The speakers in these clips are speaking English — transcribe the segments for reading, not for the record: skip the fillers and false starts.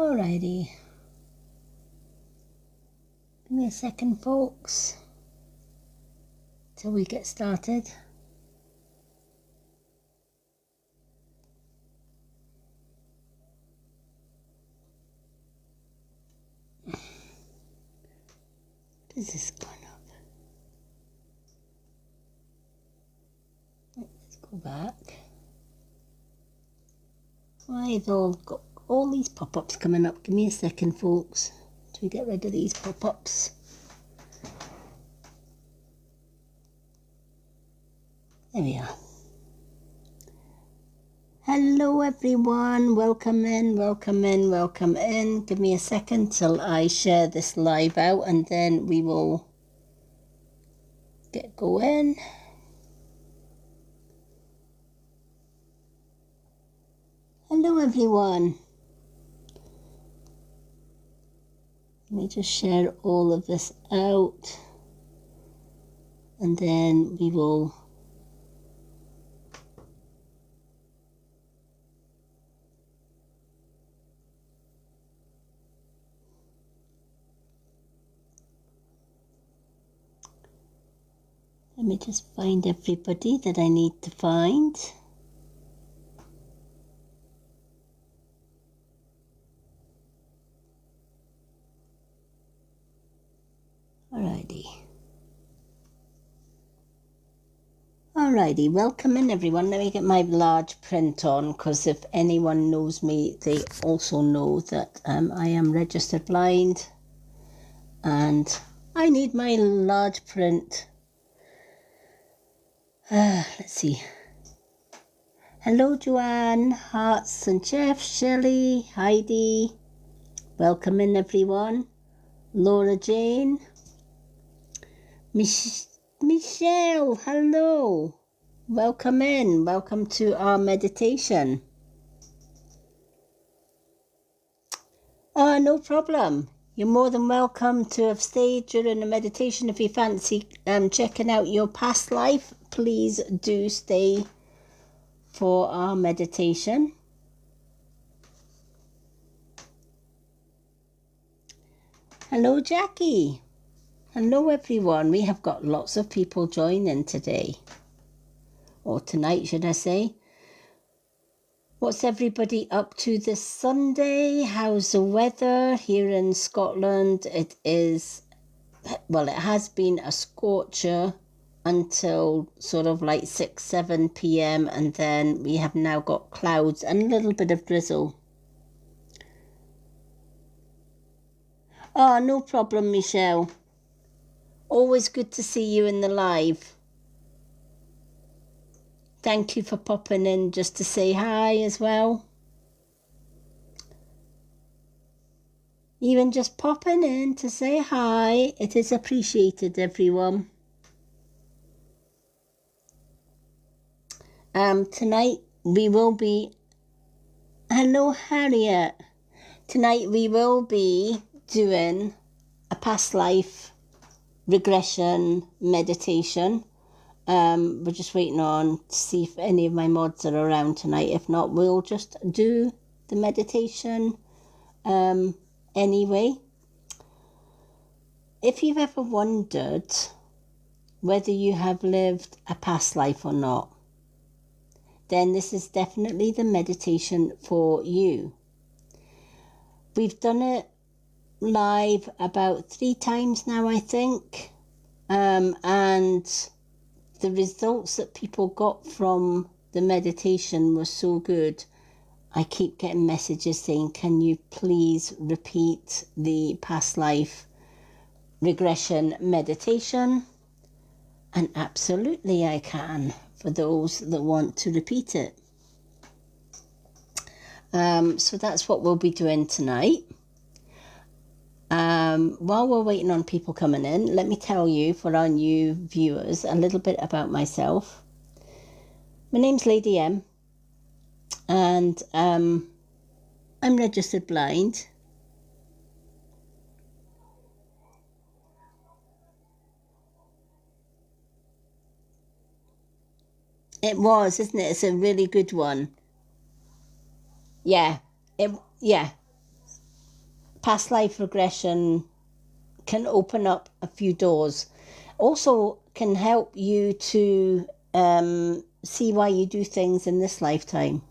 Alrighty. Give me a second, folks, till we get started. What is this going up? Let's go back. I've got all these pop-ups coming up. Give me a second, folks, till we get rid of these pop-ups. There we are. Hello everyone, welcome in, welcome in, welcome in. Give me a second till I share this live out and then we will get going. Hello everyone. Let me just share all of this out and then we will let me just find everybody that I need to find. Alrighty, welcome in everyone. Let me get my large print on, because if anyone knows me, they also know that I am registered blind and I need my large print. Let's see. Hello Joanne, Hearts and Jeff, Shelley, Heidi. Welcome in everyone. Laura Jane. Michelle, hello. Welcome in. Welcome to our meditation. No problem. You're more than welcome to have stayed during the meditation. If you fancy checking out your past life, please do stay for our meditation. Hello Jackie. Hello everyone. We have got lots of people joining today. Or tonight, should I say. What's everybody up to this Sunday? How's the weather here in Scotland? It is, well, it has been a scorcher until sort of like 6-7 p.m. and then we have now got clouds and a little bit of drizzle. Oh, no problem, Michelle. Always good to see you in the live. Thank you for popping in just to say hi as well. Even just popping in to say hi, it is appreciated, everyone. Tonight we will be... Hello, Harriet. Tonight we will be doing a past life regression meditation. We're just waiting on to see if any of my mods are around tonight. If not, we'll just do the meditation anyway. If you've ever wondered whether you have lived a past life or not, then this is definitely the meditation for you. We've done it live about 3 times now, I think, and the results that people got from the meditation were so good. I keep getting messages saying, can you please repeat the past life regression meditation? And absolutely I can, for those that want to repeat it. So that's what we'll be doing tonight. While we're waiting on people coming in, let me tell you, for our new viewers, a little bit about myself. My name's Lady M, and I'm registered blind. It was, isn't it? It's a really good one. Yeah. past life regression can open up a few doors. Also can help you to see why you do things in this lifetime,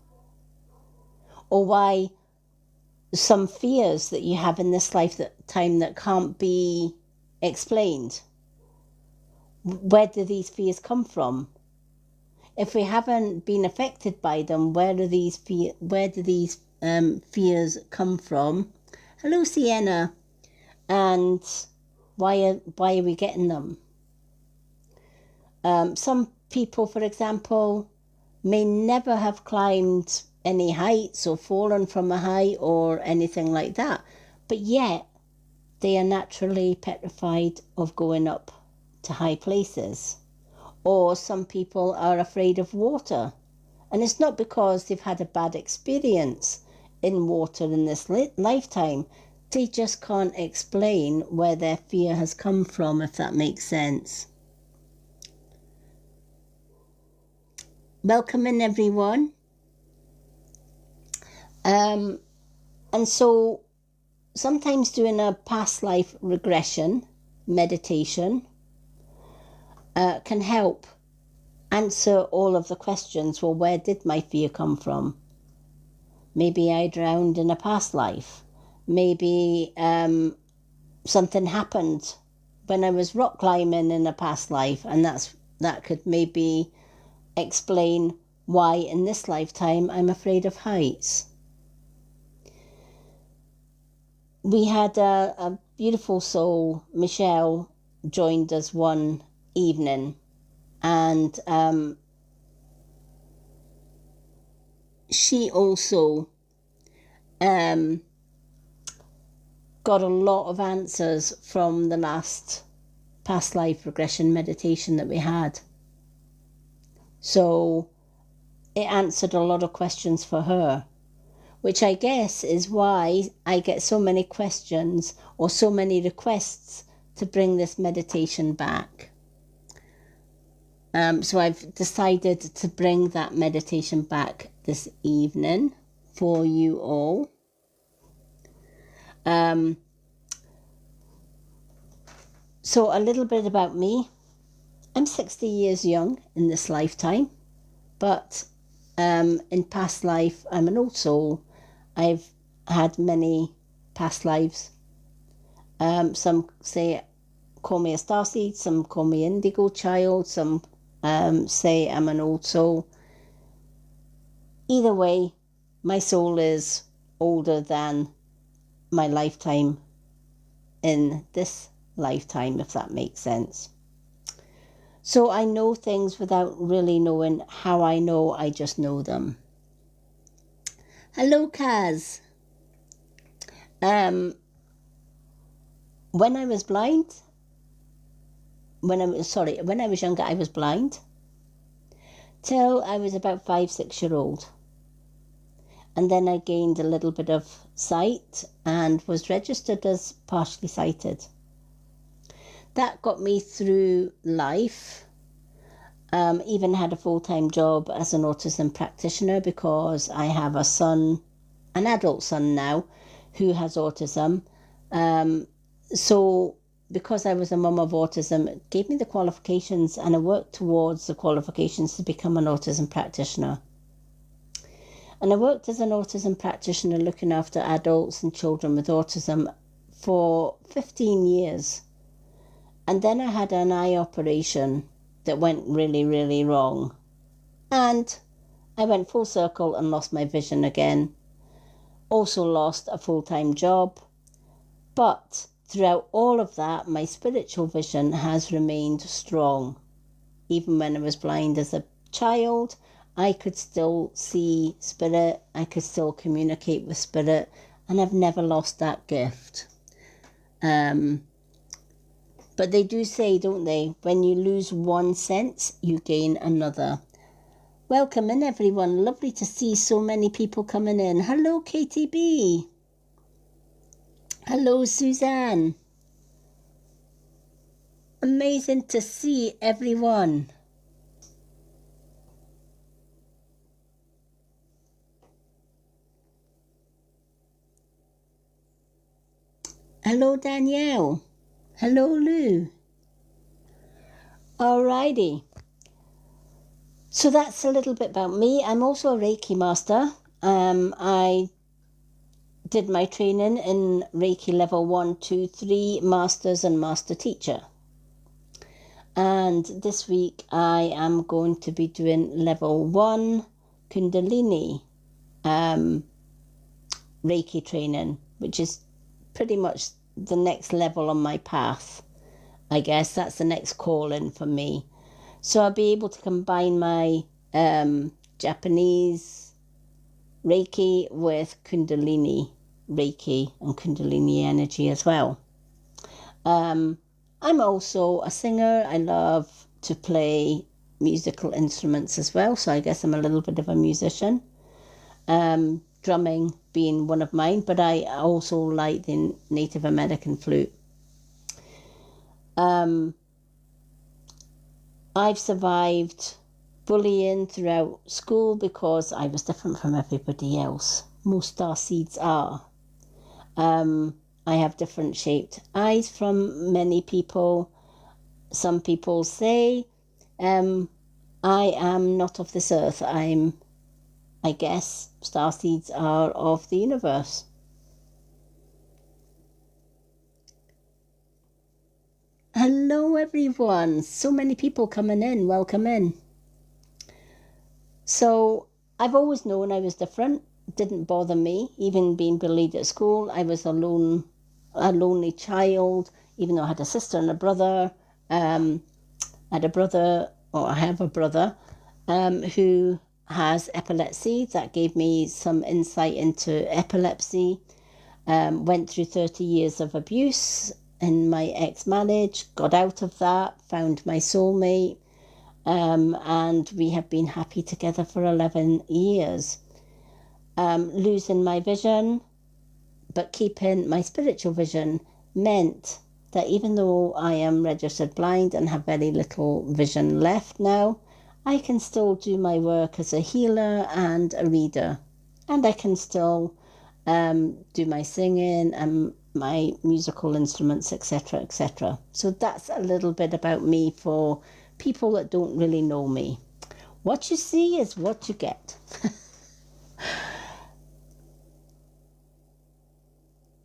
or why some fears that you have in this lifetime that can't be explained. Where do these fears come from? If we haven't been affected by them, where do these fears come from? Hello, Sienna. And why are we getting them? Some people, for example, may never have climbed any heights or fallen from a height or anything like that, but yet they are naturally petrified of going up to high places. Or some people are afraid of water, and it's not because they've had a bad experience in water in this lifetime. They just can't explain where their fear has come from, if that makes sense. Welcome in, everyone. And so sometimes doing a past life regression meditation can help answer all of the questions. Well, where did my fear come from? Maybe I drowned in a past life. Maybe something happened when I was rock climbing in a past life, and that could maybe explain why in this lifetime I'm afraid of heights. We had a beautiful soul, Michelle, joined us one evening, and she also got a lot of answers from the last past life regression meditation that we had. So it answered a lot of questions for her, which I guess is why I get so many questions or so many requests to bring this meditation back. So I've decided to bring that meditation back this evening for you all. So a little bit about me. I'm 60 years young in this lifetime, but in past life, I'm an old soul. I've had many past lives. Some say, call me a starseed, some call me indigo child, some say I'm an old soul. Either way, my soul is older than my lifetime in this lifetime, if that makes sense. So I know things without really knowing how I know, I just know them. Hello, Kaz. When I was blind, when I was younger, I was blind till I was about 5-6 years old. And then I gained a little bit of sight and was registered as partially sighted. That got me through life. Even had a full-time job as an autism practitioner because I have a son, an adult son now, who has autism. So because I was a mum of autism, it gave me the qualifications, and I worked towards the qualifications to become an autism practitioner. And I worked as an autism practitioner looking after adults and children with autism for 15 years. And then I had an eye operation that went really, really wrong. And I went full circle and lost my vision again. Also lost a full-time job. But throughout all of that, my spiritual vision has remained strong. Even when I was blind as a child, I could still see spirit. I could still communicate with spirit. And I've never lost that gift. But they do say, don't they, when you lose one sense, you gain another. Welcome in, everyone. Lovely to see so many people coming in. Hello, KTB. Hello, Suzanne. Amazing to see everyone. Hello, Danielle. Hello, Lou. Alrighty. So that's a little bit about me. I'm also a Reiki master. I did my training in Reiki level 1, 2, 3, masters and master teacher. And this week I am going to be doing level 1 Kundalini Reiki training, which is pretty much the next level on my path. I guess that's the next calling for me. So I'll be able to combine my Japanese Reiki with Kundalini Reiki and Kundalini energy as well. I'm also a singer. I love to play musical instruments as well, so I guess I'm a little bit of a musician. Drumming being one of mine, but I also like the Native American flute. I've survived bullying throughout school because I was different from everybody else. Most starseeds are. I have different shaped eyes from many people. Some people say I am not of this earth. I guess starseeds are of the universe. Hello everyone, so many people coming in, welcome in. So I've always known I was different, it didn't bother me, even being bullied at school. I was a lonely child, even though I had a sister and a brother. I have a brother who has epilepsy. That gave me some insight into epilepsy. Went through 30 years of abuse in my ex-marriage, got out of that, found my soulmate, and we have been happy together for 11 years. Losing my vision, but keeping my spiritual vision meant that even though I am registered blind and have very little vision left now, I can still do my work as a healer and a reader. And I can still do my singing and my musical instruments, etc., etc. So that's a little bit about me for people that don't really know me. What you see is what you get.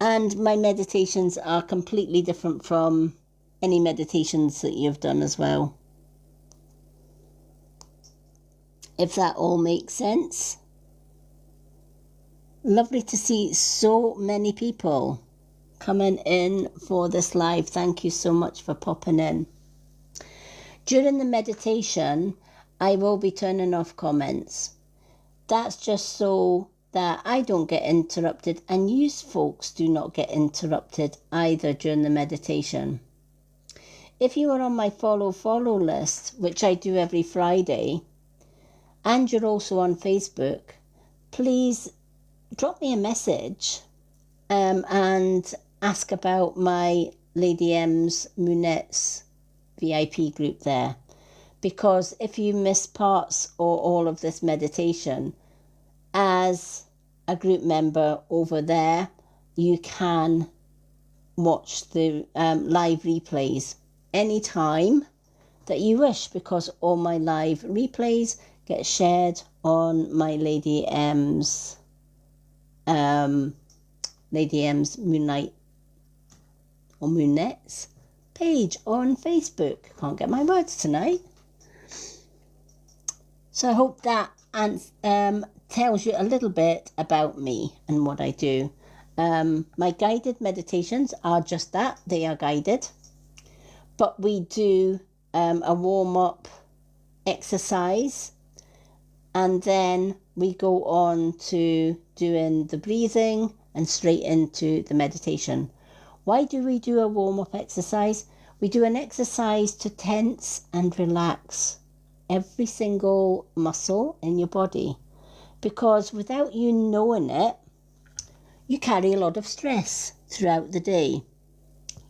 And my meditations are completely different from any meditations that you've done as well. If that all makes sense. Lovely to see so many people coming in for this live. Thank you so much for popping in. During the meditation, I will be turning off comments. That's just so that I don't get interrupted and you folks do not get interrupted either during the meditation. If you are on my follow list, which I do every Friday, and you're also on Facebook, please drop me a message and ask about my Lady M's Moonette's VIP group there. Because if you miss parts or all of this meditation, as a group member over there, you can watch the live replays anytime that you wish, because all my live replays get shared on my Lady M's Moonlight or Moonette's page on Facebook. Can't get my words tonight. So I hope that tells you a little bit about me and what I do. My guided meditations are just that, they are guided. But we do a warm-up exercise, and then we go on to doing the breathing and straight into the meditation. Why do we do a warm-up exercise? We do an exercise to tense and relax every single muscle in your body, because without you knowing it, you carry a lot of stress throughout the day.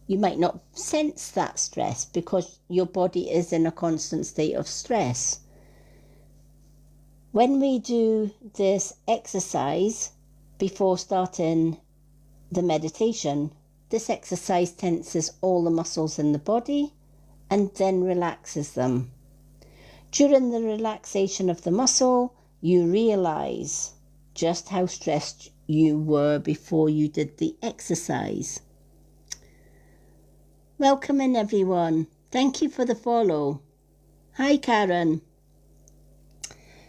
You might not sense that stress because your body is in a constant state of stress. When we do this exercise before starting the meditation, This exercise tenses all the muscles in the body and then relaxes them. During the relaxation of the muscle, you realize just how stressed you were before you did the exercise. Welcome in, everyone. Thank you for the follow. Hi, Karen.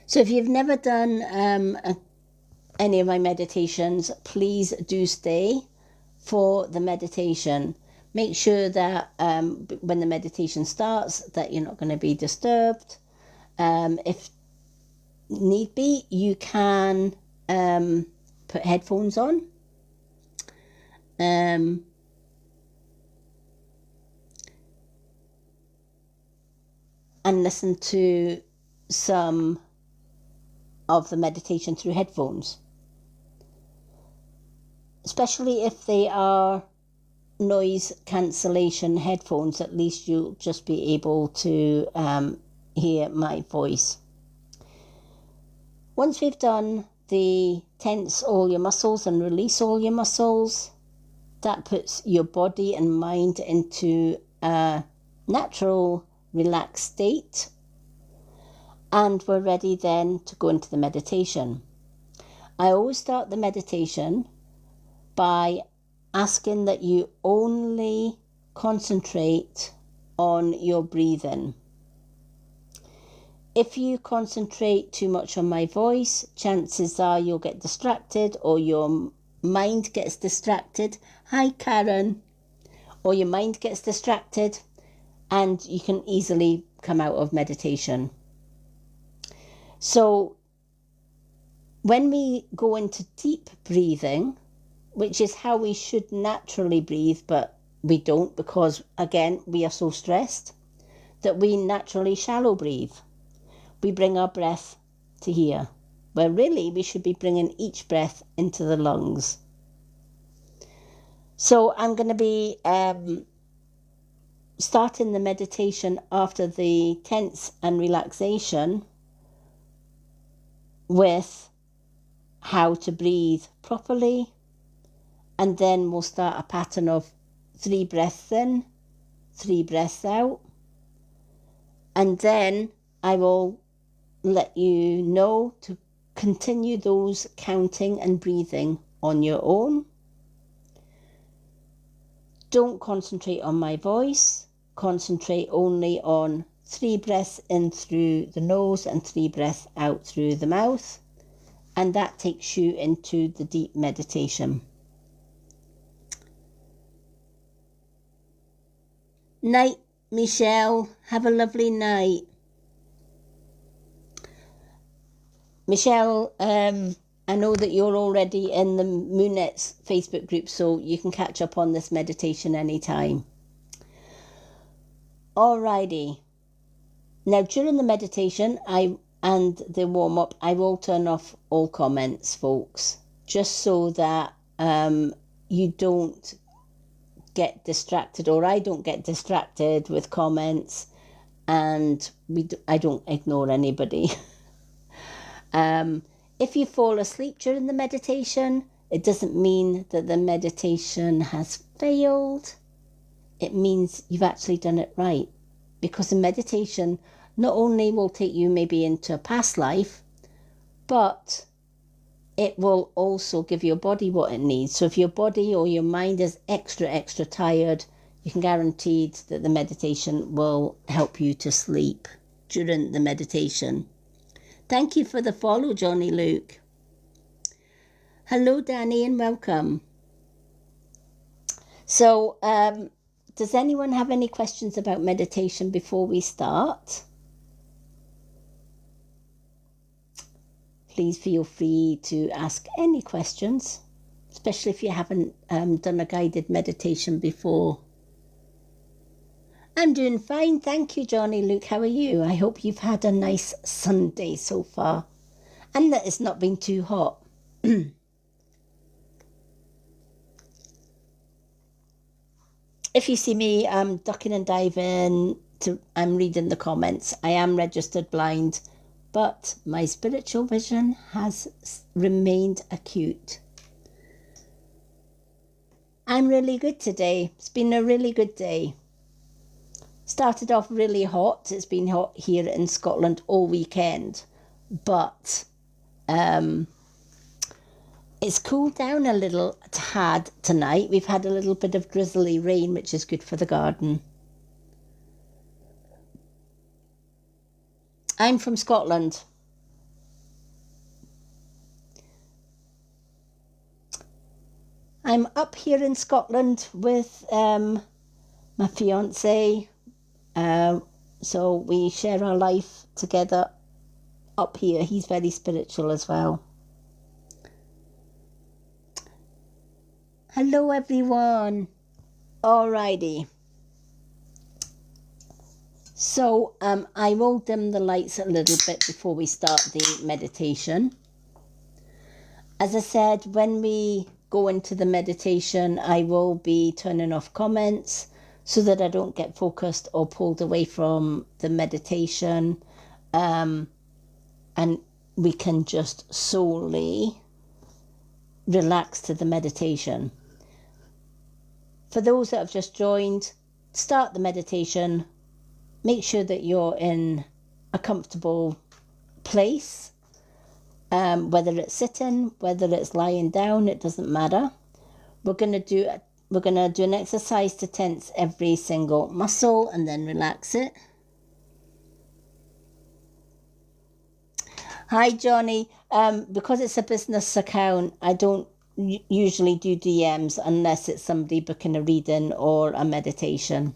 So if you've never done any of my meditations, please do stay for the meditation. Make sure that when the meditation starts that you're not going to be disturbed. If need be, you can put headphones on. And listen to some of the meditation through headphones. Especially if they are noise cancellation headphones, at least you'll just be able to hear my voice. Once we've done the tense all your muscles and release all your muscles, that puts your body and mind into a natural relaxed state, and we're ready then to go into the meditation. I always start the meditation by asking that you only concentrate on your breathing. If you concentrate too much on my voice, chances are you'll get distracted, or your mind gets distracted. Hi, Karen. Or your mind gets distracted and you can easily come out of meditation. So when we go into deep breathing, which is how we should naturally breathe, but we don't, because again, we are so stressed that we naturally shallow breathe. We bring our breath to here, where really we should be bringing each breath into the lungs. So I'm going to be starting the meditation after the tense and relaxation with how to breathe properly. And then we'll start a pattern of 3 breaths in, 3 breaths out. And then I will let you know to continue those counting and breathing on your own. Don't concentrate on my voice. Concentrate only on 3 breaths in through the nose and 3 breaths out through the mouth. And that takes you into the deep meditation. Night, Michelle. Have a lovely night. Michelle, I know that you're already in the Moonettes Facebook group, so you can catch up on this meditation anytime. Alrighty. Now, during the meditation and the warm-up, I will turn off all comments, folks, just so that you don't get distracted, or I don't get distracted with comments, and I don't ignore anybody. If you fall asleep during the meditation, it doesn't mean that the meditation has failed. It means you've actually done it right, because the meditation not only will take you maybe into a past life, but it will also give your body what it needs. So if your body or your mind is extra tired, you can guarantee that the meditation will help you to sleep during the meditation. Thank you for the follow, Johnny Luke. Hello, Danny, and welcome. So, does anyone have any questions about meditation before we start? Please feel free to ask any questions, especially if you haven't done a guided meditation before. I'm doing fine, thank you, Johnny Luke. How are you? I hope you've had a nice Sunday so far, and that it's not been too hot. If you see me ducking and diving, I'm reading the comments. I am registered blind, but my spiritual vision has remained acute. I'm really good today. It's been a really good day. Started off really hot. It's been hot here in Scotland all weekend. But it's cooled down a little tad tonight. We've had a little bit of drizzly rain, which is good for the garden. I'm from Scotland. I'm up here in Scotland with my fiance. So we share our life together up here. He's very spiritual as well. Hello everyone. Alrighty. So I will dim the lights a little bit before we start the meditation. As I said, when we go into the meditation, I will be turning off comments so that I don't get focused or pulled away from the meditation, and we can just solely relax to the meditation. For those that have just joined, start the meditation. Make sure that you're in a comfortable place. Whether it's sitting, whether it's lying down, it doesn't matter. We're gonna do an exercise to tense every single muscle and then relax it. Hi Johnny. Because it's a business account, I don't usually do DMs unless it's somebody booking a reading or a meditation.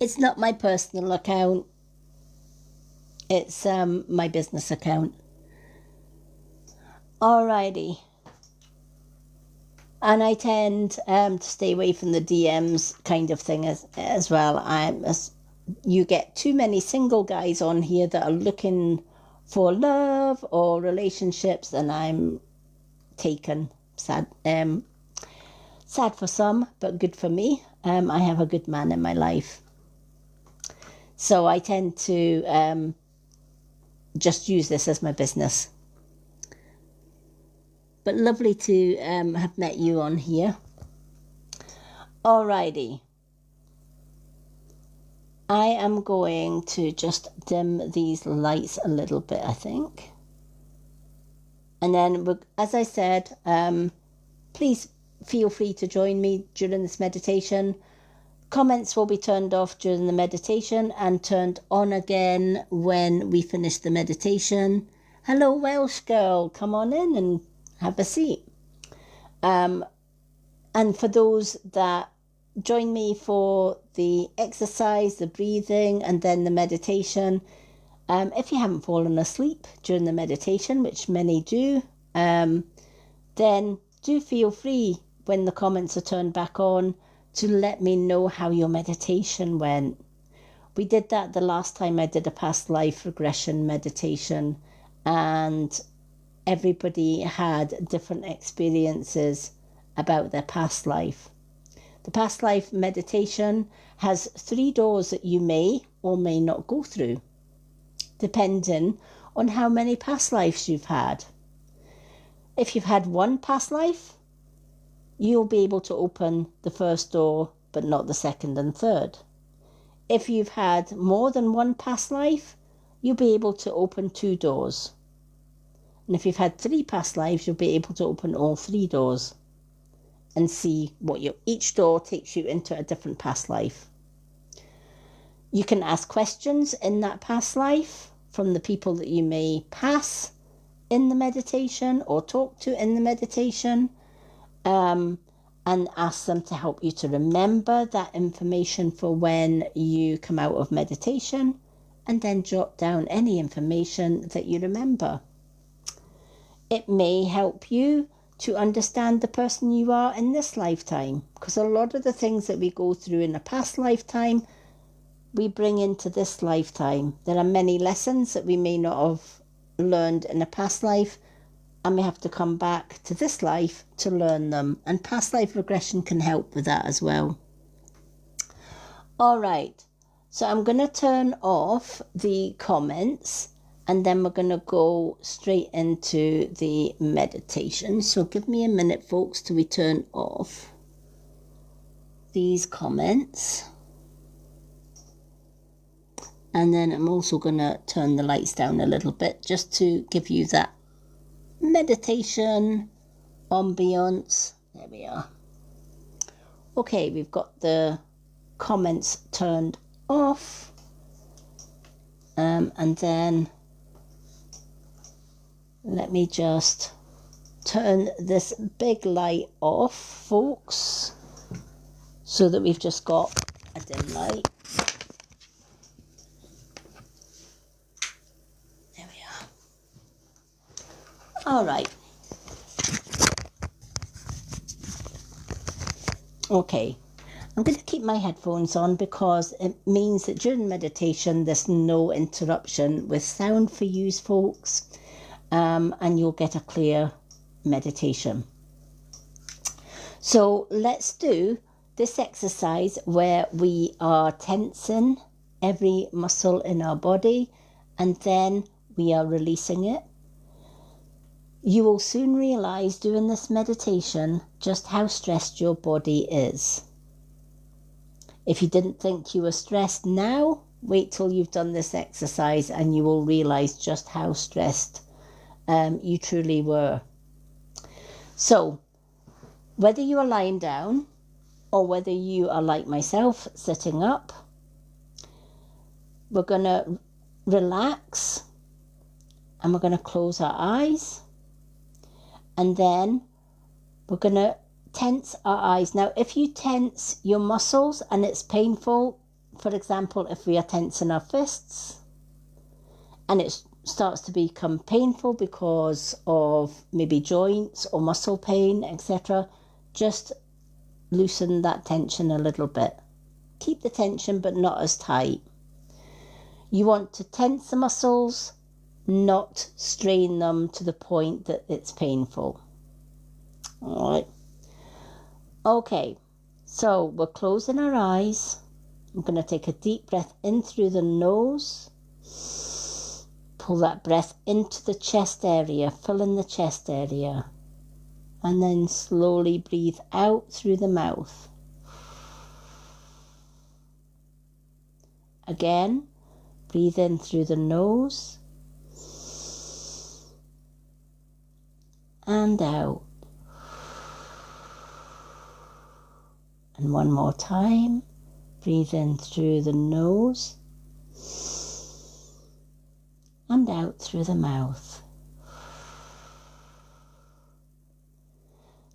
It's not my personal account. It's my business account. Alrighty. And I tend to stay away from the DMs kind of thing as well. You get too many single guys on here that are looking for love or relationships, and I'm taken. Sad for some, but good for me. I have a good man in my life. So I tend to just use this as my business. But lovely to have met you on here. Alrighty. I am going to just dim these lights a little bit, I think. And then, as I said, please feel free to join me during this meditation. Comments will be turned off during the meditation and turned on again when we finish the meditation. Hello, Welsh girl. Come on in and have a seat. And for those that join me for the exercise, the breathing, and then the meditation, if you haven't fallen asleep during the meditation, which many do, then do feel free when the comments are turned back on to let me know how your meditation went. We did that the last time I did a past life regression meditation, and everybody had different experiences about their past life. The past life meditation has 3 doors that you may or may not go through, depending on how many past lives you've had. If you've had one past life, you'll be able to open the first door, but not the second and third. If you've had more than one past life, you'll be able to open 2 doors. And if you've had 3 past lives, you'll be able to open all 3 doors and see what each door takes you into a different past life. You can ask questions in that past life from the people that you may pass in the meditation or talk to in the meditation, and ask them to help you to remember that information for when you come out of meditation, and then jot down any information that you remember. It may help you to understand the person you are in this lifetime, because a lot of the things that we go through in a past lifetime, we bring into this lifetime. There are many lessons that we may not have learned in a past life, and we have to come back to this life to learn them. And past life regression can help with that as well. All right. So I'm going to turn off the comments and then we're going to go straight into the meditation. So give me a minute, folks, till we turn off these comments. And then I'm also going to turn the lights down a little bit just to give you that meditation ambience. There we are. Okay, we've got the comments turned off. And then let me just turn this big light off, folks, so that we've just got a dim light. There we are. All right. Okay. I'm going to keep my headphones on because it means that during meditation there's no interruption with sound for you folks, and you'll get a clear meditation. So let's do this exercise where we are tensing every muscle in our body and then we are releasing it. You will soon realize doing this meditation just how stressed your body is. If you didn't think you were stressed now, wait till you've done this exercise and you will realize just how stressed you truly were. So, whether you are lying down or whether you are like myself, sitting up, we're going to relax and we're going to close our eyes. And then we're going to tense our eyes. Now, if you tense your muscles and it's painful, for example, if we are tensing our fists and it starts to become painful because of maybe joints or muscle pain, etc., just loosen that tension a little bit. Keep the tension, but not as tight. You want to tense the muscles, not strain them to the point that it's painful. All right. Okay, so we're closing our eyes. I'm going to take a deep breath in through the nose. Pull that breath into the chest area, fill in the chest area. And then slowly breathe out through the mouth. Again, breathe in through the nose. And out. And one more time, breathe in through the nose and out through the mouth.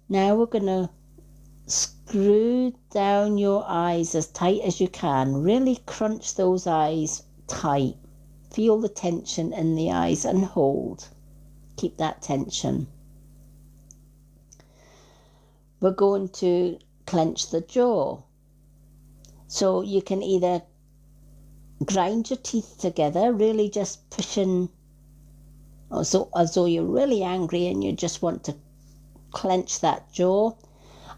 Now we're going to screw down your eyes as tight as you can. Really crunch those eyes tight. Feel the tension in the eyes and hold. Keep that tension. We're going to clench the jaw. So you can either grind your teeth together, really just pushing as though you're really angry and you just want to clench that jaw.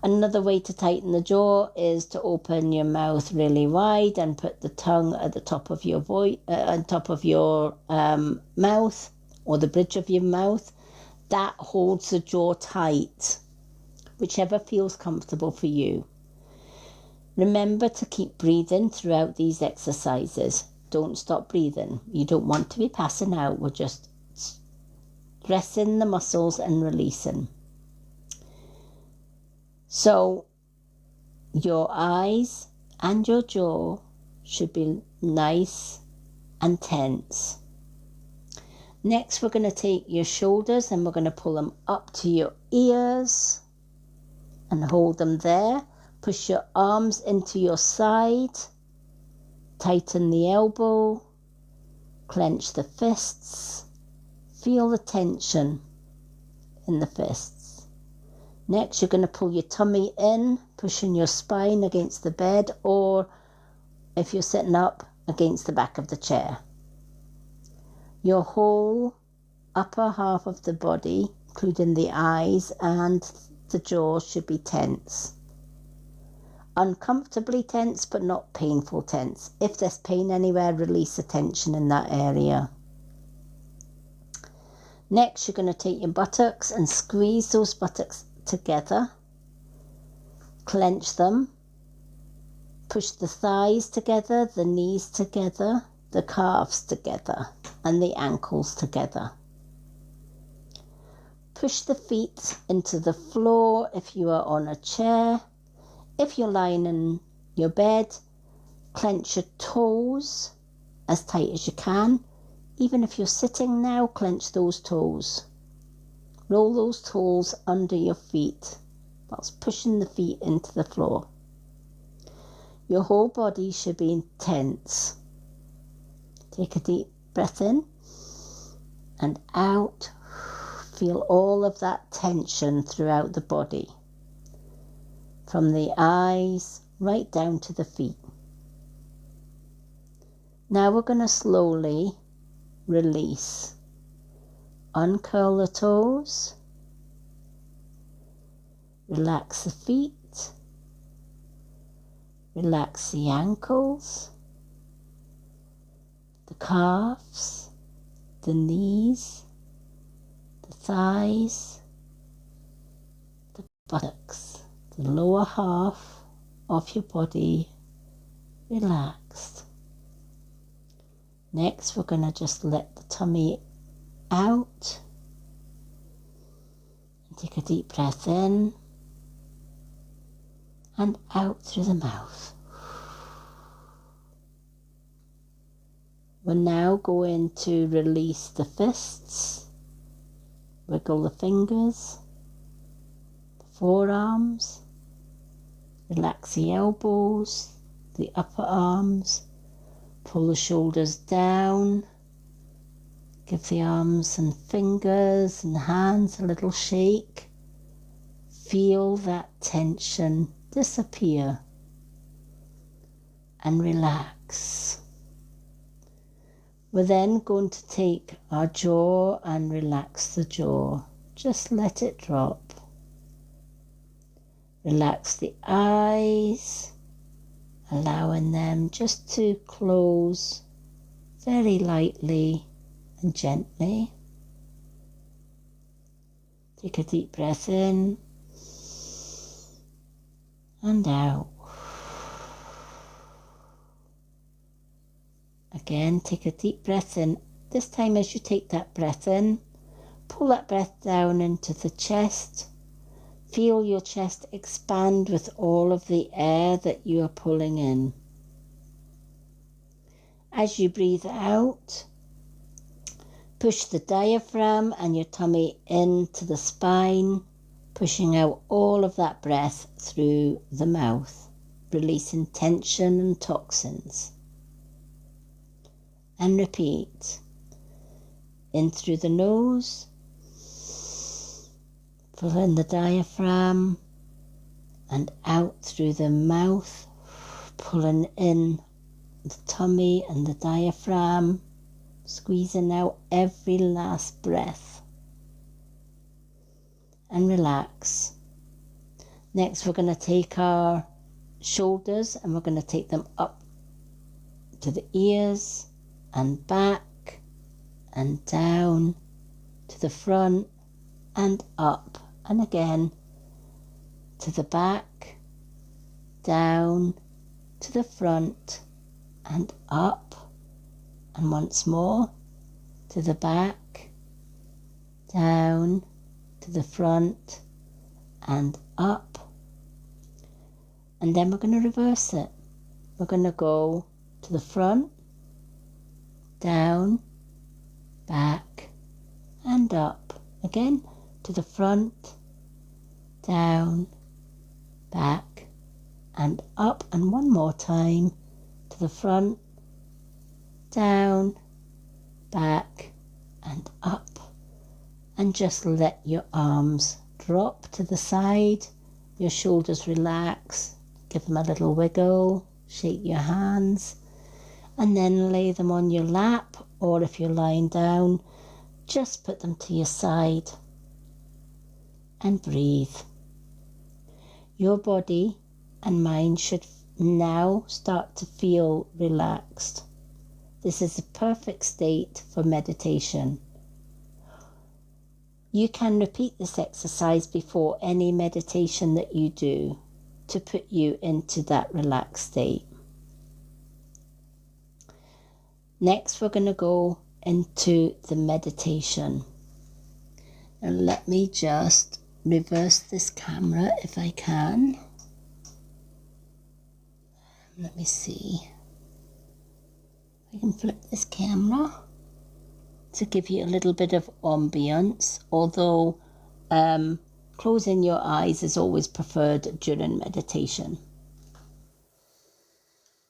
Another way to tighten the jaw is to open your mouth really wide and put the tongue at the top of your mouth or the bridge of your mouth. That holds the jaw tight. Whichever feels comfortable for you. Remember to keep breathing throughout these exercises. Don't stop breathing. You don't want to be passing out. We're just stressing the muscles and releasing. So your eyes and your jaw should be nice and tense. Next, we're going to take your shoulders and we're going to pull them up to your ears. And hold them there. Push your arms into your side. Tighten the elbow. Clench the fists. Feel the tension in the fists. Next, you're going to pull your tummy in, pushing your spine against the bed, or if you're sitting up, against the back of the chair. Your whole upper half of the body, including the eyes and the jaw, should be tense. uncomfortably tense but not painful tense. If there's pain anywhere, release the tension in that area. Next, you're going to take your buttocks and squeeze those buttocks together. Clench them. Push the thighs together, the knees together, the calves together, and the ankles together. Push the feet into the floor if you are on a chair. If you're lying in your bed, clench your toes as tight as you can. Even if you're sitting now, clench those toes. Roll those toes under your feet whilst pushing the feet into the floor. Your whole body should be tense. Take a deep breath in and out. Feel all of that tension throughout the body, from the eyes right down to the feet. Now we're going to slowly release. Uncurl the toes. Relax the feet. Relax the ankles, the calves, the knees, the thighs, the buttocks, the lower half of your body relaxed. Next, we're going to just let the tummy out. And take a deep breath in and out through the mouth. We're now going to release the fists. Wiggle the fingers, the forearms, relax the elbows, the upper arms, pull the shoulders down, give the arms and fingers and hands a little shake. Feel that tension disappear and relax. We're then going to take our jaw and relax the jaw. Just let it drop. Relax the eyes, allowing them just to close very lightly and gently. Take a deep breath in and out. Again, take a deep breath in. This time as you take that breath in, pull that breath down into the chest. Feel your chest expand with all of the air that you are pulling in. As you breathe out, push the diaphragm and your tummy into the spine, pushing out all of that breath through the mouth, releasing tension and toxins. And repeat. In through the nose, fill in the diaphragm, and out through the mouth, pulling in the tummy and the diaphragm, squeezing out every last breath. And relax. Next, we're going to take our shoulders and we're going to take them up to the ears and back and down to the front and up, and again to the back, down to the front and up, and once more to the back, down to the front and up. And then we're going to reverse it. We're going to go to the front, down, back and up. Again to the front, down, back and up, and one more time to the front, down, back and up. And just let your arms drop to the side, your shoulders relax, give them a little wiggle, shake your hands, and then lay them on your lap, or if you're lying down, just put them to your side and breathe. Your body and mind should now start to feel relaxed. This is a perfect state for meditation. You can repeat this exercise before any meditation that you do to put you into that relaxed state. Next, we're going to go into the meditation. And let me just reverse this camera if I can. Let me see. I can flip this camera to give you a little bit of ambience, although closing your eyes is always preferred during meditation.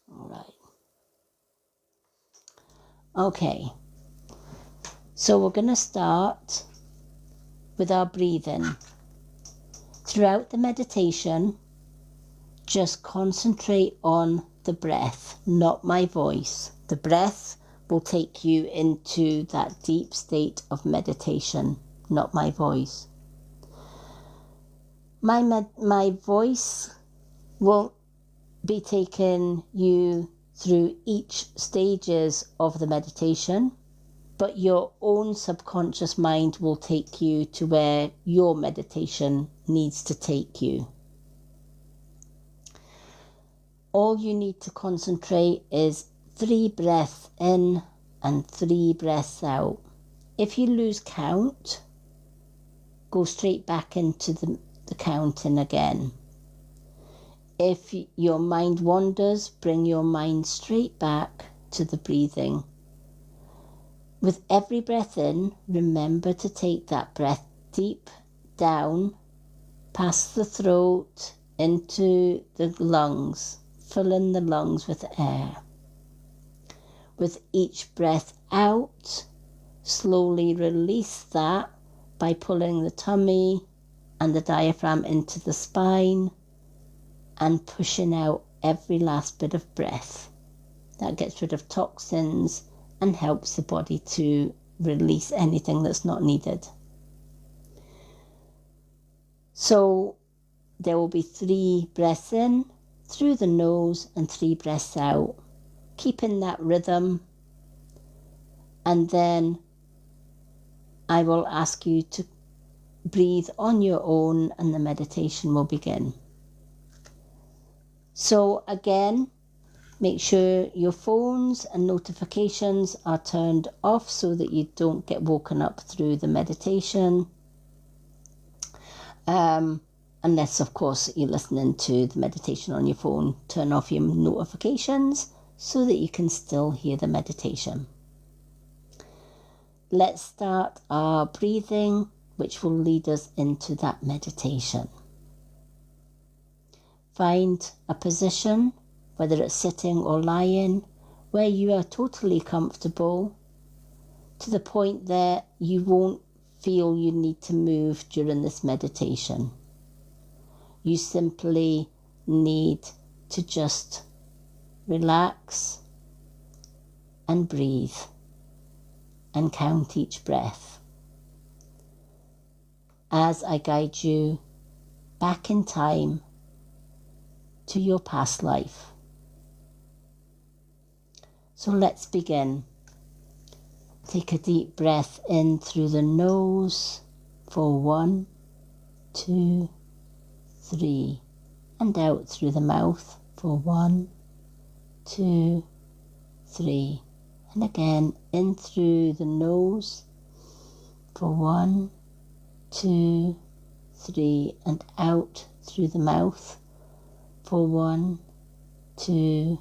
All right. Okay. So we're going to start with our breathing. Throughout the meditation, just concentrate on the breath, not my voice. The breath will take you into that deep state of meditation, not my voice. My voice will be taking you through each stages of the meditation, but your own subconscious mind will take you to where your meditation needs to take you. All you need to concentrate is 3 breaths in and 3 breaths out. If you lose count, go straight back into the counting again. If your mind wanders, bring your mind straight back to the breathing. With every breath in, remember to take that breath deep down, past the throat, into the lungs, filling the lungs with air. With each breath out, slowly release that by pulling the tummy and the diaphragm into the spine and pushing out every last bit of breath. That gets rid of toxins and helps the body to release anything that's not needed. So there will be 3 breaths in through the nose and 3 breaths out, keeping that rhythm. And then I will ask you to breathe on your own and the meditation will begin. So again, make sure your phones and notifications are turned off so that you don't get woken up through the meditation. Unless, of course, you're listening to the meditation on your phone, turn off your notifications so that you can still hear the meditation. Let's start our breathing, which will lead us into that meditation. Find a position, whether it's sitting or lying, where you are totally comfortable, to the point that you won't feel you need to move during this meditation. You simply need to just relax and breathe and count each breath as I guide you back in time to your past life. So let's begin. Take a deep breath in through the nose for 1, 2, 3, and out through the mouth for 1, 2, 3, and again in through the nose for 1, 2, 3, and out through the mouth for 1, 2,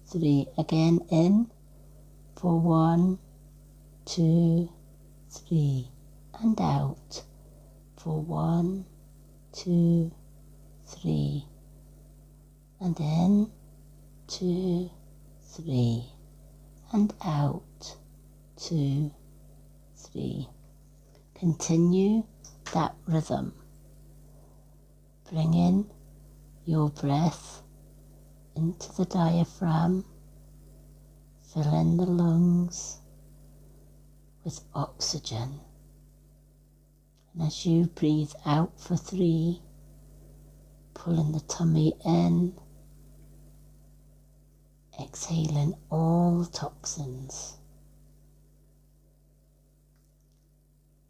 3, again in for 1, 2, 3, and out for 1, 2, 3, and in 2, 3, and out 2, 3. Continue that rhythm. Bring in your breath into the diaphragm, fill in the lungs with oxygen. And as you breathe out for 3, Pulling the tummy in, exhaling all toxins.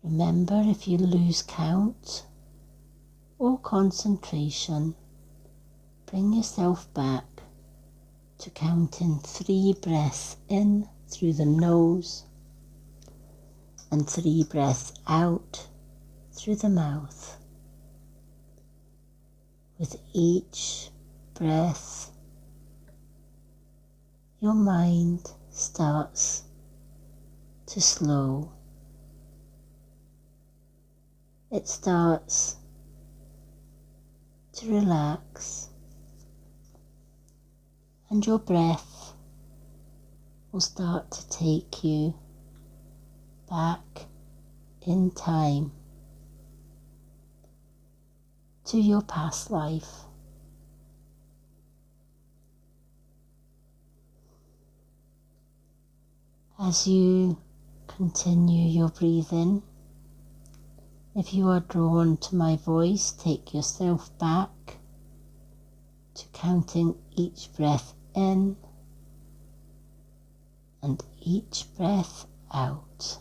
Remember, if you lose count or concentration, bring yourself back to counting 3 breaths in through the nose and 3 breaths out through the mouth. With each breath, your mind starts to slow. It starts to relax, and your breath will start to take you back in time to your past life. As you continue your breathing, if you are drawn to my voice, take yourself back to counting each breath in and each breath out.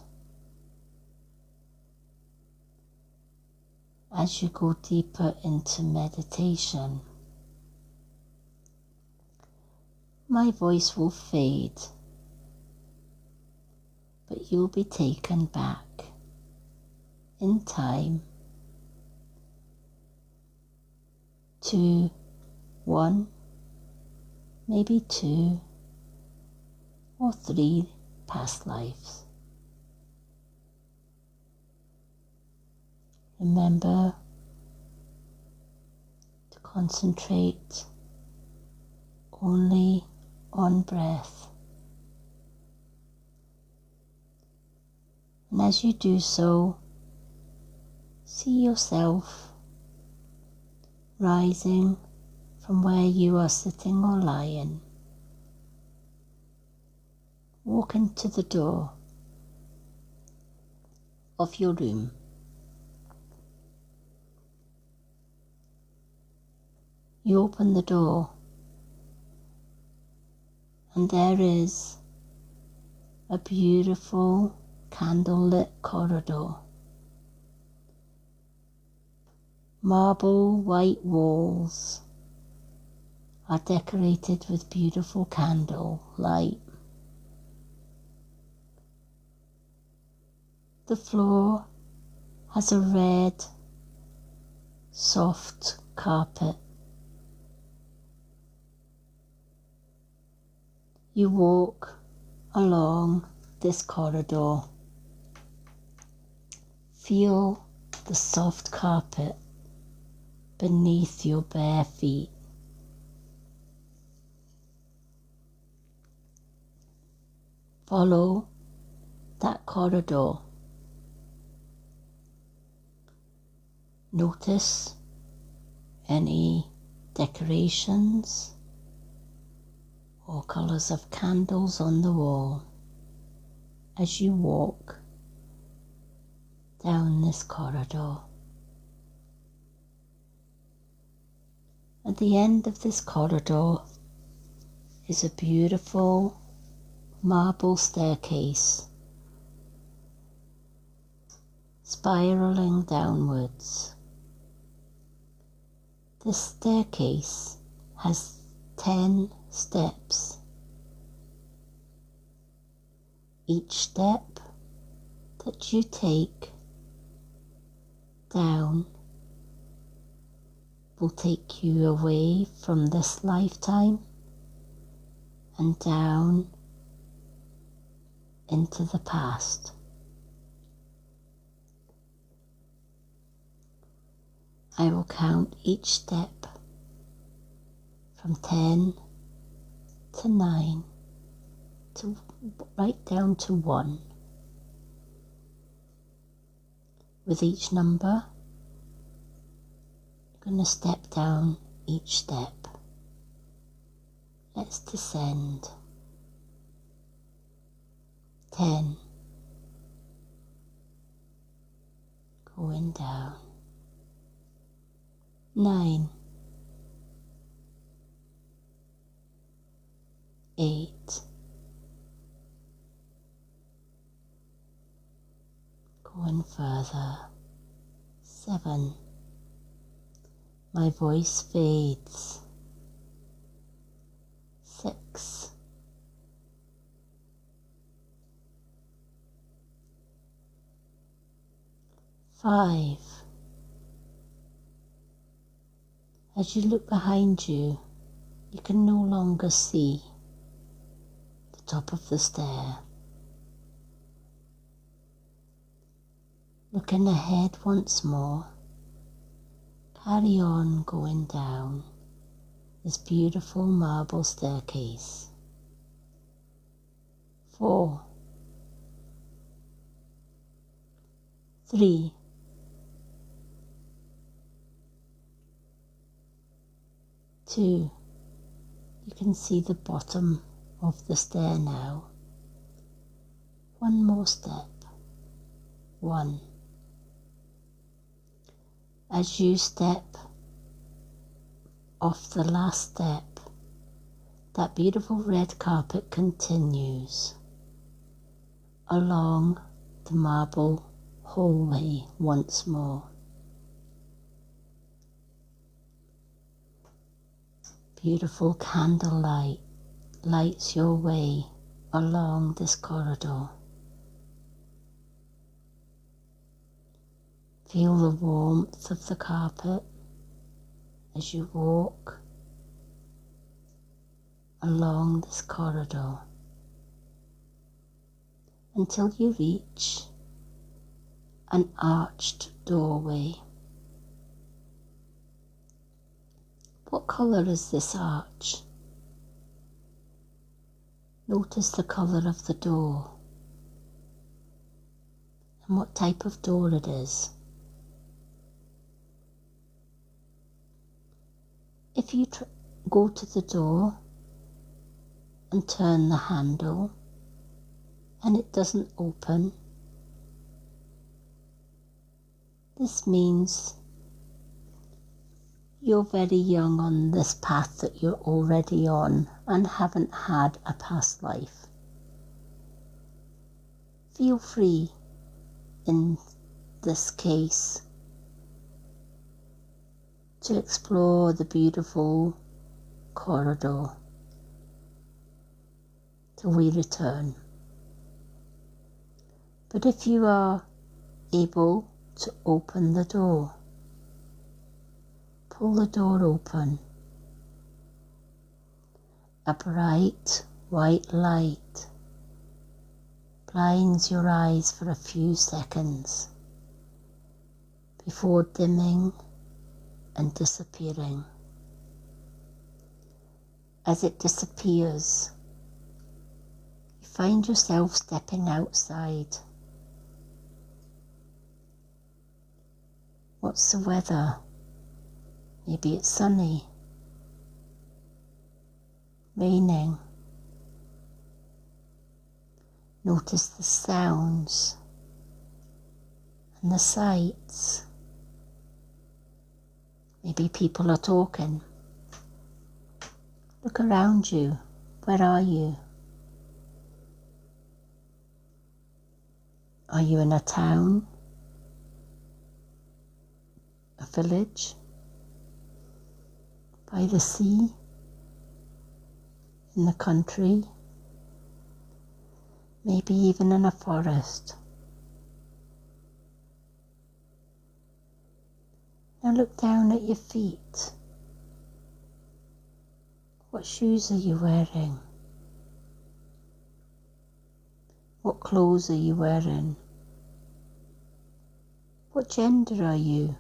As you go deeper into meditation, my voice will fade, but you'll be taken back in time to 1, maybe 2 or 3 past lives. Remember to concentrate only on breath. And as you do so, see yourself rising from where you are sitting or lying. Walk into the door of your room. You open the door, and there is a beautiful candlelit corridor. Marble white walls are decorated with beautiful candle light. The floor has a red, soft carpet. You walk along this corridor. Feel the soft carpet beneath your bare feet. Follow that corridor. Notice any decorations or colours of candles on the wall as you walk down this corridor. At the end of this corridor is a beautiful marble staircase spiraling downwards. This staircase has 10 steps. Each step that you take down will take you away from this lifetime and down into the past. I will count each step from 10 to 9 to right down to 1. With each number, you're going to step down each step. Let's descend. 10. Going down. 9. 8. Going further. 7. My voice fades. 6. 5. As you look behind you, you can no longer see the top of the stair. Looking ahead once more, carry on going down this beautiful marble staircase. 4. 3. 2. You can see the bottom of the stair now. One more step. 1. As you step off the last step, that beautiful red carpet continues along the marble hallway once more. Beautiful candlelight lights your way along this corridor. Feel the warmth of the carpet as you walk along this corridor until you reach an arched doorway. What colour is this arch? Notice the colour of the door and what type of door it is. If you go to the door and turn the handle and it doesn't open, this means you're very young on this path that you're already on and haven't had a past life. Feel free in this case to explore the beautiful corridor till we return. But if you are able to open the door, pull the door open. A bright white light blinds your eyes for a few seconds before dimming and disappearing. As it disappears, you find yourself stepping outside. What's the weather? Maybe it's sunny, raining. Notice the sounds and the sights. Maybe people are talking. Look around you. Where are you? Are you in a town? A village? By the sea? In the country? Maybe even in a forest? Now look down at your feet. What shoes are you wearing? What clothes are you wearing? What gender are you?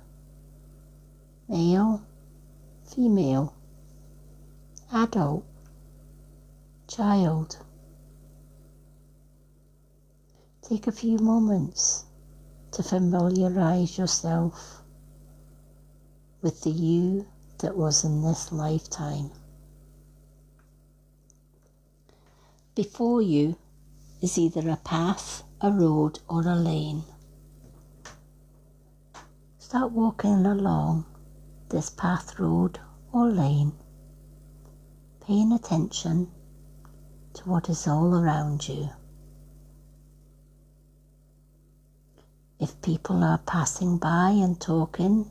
Male? Female? Adult? Child? Take a few moments to familiarize yourself with the you that was in this lifetime. Before you is either a path, a road, or a lane. Start walking along this path, road, or lane, paying attention to what is all around you. If people are passing by and talking,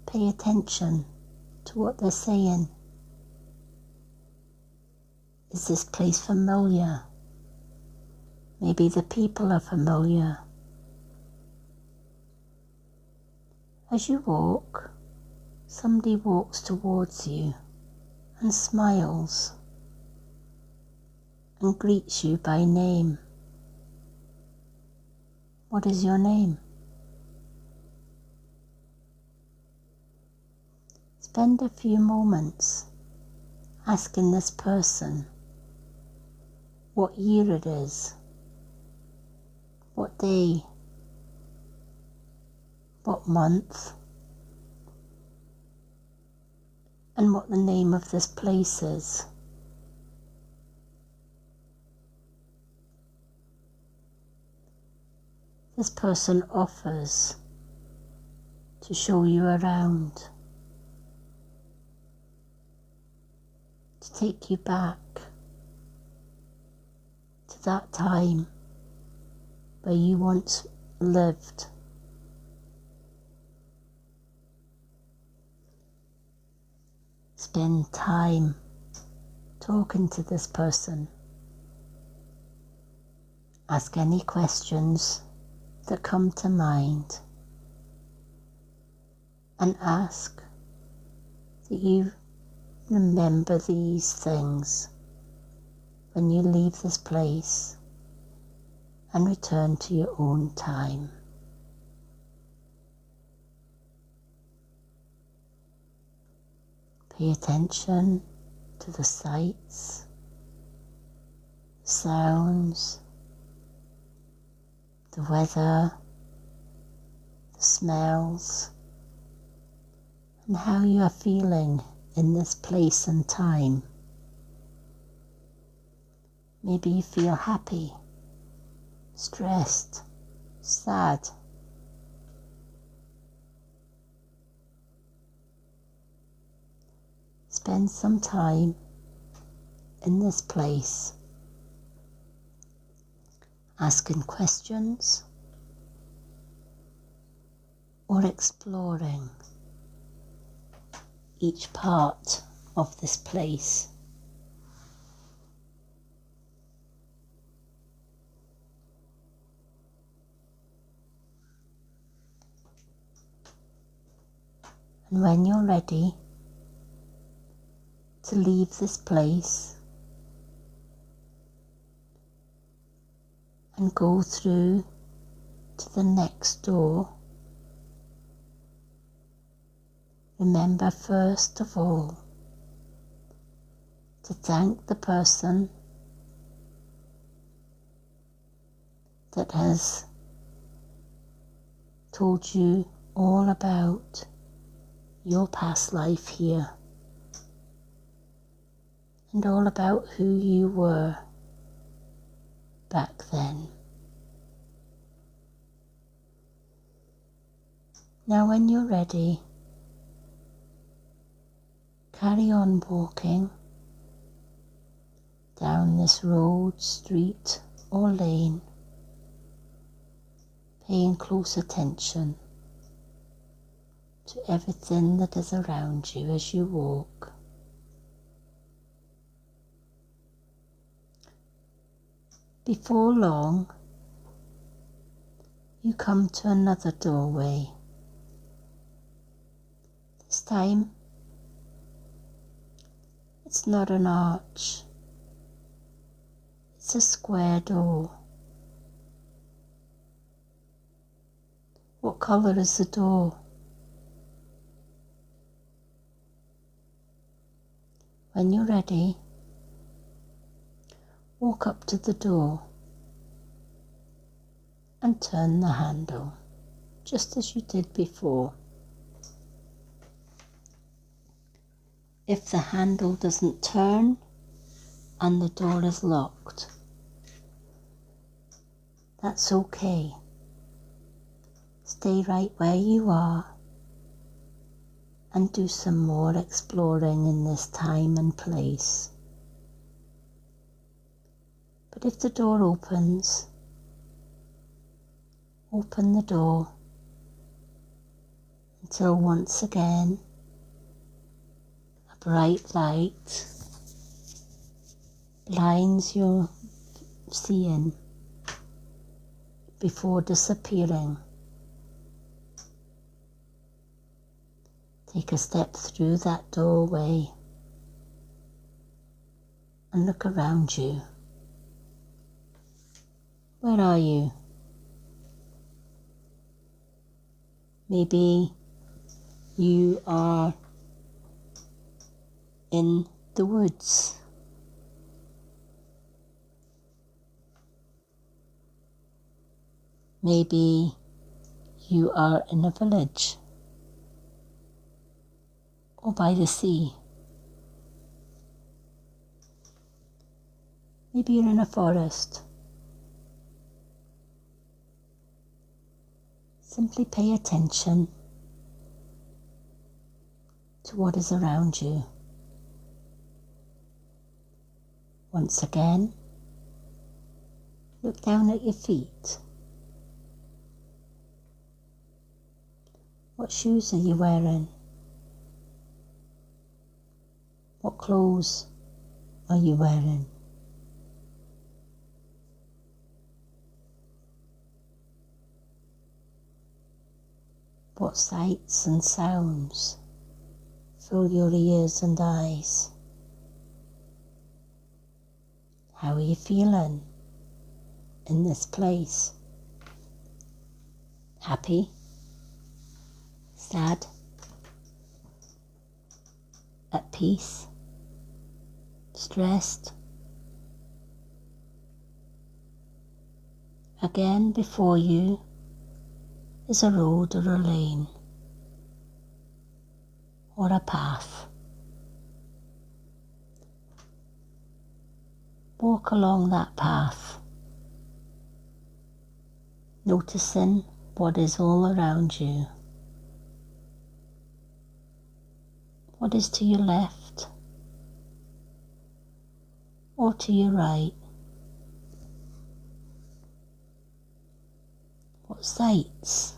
pay attention to what they're saying. Is this place familiar? Maybe the people are familiar. As you walk, somebody walks towards you and smiles and greets you by name. What is your name? Spend a few moments asking this person what year it is, what day, what month, and what the name of this place is. This person offers to show you around, to take you back to that time where you once lived. Spend time talking to this person. Ask any questions that come to mind, and ask that you remember these things when you leave this place and return to your own time. Pay attention to the sights, sounds, the weather, the smells, and how you are feeling in this place and time. Maybe you feel happy, stressed, sad. Spend some time in this place, asking questions or exploring each part of this place. And when you're ready to leave this place and go through to the next door, remember first of all to thank the person that has told you all about your past life here and all about who you were back then. Now when you're ready, carry on walking down this road, street or lane, paying close attention to everything that is around you as you walk. Before long, you come to another doorway. This time, it's not an arch, it's a square door. What colour is the door? When you're ready, walk up to the door and turn the handle, just as you did before. If the handle doesn't turn and the door is locked, that's okay. Stay right where you are and do some more exploring in this time and place. But if the door opens, open the door until once again a bright light blinds your seeing before disappearing. Take a step through that doorway and look around you. Where are you? Maybe you are in the woods. Maybe you are in a village or by the sea. Maybe you're in a forest. Simply pay attention to what is around you. Once again, look down at your feet. What shoes are you wearing? What clothes are you wearing? What sights and sounds fill your ears and eyes? How are you feeling in this place? Happy? Sad? At peace? Stressed? Again, before you is a road or a lane or a path. Walk along that path, noticing what is all around you. What is to your left or to your right? What sights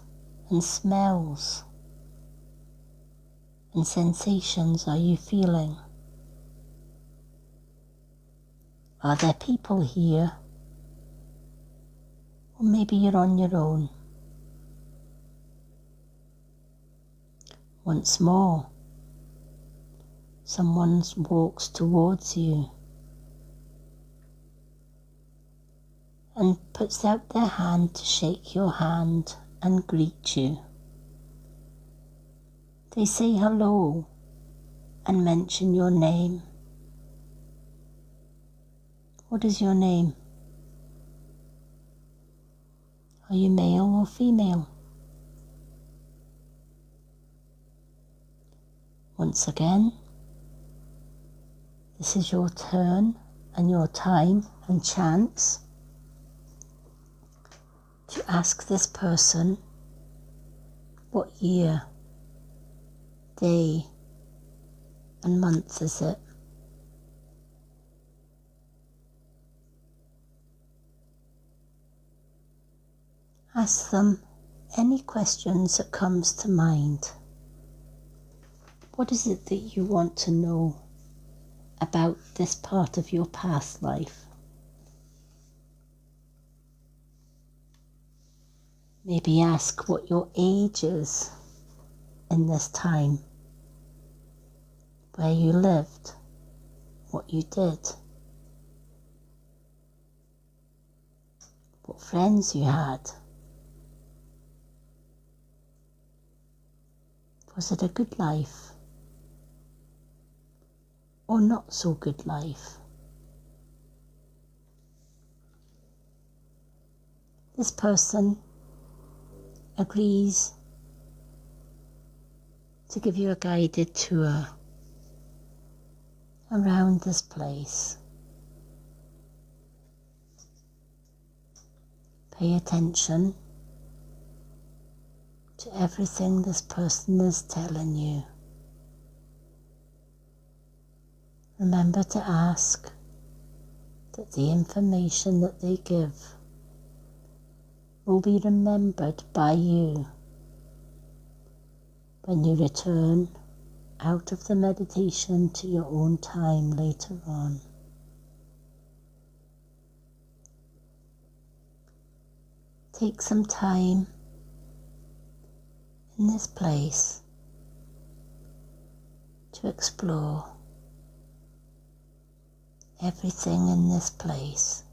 and smells and sensations are you feeling? Are there people here? Or maybe you're on your own. Once more, someone walks towards you and puts out their hand to shake your hand and greet you. They say hello and mention your name. What is your name? Are you male or female? Once again, this is your turn and your time and chance to ask this person what year, day and month is it. Ask them any questions that comes to mind. What is it that you want to know about this part of your past life? Maybe ask what your age is in this time, where you lived, what you did, what friends you had. Was it a good life or not so good life? This person agrees to give you a guided tour around this place. Pay attention to everything this person is telling you. Remember to ask that the information that they give will be remembered by you when you return out of the meditation to your own time later on. Take some time in this place to explore everything in this place.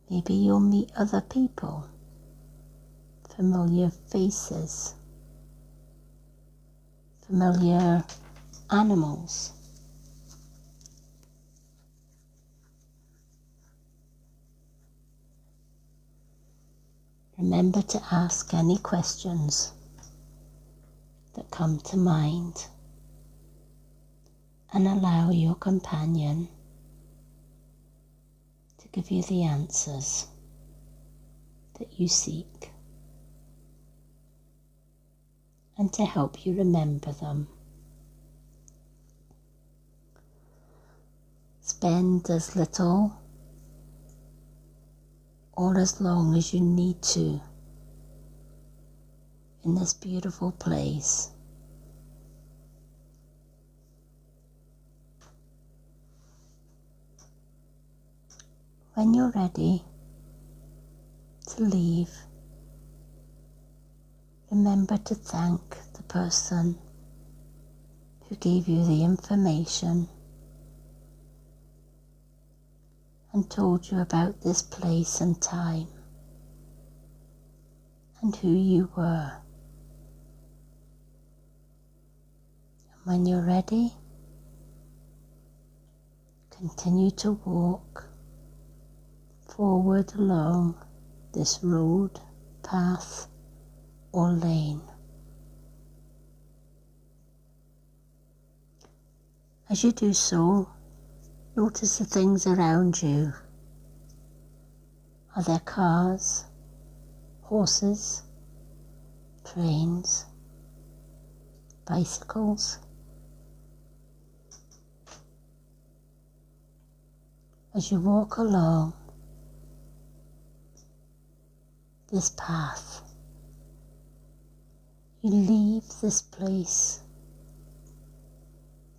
Maybe you'll meet other people, familiar faces, familiar animals. Remember to ask any questions that come to mind and allow your companion to give you the answers that you seek and to help you remember them. Spend as little or as long as you need to in this beautiful place. When you're ready to leave, remember to thank the person who gave you the information and told you about this place and time and who you were. And when you're ready, continue to walk forward along this road, path, or lane. As you do so, notice the things around you. Are there cars, horses, trains, bicycles? As you walk along this path, you leave this place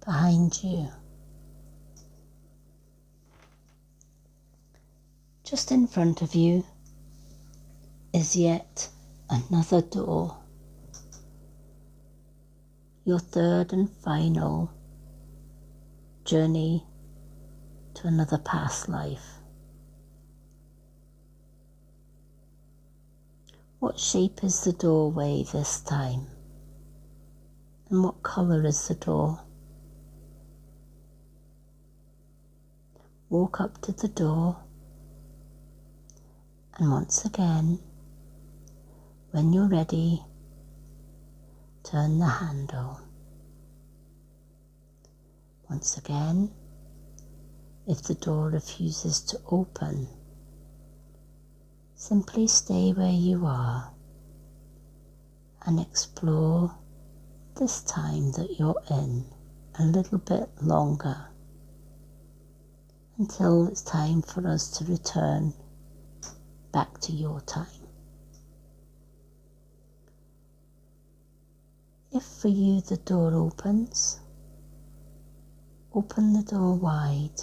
behind you. Just in front of you is yet another door, your third and final journey to another past life. What shape is the doorway this time? And what colour is the door? Walk up to the door, and once again, when you're ready, turn the handle. Once again, if the door refuses to open, simply stay where you are and explore this time that you're in a little bit longer until it's time for us to return back to your time. If for you the door opens, open the door wide,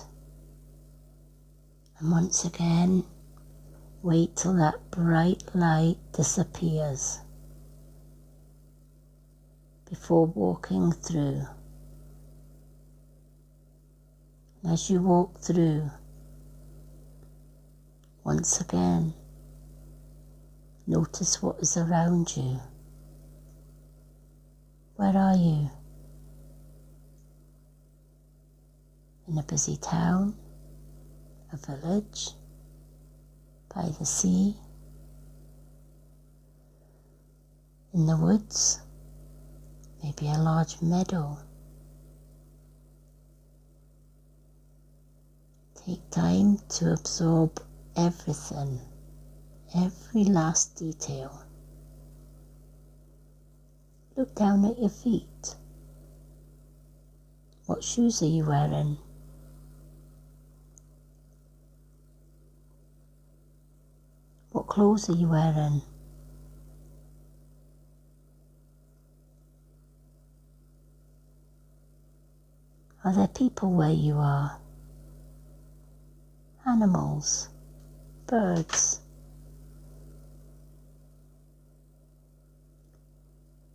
and once again, wait till that bright light disappears before walking through. And as you walk through, once again, notice what is around you. Where are you? In a busy town, a village, by the sea, in the woods, maybe a large meadow. Take time to absorb everything, every last detail. Look down at your feet. What shoes are you wearing? clothes are you wearing? Are there people where you are? Animals, birds.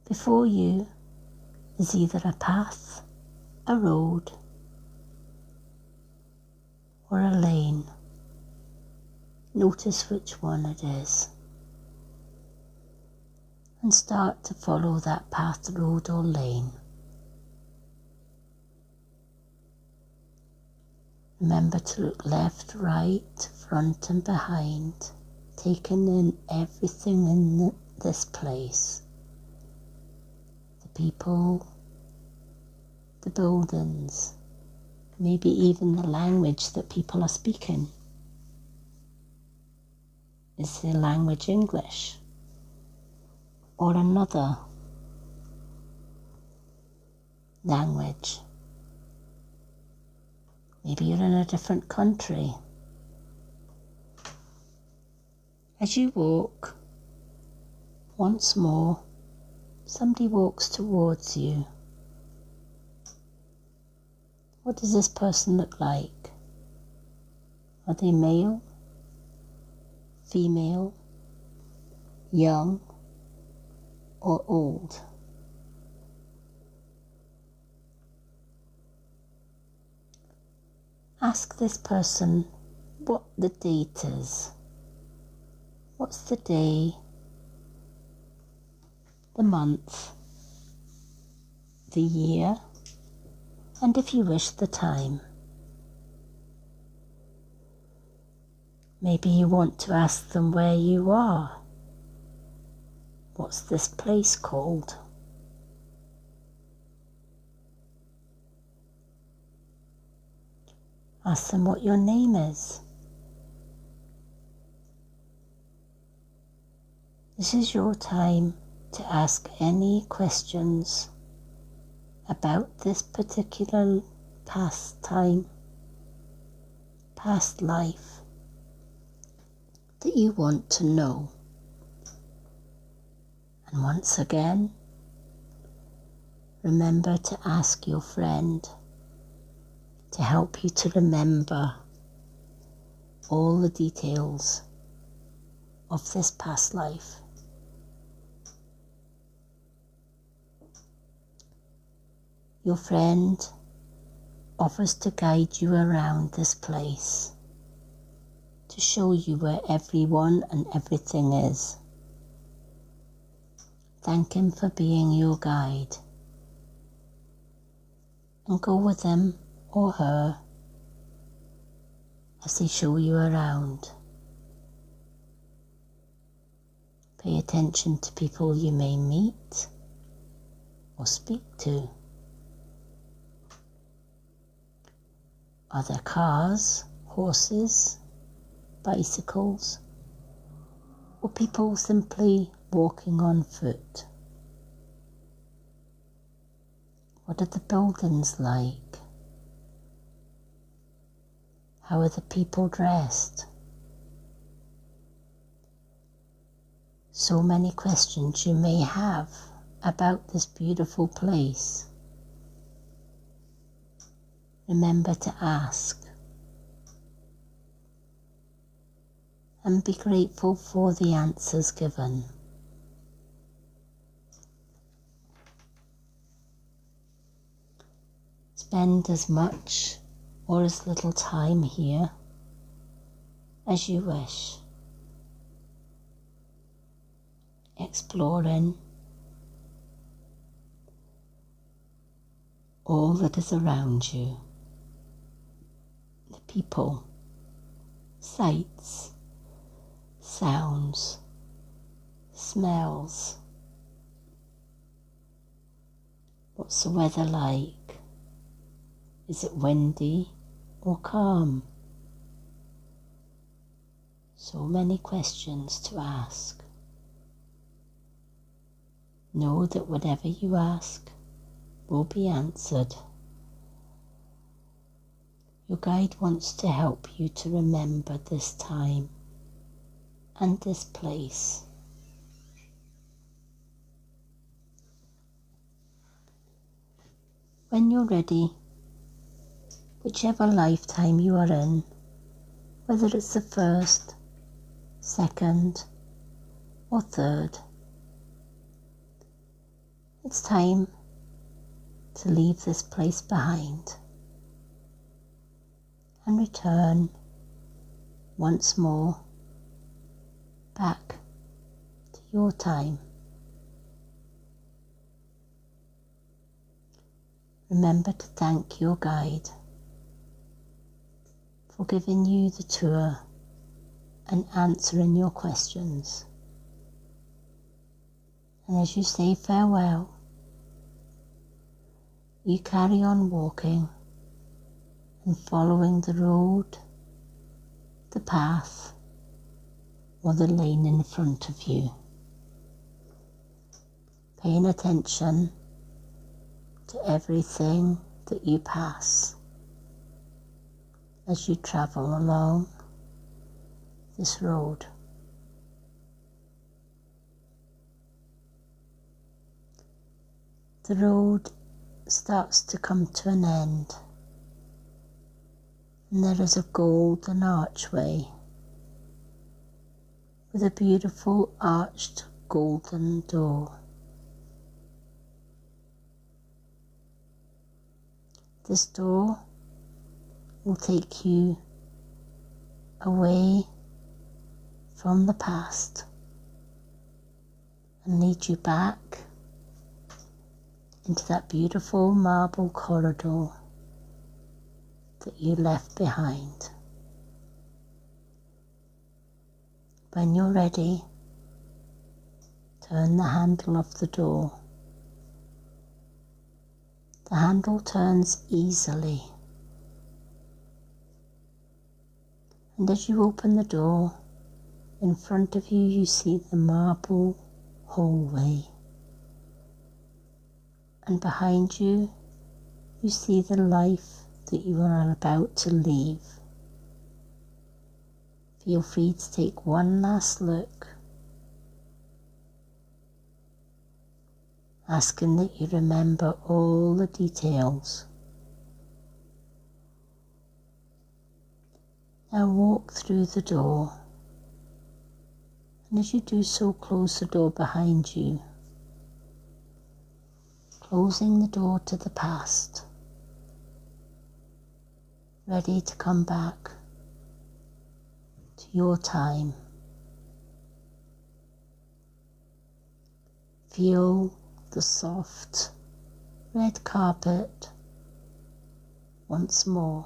Before you is either a path, a road, or a lane. Notice which one it is and start to follow that path, road, or lane. Remember to look left, right, front and behind, taking in everything in this place. The people, the buildings, maybe even the language that people are speaking. Is the language English or another language? Maybe you're in a different country. As you walk, once more, somebody walks towards you. What does this person look like? Are they male, female, young, or old? Ask this person what the date is. What's the day, the month, the year, and if you wish, the time. Maybe you want to ask them where you are. What's this place called? Ask them what your name is. This is your time to ask any questions about this particular past time, past life that you want to know. And once again, remember to ask your friend to help you to remember all the details of this past life. Your friend offers to guide you around this place, to show you where everyone and everything is. Thank him for being your guide, and go with him or her as they show you around. Pay attention to people you may meet or speak to. Are there cars, horses, bicycles, or people simply walking on foot? What are the buildings like? How are the people dressed? So many questions you may have about this beautiful place. Remember to ask and be grateful for the answers given. Spend as much or as little time here as you wish, exploring all that is around you. The people, sights, sounds, smells. What's the weather like? Is it windy or calm? So many questions to ask. Know that whatever you ask will be answered. Your guide wants to help you to remember this time. and this place. When you're ready, whichever lifetime you are in, whether it's the first, second, or third, it's time to leave this place behind and return once more back to your time. Remember to thank your guide for giving you the tour and answering your questions. And as you say farewell, you carry on walking and following the road, the path, or the lane in front of you, paying attention to everything that you pass as you travel along this road. The road starts to come to an end, and there is a golden archway with a beautiful arched golden door. This door will take you away from the past and lead you back into that beautiful marble corridor that you left behind. When you're ready, turn the handle of the door. The handle turns easily, and as you open the door, in front of you you see the marble hallway, and behind you you see the life that you are about to leave. Feel free to take one last look, asking that you remember all the details. Now walk through the door, and as you do so, close the door behind you, closing the door to the past, ready to come back to your time. Feel the soft red carpet once more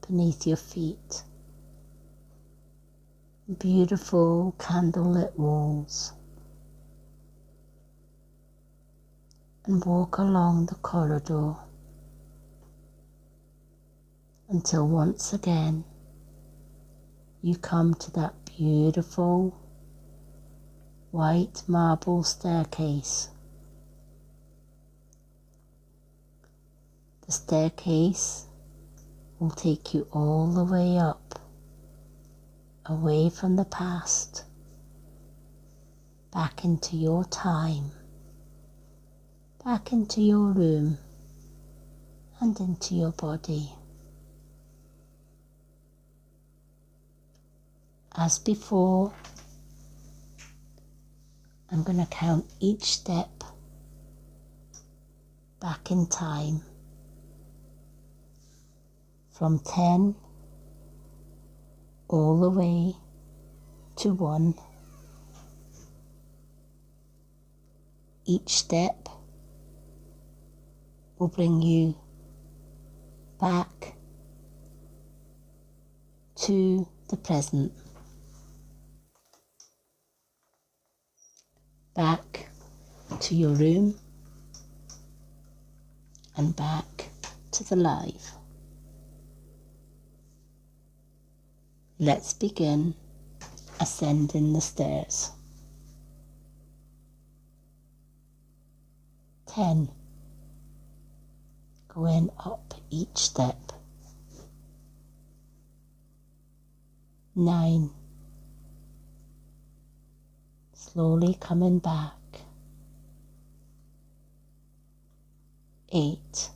beneath your feet. Beautiful candlelit walls, and walk along the corridor until once again you come to that beautiful white marble staircase. The staircase will take you all the way up, away from the past, back into your time, back into your room, and into your body. As before, I'm going to count each step back in time from 10 all the way to 1. Each step will bring you back to the present, back to your room, and back to the live. Let's begin ascending the stairs. 10. Going up each step. 9. Slowly coming back. 8.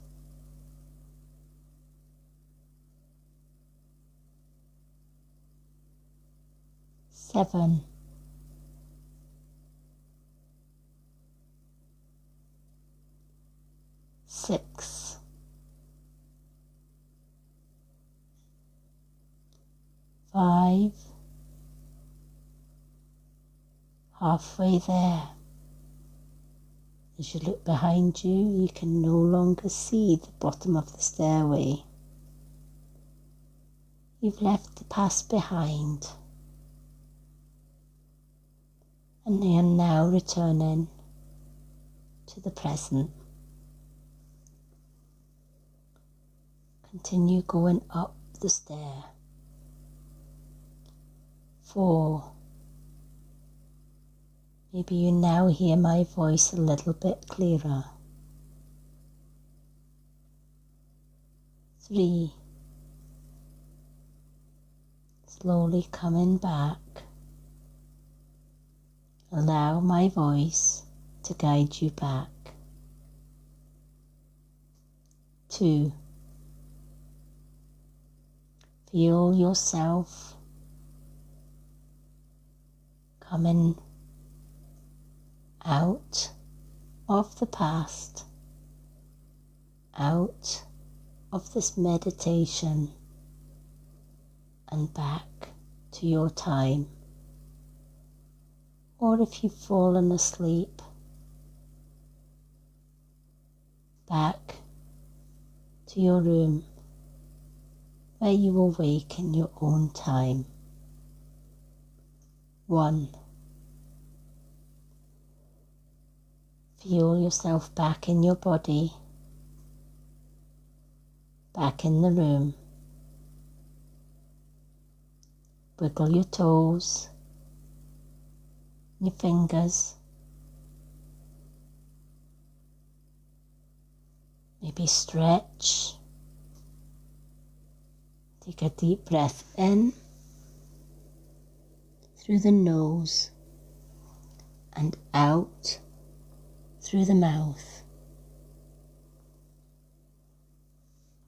7. 6. 5. Halfway there. As you look behind you, you can no longer see the bottom of the stairway. You've left the past behind, and they are now returning to the present. Continue going up the stair. 4. Maybe you now hear my voice a little bit clearer. 3. Slowly coming back. Allow my voice to guide you back. 2. Feel yourself coming out of the past, out of this meditation, and back to your time. Or if you've fallen asleep, back to your room where you will wake in your own time. 1. Feel yourself back in your body, back in the room. Wiggle your toes, your fingers. Maybe stretch. Take a deep breath in through the nose and out through the mouth.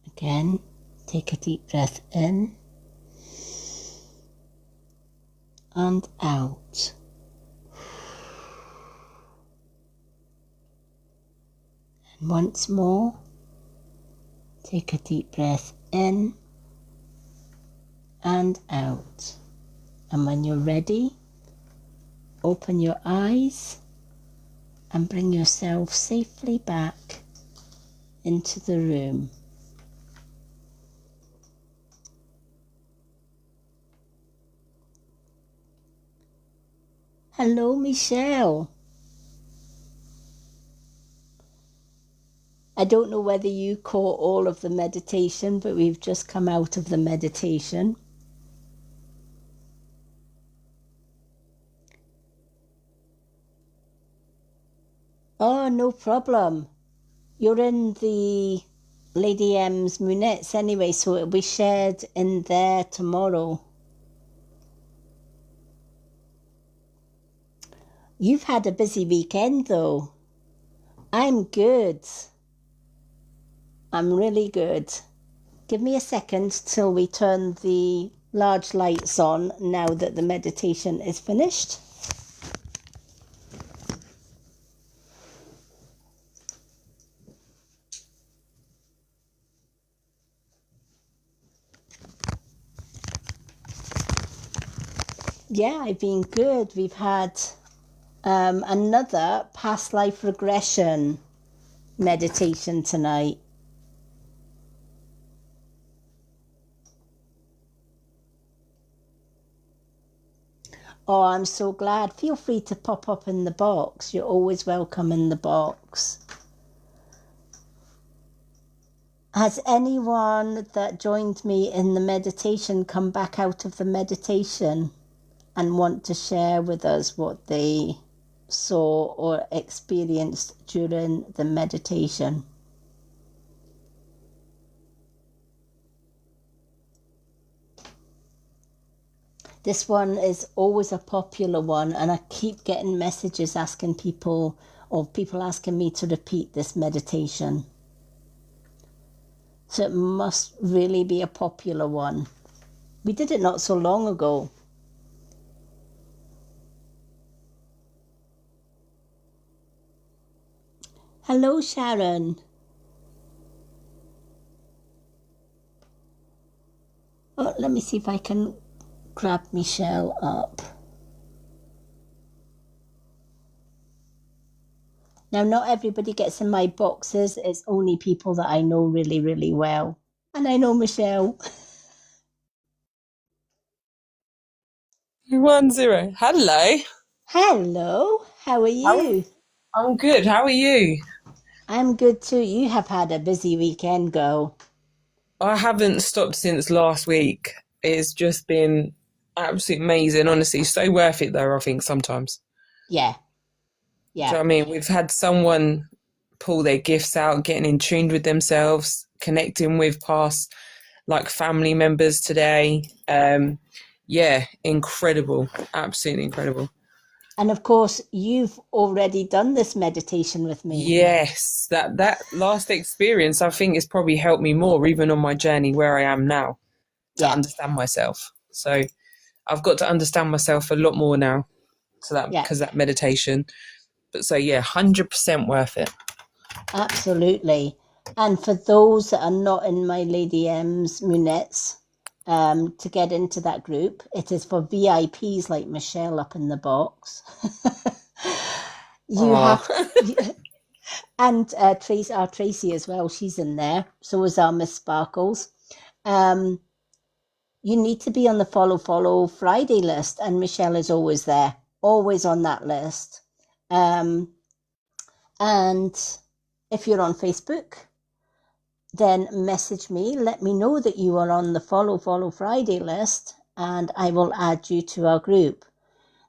Again, take a deep breath in and out. And once more, take a deep breath in and out. And when you're ready, open your eyes and bring yourself safely back into the room. Hello, Michelle. I don't know whether you caught all of the meditation, but we've just come out of the meditation. Oh, no problem. You're in the Lady M's Munettes anyway, so it'll be shared in there tomorrow. You've had a busy weekend though. I'm good. I'm really good. Give me a second till we turn the large lights on now that the meditation is finished. Yeah, I've been good. We've had another past life regression meditation tonight. Oh, I'm so glad. Feel free to pop up in the box. You're always welcome in the box. Has anyone that joined me in the meditation come back out of the meditation and want to share with us what they saw or experienced during the meditation? This one is always a popular one, and I keep getting messages asking people, or people asking me to repeat this meditation. So it must really be a popular one. We did it not so long ago. Hello, Sharon. Oh, let me see if I can grab Michelle up. Now, not everybody gets in my boxes. It's only people that I know really, really well. And I know Michelle. 10. Hello. Hello, how are How you? I'm good. How are you? I'm good too. You have had a busy weekend, girl. I haven't stopped since last week. It's just been absolutely amazing, honestly. So worth it though, I think sometimes. Yeah, Do yeah. you know what I mean? We've had someone pull their gifts out, getting in tune with themselves, connecting with past like family members today. Yeah, incredible. Absolutely incredible. And of course, you've already done this meditation with me. Yes, that last experience I think has probably helped me more even on my journey where I am now to Yeah, understand myself. So I've got to understand myself a lot more now to that yeah, because that meditation. But so yeah, 100% worth it. absolutely. And for those that are not in my Lady M's Munettes, to get into that group, it is for VIPs like Michelle up in the box. You Oh, have, and Tracy, our Tracy as well. She's in there. So is our Miss Sparkles. Um, you need to be on the follow Friday list, and Michelle is always there, always on that list. Um, and if you're on Facebook, then message me, let me know that you are on the follow Friday list, and I will add you to our group.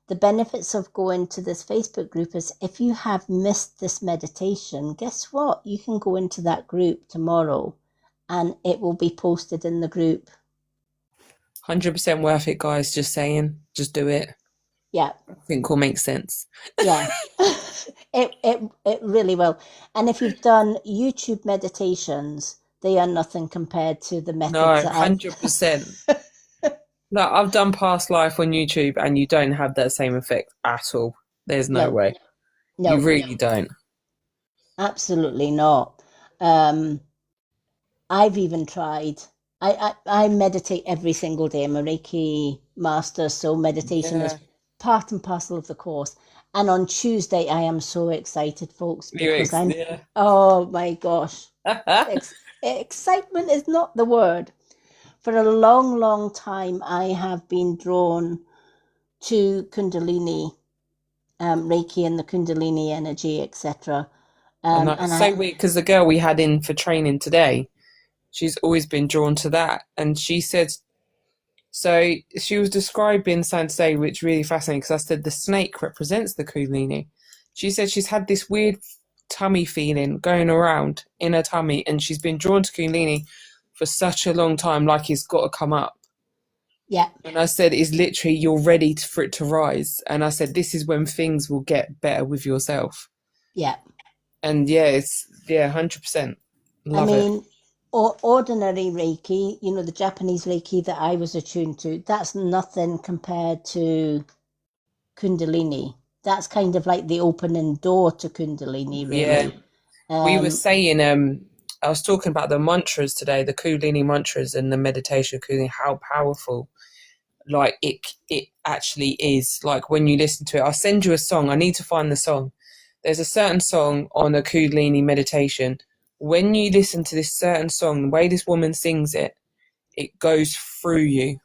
The benefits of going to this Facebook group is if you have missed this meditation, guess what? You can go into that group tomorrow and it will be posted in the group. 100% worth it, guys. Just saying, just do it. Yeah, I think will make sense. yeah. It really will. And if you've done YouTube meditations, they are nothing compared to the methods No, that I 100%. No, I've done past life on YouTube and you don't have that same effect at all. There's no no, way. You no, really don't. absolutely not. Um, I've even tried. I meditate every single day. I'm a Reiki master, so meditation is Yeah. part and parcel of the course. And on Tuesday, I am so excited, folks, because I'm, Yeah. oh my gosh, excitement is not the word. For a long, long time, I have been drawn to Kundalini, Reiki and the Kundalini energy, etc. I know And it's I, so weird because the girl we had in for training today, she's always been drawn to that. And she said, so she was describing something today, which really fascinating because I said the snake represents the Kundalini. She said she's had this weird tummy feeling going around in her tummy and she's been drawn to Kundalini for such a long time, like it's got to come up. yeah, And I said, it's literally, you're ready for it to rise. And I said, this is when things will get better with yourself. yeah. And yeah, yeah, 100%. I Love it. mean, ordinary Reiki, the Japanese Reiki that I was attuned to, that's nothing compared to Kundalini. That's kind of like the opening door to Kundalini, Yeah. really. We were Um, saying, I was talking about the mantras today, the Kundalini mantras and the meditation Kundalini, how powerful like it actually is. Like when you listen to it, I'll send you a song. I need to find the song. There's a certain song on a Kundalini meditation. When you listen to this certain song, the way this woman sings it, it goes through you.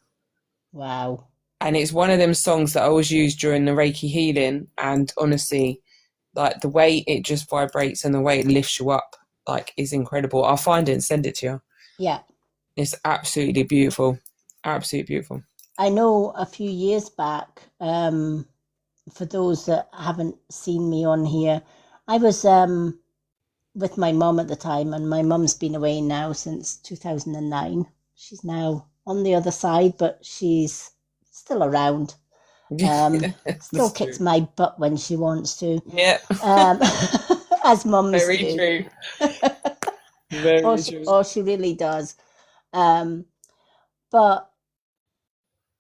wow. And it's one of them songs that I always use during the Reiki healing. And honestly, like the way it just vibrates and the way it lifts you up, like is incredible. I'll find it and send it to you. Yeah. It's absolutely beautiful. Absolutely beautiful. I know a few years back, for those that haven't seen me on here, I was with my mum at the time, and my mum's been away now since 2009. She's now on the other side, but she's still around. Still That's kicks true. my butt when she wants to, Yeah, um, as mums very do. true. Very true. Or she really does. Um, but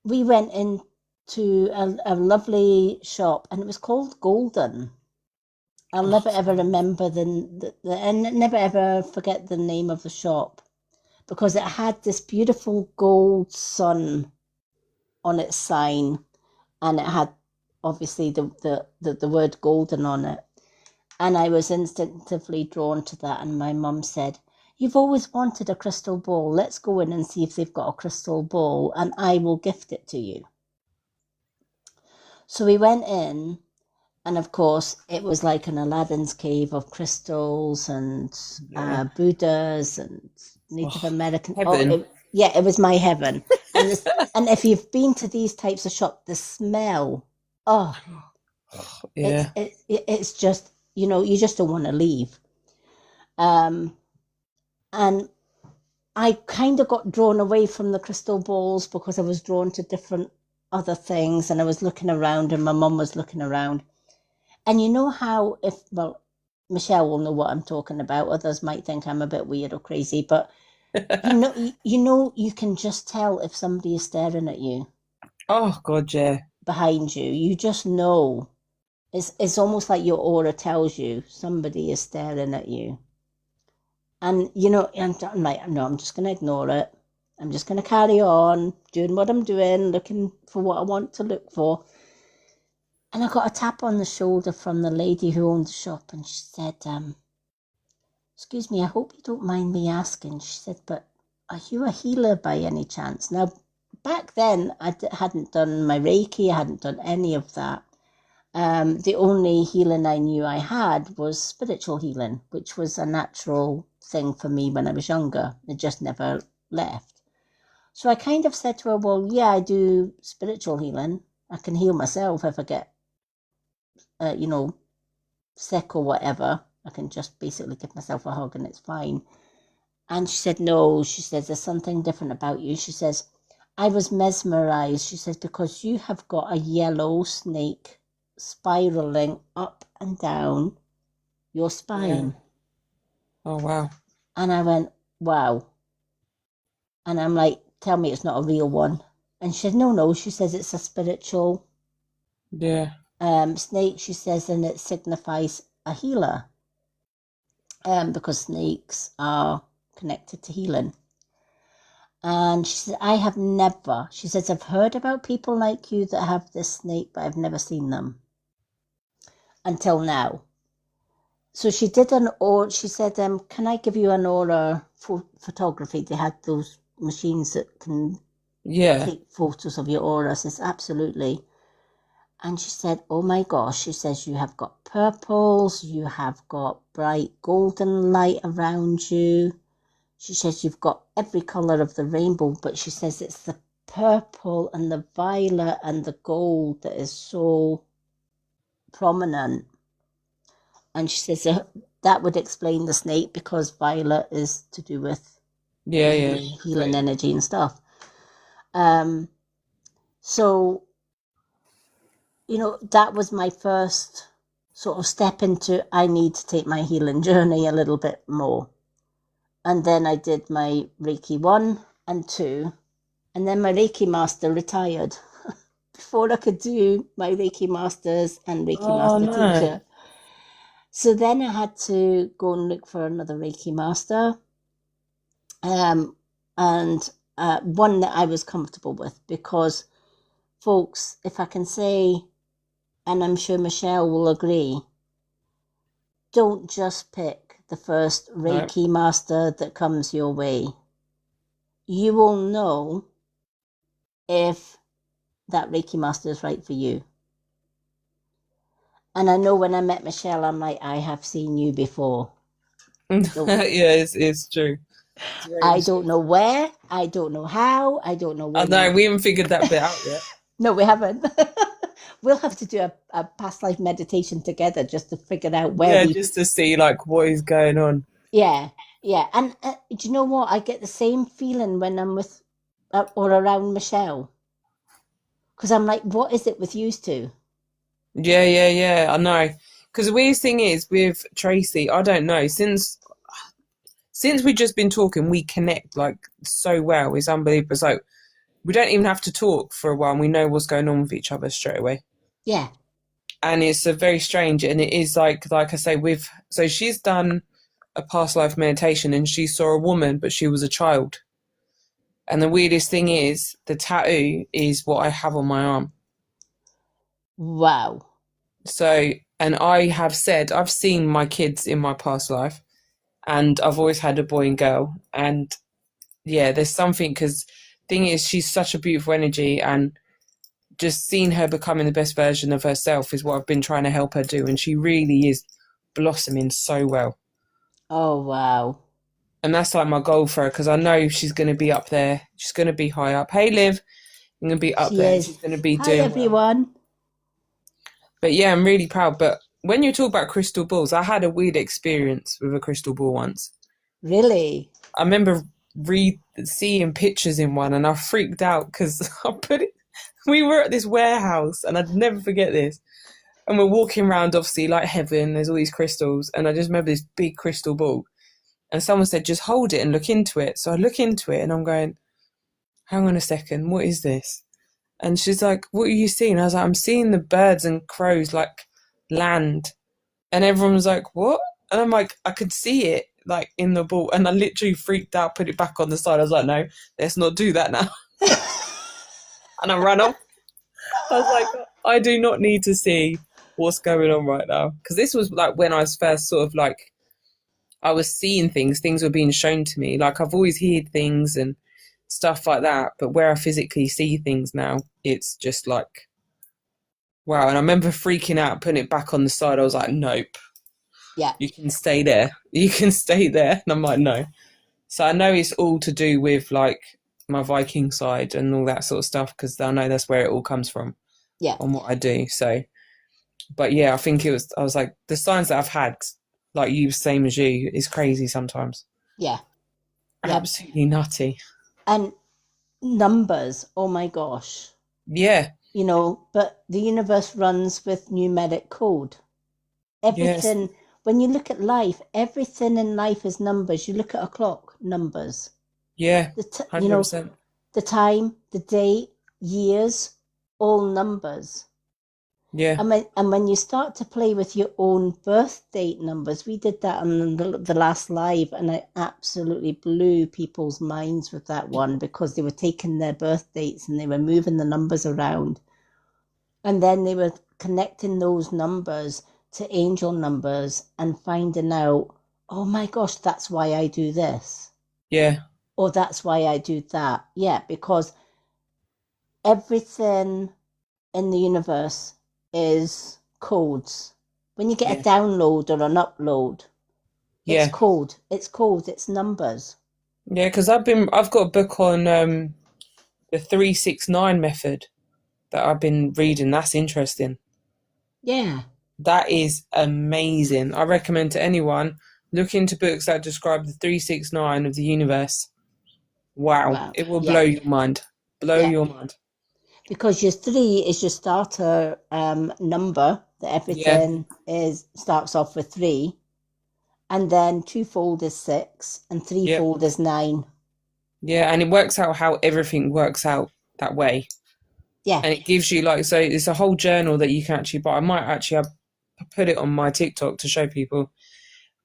we went into a lovely shop, and it was called Golden. I'll Oh, never ever remember and never ever forget the name of the shop, because it had this beautiful gold sun on its sign, and it had obviously the word golden on it. And I was instinctively drawn to that. And my mum said, "You've always wanted a crystal ball. Let's go in and see if they've got a crystal ball, and I will gift it to you." So we went in, and of course, it was like an Aladdin's cave of crystals and yeah. Buddhas and Native Oh, American. heaven. Yeah, it was my heaven. And this, and if you've been to these types of shops, the smell, oh, Yeah. it's just, you just don't want to leave. Um, and I kind of got drawn away from the crystal balls because I was drawn to different other things, and I was looking around, and my mum was looking around. And you know how, well, Michelle will know what I'm talking about. Others might think I'm a bit weird or crazy, but you can just tell if somebody is staring at you Oh God, yeah. behind you. You just know. It's almost like your aura tells you somebody is staring at you. And I'm like, no, I'm just going to ignore it. I'm just going to carry on doing what I'm doing, looking for what I want to look for. And I got a tap on the shoulder from the lady who owned the shop, and she said, "Excuse me, I hope you don't mind me asking." She said, "But are you a healer by any chance?" Now, back then, I hadn't done my Reiki, I hadn't done any of that. The only healing I knew I had was spiritual healing, which was a natural thing for me when I was younger. It just never left. So I kind of said to her, "Well, yeah, I do spiritual healing. I can heal myself if I get, uh, you know, sick or whatever. I can just basically give myself a hug and it's fine." And she said, "No," she says, "there's something different about you." She says, "I was mesmerized," she says, "because you have got a yellow snake spiraling up and down your Yeah. spine." Oh wow. And I went, "Wow." And I'm like, "Tell me it's not a real one." And she said, "No, no." She says, "It's a spiritual Yeah. snake." She says, "And it signifies a healer, because snakes are connected to healing." And she said, she says, "I've heard about people like you that have this snake, but I've never seen them until now." So she did she said, "Can I give you an aura photography?" They had those machines that can Yeah. take photos of your aura. I says, "Absolutely." And she said, "Oh my gosh," she says, "you have got purples, you have got bright golden light around you." She says, "You've got every colour of the rainbow," but she says it's the purple and the violet and the gold that is so prominent. And she says that would explain the snake, because violet is to do with Yeah. Yeah. healing energy and stuff. Um, so, that was my first sort of step into, I need to take my healing journey a little bit more. And then I did my Reiki 1 and 2. And then my Reiki master retired before I could do my Reiki masters and Reiki Oh master no. teacher. So then I had to go and look for another Reiki master, and one that I was comfortable with. Because, folks, if I can say, and I'm sure Michelle will agree, don't just pick the first No. Reiki master that comes your way. You will know if that Reiki master is right for you. And I know when I met Michelle, I'm like, I have seen you before. Yeah, it's true. It's very I true. don't know where, I don't know how, I don't know Oh when no, you. we haven't figured that bit out yet. No, we haven't. We'll have to do a past life meditation together just to figure out where Yeah, we. just to see like what is going on. Yeah, yeah. And do you know what? I get the same feeling when I'm with or around Michelle. Because I'm like, what is it with used to? Yeah, I know. Because the weirdest thing is with Tracy, I don't know, since we've just been talking, we connect like so well. It's unbelievable. So we don't even have to talk for a while and we know what's going on with each other straight away. Yeah. And it's a very strange, and it is like I say, so she's done a past life meditation and she saw a woman, but she was a child. And the weirdest thing is the tattoo is what I have on my arm. Wow. So, and I have said, I've seen my kids in my past life and I've always had a boy and girl. And yeah, there's something, because thing is, she's such a beautiful energy, and just seeing her becoming the best version of herself is what I've been trying to help her do. And she really is blossoming so well. Oh, wow. And that's like my goal for her, because I know she's going to be up there. She's going to be high up. Hey, Liv, I'm going to be up She there. is. She's going to be Hi, doing everyone. well. But yeah, I'm really proud. But when you talk about crystal balls, I had a weird experience with a crystal ball once. Really? I remember seeing pictures in one, and I freaked out because we were at this warehouse, and I'd never forget this. And we're walking around, obviously, like heaven. There's all these crystals. And I just remember this big crystal ball. And someone said, just hold it and look into it. So I look into it and I'm going, hang on a second, what is this? And she's like, what are you seeing? I was like, I'm seeing the birds and crows like land. And everyone was like, what? And I'm like, I could see it like in the ball. And I literally freaked out, put it back on the side. I was like, no, let's not do that now. And I ran off. I was like, I do not need to see what's going on right now. Because this was like when I was first sort of like, I was seeing things were being shown to me. Like I've always heard things and stuff like that, but where I physically see things now, it's just like, wow. And I remember freaking out, putting it back on the side. I was like, nope. Yeah. You can stay there. You can stay there. And I'm like, no. So I know it's all to do with like my Viking side and all that sort of stuff, because I know that's where it all comes from. Yeah. On what I do. So, but yeah, I think I was like, the signs that I've had, like you, same as you, is crazy sometimes. Yeah. Absolutely nutty. And numbers, oh my gosh. Yeah. You know, but the universe runs with numeric code. Everything, yes. When you look at life, everything in life is numbers. You look at a clock, numbers. Yeah, 100%. You know, the time, the date, years, all numbers. Yeah. And when you start to play with your own birth date numbers, we did that on the last live, and I absolutely blew people's minds with that one, because they were taking their birth dates and they were moving the numbers around. And then they were connecting those numbers to angel numbers and finding out, oh my gosh, that's why I do this. Yeah. Or that's why I do that. Yeah, because everything in the universe is codes. When you get a download or an upload, it's code. It's code. It's numbers. Yeah, because I've got a book on the 369 method that I've been reading. That's interesting. Yeah. That is amazing. I recommend to anyone, look into books that describe the 369 of the universe. Wow. It will blow your mind. Blow your mind. Because your 3 is your starter number, that everything starts off with 3. And then 2-fold is 6 and 3-fold is 9. Yeah, and it works out how everything works out that way. Yeah. And it gives you like, so it's a whole journal that you can actually buy. I might actually put it on my TikTok to show people.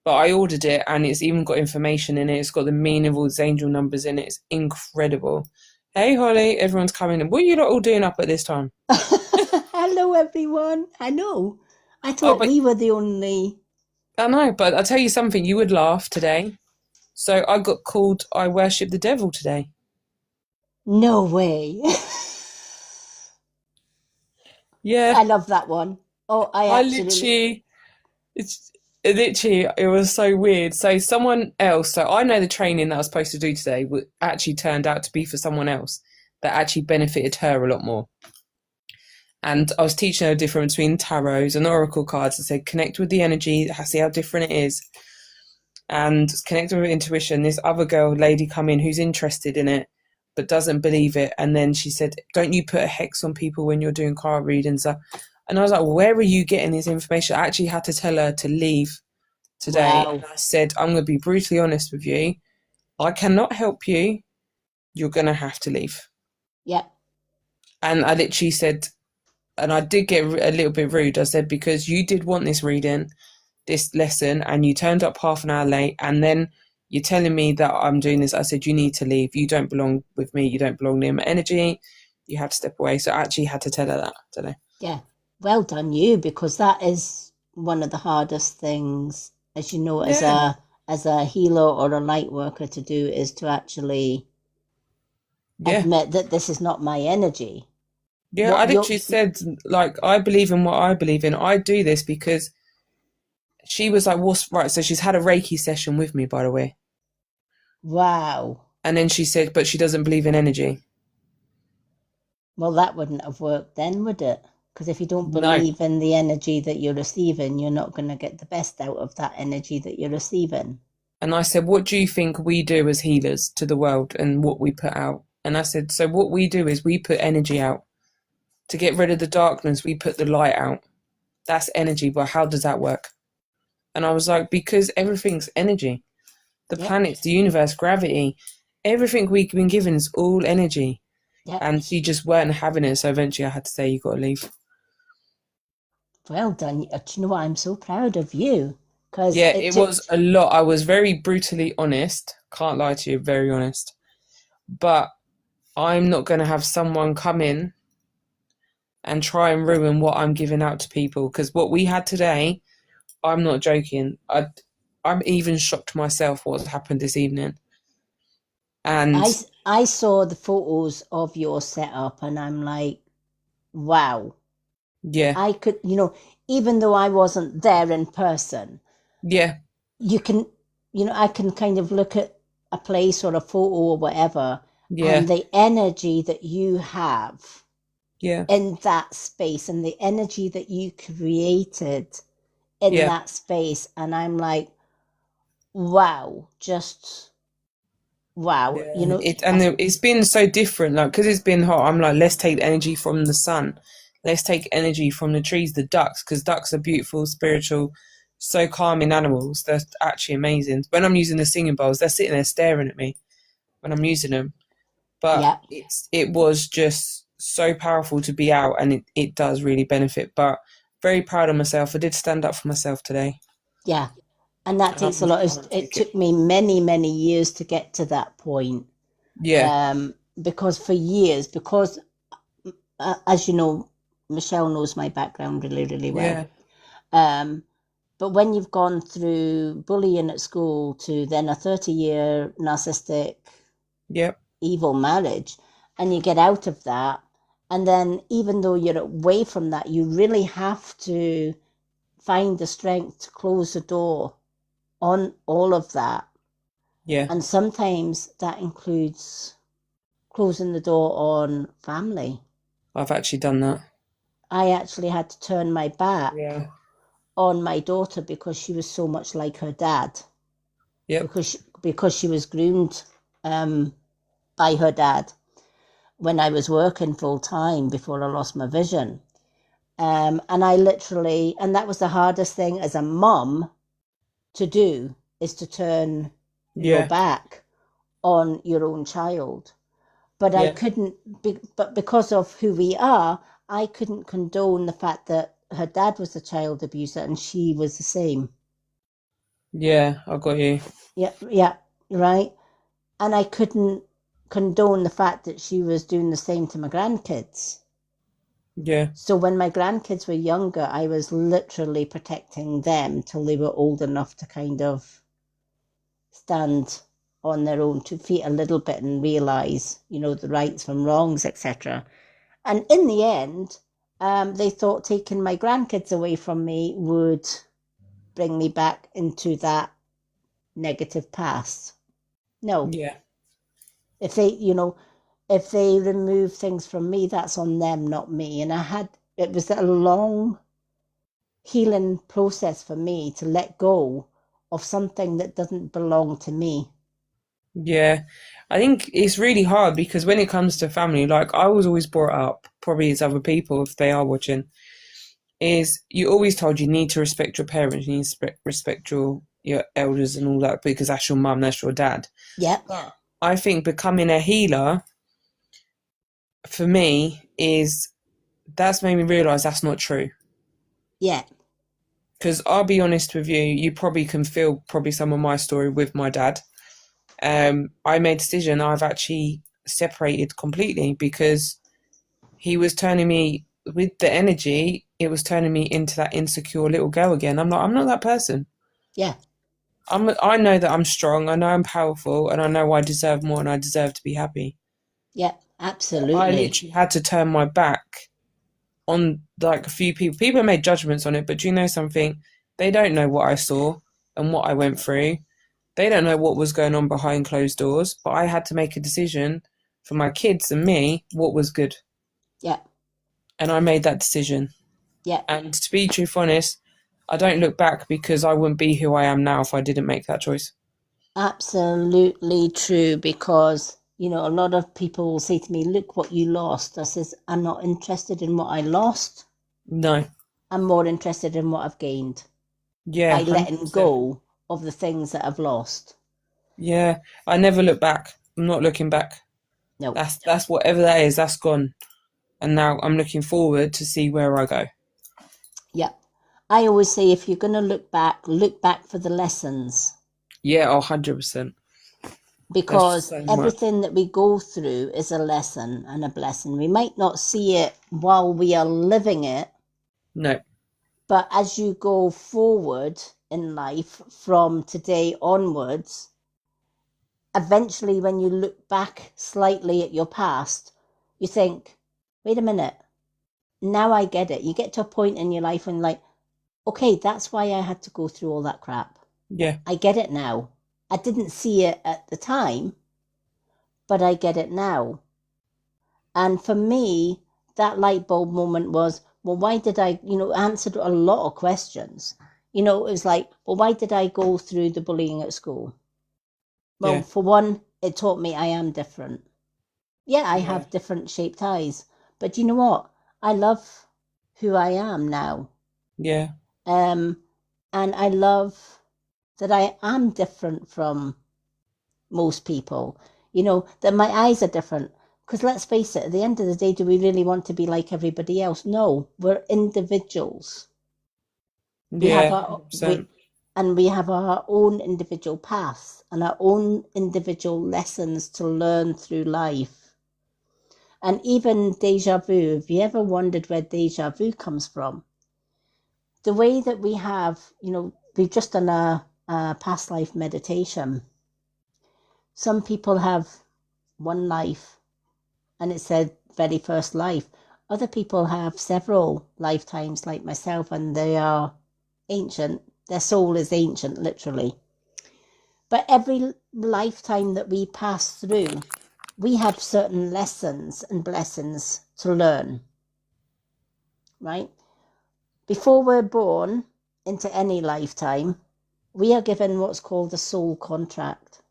But I ordered it and it's even got information in it. It's got the meaning of all these angel numbers in it. It's incredible. Hey, Holly, everyone's coming in. What are you lot all doing up at this time? Hello, everyone. I know. I thought we were the only... I know, but I'll tell you something. You would laugh today. So I got called I worship the devil today. No way. Yeah. I love that one. Oh, I literally... Literally, it was so weird. So someone else, so I know the training that I was supposed to do today actually turned out to be for someone else that actually benefited her a lot more. And I was teaching her the difference between tarots and oracle cards. I said, connect with the energy, see how different it is. And connect with intuition. This other lady come in who's interested in it, but doesn't believe it. And then she said, don't you put a hex on people when you're doing card readings? And I was like, where are you getting this information? I actually had to tell her to leave today. Wow. And I said, I'm going to be brutally honest with you. I cannot help you. You're going to have to leave. Yep. And I literally said, and I did get a little bit rude. I said, because you did want this reading, this lesson, and you turned up half an hour late, and then you're telling me that I'm doing this. I said, you need to leave. You don't belong with me. You don't belong near my energy. You have to step away. So I actually had to tell her that today. Yeah. Well done you, because that is one of the hardest things, as you know, Yeah. as a healer or a light worker to do, is to actually Yeah. admit that this is not my energy. Yeah, I literally said, like, I believe in what I believe in. I do this because she was like, what's right? So she's had a Reiki session with me, by the way. Wow. And then she said, but she doesn't believe in energy. Well, that wouldn't have worked then, would it? Because if you don't believe in the energy that you're receiving, you're not going to get the best out of that energy that you're receiving. And I said, what do you think we do as healers to the world and what we put out? And I said, so what we do is we put energy out. To get rid of the darkness, we put the light out. That's energy, but how does that work? And I was like, because everything's energy. The planets, the universe, gravity, everything we've been given is all energy. Yep. And she just weren't having it, so eventually I had to say, you got to leave. Well done. Do you know what? I'm so proud of you. Yeah, it was a lot. I was very brutally honest. Can't lie to you, very honest. But I'm not going to have someone come in and try and ruin what I'm giving out to people. Because what we had today, I'm not joking. I'm even shocked myself what's happened this evening. And I saw the photos of your setup and I'm like, wow. Yeah. I could, even though I wasn't there in person. Yeah. You can, I can kind of look at a place or a photo or whatever. Yeah. And the energy that you have. Yeah. In that space and the energy that you created in that space. And I'm like, wow, just wow. Yeah. It's been so different, like, because it's been hot. I'm like, let's take energy from the sun. Let's take energy from the trees, the ducks, because ducks are beautiful, spiritual, so calming animals. They're actually amazing. When I'm using the singing bowls, they're sitting there staring at me when I'm using them. But it was just so powerful to be out, and it does really benefit. But very proud of myself. I did stand up for myself today. Yeah. And that takes a lot. It took me many, many years to get to that point. Yeah. Because for years, as you know, Michelle knows my background really, really well. Yeah. But when you've gone through bullying at school to then a 30-year narcissistic, evil marriage, and you get out of that, and then even though you're away from that, you really have to find the strength to close the door on all of that. Yeah. And sometimes that includes closing the door on family. I've actually done that. I actually had to turn my back on my daughter because she was so much like her dad. Yeah. Because she was groomed by her dad when I was working full time before I lost my vision. And that was the hardest thing as a mom to do, is to turn your back on your own child. But I couldn't, but because of who we are, I couldn't condone the fact that her dad was a child abuser and she was the same. Yeah, I got you. Yeah, right. And I couldn't condone the fact that she was doing the same to my grandkids. Yeah. So when my grandkids were younger, I was literally protecting them till they were old enough to kind of stand on their own 2 feet a little bit and realize, the rights from wrongs, etc. And in the end, they thought taking my grandkids away from me would bring me back into that negative past. No. Yeah. If they remove things from me, that's on them, not me. And it was a long healing process for me to let go of something that doesn't belong to me. Yeah. I think it's really hard because when it comes to family, like I was always brought up, probably as other people, if they are watching, is you always told you need to respect your parents, you need to respect your elders and all that because that's your mum, that's your dad. Yep. But I think becoming a healer for me is that's made me realise that's not true. Yeah. Because I'll be honest with you, you probably can feel probably some of my story with my dad. I made a decision. I've actually separated completely because he was turning me with the energy. It was turning me into that insecure little girl again. I'm not that person. Yeah. I know that I'm strong. I know I'm powerful, and I know I deserve more, and I deserve to be happy. Yeah. I Absolutely. literally had to turn my back on like a few people. People made judgments on it, but do you know something? They don't know what I saw and what I went through. They don't know what was going on behind closed doors. But I had to make a decision for my kids and me what was good, Yeah. and I made that decision. Yeah. And to be truth honest, I don't look back because I wouldn't be who I am now if I didn't make that choice. Absolutely true. Because, a lot of people will say to me, look what you lost. I says, I'm not interested in what I lost. No. I'm more interested in what I've gained Yeah, by letting 100%. go of the things that I've lost. Yeah, I never look back. I'm not looking back. No. That's whatever that is, that's gone. And now I'm looking forward to see where I go. Yeah. I always say if you're going to look back for the lessons. Yeah, 100%. There's Because so much. everything that we go through is a lesson and a blessing. We might not see it while we are living it, No. but as you go forward in life from today onwards, eventually when you look back slightly at your past, you think, wait a minute, now I get it. You get to a point in your life when, like, okay, that's why I had to go through all that crap. Yeah. I get it now. I didn't see it at the time, but I get it now. And for me, that light bulb moment was, well, why did I, answered a lot of questions. It was like, well, why did I go through the bullying at school? Well, Yeah. for one, it taught me I am different. Yeah, I Yeah. have different shaped eyes, but you know what? I love who I am now. Yeah. Um, and I love that I am different from most people, that my eyes are different. Because let's face it, at the end of the day, do we really want to be like everybody else? No, we're individuals. We have Yeah. our we 100%. and we have our own individual paths and our own individual lessons to learn through life. And even deja vu, have you ever wondered where deja vu comes from? The way that we have, we've just done a past life meditation. Some people have one life and it's their very first life. Other people have several lifetimes, like myself, and they are ancient. Their soul is ancient, literally. But every lifetime that we pass through, we have certain lessons and blessings to learn, right? Before we're born into any lifetime, we are given what's called a soul contract.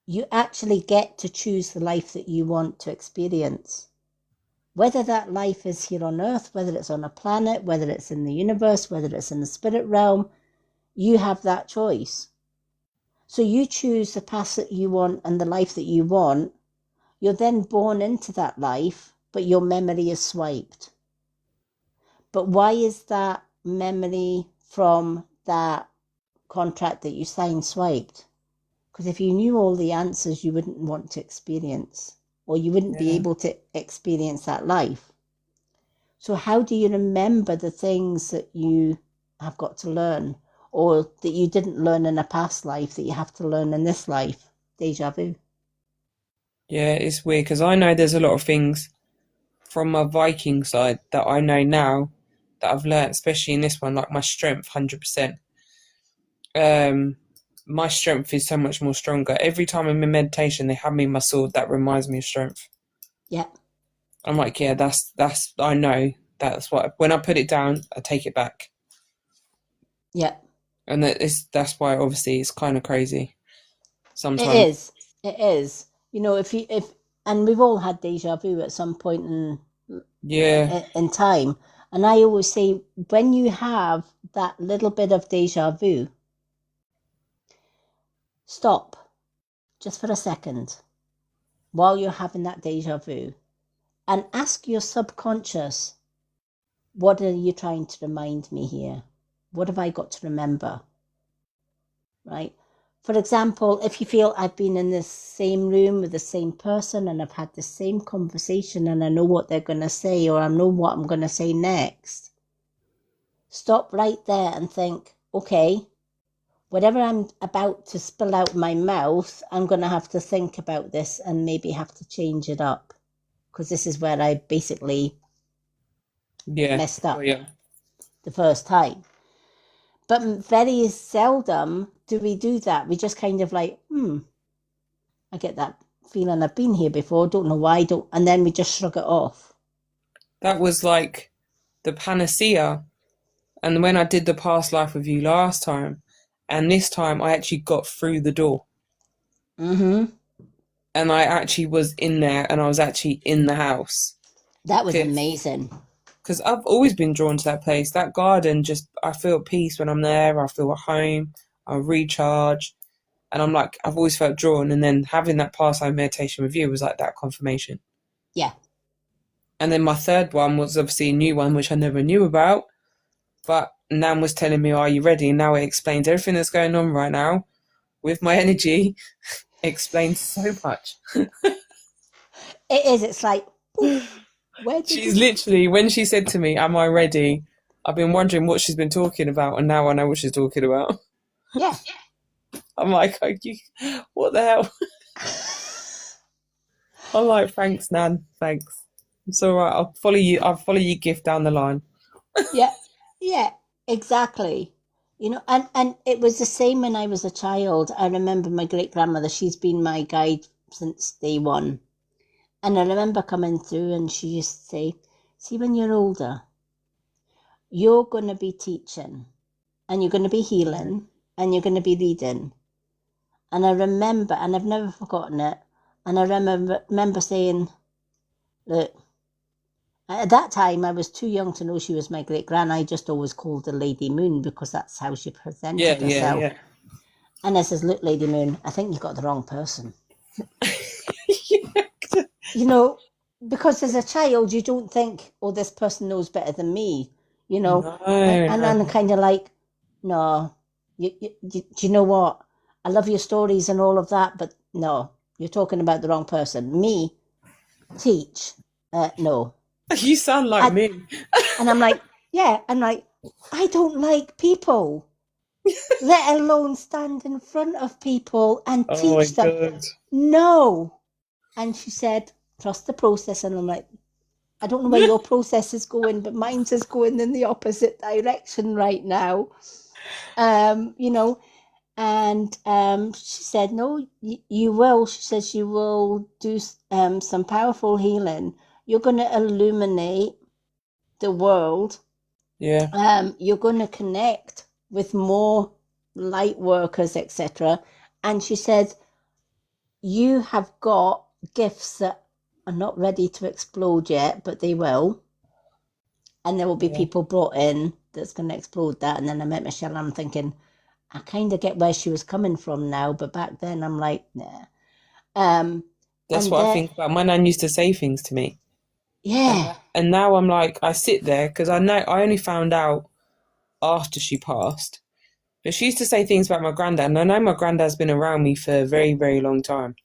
You actually get to choose the life that you want to experience. Whether that life is here on earth, whether it's on a planet, whether it's in the universe, whether it's in the spirit realm, you have that choice. So you choose the path that you want and the life that you want. You're then born into that life, but your memory is swiped. But why is that memory from that contract that you signed swiped? Because if you knew all the answers, you wouldn't want to experience, or you wouldn't be Yeah. able to experience that life. So, how do you remember the things that you have got to learn or that you didn't learn in a past life that you have to learn in this life? Deja vu. Yeah, it's weird because I know there's a lot of things from my Viking side that I know now that I've learnt, especially in this one, like my strength, 100%. Um, my strength is so much more stronger. Every time I'm in meditation, they have me my sword that reminds me of strength. Yeah, I'm like, yeah, that's I know that's what when I put it down, I take it back, yeah. and that's why obviously it's kind of crazy. It sometimes. is. It is. You know, and we've all had deja vu at some point Yeah, in time. And I always say, when you have that little bit of deja vu, stop just for a second while you're having that deja vu and ask your subconscious, what are you trying to remind me here? What have I got to remember? Right? For example, if you feel I've been in the same room with the same person and I've had the same conversation and I know what they're going to say or I know what I'm going to say next, stop right there and think, okay, whatever I'm about to spill out my mouth, I'm going to have to think about this and maybe have to change it up because this is where I basically yeah. messed Oh, up yeah. the first time. But very seldom do we do that. We just kind of like, I get that feeling I've been here before, don't know why, and then we just shrug it off. That was like the panacea. And when I did the past life review last time, and this time I actually got through the door. Mm-hmm. And I actually was in there and I was actually in the house. That was amazing. Because I've always been drawn to that place. That garden, just, I feel peace when I'm there. I feel at home. I recharge. And I'm like, I've always felt drawn. And then having that past life meditation review was like that confirmation. Yeah. And then my third one was obviously a new one, which I never knew about. But Nan was telling me, are you ready? And now it explains everything that's going on right now with my energy. Explains so much. It is. It's like, where did She's literally, when she said to me, am I ready? I've been wondering what she's been talking about, and now I know what she's talking about. Yeah. I'm like, what the hell? I'm like, thanks, Nan. Thanks. It's all right. I'll follow you. I'll follow your gift down the line. Yeah. Yeah. Exactly. You know, and it was the same when I was a child. I remember my great grandmother, she's been my guide since day one. And I remember coming through and she used to say, see, when you're older, you're going to be teaching and you're going to be healing and you're going to be leading. And I remember, and I've never forgotten it, and I remember saying, look, at that time I was too young to know she was my great gran. I just always called her Lady Moon because that's how she presented herself. Yeah. And I says, look, Lady Moon, I think you've got the wrong person. You know, because as a child, you don't think, oh, this person knows better than me, you know. No. And I'm kind of like, no, do you know what? I love your stories and all of that, but no, you're talking about the wrong person. Me, teach, no. You sound like me. And I'm like, yeah, I'm like, I don't like people, let alone stand in front of people and teach them. God. No. And she said, trust the process. And I'm like, I don't know where your process is going, but mine's is going in the opposite direction right now. You know, and she said, no, you will. She says you will do some powerful healing. You're going to illuminate the world. Yeah. You're going to connect with more light workers, etc. And she said, you have got gifts that are not ready to explode yet, but they will. And there will be people brought in that's going to explode that. And then I met Michelle and I'm thinking, I kind of get where she was coming from now, but back then I'm like, nah. That's what I think about. My nan used to say things to me. Yeah. And now I'm like, I sit there because I know I only found out after she passed. But she used to say things about my granddad, and I know my granddad's been around me for a very, very long time.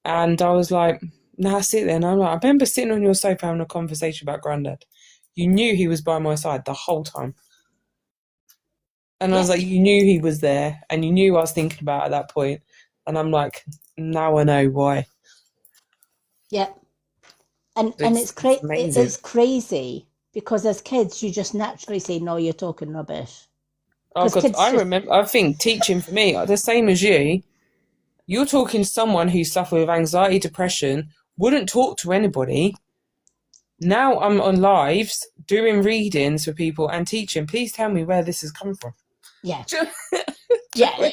And I was like, now I sit there and I'm like, I remember sitting on your sofa having a conversation about granddad. You knew he was by my side the whole time. And I was like, you knew he was there and you knew I was thinking about it at that point. And I'm like, now I know why. Yeah. And it's crazy because as kids, you just naturally say, no, you're talking rubbish. Oh, God, I think teaching for me, the same as you, you're talking to someone who suffered with anxiety, depression, wouldn't talk to anybody. Now I'm on lives, doing readings for people and teaching. Please tell me where this has come from. Yeah. Yeah.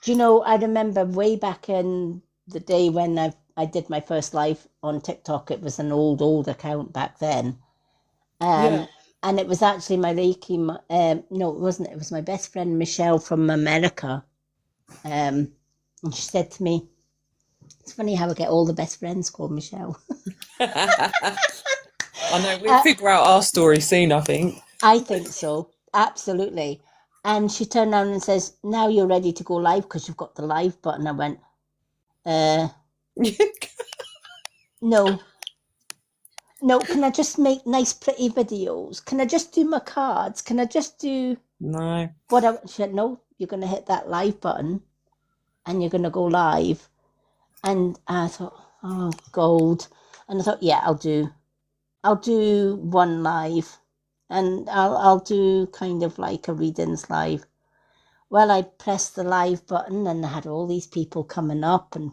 Do Do you know, I remember way back in the day when I did my first live on TikTok. It was an old account back then. Yeah. Um, and it was actually my Reiki, no, it wasn't. It was my best friend, Michelle from America. And she said to me, it's funny how I get all the best friends called Michelle. I know, we'll uh, figure out our story soon, I think. I think so. Absolutely. And she turned around and says, now you're ready to go live because you've got the live button. I went, uh, no, no, can I just make nice, pretty videos? Can I just do my cards? Can I just do No. what I she said, no, you're going to hit that live button and you're going to go live. And I thought, oh, gold. And I thought, yeah, I'll do one live and I'll do kind of like a readings live. Well, I pressed the live button and I had all these people coming up and,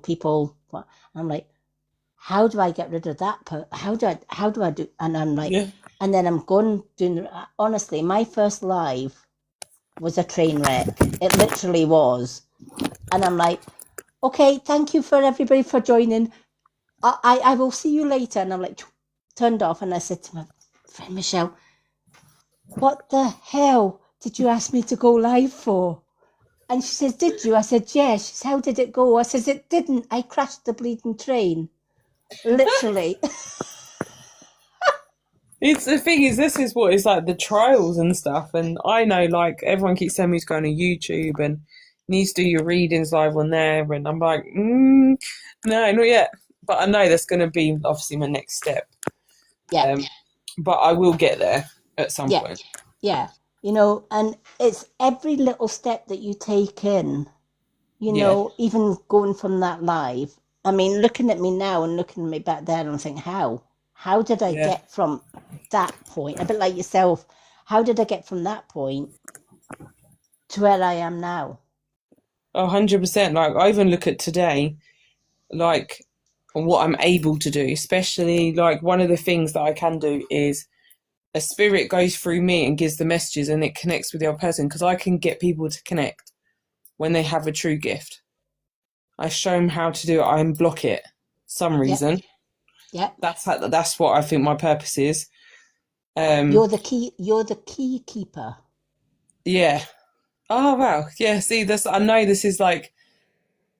people, I'm like, how do I get rid of that? How do I do? And I'm like, Yeah. and then I'm going doing, honestly, my first live was a train wreck. It literally was. And I'm like, okay, thank you for everybody for joining. I will see you later. And I'm like, turned off. And I said to my friend Michelle, what the hell did you ask me to go live for? And she says, did you? I said, yeah. She says, how did it go? I says, it didn't. I crashed the bleeding train. Literally. It's the thing is, this is what it's like, the trials and stuff. And I know, like, everyone keeps telling me to go on YouTube and needs to do your readings live on there. And I'm like, no, not yet. But I know that's going to be obviously my next step. Yeah. But I will get there at some Yeah. point. Yeah. And it's every little step that you take in, Yeah. even going from that live. I mean, looking at me now and looking at me back then, I'm thinking, how? How did I Yeah. get from that point? A bit like yourself. How did I get from that point to where I am now? 100%. Like, I even look at today, like, what I'm able to do, especially, like, one of the things that I can do is a spirit goes through me and gives the messages and it connects with the other person because I can get people to connect when they have a true gift. I show them how to do it. I unblock it some Yep. reason. Yep. That's what I think my purpose is. You're the key. You're the key keeper. Yeah. Oh wow. Yeah. See, this. I know this is like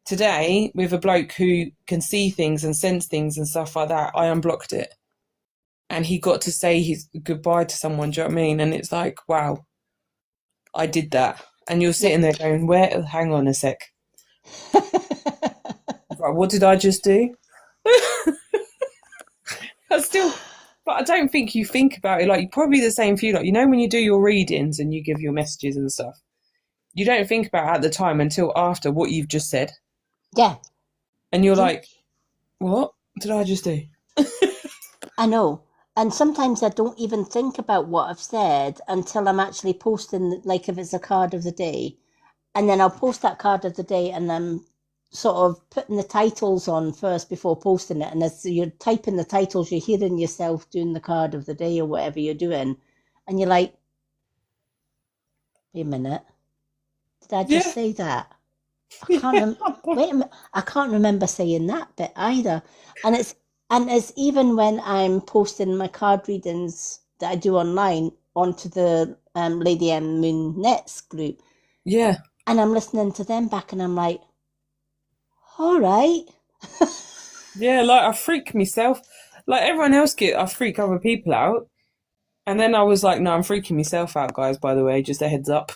today with a bloke who can see things and sense things and stuff like that. I unblocked it, and he got to say his goodbye to someone. Do you know what I mean? And it's like, wow, I did that. And you're Yeah. sitting there going, "Where? Hang on a sec. Right, what did I just do?" I still, but I don't think you think about it. Like probably the same for you. Like when you do your readings and you give your messages and stuff, you don't think about it at the time until after what you've just said, Yeah. and you're Do you, like, "What did I just do?" I know. And sometimes I don't even think about what I've said until I'm actually posting, like if it's a card of the day. And then I'll post that card of the day and I'm sort of putting the titles on first before posting it. And as you're typing the titles, you're hearing yourself doing the card of the day or whatever you're doing. And you're like, wait a minute, did I just Yeah, say that? I can't yeah, wait a minute. I can't remember saying that bit either. And it's even when I'm posting my card readings that I do online onto the Lady M Moon Nets group, yeah, and I'm listening to them back, and I'm like, all right, yeah. Like I freak myself. Like everyone else I freak other people out. And then I was like, no, I'm freaking myself out, guys, by the way, just a heads up.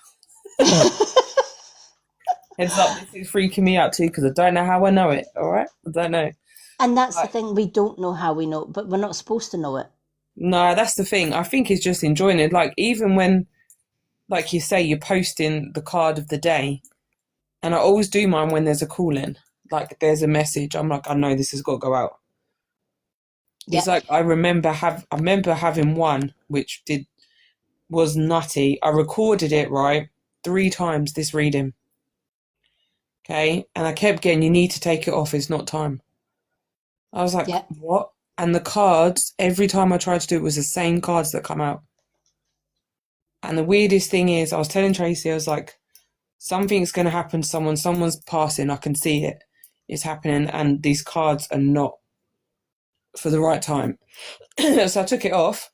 Heads up, this is freaking me out too, because I don't know how I know it, all right? I don't know. and that's the Like, thing. We don't know how we know, it, but we're not supposed to know it. no, that's the thing. I think it's just enjoying it. Like, even when, like you say, you're posting the card of the day, and I always do mine when there's a call in. Like, there's a message. I'm like, I know this has got to go out. It's Yep, like I remember having one which was nutty. I recorded it right 3 times this reading. Okay, and I kept getting, you need to take it off, it's not time. I was like, yep. what? And the cards, every time I tried to do it, was the same cards that come out. And the weirdest thing is, I was telling Tracy, I was like, something's going to happen to someone. Someone's passing. I can see it. It's happening, and these cards are not for the right time. So I took it off,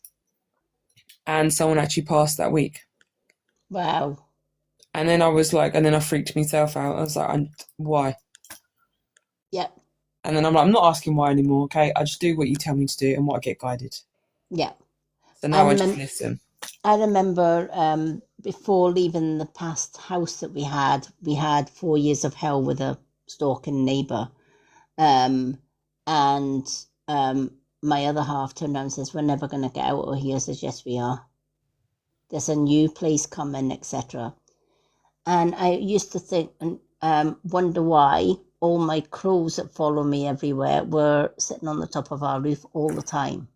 and someone actually passed that week. Wow. And then I was like, and then I freaked myself out. I was like, why? Yep. And then I'm like, I'm not asking why anymore, okay? I just do what you tell me to do and what I get guided. Yep. So now I just listen. I remember before leaving the past house that we had 4 years of hell with a stalking neighbour. And my other half turned around and says, we're never going to get out of here. I says, yes, we are. There's a new place coming, etc. And I used to think and wonder why all my crows that follow me everywhere were sitting on the top of our roof all the time.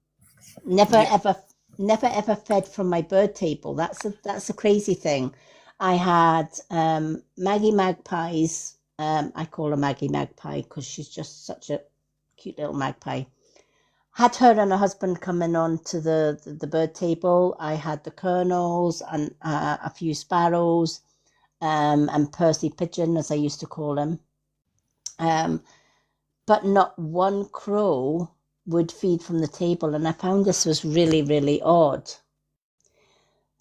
Never ever fed from my bird table. That's a crazy thing. I had Maggie magpies. I call her Maggie Magpie because she's just such a cute little magpie. Had her and her husband coming on to the bird table. I had the kernels and a few sparrows, and Percy pigeon, as I used to call him. But not one crow would feed from the table, and I found this was really, really odd.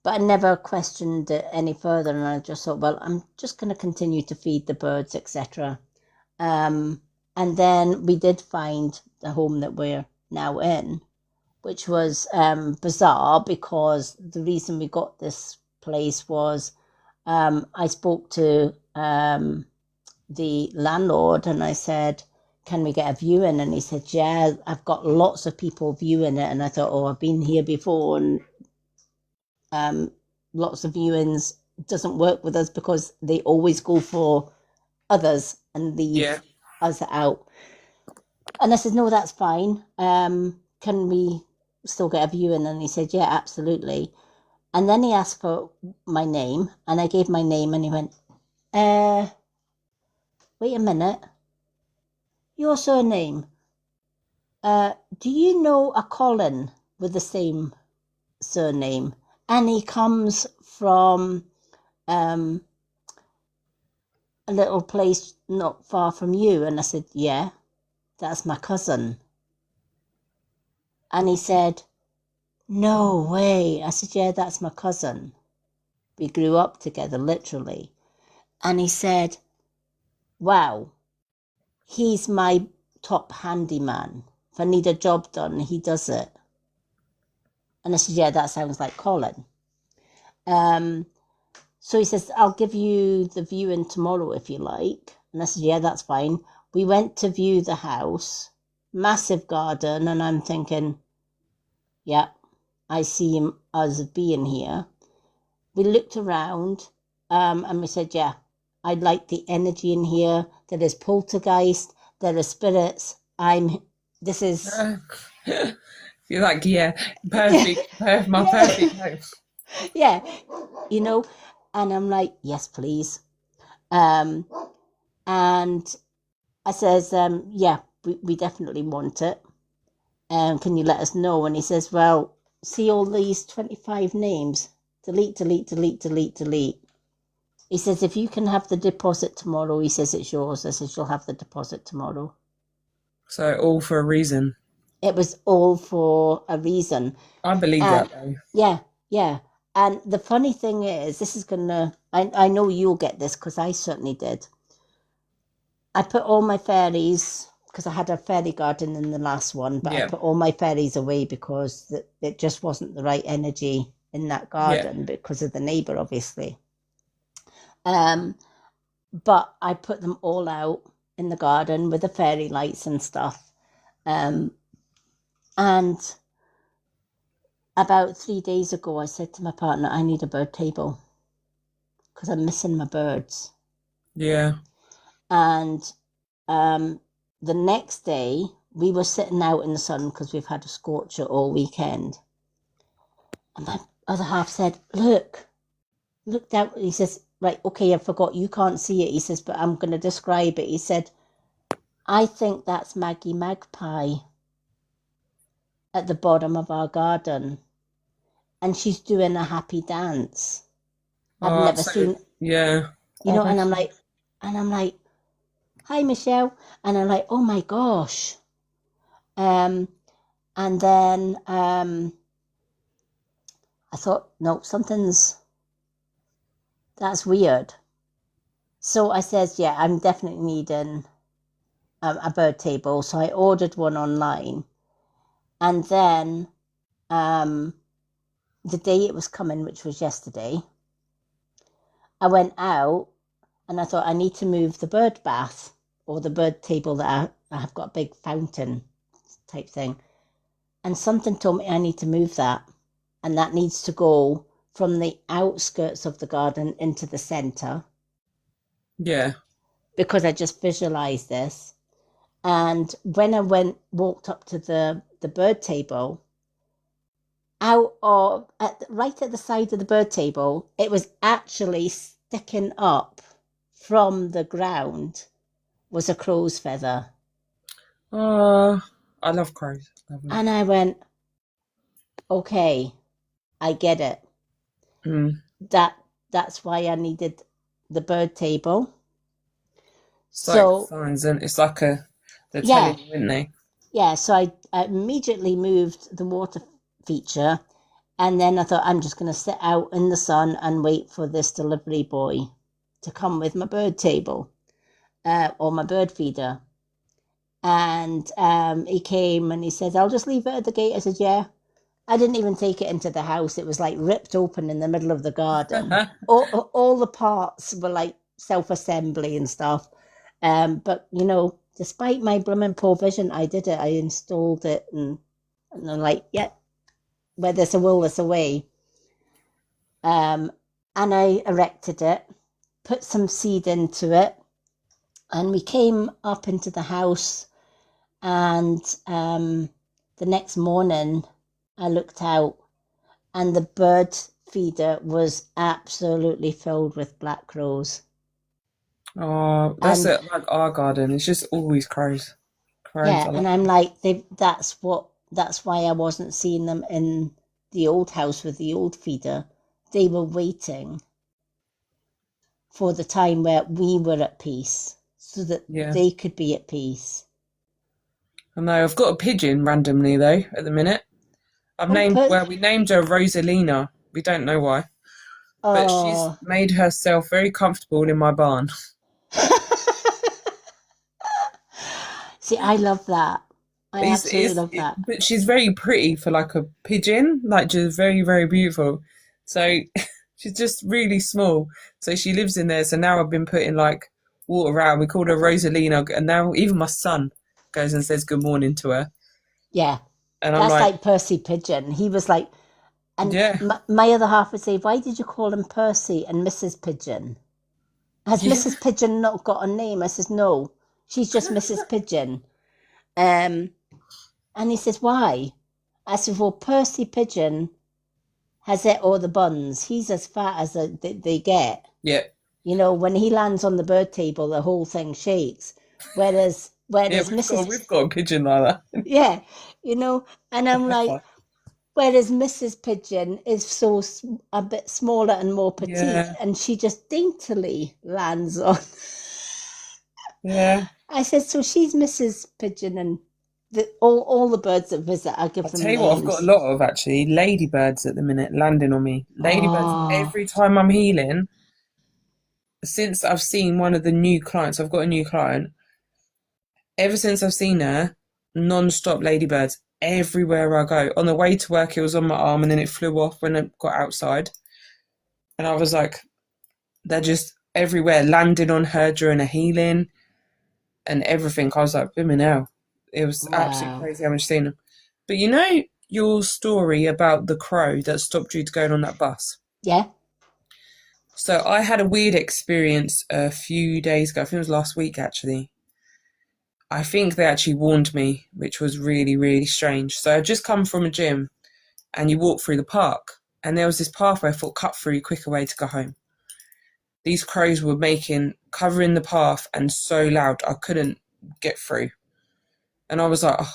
But I never questioned it any further, and I just thought, well, I'm just going to continue to feed the birds, etc. And then we did find the home that we're now in, which was bizarre because the reason we got this place was I spoke to the landlord and I said, can we get a viewing? And he said, yeah, I've got lots of people viewing it. And I thought, oh, I've been here before, and lots of viewings doesn't work with us because they always go for others and leave us out. And I said, no, that's fine. Can we still get a viewing? And he said, yeah, absolutely. And then he asked for my name, and I gave my name, and he went, wait a minute. Your surname. Do you know a Colin with the same surname? And he comes from a little place not far from you. And I said, yeah, that's my cousin. And he said, no way. I said, yeah, that's my cousin. We grew up together, literally. And he said, wow, he's my top handyman. If I need a job done, he does it. And I said, yeah, that sounds like Colin. So he says, I'll give you the viewing tomorrow if you like. And I said, yeah, that's fine. We went to view the house, massive garden, and I'm thinking, yeah, I see him as being here. We looked around, and we said, yeah, I like the energy in here. There is poltergeist, there are spirits. This is... You're like, yeah, perfect, perfect house. Yeah, you know, and I'm like, yes, please. And I says, yeah, we definitely want it. Can you let us know? And he says, well, see all these 25 names? Delete, delete, delete, delete, delete. He says, if you can have the deposit tomorrow, he says, it's yours. I says, you'll have the deposit tomorrow. So all for a reason. It was all for a reason. I believe that, though. Yeah, yeah. And the funny thing is, this is going to... I know you'll get this because I certainly did. I put all my fairies, because I had a fairy garden in the last one, but I put all my fairies away because it just wasn't the right energy in that garden because of the neighbour, obviously. But I put them all out in the garden with the fairy lights and stuff. And about 3 days ago, I said to my partner, I need a bird table because I'm missing my birds. Yeah. And the next day, we were sitting out in the sun because we've had a scorcher all weekend. And my other half said, look down. He says, right, okay, I forgot, you can't see it. He says, but I'm going to describe it. He said, I think that's Maggie Magpie at the bottom of our garden. And she's doing a happy dance. I've never seen... Yeah. and Oh, I'm like, hi, Michelle. And I'm like, oh my gosh. Um, and then I thought, no, that's weird. So I says, yeah, I'm definitely needing a bird table. So I ordered one online. And then um, the day it was coming, which was yesterday, I went out and I thought I need to move the bird bath or the bird table that I have got a big fountain type thing. And something told me I need to move that. And that needs to go from the outskirts of the garden into the center yeah. because I just visualized this. And when I walked up to the bird table, right at the side of the bird table, it was actually sticking up from the ground was a crow's feather. I love crows. Love them. And I went, okay, I get it. Mm. That's why I needed the bird table. It's like So signs, and it's like they're yeah, telling you, aren't they? yeah. So I immediately moved the water feature, and then I thought I'm just going to sit out in the sun and wait for this delivery boy to come with my bird table or my bird feeder. And he came and he said, I'll just leave it at the gate. I said, yeah. I didn't even take it into the house. It was like ripped open in the middle of the garden. All the parts were like self-assembly and stuff. But despite my blooming poor vision, I did it. I installed it, and I'm like, yeah, where there's a will, there's a way. And I erected it, put some seed into it, and we came up into the house. And the next morning, I looked out, and the bird feeder was absolutely filled with black crows. Oh, that's And it. Like our garden, it's just always crows. Crows, yeah, I love and I'm them. like, that's why I wasn't seeing them in the old house with the old feeder. They were waiting for the time where we were at peace so that Yeah. they could be at peace. I know. I've got a pigeon randomly though at the minute. Oh, put We named her Rosalina. We don't know why, but she's oh. made herself very comfortable in my barn. See, I love that. I absolutely love that. But she's very pretty for like a pigeon, like just very, very beautiful. So she's just really small. So she lives in there. So now I've been putting like water around. We called her Rosalina, and now even my son goes and says good morning to her. Yeah, And I'm that's like, like Percy Pigeon. He was like, and yeah, my other half would say, why did you call him Percy and Mrs. Pigeon? Has yeah, Mrs. Pigeon not got a name? I says, no, she's just Mrs. Pigeon. Um, and he says, why? I said, well, Percy Pigeon has it all the buns. He's as fat as they get. yeah, When he lands on the bird table, the whole thing shakes. Whereas, yeah. whereas Mrs. We've got a pigeon like that. Yeah, and I'm High like, five. whereas Mrs. Pigeon is a bit smaller and more petite, Yeah, and she just daintily lands on. yeah. I said, so she's Mrs. Pigeon, and all the birds that visit, I give I'll them tell you what, I've got a names. lot of actually ladybirds at the minute landing on me. Ladybirds Oh, every time I'm healing. Since I've seen one of the new clients, I've got a new client. Ever since I've seen her, non-stop ladybirds everywhere I go. On the way to work, it was on my arm, and then it flew off when I got outside. And I was like, they're just everywhere, landing on her during a healing and everything. I was like, women hell. It was absolutely wow. crazy how much seen them. But your story about the crow that stopped you to going on that bus. Yeah. So I had a weird experience a few days ago. I think it was last week actually. I think they actually warned me, which was really, really strange. So I'd just come from a gym and you walk through the park and there was this pathway I thought cut through, quicker way to go home. These crows were covering the path and so loud I couldn't get through. And I was like, oh.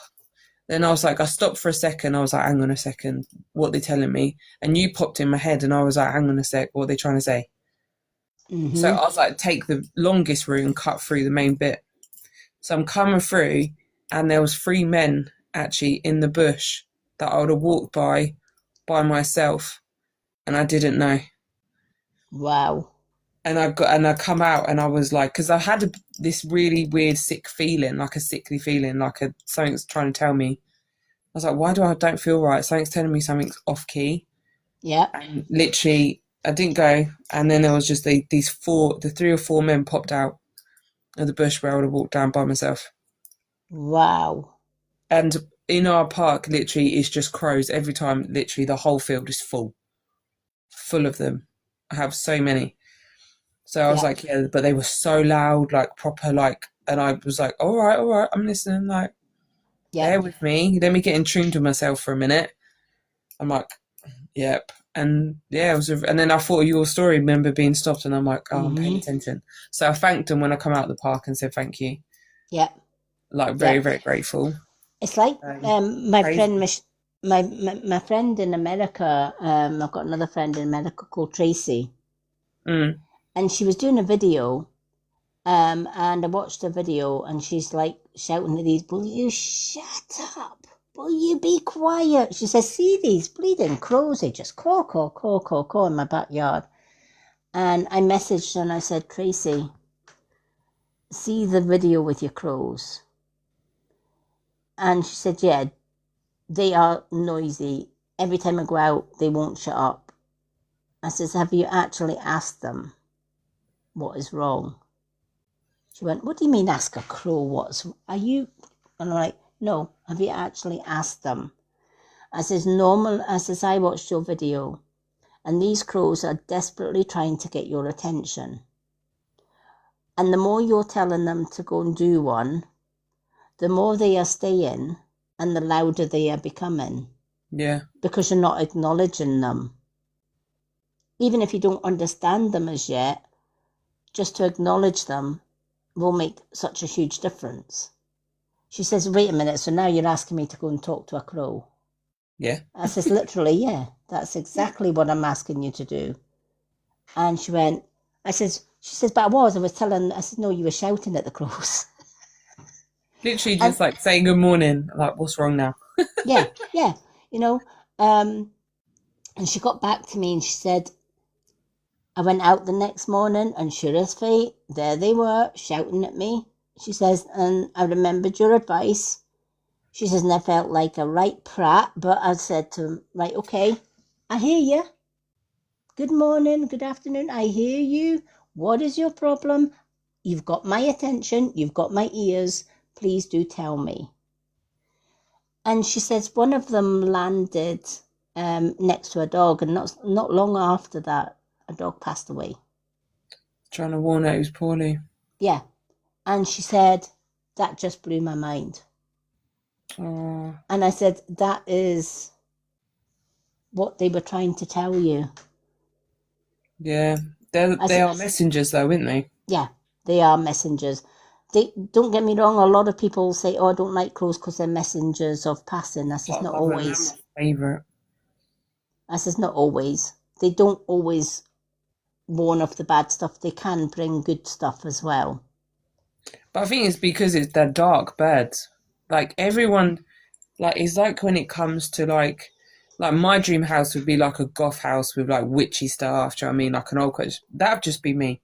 Then I was like, I stopped for a second. I was like, hang on a second, what are they telling me? And you popped in my head and I was like, hang on a sec, what are they trying to say? So Mm-hmm. I was like, take the longest route and cut through the main bit. So I'm coming through, and there was 3 men actually in the bush that I would have walked by myself, and I didn't know. Wow. And I come out, and I was like, because I had this really weird sick feeling, like a sickly feeling, like something's trying to tell me. I was like, why do I don't feel right? Something's telling me something's off key. Yeah. And literally, I didn't go. And then there was just the 3 or 4 men popped out of the bush where I would have walked down by myself. Wow. And in our park, literally, it's just crows every time. Literally, the whole field is full of them. I have so many. So I was Yeah. like, yeah, but they were so loud, like proper, like, and I was like, all right, I'm listening. Like, Yeah. bear with me. Let me get in tune to myself for a minute. I'm like, yep. And yeah, and then I thought of your story, remember being stopped, and I'm like, oh, I'm paying Mm-hmm. attention. So I thanked them when I come out of the park and said thank you. Yeah. Like, very, Yeah. very grateful. It's like my friend, Crazy. my friend in America. I've got another friend in America called Tracy, Mm, and she was doing a video. And I watched a video, and she's like shouting at these, "Will you shut up? Will you be quiet?" She says, "See these bleeding crows? They just caw in my backyard." And I messaged her and I said, "Tracy, see the video with your crows." And she said, "Yeah, they are noisy. Every time I go out, they won't shut up." I says, "Have you actually asked them what is wrong?" She went, "What do you mean ask a crow are you?" And I'm like, "No, have you actually asked them?" I says, "I watched your video, and these crows are desperately trying to get your attention. And the more you're telling them to go and do one, the more they are staying and the louder they are becoming yeah. because you're not acknowledging them. Even if you don't understand them as yet, just to acknowledge them will make such a huge difference." She says, "Wait a minute, so now you're asking me to go and talk to a crow?" Yeah. I says, "Literally, yeah, that's exactly what I'm asking you to do." And she says, "But I was telling," I said, "No, you were shouting at the crows." Literally And just like saying good morning. Like, what's wrong now? yeah, yeah, you know, um, and she got back to me and she said, "I went out the next morning and sure as fate, there they were shouting at me." She says, "And I remembered your advice." She says, "And I felt like a right prat, but I said to him, right, okay, I hear you. Good morning, good afternoon, I hear you. What is your problem? You've got my attention, you've got my ears. Please do tell me." And she says one of them landed next to a dog, and not long after that, a dog passed away. Trying to warn her it was poorly. Yeah. And she said, that just blew my mind. Oh, And I said, that is what they were trying to tell you. yeah. I They said, are messengers though, aren't they? yeah, they are messengers. They don't get me wrong. A lot of people say, "Oh, I don't like crows because they're messengers of passing." I says, I "Not love them. They're always." my favourite. I says, "Not always. They don't always warn of the bad stuff. They can bring good stuff as well." But I think it's because they're dark birds. Like everyone, like it's like when it comes to like my dream house would be like a goth house with like witchy stuff. Do you know what I mean? Like an old coach. That'd just be me.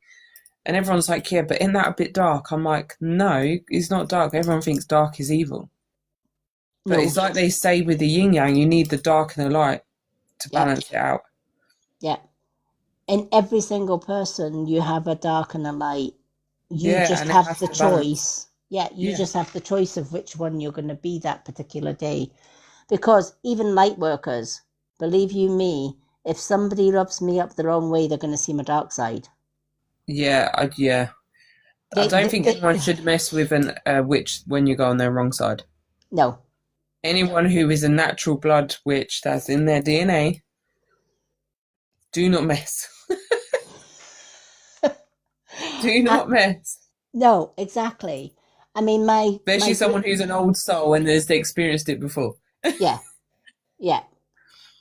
And everyone's like, yeah, but isn't that a bit dark? I'm like, no, it's not dark. Everyone thinks dark is evil. But No. it's like they say with the yin yang, you need the dark and the light to Yeah. balance it out. Yeah. In every single person, you have a dark and a light. You Yeah, just and it have has the to balance. choice. Yeah, you Yeah. just have the choice of which one you're going to be that particular day. Because even light workers, believe you me, if somebody rubs me up the wrong way, they're going to see my dark side. Yeah. I They, don't they, think anyone they should mess with an witch when you go on their wrong side. no. Anyone who is a natural blood witch that's in their DNA, do not mess. Do I, not mess. no, exactly. I mean, my Especially someone who's an old soul and has experienced it before. yeah, yeah.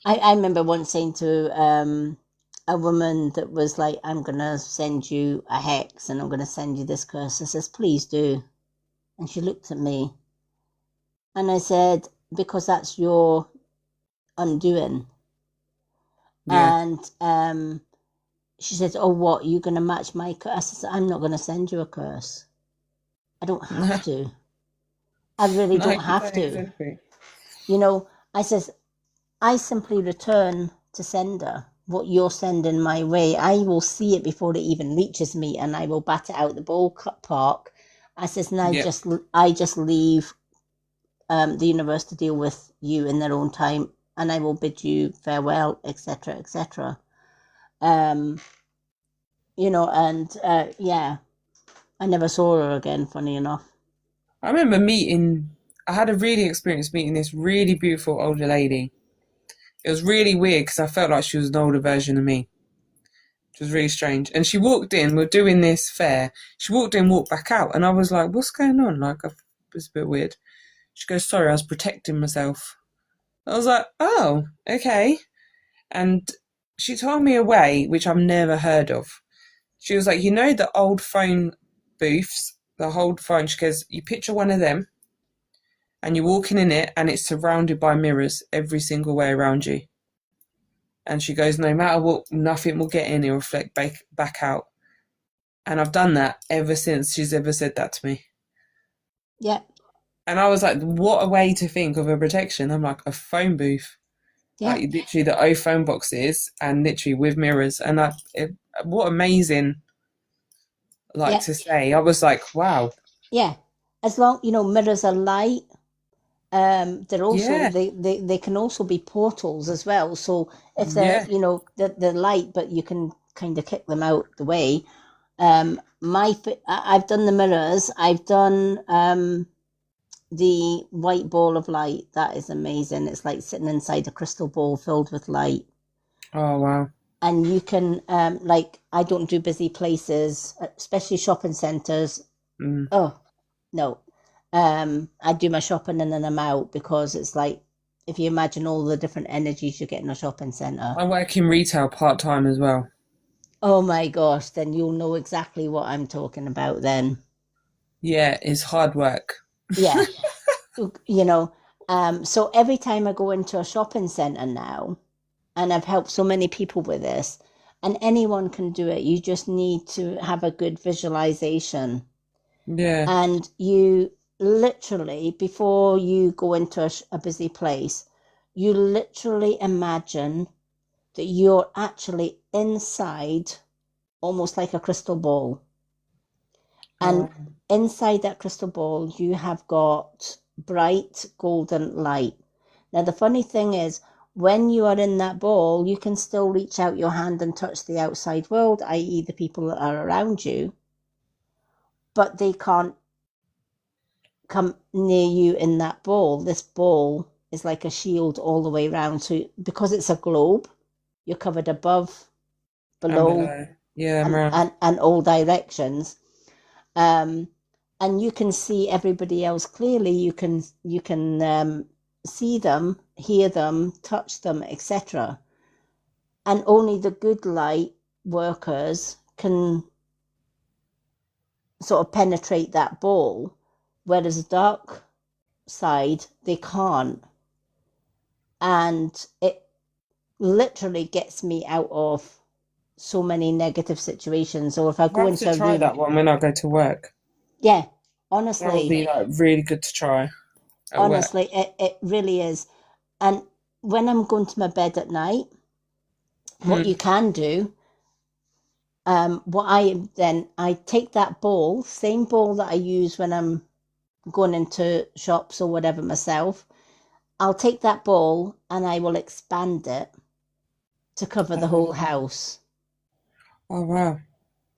I remember once saying to a woman that was like, I'm going to send you a hex and I'm going to send you this curse. I says, please do. And she looked at me and I said, because that's your undoing. Yeah. And she said, oh, what, you're going to match my curse? I said, I'm not going to send you a curse. I don't have to. I really No, don't you have don't to. exactly. You know, I says, I simply return to sender what you're sending my way. I will see it before it even reaches me, and I will bat it out the ballpark. I says, and Yeah. I just leave the universe to deal with you in their own time, and I will bid you farewell, etc., etc. Um, you know, and yeah, I never saw her again. Funny enough. I remember I had a really experience meeting this really beautiful older lady. It was really weird because I felt like she was an older version of me. It was really strange. And she walked in, we're doing this fair. She walked in, walked back out, and I was like, what's going on? Like, it was a bit weird. She goes, sorry, I was protecting myself. I was like, oh, okay. And she told me a way which I've never heard of. She was like, you know the old phone booths, the old phone, she goes, you picture one of them and you're walking in it and it's surrounded by mirrors every single way around you. And she goes, no matter what, nothing will get in, it'll reflect back out. And I've done that ever since she's ever said that to me. Yeah, And I was like, what a way to think of a protection. I'm like, a phone booth. yeah, Like literally the old phone boxes and literally with mirrors. And what amazing, like yeah, to say. I was like, wow. yeah. As long mirrors are light. They're also Yeah, they can also be portals as well. So if they're yeah. they're light, but you can kind of kick them out the way. I've done the mirrors. I've done the white ball of light. That is amazing. It's like sitting inside a crystal ball filled with light. Oh, wow. And you can like I don't do busy places, especially shopping centres. Mm. Oh no, I do my shopping and then I'm out because it's like if you imagine all the different energies you get in a shopping centre. I work in retail part-time as well. Oh my gosh, then you'll know exactly what I'm talking about then. Yeah, it's hard work. Yeah, you know. So every time I go into a shopping centre now, and I've helped so many people with this, and anyone can do it. You just need to have a good visualization. Yeah. And you literally, before you go into a busy place, you literally imagine that you're actually inside almost like a crystal ball. And Oh, inside that crystal ball, you have got bright golden light. Now, the funny thing is, when you are in that ball, you can still reach out your hand and touch the outside world, i.e., the people that are around you, but they can't come near you in that ball. This ball is like a shield all the way around. So, because it's a globe, you're covered above, and below, below. Yeah, I'm and, around. and, and all directions. Um, and you can see everybody else clearly. You can see them, hear them, touch them, etc. And only the good light workers can sort of penetrate that ball, whereas the dark side they can't. And it literally gets me out of so many negative situations. Or if I I go have to into a try room, that one when I go to work. yeah, That would honestly, be like really good to try at work. honestly, it really is. And when I'm going to my bed at night, what Mm. you can do, I take that ball, same ball that I use when I'm going into shops or whatever myself. I'll take that ball and I will expand it to cover the whole Oh, house. oh, wow.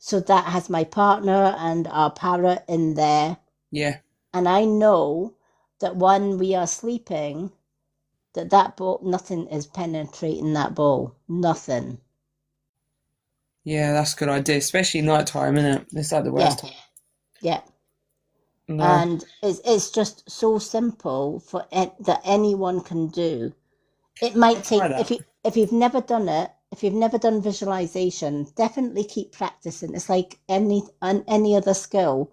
So that has my partner and our parrot in there. Yeah. And I know that when we are sleeping, that ball, nothing is penetrating that ball. Nothing. Yeah, that's a good idea, especially nighttime, isn't it? It's like the Yeah, worst time. yeah. No, And it's just so simple for that anyone can do. It I'll might try take that. if you've never done it, if you've never done visualization, definitely keep practicing. It's like any other skill.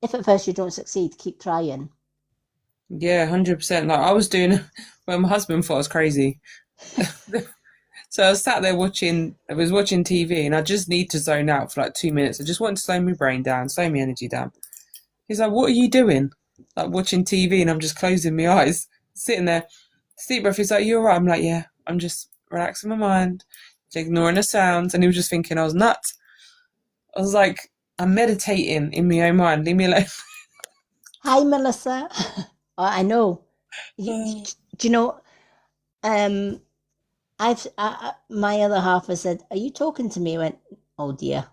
If at first you don't succeed, keep trying. Yeah, 100%. Like I was doing when my husband thought I was crazy. So I was sat there I was watching TV and I just need to zone out for like 2 minutes. I just want to slow my brain down, slow my energy down. He's like, what are you doing? Like watching TV and I'm just closing my eyes, sitting there. Deep breath. He's like, you all right? I'm like, yeah, I'm just relaxing my mind, ignoring the sounds. And he was just thinking I was nuts. I was like, I'm meditating in my own mind. Leave me alone. Hi, Melissa. I know. Do you know? Um, my other half has said, "Are you talking to me?" I went, "Oh dear."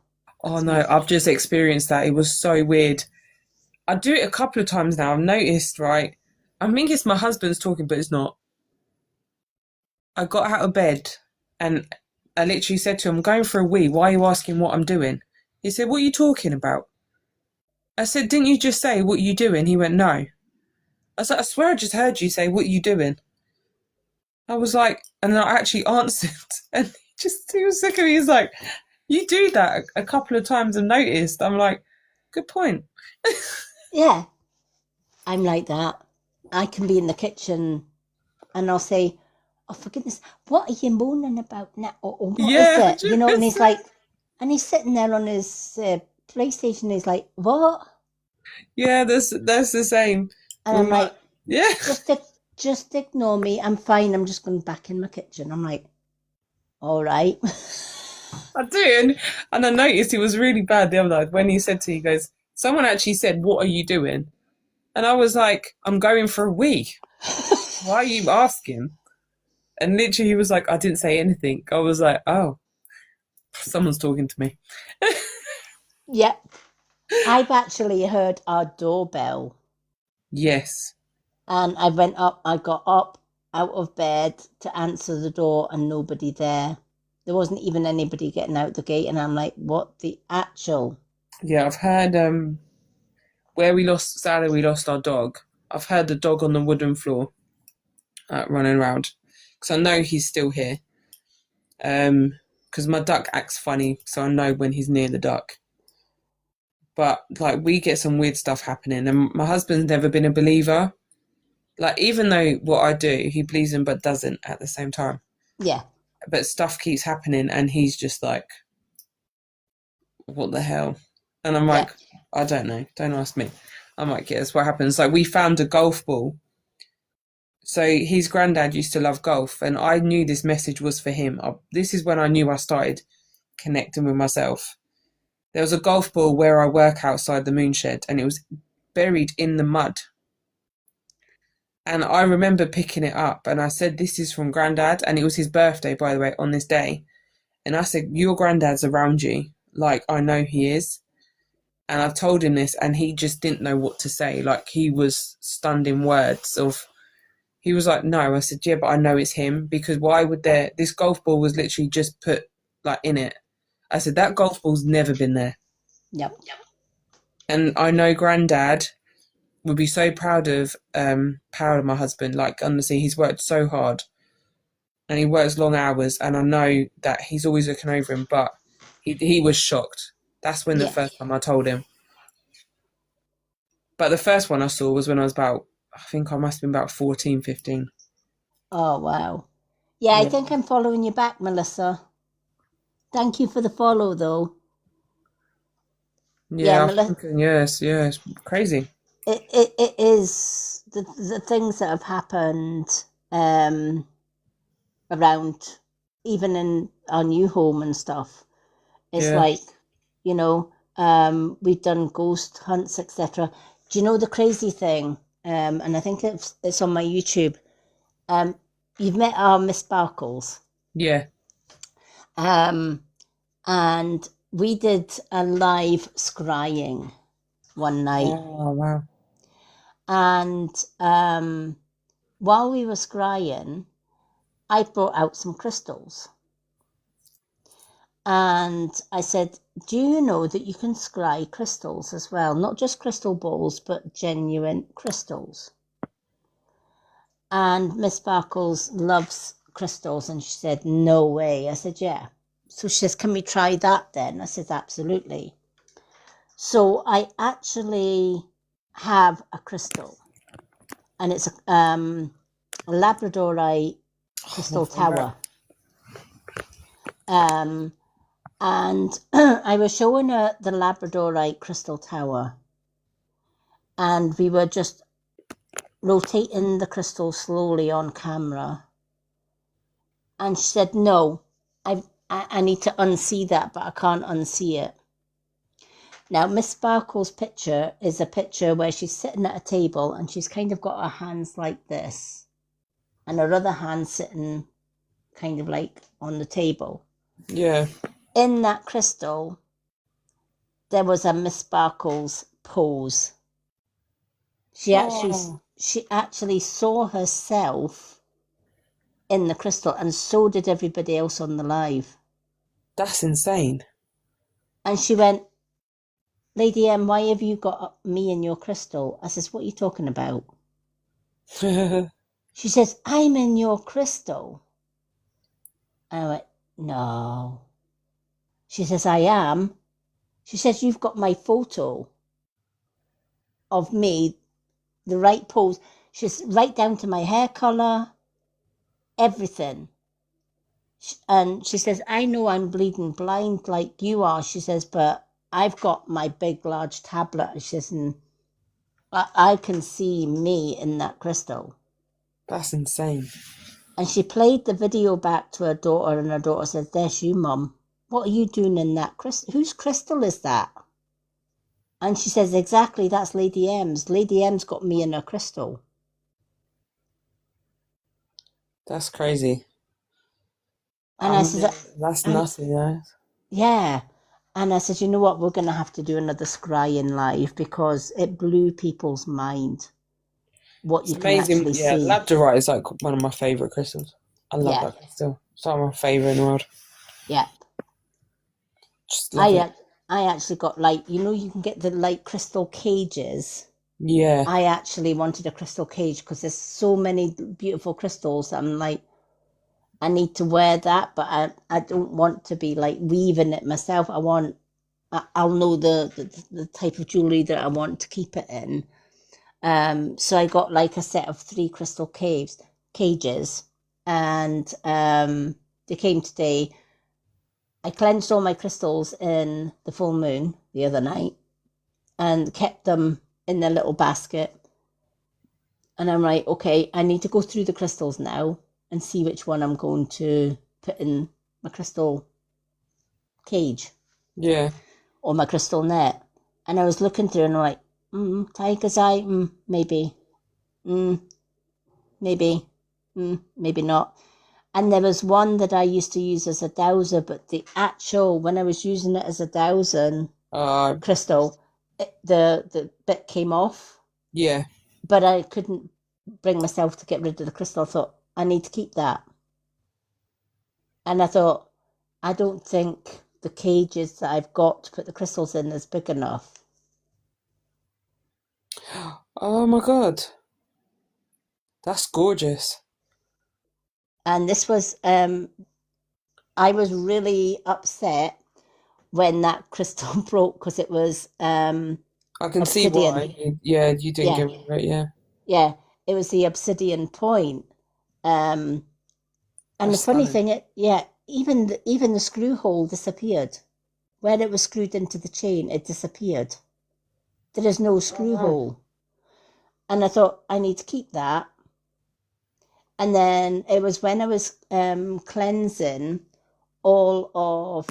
Oh That's no, me. I've just experienced that. It was so weird. I do it a couple of times now. I've noticed, right? I think it's my husband's talking, but it's not. I got out of bed and I literally said to him, I'm going for a wee. Why are you asking what I'm doing? He said, what are you talking about? I said, didn't you just say, what are you doing? He went, no. I was like, I swear I just heard you say, what are you doing? I was like, and I actually answered. And he was sick of me. He's like, you do that a couple of times and noticed. I'm like, good point. Yeah, I'm like that. I can be in the kitchen and I'll say, "Oh, for goodness, what are you moaning about now? Or what is Yeah, it?" You know, and he's 100%. like, and he's sitting there on his PlayStation. He's like, "What?" Yeah, that's the same. And I'm With my, like, yeah, "Just, just ignore me. I'm fine. I'm just going back in my kitchen." I'm like, "All right." I do. And I noticed he was really bad the other night when he said to me, he goes, someone actually said, what are you doing? And I was like, I'm going for a wee. Why are you asking? And literally he was like, I didn't say anything. I was like, oh, someone's talking to me. Yep. I've actually heard our doorbell, Yes. and I got up out of bed to answer the door, and nobody there. There wasn't even anybody getting out the gate, and I'm like, what the actual? Yeah, I've heard where sadly we lost our dog. I've heard the dog on the wooden floor running around because I know he's still here. Because my duck acts funny, so I know when he's near the duck. But like we get some weird stuff happening, and my husband's never been a believer. Like even though what I do, he believes in but doesn't at the same time. Yeah, But stuff keeps happening, and he's just like, "What the hell?" And I'm yeah, like, "I don't know. Don't ask me." I'm like, "Yeah, that's what happens." Like we found a golf ball. So his granddad used to love golf, and I knew this message was for him. This is when I knew I started connecting with myself. There was a golf ball where I work outside the moonshed, and it was buried in the mud. And I remember picking it up and I said, this is from Grandad. And it was his birthday, by the way, on this day. And I said, your granddad's around you. Like, I know he is. And I've told him this and he just didn't know what to say. Like, he was stunned in words of, he was like, no. I said, yeah, but I know it's him because why would this golf ball was literally just put like in it. I said, that golf ball's never been there. yep, And I know Grandad would be so proud of my husband. Like honestly, he's worked so hard and he works long hours, and I know that he's always looking over him. But he was shocked. That's when the yeah. first time I told him. But the first one I saw was when I was about, I think I must have been about 14, 15. Oh wow. Yeah, I Yeah, think I'm following you back, Melissa. Thank you for the follow, though. Yeah, yeah. I'm Melissa. thinking, yes, it's crazy. It is the things that have happened um around, even in our new home and stuff. It's Yeah, like, we've done ghost hunts, etc. Do you know the crazy thing? And I think it's on my YouTube. Um, you've met our Miss Sparkles. yeah. Um, and we did a live scrying one night. Oh wow. And while we were scrying, I brought out some crystals. And I said, do you know that you can scry crystals as well? Not just crystal balls, but genuine crystals. And Miss Sparkles loves crystals? And she said, no way. I said, yeah. So she says, can we try that then? I said, absolutely. So I actually have a crystal, and it's a Labradorite crystal tower. And I was showing her the Labradorite crystal tower, and we were just rotating the crystal slowly on camera. And she said, no, I need to unsee that, but I can't unsee it. Now, Miss Sparkle's picture is a picture where she's sitting at a table and she's kind of got her hands like this, and her other hand sitting kind of like on the table. Yeah. In that crystal, there was a Miss Sparkle's pose. She actually saw herself in the crystal, and so did everybody else on the live. That's insane. And she went, Lady M, why have you got me in your crystal? I says, what are you talking about? She says, I'm in your crystal. I went, no. She says, I am. She says, you've got my photo of me, the right pose. She's right down to my hair colour, everything. And she says, I know I'm bleeding blind like you are. She says, but I've got my big, large tablet. She says, and I can see me in that crystal. That's insane. And she played the video back to her daughter, and her daughter said, there's you, Mum. What are you doing in that crystal? Whose crystal is that? And she says, exactly, that's Lady M's. Lady M's got me in her crystal. That's crazy. And I said, that's nothing, yeah. Yeah. And I said, you know what, we're going to have to do another scrying live, because it blew people's mind what you can actually see. Labradorite is like one of my favourite crystals. I love that crystal. It's like my favourite in the world. Yeah. Just love it. I actually got, like, you know, you can get the like crystal cages. Yeah. I actually wanted a crystal cage because there's so many beautiful crystals that I'm like, I need to wear that, but I don't want to be like weaving it myself. I'll know the type of jewelry that I want to keep it in. So I got like a set of 3 crystal cages, and they came today. I cleansed all my crystals in the full moon the other night and kept them in their little basket. And I'm like, okay, I need to go through the crystals now and see which one I'm going to put in my crystal cage. Yeah. Or my crystal net. And I was looking through and I'm like, tiger's eye, maybe. Maybe. Maybe not. And there was one that I used to use as a dowser, but when I was using it as a dowsing crystal, the bit came off. Yeah. But I couldn't bring myself to get rid of the crystal. I thought, I need to keep that. And I thought, I don't think the cages that I've got to put the crystals in is big enough. Oh my God. That's gorgeous. And this was, I was really upset when that crystal broke, because it was I can obsidian. see why. Yeah, you didn't get rid of it, yeah. Yeah, it was the obsidian point. And the funny thing, even the screw hole disappeared. Where it was screwed into the chain, it disappeared. There is no screw hole. And I thought, I need to keep that. And then it was when I was cleansing all of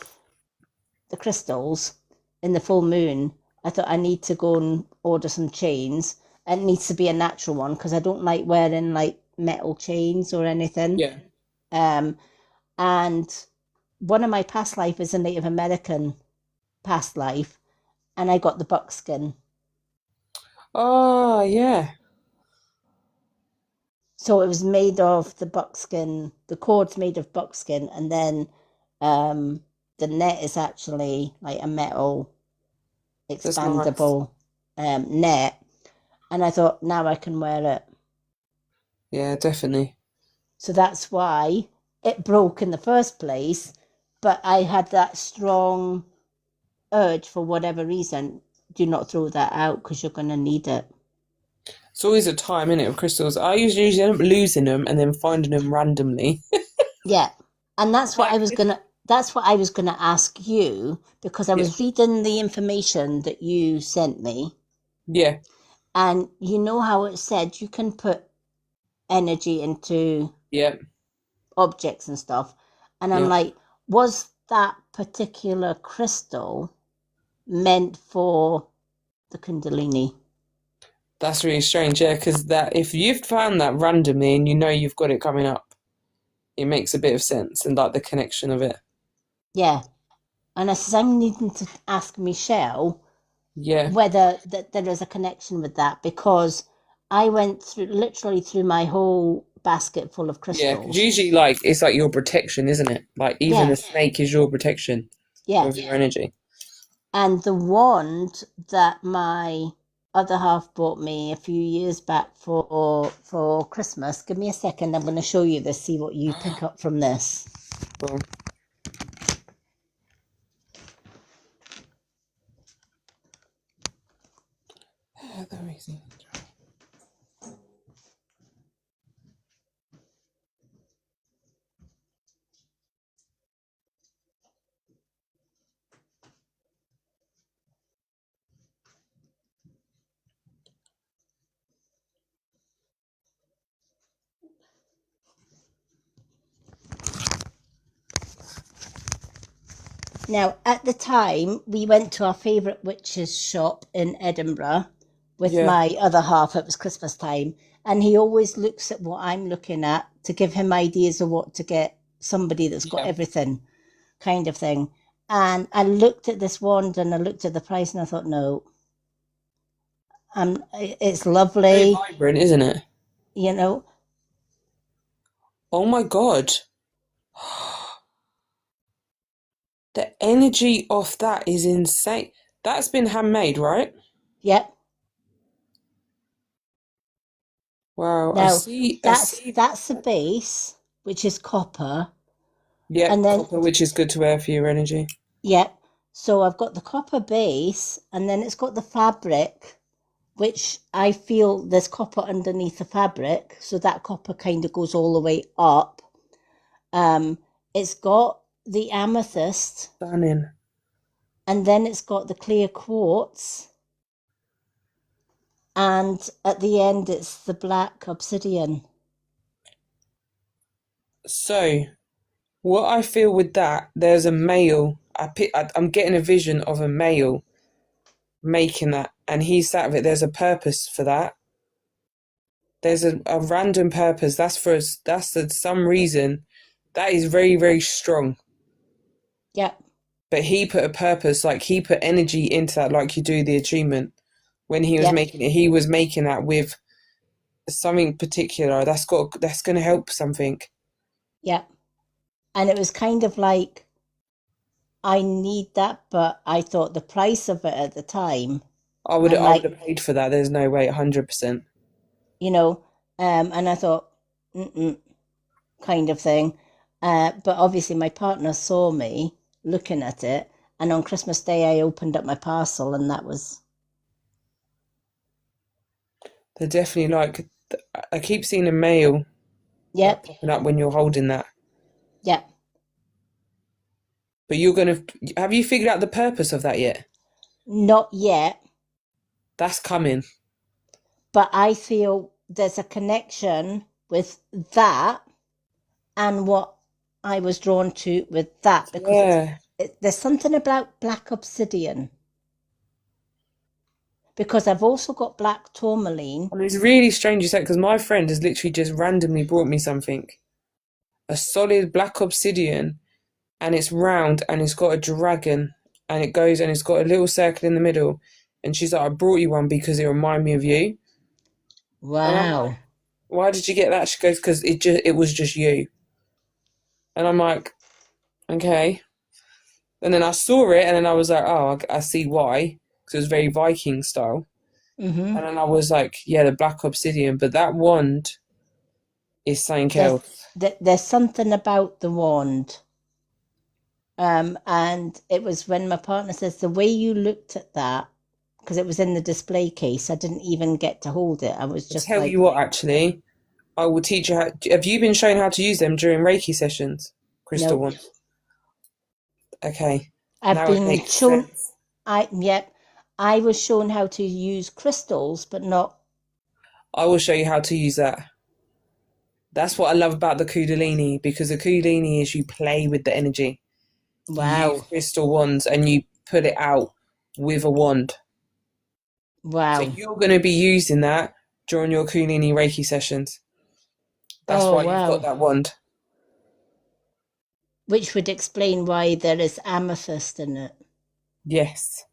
the crystals in the full moon, I thought I need to go and order some chains. It needs to be a natural one, because I don't like wearing like metal chains or anything. Yeah. And one of my past life is a Native American past life, and I got the buckskin. Oh, yeah. So it was made of the buckskin, the cord's made of buckskin, and then the net is actually like a metal expandable net. And I thought, now I can wear it. Yeah, definitely. So that's why it broke in the first place, but I had that strong urge for whatever reason. Do not throw that out because you're going to need it. It's always a time, innit, of crystals. I usually end up losing them and then finding them randomly. Yeah. And that's what Like, I was going to. That's what I was going to ask you because I yeah, was reading the information that you sent me, yeah, and you know how it said you can put energy into yeah, objects and stuff. And I'm yeah. like, was that particular crystal meant for the Kundalini? That's really strange, yeah, because that if you've found that randomly and you know you've got it coming up, it makes a bit of sense and like the connection of it. Yeah. And I said, I'm needing to ask Michelle Yeah, whether there is a connection with that because I went through literally through my whole basket full of yeah, because crystals. usually like it's like your protection, isn't it? Like even Yeah. a snake is your protection Yeah. of your energy. And the wand that my other half bought me a few years back for Christmas. Give me a second. I'm going to show you this. See what you pick up from this. Well, that easy. Now, at the time, we went to our favourite witch's shop in Edinburgh with Yeah, my other half. It was Christmas time. And he always looks at what I'm looking at to give him ideas of what to get somebody that's got yeah. everything, kind of thing. And I looked at this wand and I looked at the price and I thought, no, it's Very lovely, vibrant, isn't it? you know. Oh my God. The energy of that is insane. That's been handmade, right? Yep. Wow, Now I that's see. that's the base, which is copper, and Yep, then copper, which is good to wear for your energy. yep. So I've got the copper base, and then it's got the fabric, which I feel there's copper underneath the fabric, so that copper kind of goes all the way up. Um, it's got the amethyst, Stunning. and then it's got the clear quartz, and at the end it's the black obsidian. So, what I feel with that, there's a male. I'm getting a vision of a male making that, and he's sat with it. There's a purpose for that. There's a random purpose. That's for us. That's for some reason. That is very, very strong. Yep, But he put a purpose, like he put energy into that, like you do the achievement. When he was yep, making it, he was making that with something particular. That's going to help something. yep. And it was kind of like I need that, but I thought the price of it at the time, I'm I would like, have paid for that. There's no way, 100%. you know, and I thought, mm-mm, kind of thing. But obviously, my partner saw me looking at it, and on Christmas Day, I opened up my parcel, and that was, They're definitely like. I keep seeing a male like yep, popping up when you're holding that. yep, But you're gonna have you figured out the purpose of that yet? not yet, That's coming. but I feel there's a connection with that and what I was drawn to with that because Yeah. there's something about black obsidian because I've also got black tourmaline. And it's really strange you said because my friend has literally just randomly brought me something. A solid black obsidian and it's round and it's got a dragon and it goes and it's got a little circle in the middle. And she's like, I brought you one because it reminded me of you. And I'm like, Wow. why did you get that? She goes, because it was just you. And I'm like, okay. And then I saw it and then I was like, oh, I see why. Because it was very Viking style. Mm-hmm. And then I was like, yeah, the black obsidian. But that wand, It's something There's else. there's something about the wand. And it was when my partner says the way you looked at that, because it was in the display case, I didn't even get to hold it. I was I'll just tell like, you what, actually, I will teach you how. Have you been shown how to use them during Reiki sessions? Crystal nope. ones. Okay. I've Now it been makes shown. sense. I was shown how to use crystals, but not. I will show you how to use that. That's what I love about the Kundalini, because the Kundalini is you play with the energy. You use Wow, crystal wands and you put it out with a wand. So wow, you're going to be using that during your Kundalini Reiki sessions. That's oh why you've got wow. that wand. Which would explain why there is amethyst in it, Yes.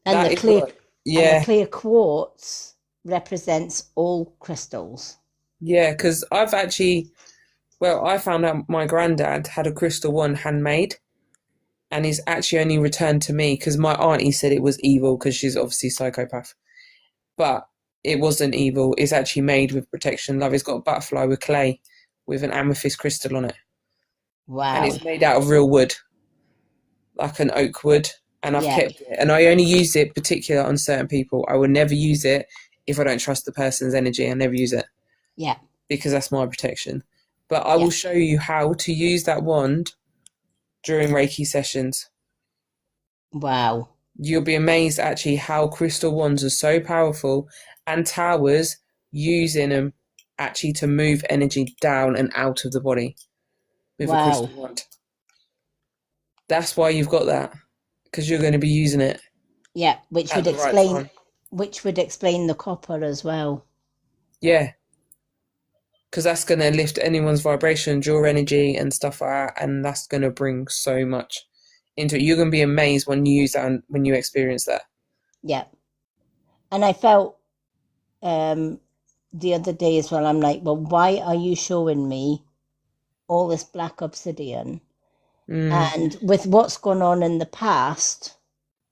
and That the is clear what, yeah. quartz represents all crystals. Yeah, because I've actually, well, I found out my granddad had a crystal wand handmade, and he's actually only returned to me because my auntie said it was evil because she's obviously a psychopath. But it wasn't evil. It's actually made with protection love. It's got a butterfly with clay with an amethyst crystal on it. And Wow. it's made out of real wood, like an oak wood. And I've Yeah, kept it. And I only use it particular on certain people. I will never use it if I don't trust the person's energy. I never use it yeah, because that's my protection. But I yeah. will show you how to use that wand during Reiki sessions. Wow. You'll be amazed actually how crystal wands are so powerful, and towers using them actually to move energy down and out of the body with a Wow. crystal wand. That's why you've got that, because you're going to be using it Yeah, at the right time. which would explain the copper as well. Yeah, because that's going to lift anyone's vibration, draw energy and stuff like that, and that's going to bring so much into it. You're going to be amazed when you use that and when you experience that. Yeah. And I felt the other day as well, I'm like, well, why are you showing me all this black obsidian? Mm, And with what's gone on in the past,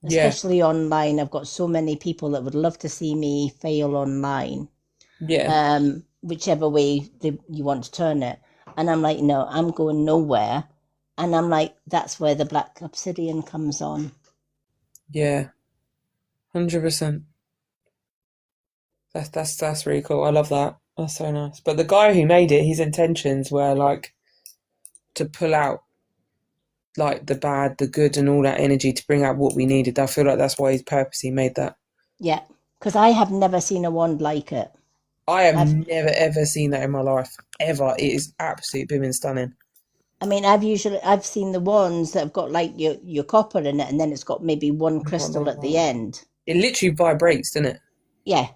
yeah, especially online, I've got so many people that would love to see me fail online, yeah, whichever way you want to turn it. And I'm like, no, I'm going nowhere. And I'm like, that's where the black obsidian comes on. yeah, 100%. That's really cool. I love that. That's so nice. But the guy who made it, his intentions were like to pull out like the bad, the good, and all that energy to bring out what we needed. I feel like that's why he's purposely made that. Yeah, because I have never seen a wand like it. I have I've, never ever seen that in my life. Ever. It is absolutely blooming stunning. I mean, I've seen the ones that have got like your copper in it, and then it's got maybe one crystal at the end. It literally vibrates, doesn't it? Yeah,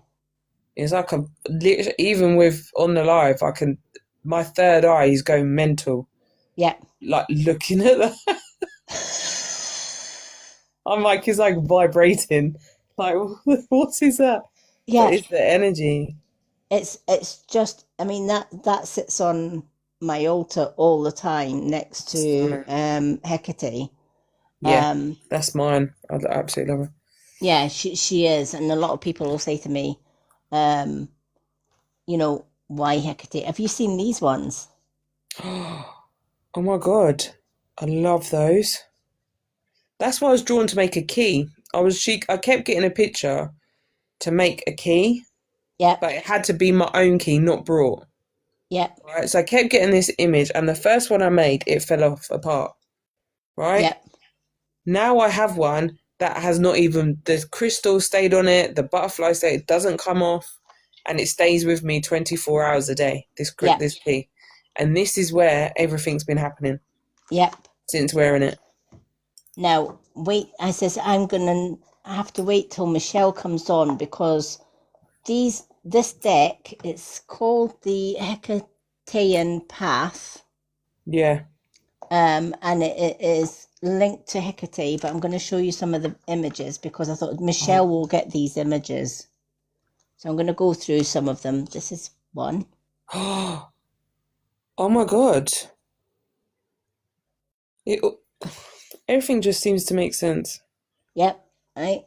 It's like even with on the live, I can. My third eye is going mental, yeah, like looking at that. I'm like, it's like vibrating. Like, what is that? But yeah. it's the energy. It's just. I mean that sits on my altar all the time next to Stunning. Hecate. Yeah, Um, that's mine. I absolutely love yeah, she is, and a lot of people will say to me, um, why Hecate? Have you seen these ones? it. Oh my god, I love those. That's why I was drawn to make a key. I kept getting a picture to make a key, Yep, but it had to be my own key, not brought. yep, Right, so I kept getting this image, and the first one I made, it fell off apart. Right yep, now, I have one that has not even the crystal stayed on it, the butterfly stayed, it doesn't come off, and it stays with me 24 hours a day. yep, This key, and this is where everything's been happening yep. since wearing it. Now, wait, I says I'm gonna have to wait till Michelle comes on because this deck it's called the Hecatean Path, Yeah. and it is linked to Hecate. But I'm going to show you some of the images because I thought Oh. Michelle will get these images. So I'm going to go through some of them. This is one. Oh my god! It, everything just seems to make sense. Yep, right.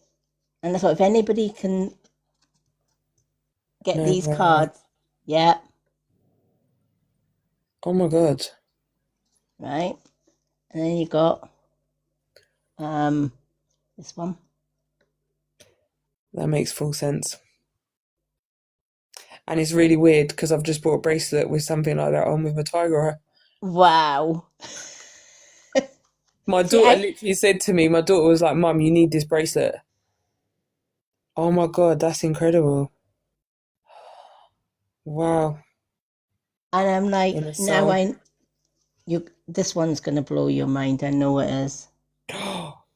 And I thought if anybody can get No these way. cards, yeah. Oh my God. right? And then you got this one. That makes full sense. And it's really weird because I've just bought a bracelet with something like that on with a tiger. Wow. My See, daughter literally said to me, my daughter was like, Mum, you need this bracelet. Oh my God, that's incredible. Wow. and I'm like, In a now soul. this one's gonna blow your mind. I know it is.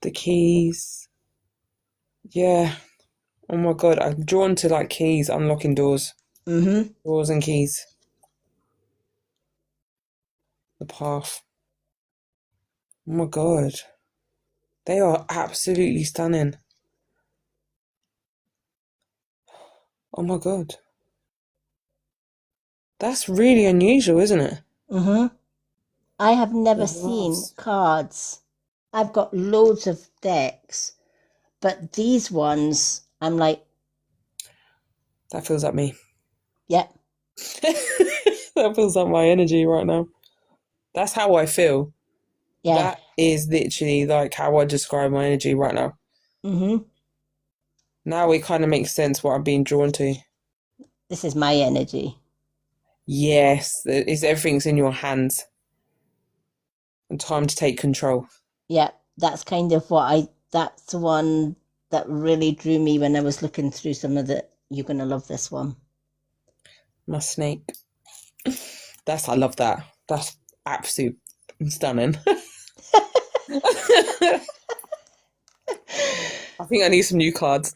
The keys. Yeah. Oh my God, I'm drawn to like keys, unlocking doors. Mm-hmm. Doors and keys. The path. Oh my God. They are absolutely stunning. Oh my God. That's really unusual, isn't it? Mm-hmm. I have The never seen hearts. cards. I've got loads of decks, but these ones, I'm like, That feels like me. yeah, That feels like my energy right now. That's how I feel. yeah. That is literally like how I describe my energy right now. Mm-hmm. Now it kind of makes sense what I'm being drawn to. This is my energy. Yes, everything's in your hands and time to take control. Yeah, that's kind of that's the one that really drew me when I was looking through some of the, you're going to love this one. My snake. I love that. That's absolute stunning. I think I need some new cards.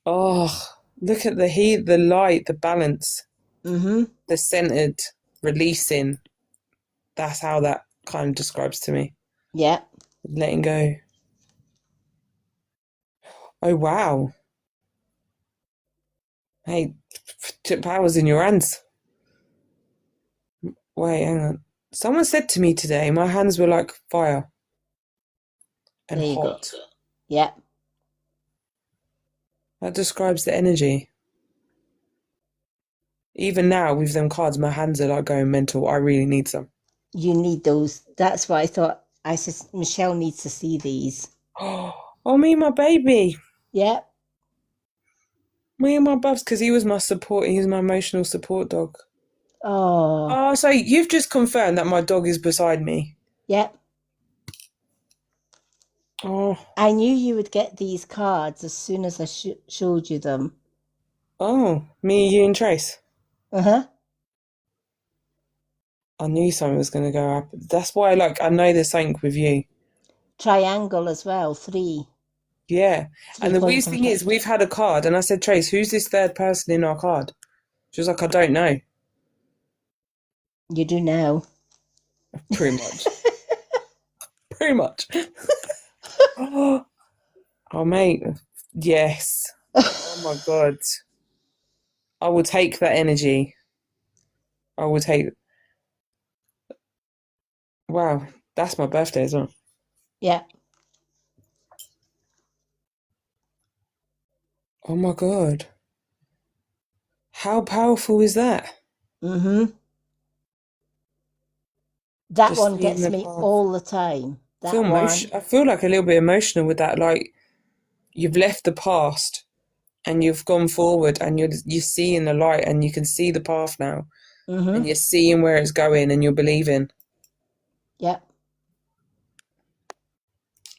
Oh, look at the heat, the light, the balance, Mm-hmm. the centered, releasing. That's how that kind of describes to me. Yeah. Letting go. Oh, wow. Hey, power's in your hands. Wait, hang on. Someone said to me today, my hands were like fire and There you go. hot. Yeah. That describes the energy. Even now, with them cards, my hands are like going mental. I really need some. You need those. That's why I thought, I said, Michelle needs to see these. Oh, me and my baby. Yeah. Me and my bubs, because he was my support. He was my emotional support dog. Oh, Oh, so you've just confirmed that my dog is beside me. yeah. Oh, I knew you would get these cards as soon as I showed you them. me, you, and Trace. Uh-huh. I knew something was going to go up. That's why, like, I know there's something with you. Triangle as well, three. Yeah. Three And the point weirdest thing is, we've had a card, and I said, Trace, who's this third person in our card? She was like, I don't know. You do now. Pretty much. Pretty much. Oh, mate. Yes. Oh, my God. I will take that energy. I will take. Wow. That's my birthday as well. Yeah. Oh, my God. How powerful is that? Mm-hmm. That Just one seeing gets the me card. all the time. That one. I feel like a little bit emotional with that. Like you've left the past and you've gone forward, and you're seeing the light, and you can see the path now, and Mm-hmm. you're seeing where it's going, and you're believing. Yeah.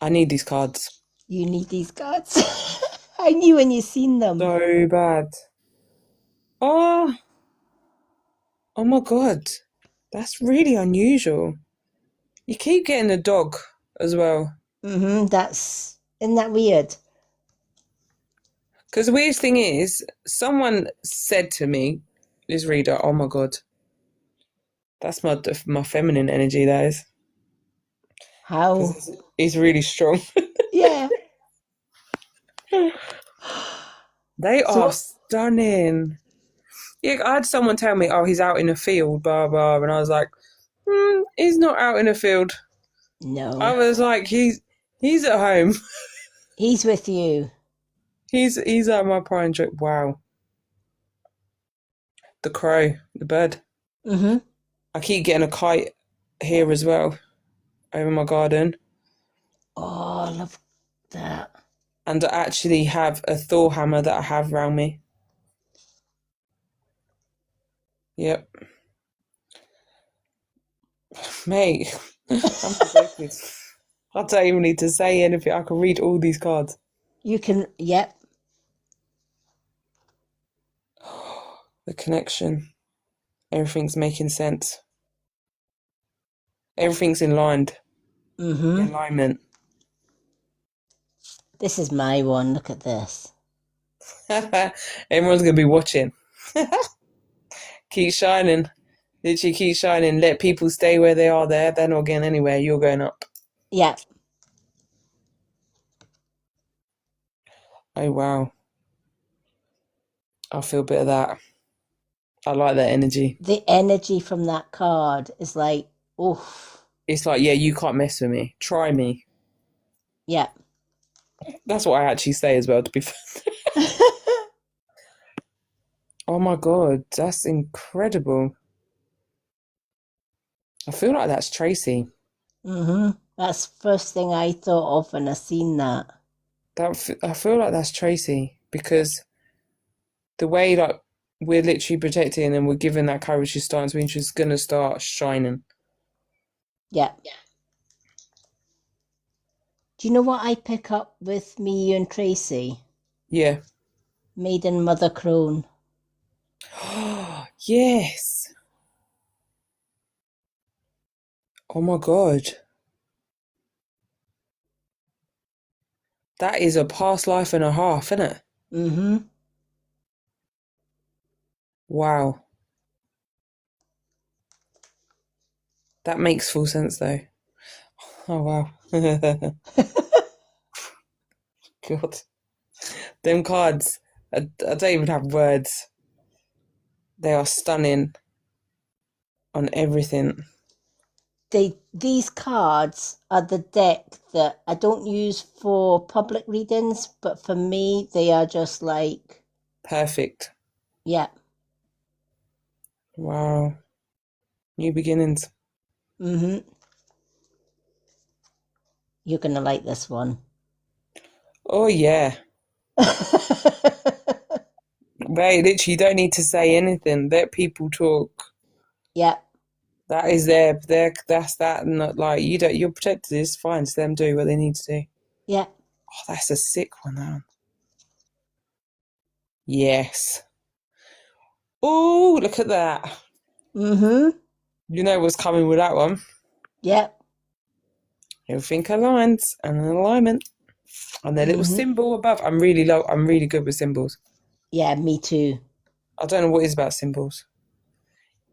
I need these cards You need these cards. I knew when you seen them. so bad. Oh, oh my God, that's really unusual. You keep getting a dog as well. Mm-hmm. Isn't that weird? Because the weirdest thing is, someone said to me, this reader, oh my God, that's my feminine energy, that is. How? Because it's really strong. Yeah. They are So, stunning. Yeah, I had someone tell me, oh, he's out in a field, blah, blah. And I was like, he's not out in a field. I no. was like, he's at home. He's with you. He's at my pine tree. Wow. The crow, the bird. Mm-hmm. I keep getting a kite here as well, over my garden. Oh, I love that. And I actually have a Thor hammer that I have around me. Yep. Mate, I'm excited. I don't even need to say anything. I can read all these cards. You can, yep. The connection. Everything's making sense. Everything's in line. The Mm-hmm. alignment. This is my one. Look at this. Everyone's going to be watching. Keep shining. Literally keep shining. Let people stay where they are there. They're not getting anywhere. You're going up. Yeah. Oh, wow. I feel a bit of that. I like that energy. The energy from that card is like, oof. It's like, yeah, you can't mess with me. Try me. Yeah. That's what I actually say as well, to be fair. Oh my God, that's incredible. I feel like that's Tracy. Mm-hmm. That's the first thing I thought of when I seen that. I feel like that's Tracy because the way like we're literally protecting and we're giving that courage to start, means she's gonna start shining. Yeah. Do you know what I pick up with me, you, and Tracy? Yeah. Maiden Mother Crone. Yes. Oh my God. That is a past life and a half, isn't it? Mm-hmm. Wow. That makes full sense though. Oh wow. God. Them cards. I don't even have words. They are stunning on everything. These cards are the deck that I don't use for public readings, but for me they are just like, Perfect. yeah. Wow. New beginnings. Mm-hmm. You're gonna like this one. Oh yeah. They literally don't need to say anything. Let people talk. Yeah. That is that's that, and not like you don't. You're protected. It's fine. It's them do what they need to do. Yeah. Oh, that's a sick one, that one. Yes. Oh, look at that. Mm-hmm. You know what's coming with that one. Yeah. Everything aligns and an alignment. And the little Mm-hmm. symbol above. I'm really good with symbols. Yeah, me too. I don't know what it is about symbols.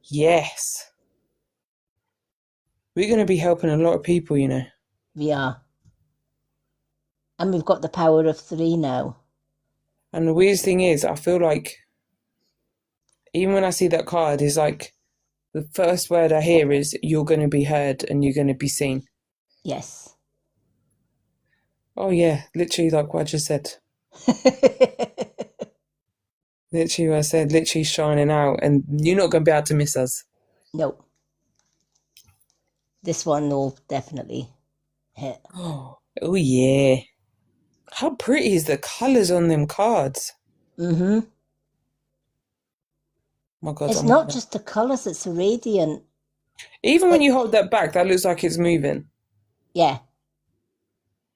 Yes. We're going to be helping a lot of people, you know. We are. And we've got the power of 3 now. And the weirdest thing is, I feel like even when I see that card, it's like the first word I hear is you're going to be heard and you're going to be seen. Yes. Oh yeah, literally like what I just said. Literally what I said, literally shining out, and you're not going to be able to miss us. No. This one will definitely hit. Oh yeah. How pretty is the colours on them cards? Mm-hmm. My God, It's I'm not loving it. just the colours, it's a radiant. Even when Like, you hold that back, that looks like it's moving. yeah.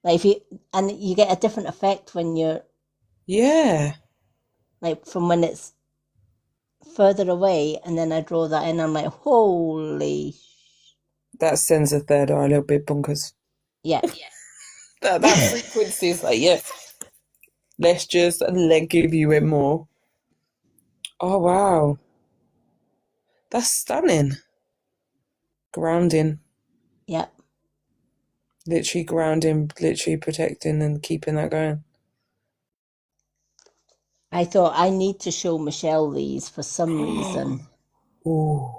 Like if you, and you get a different effect when you're, Yeah. like from when it's further away and then I draw that in, I'm like, holy. That sends a third eye a little bit bonkers. Yeah. That frequency is like, yeah, let's just give you it more. Oh wow. That's stunning. Grounding. Yeah. Literally grounding, literally protecting and keeping that going. I thought I need to show Michelle these for some reason. Ooh.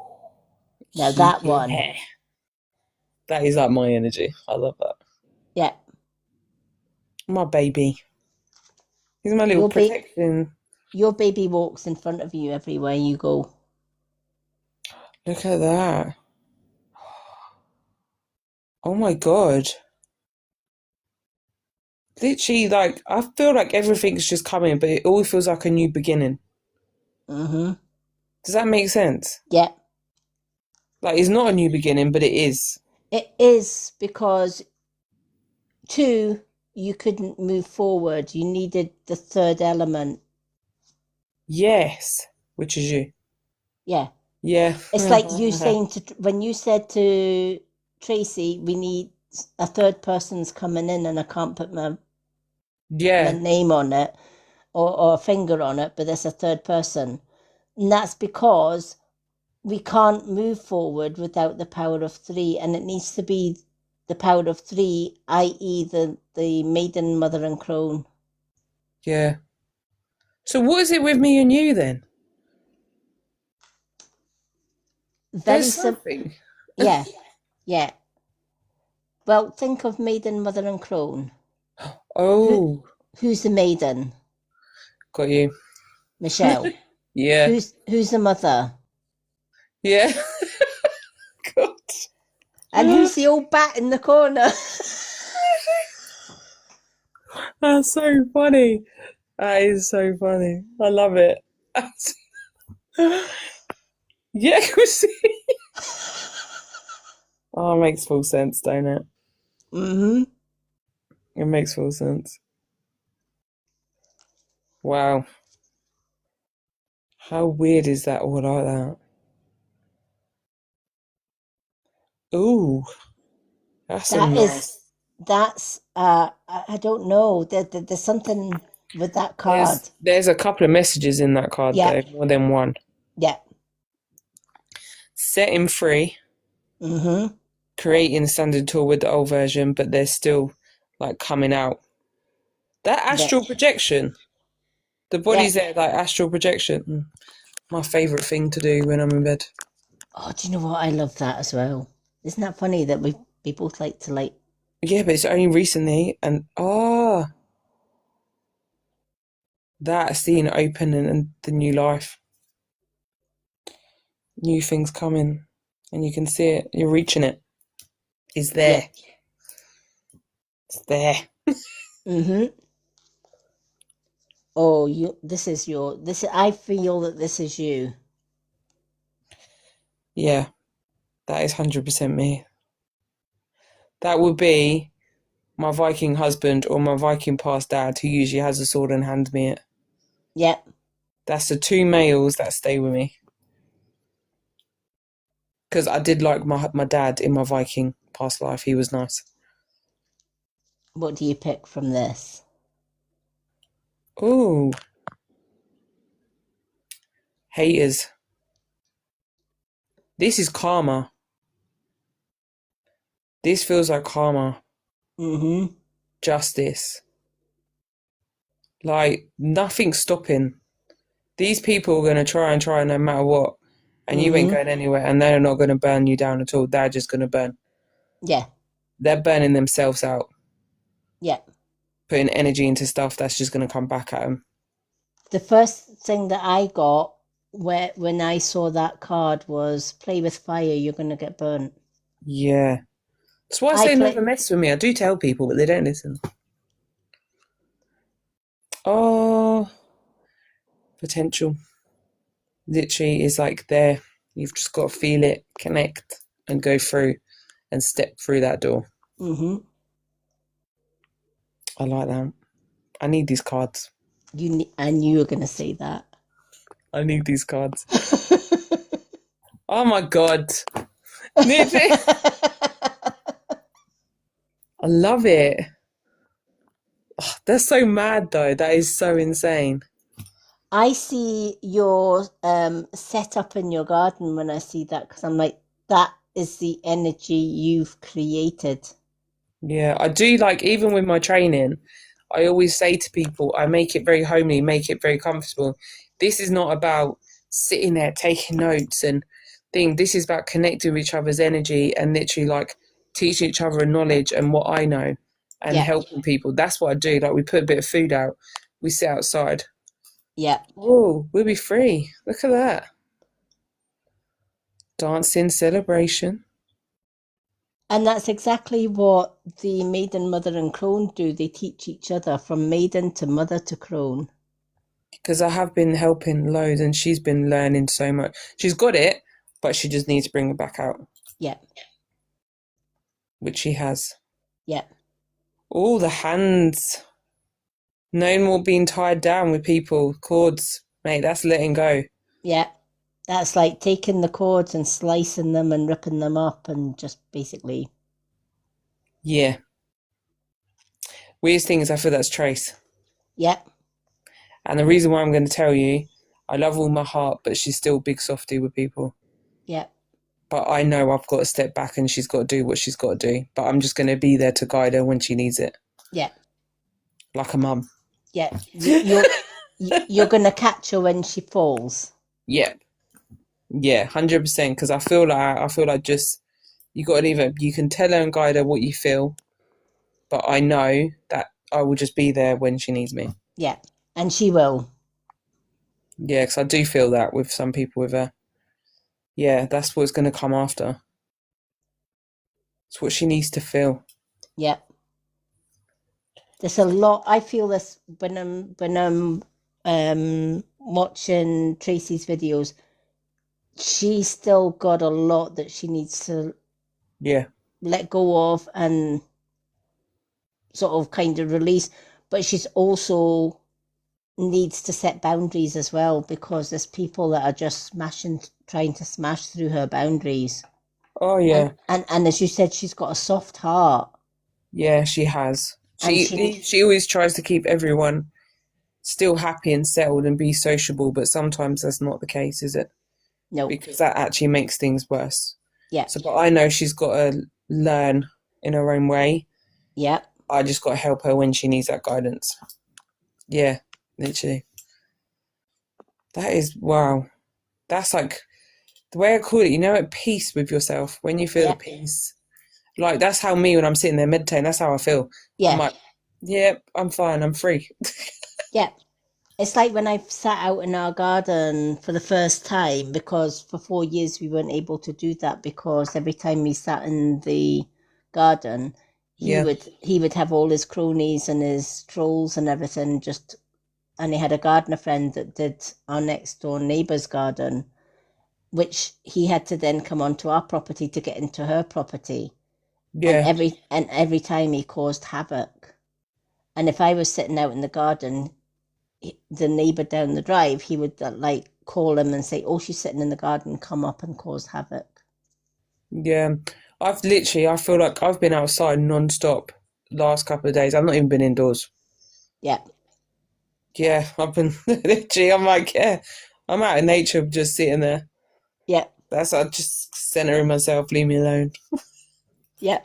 Now that one. Yeah. That is like my energy. I love that. Yeah. My baby. He's my little Your protection. your baby walks in front of you everywhere you go. Look at that. Oh my God. Literally, like, I feel like everything's just coming, but it all feels like a new beginning. Mm-hmm. Does that make sense? Yeah. Like, it's not a new beginning, but it is. It is because, two, you couldn't move forward. You needed the third element. Yes. Which is you. Yeah. Yeah. It's like you saying when you said to Tracy, we need a third person's coming in and I can't put my Yeah. name on it or a finger on it, but there's a third person. And that's because we can't move forward without the power of three, and it needs to be the power of three, i.e., the maiden, mother, and crone. Yeah. So what is it with me and you then? Very There's simple. something. Yeah, yeah. Well, think of maiden, mother, and crone. Who, Oh, who's the maiden? got you. Michelle. Yeah. Who's the mother? Yeah. And God. who's the old bat in the corner? That's so funny. That is so funny. I love it. Yeah, see. Oh, it makes full sense, don't it? Mm-hmm. It makes full sense. Wow. How weird is that all like that? Ooh, that's a That is nice. I don't know. There's something with that card. There's a couple of messages in that card Yeah, though, more than one. yeah. Set him free, Mm-hmm. creating a standard tool with the old version, but they're still like coming out. That Yeah, astral projection. The yeah. body's there like astral projection. My favourite thing to do when I'm in bed. Oh, do you know what? I love that as well. Isn't that funny that we both like to like? Yeah, but it's only recently and that's the opening and the new life. New things coming. And you can see it. You're reaching it. It's Yeah. there. It's there. Mm-hmm. Oh, you. This is your. This. I feel that this is you. Yeah, that is 100% me. That would be my Viking husband or my Viking past dad who usually has a sword and hands me it. Yeah. That's the two males that stay with me. Because I did like my dad in my Viking past life. He was nice. What do you pick from this? Ooh, haters. This is karma. This feels like karma. Mm-hmm. Justice. Like, nothing's stopping. These people are going to try no matter what. And you ain't Mm-hmm. going anywhere. And they're not going to burn you down at all. They're just going to burn. Yeah. They're burning themselves out. Yeah. Putting energy into stuff that's just going to come back at them. The first thing that I got when I saw that card was play with fire, you're gonna get burnt. Yeah. That's why I I say play never mess with me. I do tell people, but they don't listen. Oh, potential. Literally is like there. You've just got to feel it, connect, and go through and step through that door. Mm-hmm. I like that. I need these cards. I knew you were gonna say that. I need these cards. Oh my God. Literally. I love it. Oh, they're so mad though. That is so insane. I see your set up in your garden when I see that because I'm like, that is the energy you've created. Yeah, I do like, even with my training, I always say to people, I make it very homely, make it very comfortable. This is not about sitting there taking notes and thing. This is about connecting with each other's energy and literally like teaching each other knowledge and what I know and Yeah, helping people. That's what I do. Like, we put a bit of food out, we sit outside. yeah. Oh, we'll be free. Look at that. Dancing celebration. And that's exactly what the maiden, mother, and crone do. They teach each other from maiden to mother to crone. Because I have been helping loads and she's been learning so much. She's got it, but she just needs to bring it back out. Yeah. Which she has. Yeah. All the hands. No more being tied down with people. Cords. Mate, that's letting go. Yeah. That's like taking the cords and slicing them and ripping them up and just basically. Yeah. Weirdest thing is I feel that's Trace. Yeah. And the reason why I'm going to tell you, I love all my heart, but she's still big softy with people. Yeah. But I know I've got to step back and she's got to do what she's got to do. But I'm just going to be there to guide her when she needs it. Yeah. Like a mum. Yeah. You're going to catch her when she falls. Yeah. Yeah, 100%. Because I feel like just you got to leave her. You can tell her and guide her what you feel, but I know that I will just be there when she needs me. Yeah, and she will. Yeah, because I do feel that with some people with her. Yeah, that's what's going to come after. It's what she needs to feel. Yeah. There's a lot. I feel this when I'm watching Tracy's videos. She's still got a lot that she needs to let go of and sort of kind of release, but she's also needs to set boundaries as well, because there's people that are just trying to smash through her boundaries. Oh yeah. And as you said, she's got a soft heart. Yeah, she has. She always tries to keep everyone still happy and settled and be sociable, but sometimes that's not the case, is it? No. Because that actually makes things worse. Yeah. So, but I know she's got to learn in her own way. Yeah. I just got to help her when she needs that guidance. Yeah, literally. That is, wow. That's like, the way I call it, at peace with yourself. When you feel at peace. Like, that's how me, when I'm sitting there meditating, that's how I feel. Yeah. I'm like, yeah, I'm fine, I'm free. Yeah. It's like when I sat out in our garden for the first time, because for 4 years we weren't able to do that, because every time we sat in the garden, he would have all his cronies and his trolls and everything, and he had a gardener friend that did our next door neighbour's garden, which he had to then come onto our property to get into her property. Yeah. And every time he caused havoc. And if I was sitting out in the garden, the neighbour down the drive, he would call him and say, oh, she's sitting in the garden, come up and cause havoc. Yeah. I feel like I've been outside non-stop last couple of days. I've not even been indoors. Yeah. Yeah, I've been literally, I'm like, yeah, I'm out in nature just sitting there. Yeah. I'm just centering myself, leave me alone. Yeah.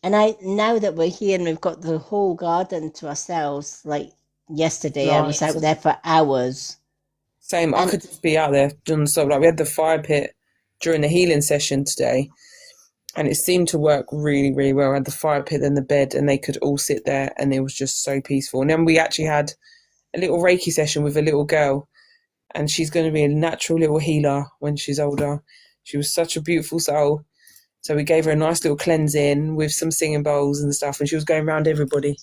And now that we're here and we've got the whole garden to ourselves, like yesterday, I was out there for hours. Same, I could just be out there non-stop. Like, we had the fire pit during the healing session today, and it seemed to work really, really well. I had the fire pit and the bed, and they could all sit there, and it was just so peaceful. And then we actually had a little Reiki session with a little girl, and she's going to be a natural little healer when she's older. She was such a beautiful soul. So we gave her a nice little cleansing with some singing bowls and stuff, and she was going around everybody.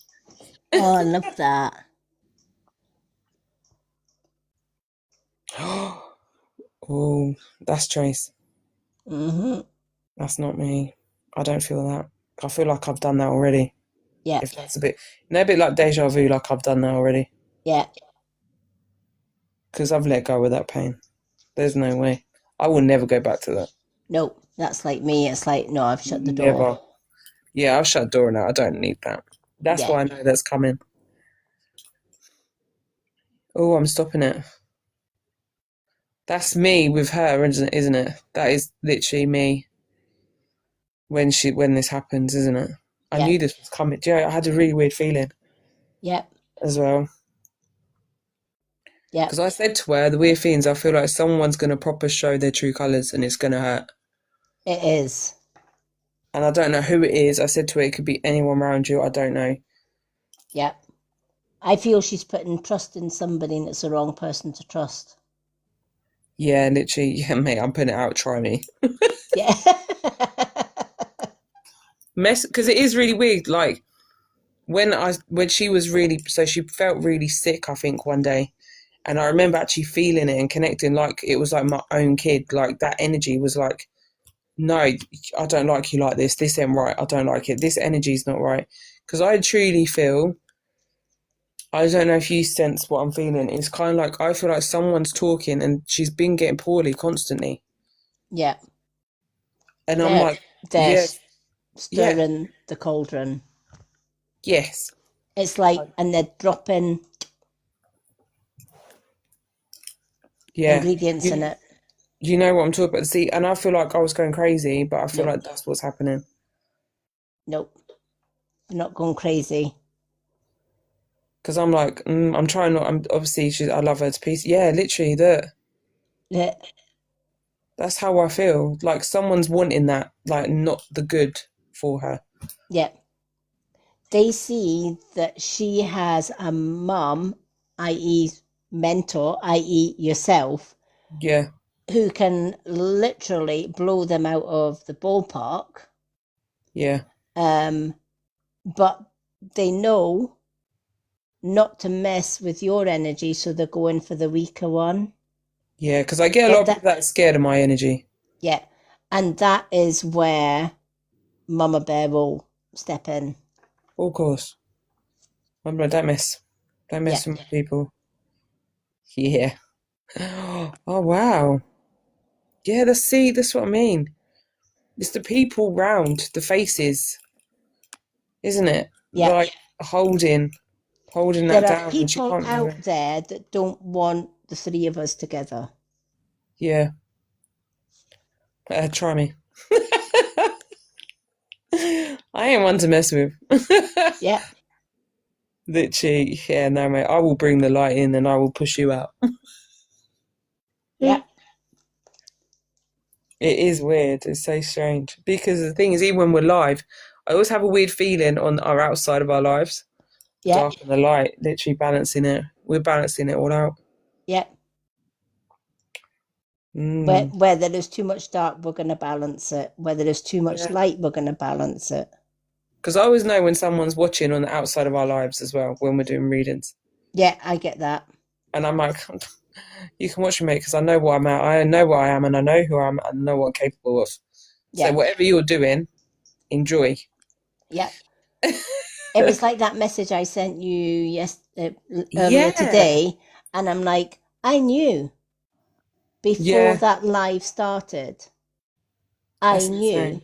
Oh, I love that. Oh, that's Trace. Mm-hmm. That's not me. I don't feel that. I feel like I've done that already. Yeah. If that's a bit like deja vu, like I've done that already. Yeah. Because I've let go of that pain. There's no way. I will never go back to that. No, that's like me. It's like, no, I've shut the door. Never. Yeah, I've shut the door now. I don't need that. That's why I know that's coming. Oh, I'm stopping it. That's me with her, isn't it? That is literally me when this happens, isn't it? I knew this was coming. Do you know, I had a really weird feeling. Yeah. As well. Yeah. Because I said to her, the weird things, I feel like someone's going to proper show their true colours and it's going to hurt. It is. And I don't know who it is. I said to her, it could be anyone around you. I don't know. Yeah. I feel she's putting trust in somebody and it's the wrong person to trust. Yeah, literally. Yeah, mate, I'm putting it out. Try me. Yeah. Mess, because it is really weird. Like when she was really, so she felt really sick, I think, one day. And I remember actually feeling it and connecting like it was like my own kid. Like that energy was like, no, I don't like you like this. This ain't right. I don't like it. This energy's not right. Because I truly feel, I don't know if you sense what I'm feeling. It's kind of like I feel like someone's talking and she's been getting poorly constantly. Yeah. And I'm They're, like, they're yes, yeah, stirring the cauldron. yes, It's like, and they're dropping yeah. ingredients in You, it. you know what I'm talking about? See, and I feel like I was going crazy, but I feel Nope. like that's what's happening. Nope. You're not going crazy. Because I'm like, I'm trying not. I'm obviously, I love her to pieces. Yeah, literally, Yeah. that's how I feel. Like someone's wanting that, like not the good for her. Yeah. They see that she has a mum, i.e., mentor, i.e., yourself, Yeah, who can literally blow them out of the ballpark. yeah, Um, but they know not to mess with your energy, so they're going for the weaker one. yeah. Because I get a lot Get of people that? that are scared of my energy. Yeah. And that is where Mama Bear will step in. Of course, I'm like, don't Yeah. mess with my people. Yeah. Oh wow. Yeah. That's what I mean. It's the people round the faces, isn't it? Yeah. Like holding that There are down, and she people can't have out it. there that don't want the three of us together. Yeah. Try me. I ain't one to mess with. Yeah. Literally, yeah, no, mate. I will bring the light in and I will push you out. Yeah. It is weird. It's so strange. Because the thing is, even when we're live, I always have a weird feeling on our outside of our lives. Yeah. Dark and the light, literally balancing it. We're balancing it all out. Yeah. Mm, Where there is too much dark, we're going to balance it. Where there is too much yeah. light, we're going to balance it. Because I always know when someone's watching on the outside of our lives as well when we're doing readings. Yeah, I get that. And I'm like, you can watch me, mate, because I know what I'm at. I know what I am, and I know who I am, and I know what I'm capable of. So Yeah. whatever you're doing, enjoy. Yeah. It was like that message I sent you earlier Yeah, today. And I'm like, I knew before yeah, that live started. I that's knew. insane.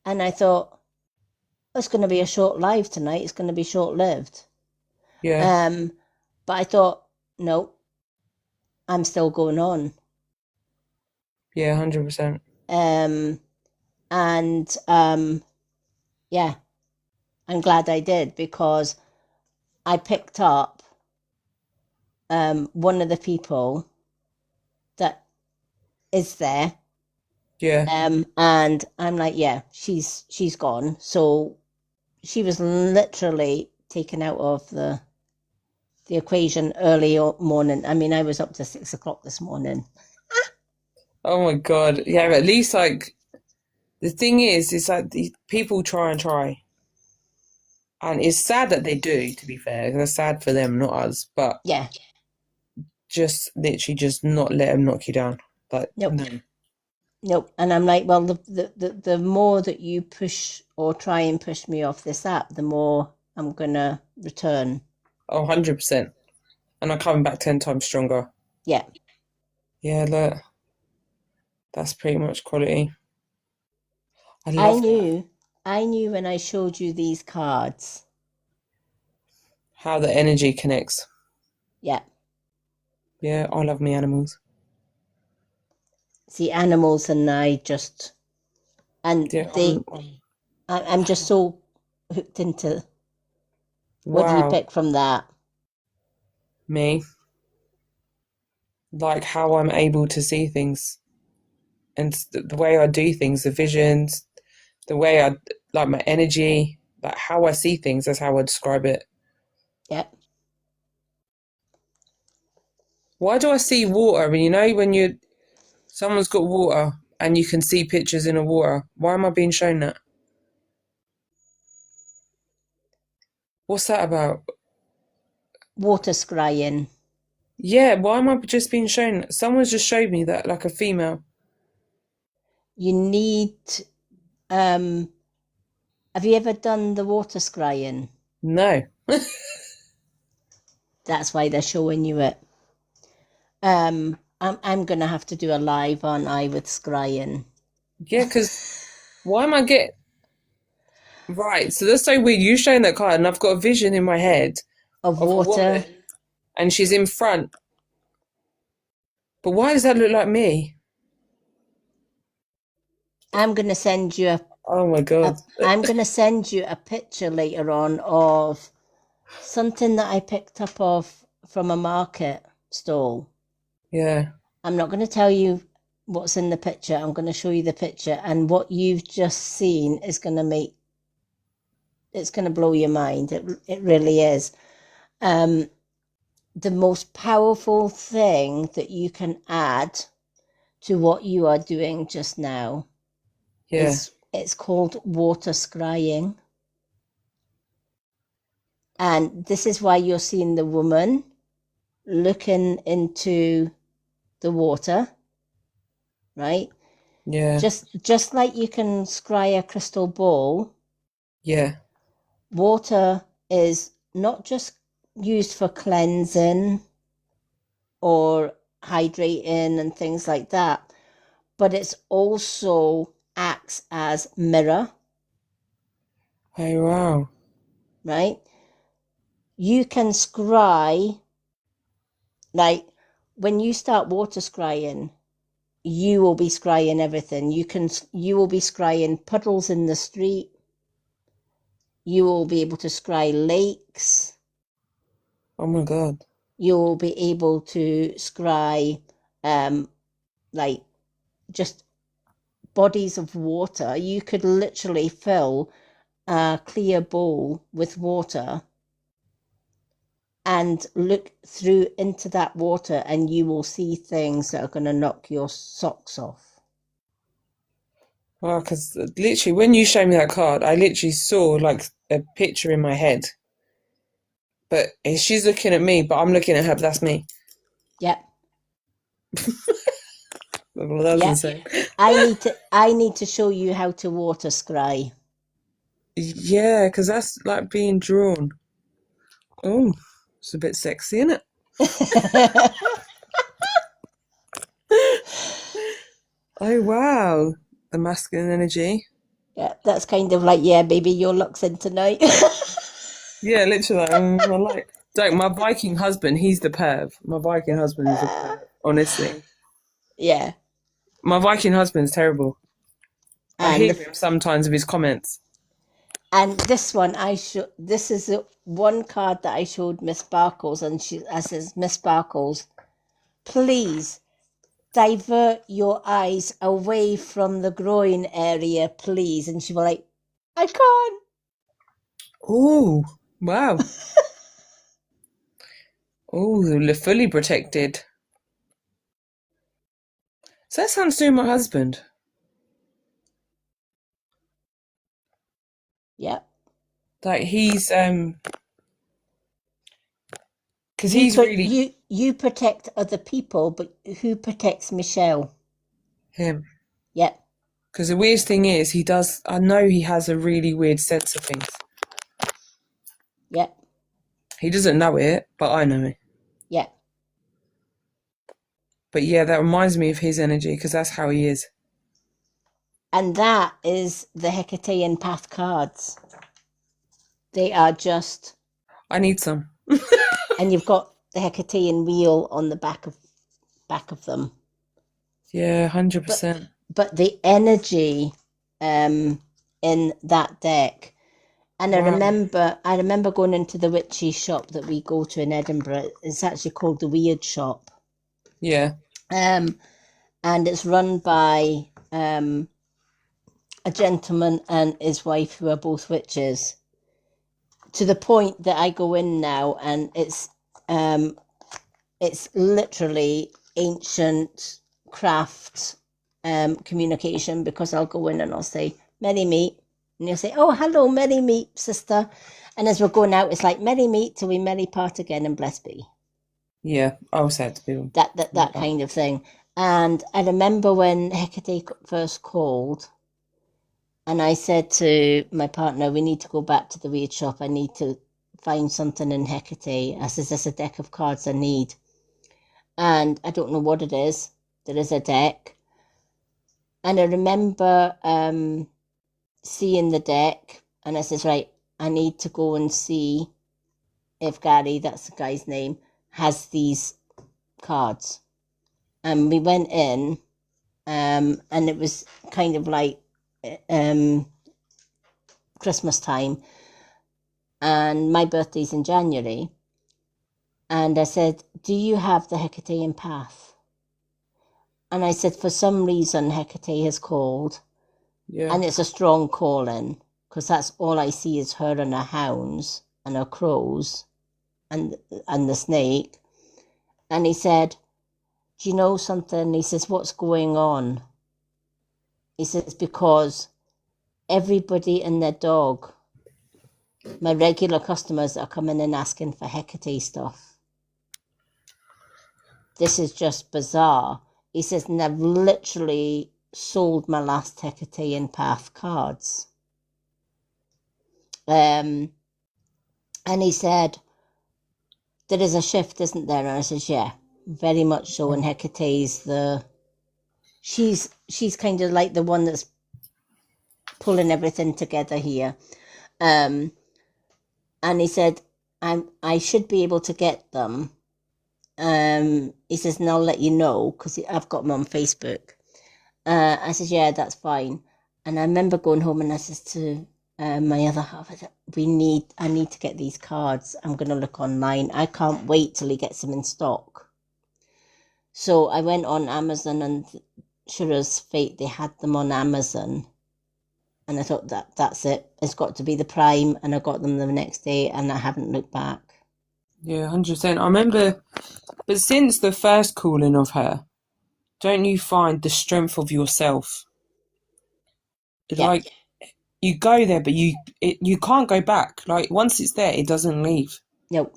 And I thought, it's going to be a short live tonight. It's going to be short lived. Yeah, Um, but I thought, no, I'm still going on. yeah, 100%. Um, and yeah, I'm glad I did because I picked up one of the people that is there. Yeah, And I'm like, yeah, she's gone. So she was literally taken out of the equation early morning. I mean, I was up to 6 o'clock this morning. oh my God. Yeah, but at least, like, the thing is, it's like the people try and try. And it's sad that they do, to be fair. It's sad for them, not us. But Yeah, just literally just not let them knock you down. Like, nope, no. nope. And I'm like, well, the more that you push or try and push me off this app, the more I'm gonna return. Oh, 100%. And I'm coming back 10 times stronger. Yeah, Yeah, look, that's pretty much quality. I I love that. knew, I knew when I showed you these cards. How the energy connects. Yeah, Yeah, I love me animals. see, animals and I just, and Yeah, I'm just so hooked into. What do you wow. pick from that? Me, like how I'm able to see things and the way I do things, the visions, the way I like my energy, like how I see things. That's how I describe it. Yeah, Why do I see water? I mean, you know, when you Someone's got water and you can see pictures in the water. Why am I being shown that? What's that about? Water scrying. Yeah, why am I just being shown that? Someone's just showed me that, like a female. You need, have you ever done the water scrying? No. That's why they're showing you it. I'm gonna have to do a live on I with scrying. Yeah, because why am I get right? So that's so weird. You showing that card, and I've got a vision in my head Of of a water. woman, and she's in front. But why does that look like me? I'm gonna send you Oh my God. I'm gonna send you a picture later on of something that I picked up off from a market stall. Yeah. I'm not gonna tell you what's in the picture. I'm gonna show you the picture, and what you've just seen is it's gonna blow your mind. It really is. The most powerful thing that you can add to what you are doing just now Yeah. is it's called water scrying. And this is why you're seeing the woman looking into the water, right? Yeah. Just like you can scry a crystal ball, Yeah. water is not just used for cleansing or hydrating and things like that, but it's also acts as mirror, Oh wow. right? You can scry, like when you start water scrying, you will be scrying everything. You will be scrying puddles in the street. You will be able to scry lakes. Oh my God. You will be able to scry like just bodies of water. You could literally fill a clear bowl with water and look through into that water, and you will see things that are going to knock your socks off. Wow, because literally when you showed me that card, I literally saw like a picture in my head. But she's looking at me, but I'm looking at her, but that's me. Yep. Well, that was Yep. insane. I need to show you how to water scry. Yeah, because that's like being drawn. Oh, it's a bit sexy, isn't it? Oh wow, the masculine energy. Yeah, that's kind of like, yeah, baby, your luck's in tonight. Yeah, literally. I like. Don't my Viking husband. He's the perv. My Viking husband is a perv. Honestly, Yeah. my Viking husband's terrible. I And hear him sometimes with his comments. this one this is the one card that I showed Miss Sparkles, and I says, Miss Sparkles, please divert your eyes away from the groin area, please. And she was like, I can't. Oh wow. Oh, they're fully protected. So that sounds to my husband. Yeah. Like he's because You he's put really you protect other people, but who protects Michelle? him. Yep. Because the weirdest thing is, he does. I know he has a really weird sense of things. Yep. He doesn't know it, but I know it. Yep. But yeah, that reminds me of his energy because that's how he is. And that is the Hecatean Path cards. They are just, I need some. and you've got the Hecatean wheel on the back of them. Yeah, But 100%. but the energy in that deck. And Wow. I remember going into the witchy shop that we go to in Edinburgh. It's actually called the Weird Shop. Yeah. And it's run by a gentleman and his wife who are both witches. To the point that I go in now, and it's literally ancient craft communication, because I'll go in and I'll say, "Merry meet," and you'll say, "Oh, hello, merry meet, sister." And as we're going out, it's like, "Merry meet till we merry part again, and blessed be." Yeah, I'll say it to people. That kind of thing. And I remember when Hecate first called, and I said to my partner, "We need to go back to the weird shop. I need to find something in Hecate." I says, "There's a deck of cards I need." And I don't know what it is. There is a deck. And I remember seeing the deck, and I says, "Right, I need to go and see if Gary," that's the guy's name, "has these cards." And we went in, and it was kind of like Christmas time, and my birthday's in January. And I said, "Do you have the Hecatean path?" And I said, "For some reason, Hecate has called." Yeah. And it's a strong calling, because that's all I see is her and her hounds and her crows and the snake. And he said, "Do you know something?" He says, "What's going on?" He says, "Because everybody and their dog, my regular customers, are coming in asking for Hecate stuff. This is just bizarre." He says, "And I've literally sold my last Hecatean path cards." And he said, "There is a shift, isn't there?" And I says, "Yeah, very much so." And Hecate's she's kind of like the one that's pulling everything together here. And he said, I should be able to get them. He says, "And I'll let you know, because I've got them on Facebook." I said, "Yeah, that's fine." And I remember going home, and I says to my other half, I said, I need to get these cards. I'm going to look online. I can't wait till he gets them in stock." So I went on Amazon, and sure as fate, they had them on Amazon. And I thought, that's it. It's got to be the Prime. And I got them the next day, and I haven't looked back. Yeah, 100%. I remember, but since the first calling of her, don't you find the strength of yourself? Yeah. Like, you go there, but you can't go back. Like, once it's there, it doesn't leave. No.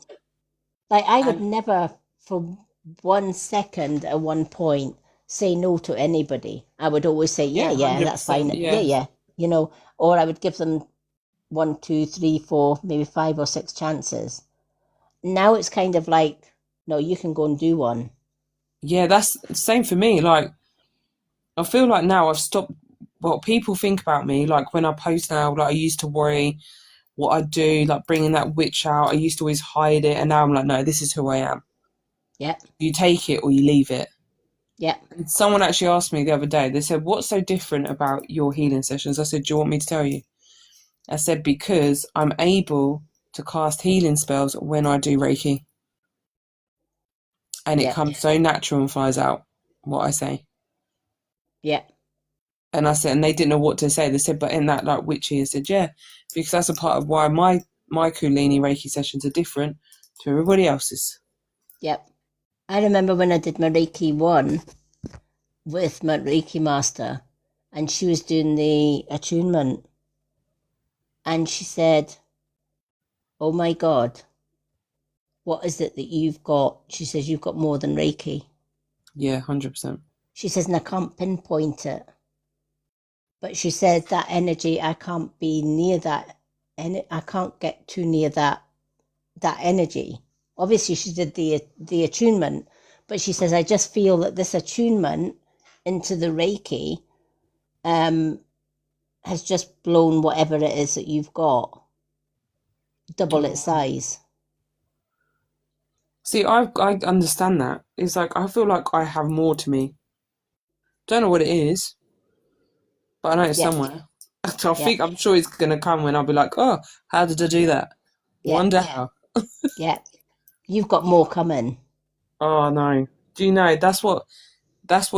Like, I would And never for 1 second at one point say no to anybody. I would always say, "Yeah, yeah, yeah, that's fine. 100%. Yeah, Yeah. yeah." Or I would give them 1, 2, 3, 4, maybe 5 or 6 chances. Now it's kind of like, "No, you can go and do one." Yeah, that's the same for me. Like, I feel like now I've stopped what people think about me. Like, when I post now, like, I used to worry what I do, like bringing that witch out. I used to always hide it, and now I'm like, no, this is who I am. Yeah, You take it or you leave it. yeah, And someone actually asked me the other day, they said, "What's so different about your healing sessions?" I said, "Do you want me to tell you?" I said, "Because I'm able to cast healing spells when I do Reiki, and it yeah, comes so natural and flies out what I say." yeah, And I said, and they didn't know what to say. They said, "But in that, like, witchy?" I said, "Yeah, because that's a part of why my Kundalini Reiki sessions are different to everybody else's." yeah. I remember when I did my Reiki 1 with my Reiki master, and she was doing the attunement, and she said, "Oh my God, what is it that you've got?" She says, "You've got more than Reiki." Yeah, 100%. She says, "And I can't pinpoint it." But she says, "That energy, I can't be near that, and I can't get too near that energy." Obviously, she did the attunement, but she says, "I just feel that this attunement into the Reiki has just blown whatever it is that you've got double its size." See, I understand that. It's like I feel like I have more to me. Don't know what it is, but I know it's Yeah, somewhere. yeah, I'm sure it's gonna come when I'll be like, "Oh, how did I do that? yeah, Wonder how." yeah. You've got more coming. Oh no. Do you know that's what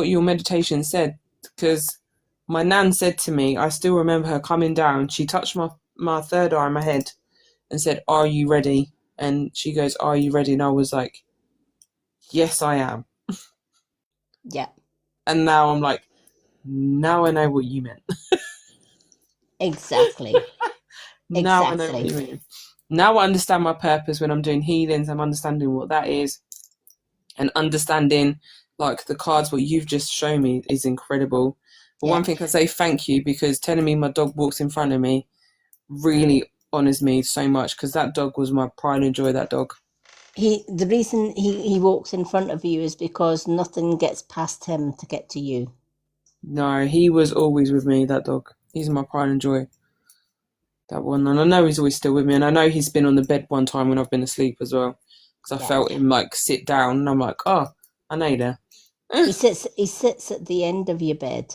your meditation said? Because my nan said to me, I still remember her coming down. She touched my third eye in my head and said, "Are you ready?" And she goes, "Are you ready?" And I was like, "Yes, I am." Yeah. And now I'm like, now I know what you meant. Exactly. Now I know what Exactly. you mean. Now I understand my purpose when I'm doing healings. I'm understanding what that is, and understanding like the cards. What you've just shown me is incredible. But Yeah. one thing I say thank you, because telling me my dog walks in front of me really honors me so much, because that dog was my pride and joy. That dog. The reason he walks in front of you is because nothing gets past him to get to you. No, he was always with me. That dog. He's my pride and joy. That one, and I know he's always still with me, and I know he's been on the bed one time when I've been asleep as well, because I Yeah. felt him like sit down, and I'm like, oh, I know you there. He sits at the end of your bed.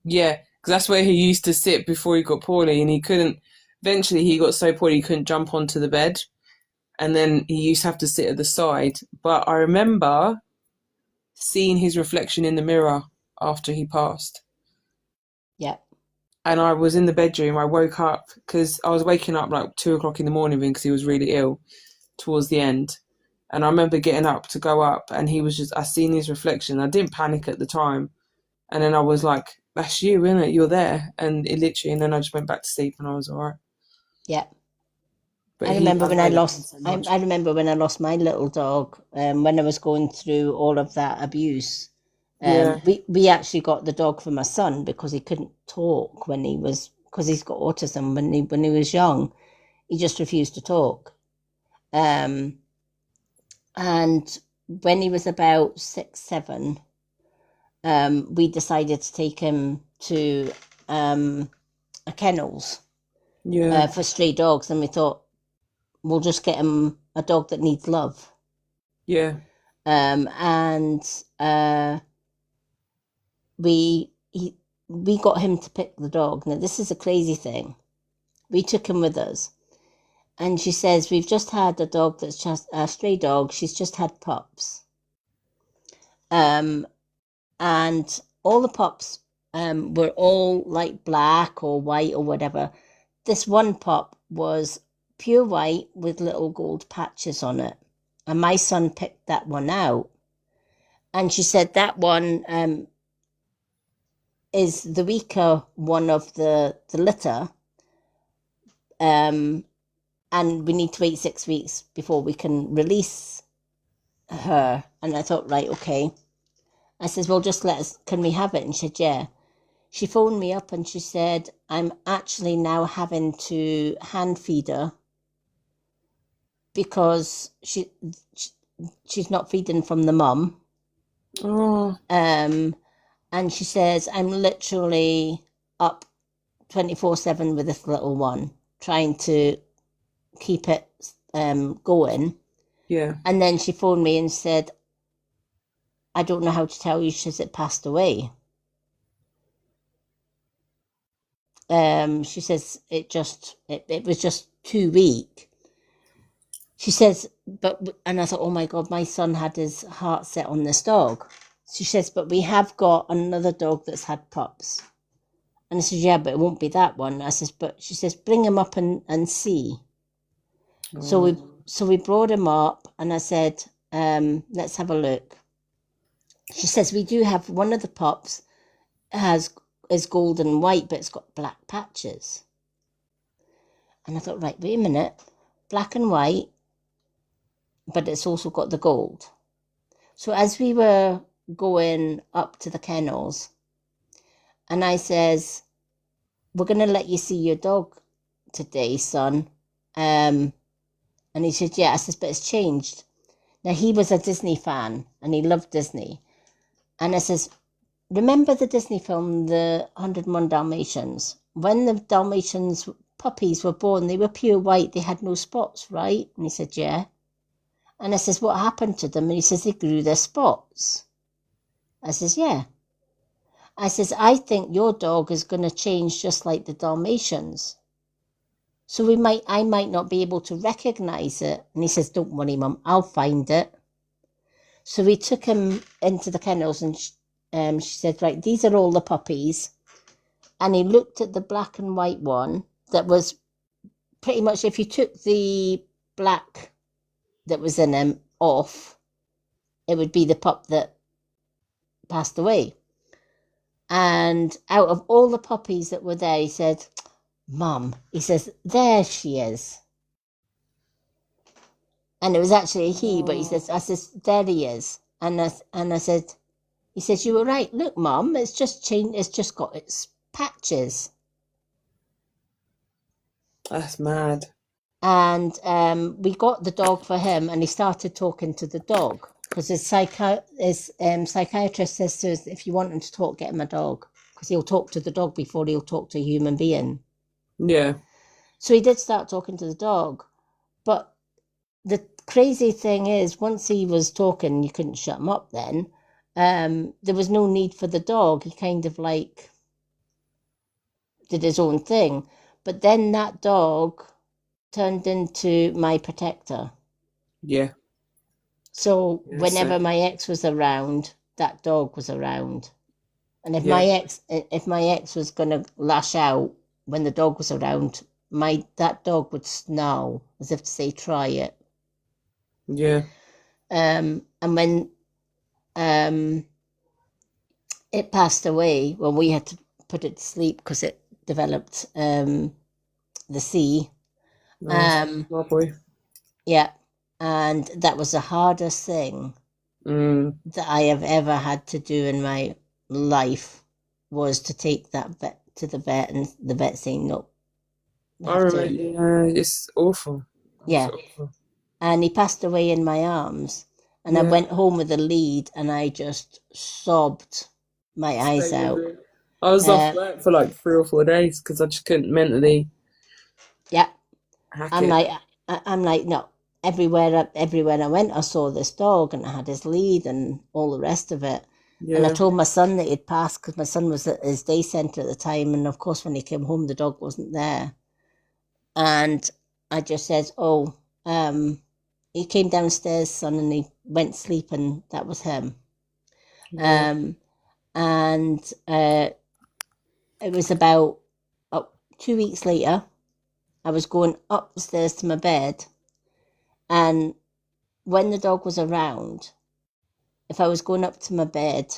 Yeah, because that's where he used to sit before he got poorly, and he couldn't. Eventually, he got so poorly he couldn't jump onto the bed, and then he used to have to sit at the side. But I remember seeing his reflection in the mirror after he passed, Yeah. and I was in the bedroom. I woke up because I was waking up like 2 o'clock in the morning because he was really ill towards the end. And I remember getting up to go up, and he was just, I seen his reflection. I didn't panic at the time. And then I was like, that's you, isn't it? You're there. And it literally, and then I just went back to sleep and I was all right. Yeah. But I remember I when I know that means lost. so I, much. I remember when I lost my little dog. When I was going through all of that abuse. Yeah, We actually got the dog for my son because he couldn't talk because he's got autism. When he was young, he just refused to talk. Um, and when he was about 6, 7, we decided to take him to a kennels yeah, for stray dogs, and we thought we'll just get him a dog that needs love. yeah, And we he, we got him to pick the dog. Now this is a crazy thing. We took him with us, and she says we've just had a dog that's just a stray dog. She's just had pups, and all the pups were all like black or white or whatever. This one pup was pure white with little gold patches on it, and my son picked that one out. And she said that one is the weaker one of the litter, um, and we need to wait 6 weeks before we can release her. And I thought, right, okay. I said, well, just let us, can we have it? And she said, yeah. She phoned me up and she said, I'm actually now having to hand feed her because she's not feeding from the mum. oh, And she says, I'm literally up 24/7 with this little one, trying to keep it going. yeah, And then she phoned me and said, I don't know how to tell you. She says it passed away. She says it was just too weak. She says, and I thought, oh my God, my son had his heart set on this dog. She says, but we have got another dog that's had pups. And I said, yeah, but it won't be that one. I says, but she says, bring him up and see. So we oh, so we brought him up, and I said, let's have a look. She says we do have one of the pups has is golden and white, but it's got black patches. And I thought, right, wait a minute, black and white, but it's also got the gold. So as we were going up to the kennels, and I says, we're going to let you see your dog today, son. And he said, yeah. I says, but it's changed. Now, he was a Disney fan, and he loved Disney. And I says, remember the Disney film, The 101 Dalmatians? When the Dalmatians puppies were born, they were pure white. They had no spots, right? And he said, yeah. And I says, what happened to them? And he says, they grew their spots. I says, yeah. I says, I think your dog is going to change just like the Dalmatians. So I might not be able to recognize it. And he says, don't worry, Mum, I'll find it. So we took him into the kennels, and she said, right, these are all the puppies. And he looked at the black and white one that was pretty much, if you took the black that was in him off, it would be the pup that passed away. And out of all the puppies that were there, he said, Mum, he says, there she is. And it was actually a he, but he says, I says, there he is. And I said, he says, you were right. Look, Mum, it's just changed. It's just got its patches. That's mad. And we got the dog for him, and he started talking to the dog because his psychiatrist says to us, if you want him to talk, get him a dog because he'll talk to the dog before he'll talk to a human being. Yeah. So he did start talking to the dog, but the crazy thing is, once he was talking, you couldn't shut him up then. There was no need for the dog. He kind of like did his own thing. But then that dog turned into my protector. Yeah. So Yeah, whenever so my ex was around, that dog was around. And if yeah. my ex was gonna lash out when the dog was around, that dog would snarl as if to say, try it. Yeah. And when it passed away, well, we had to put it to sleep because it developed the C. Nice. Oh boy. Yeah, and that was the hardest thing that I have ever had to do in my life, was to take that vet to the vet, and the vet saying no, we I have remember, to. yeah, it's awful. It's Yeah, awful. and he passed away in my arms, and I Yeah. went home with a lead, and I just sobbed my eyes Stay with out. it. I was off Uh, work for like 3 or 4 days because I just couldn't mentally yeah, hack I'm it. like, I'm like, no. Everywhere I went, I saw this dog, and I had his lead and all the rest of it. And I Yeah. told my son that he'd passed because my son was at his day centre at the time, and of course, when he came home, the dog wasn't there. And I just said, "Oh, he came downstairs, son, and he went to sleep, and that was him." Yeah. Um, and it was about 2 weeks later. I was going up the stairs to my bed, and when the dog was around, if I was going up to my bed,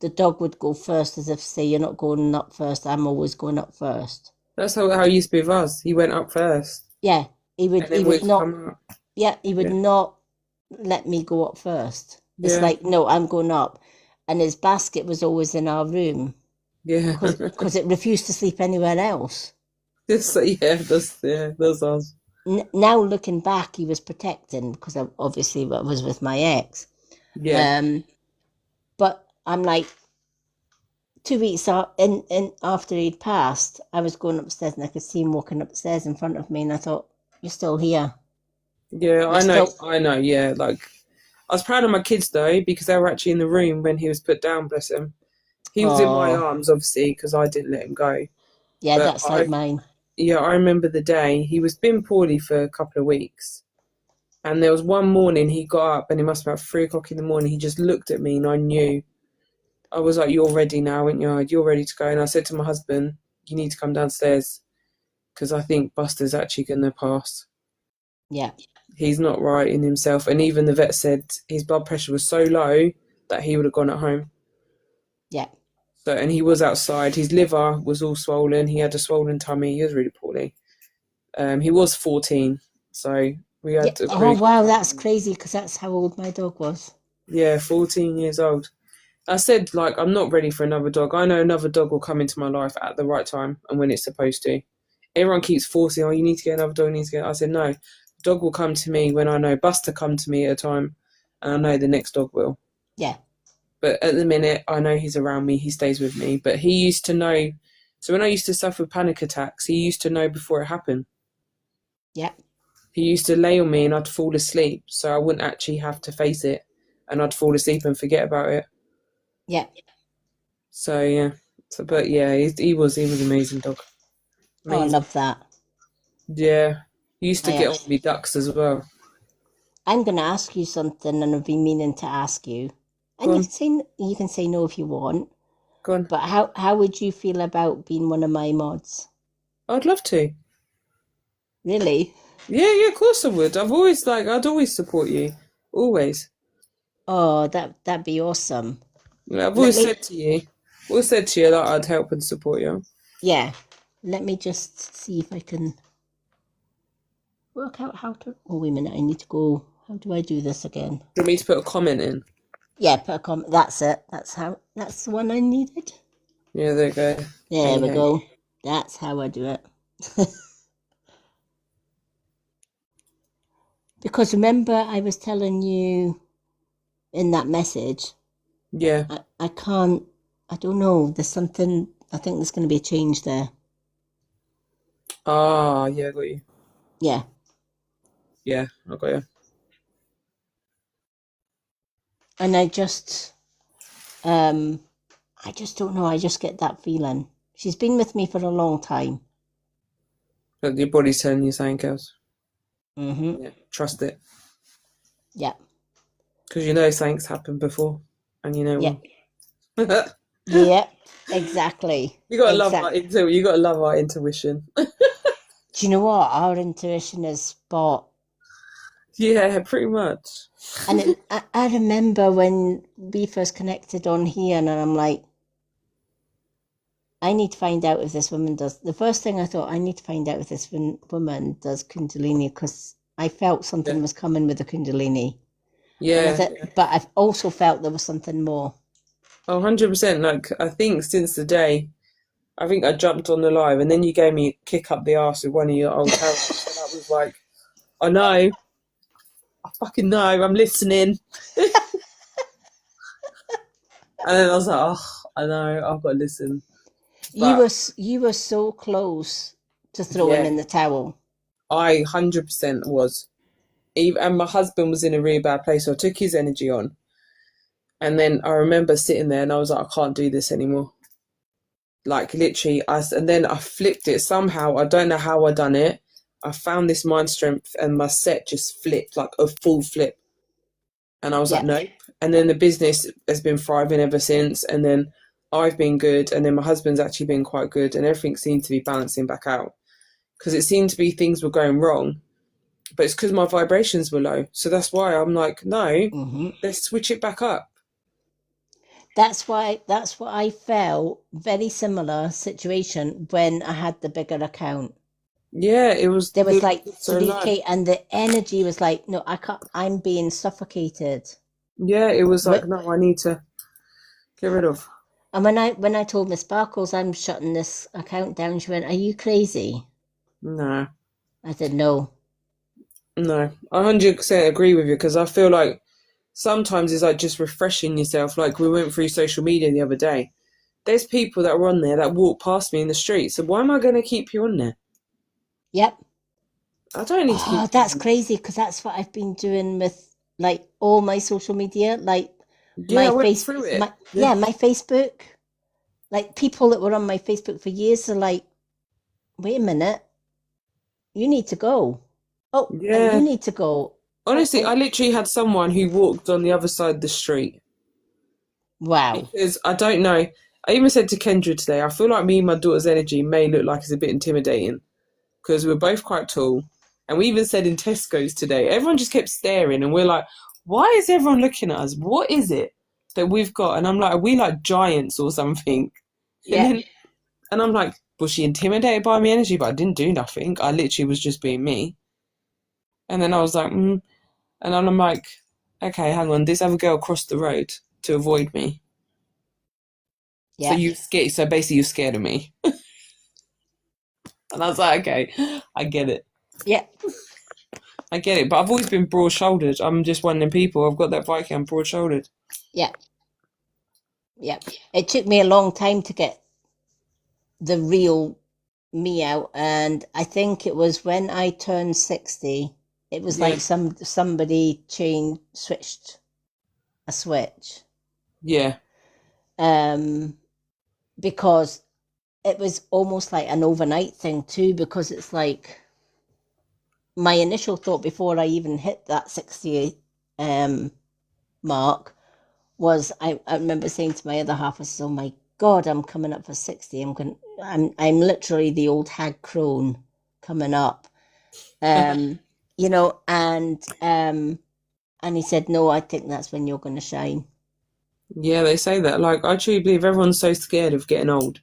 the dog would go first, as if to say, "You're not going up first. I'm always going up first." That's how it used to be with us. He went up first Yeah, he would. and He then would we'd not. come up. Yeah, he would Yeah. not let me go up first. It's Yeah. like, no, I'm going up, and his basket was always in our room Yeah. because it refused to sleep anywhere else. Just that's us. Now looking back, he was protecting because obviously I was with my ex. Yeah. Um, but I'm like, 2 weeks in after he'd passed, I was going upstairs and I could see him walking upstairs in front of me, and I thought, "You're still here. Yeah, You're still." I know, yeah. Like I was proud of my kids though, because they were actually in the room when he was put down, bless him. He was in my Oh, arms, obviously, because I didn't let him go. yeah, But that's like mine. yeah, I remember the day he was been poorly for a couple of weeks. And there was one morning he got up and it must have been about 3 o'clock in the morning. He just looked at me and I knew. I was like, "You're ready now, aren't you? You're ready to go." And I said to my husband, "You need to come downstairs because I think Buster's actually going to pass. Yeah, He's not right in himself." And even the vet said his blood pressure was so low that he would have gone at home. yeah. So, and he was outside. His liver was all swollen. He had a swollen tummy. He was really poorly. He was 14, so we Yeah. had a Oh really good wow, time. that's crazy because that's how old my dog was. Yeah, 14 years old. I said, like, I'm not ready for another dog. I know another dog will come into my life at the right time and when it's supposed to. Everyone keeps forcing, "Oh, you need to get another dog, you need to get." I said, no, the dog will come to me when I know Buster come to me at a time, and I know the next dog will. Yeah, But at the minute, I know he's around me, he stays with me. But he used to know. So when I used to suffer panic attacks, he used to know before it happened. yeah, He used to lay on me and I'd fall asleep, so I wouldn't actually have to face it, and I'd fall asleep and forget about it. yeah. So yeah, but yeah, he was an amazing dog, Oh, I amazing. love that. Yeah, he used to I get on actually, me ducks as well. I'm going to ask you something, and I've been meaning to ask you. Go And on, you can say no if you want. go on. But how would you feel about being one of my mods? I'd love to. Really? Yeah, yeah, of course I would. I'd always support you, always. Oh, that'd be awesome. You know, I've Let always me. said to you, What said to you that I'd help and support you? Yeah. Let me just see if I can work out how to. Oh, wait a minute. I need to go. How do I do this again? Do you want me to put a comment in? Yeah, put a comment. That's it. That's the one I needed. Yeah, there you go. There we Hey. go. That's how I do it. Because remember, I was telling you in that message, Yeah. I can't, I don't know. There's something, I think there's going to be a change there. Ah, yeah, I got you. Yeah. Yeah, I got you. And I just don't know. I just get that feeling. She's been with me for a long time. But your body's telling you something else. Mm-hmm. Yeah, trust it. Yeah. Because you know something's happened before, and you know Yeah. well. Yeah. Exactly. You gotta love our Exactly. you gotta love our intuition. Do you know what? Our intuition is spot. Yeah, pretty much. And I remember when we first connected on here, and I'm like, I need to find out if this woman does. The first thing I thought, I need to find out if this woman does Kundalini, because I felt something Yeah, was coming with the Kundalini. And I yeah, thought, but I've also felt there was something more. oh, 100%. Like I think since the day, I think I jumped on the live, and then you gave me a kick up the arse with one of your old tarots, and I was like, I know, I fucking know, I'm listening. And then I was like, oh, I know, I've got to listen. But You were so close to throwing yeah, in the towel. I 100% was. Even, and my husband was in a really bad place, so I took his energy on. And then I remember sitting there and I was like, I can't do this anymore. Like literally, and then I flipped it somehow. I don't know how I done it. I found this mind strength and my set just flipped, like a full flip. And I was like, Yeah. nope. And then the business has been thriving ever since. And then I've been good. And then my husband's actually been quite good. And everything seemed to be balancing back out. Because it seemed to be things were going wrong. But it's because my vibrations were low. So that's why I'm like, no, Mm-hmm. let's switch it back up. That's what I felt. Very similar situation when I had the bigger account. Yeah, it was There was like so low. 3K, and the energy was like, no, I can't. I'm being suffocated. Yeah, it was like, Wh- no, I need to get rid of. And when I told Miss Sparkles I'm shutting this account down, she went, "Are you crazy?" No, I said, "No." no. I 100% agree with you because I feel like sometimes it's like just refreshing yourself. Like we went through social media the other day. There's people that are on there that walk past me in the street. So why am I going to keep you on there? Yep. I don't need to Oh, keep that's you. crazy because that's what I've been doing with like all my social media, like Yeah, my I went face, through it. my Yeah, yeah, my Facebook. Like people that were on my Facebook for years are like, "Wait a minute, you need to go." Oh, you yeah. need to go. Oh, Honestly, I literally had someone who walked on the other side of the street wow. because I don't know. I even said to Kendra today, I feel like me and my daughter's energy may look like it's a bit intimidating because we're both quite tall. And we even said in Tesco's today, everyone just kept staring and we're like, why is everyone looking at us? What is it that we've got? And I'm like, are we like giants or something? And Yeah. then, and I'm like, was she intimidated by my energy? But I didn't do nothing. I literally was just being me. And then I was like, and then I'm like, okay, hang on. This other girl crossed the road to avoid me. So Yeah. you scared. So basically, you're scared of me. And I was like, okay, I get it. Yeah. I get it. But I've always been broad shouldered. I'm just one of them people. I've got that Viking. I'm broad shouldered. Yeah. Yeah. It took me a long time to get the real me out, and I think it was when I turned 60. It was Yeah. like somebody switched a switch. Yeah. Um because it was almost like an overnight thing too, because it's like my initial thought before I even hit that 60 mark was I remember saying to my other half, I said, "Oh my God, I'm coming up for 60. I'm literally the old hag crone coming up." Um, you know, and he said, "No, I think that's when you're gonna shine." Yeah, they say that. Like, I truly believe everyone's so scared of getting old,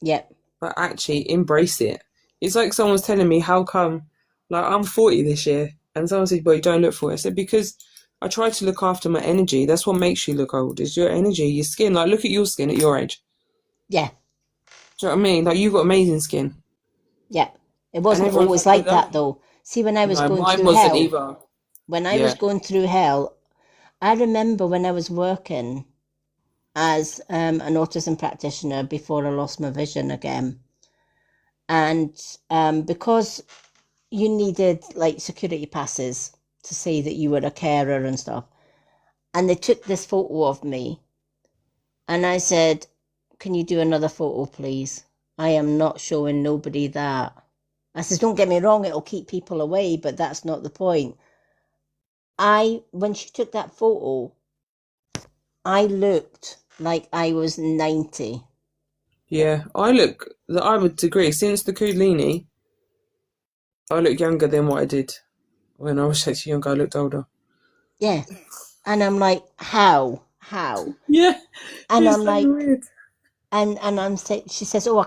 Yep. but actually embrace it. It's like someone's telling me, how come, like, I'm 40 this year, and someone said, well, you don't look 40. I said, because I try to look after my energy. That's what makes you look old, is your energy, your skin. Like, look at your skin at your age. Yeah. Do you know what I mean? Like, you've got amazing skin. Yep. It And wasn't everyone's always like, well, like that don't. though. See, when I was No, going mine through wasn't hell, either. when I was Yeah. going through hell, I remember when I was working as an autism practitioner before I lost my vision again. And because you needed like security passes to say that you were a carer and stuff, and they took this photo of me, and I said, can you do another photo, please? I am not showing nobody that. I says, don't get me wrong, it'll keep people away, but that's not the point. When she took that photo, I looked like I was 90. Yeah. I would agree. Since the Kundalini, I look younger than what I did when I was actually younger. I looked older. Yeah. And I'm like, how? How? Yeah. And It's I'm so like, weird. and I'm saying, she says, oh,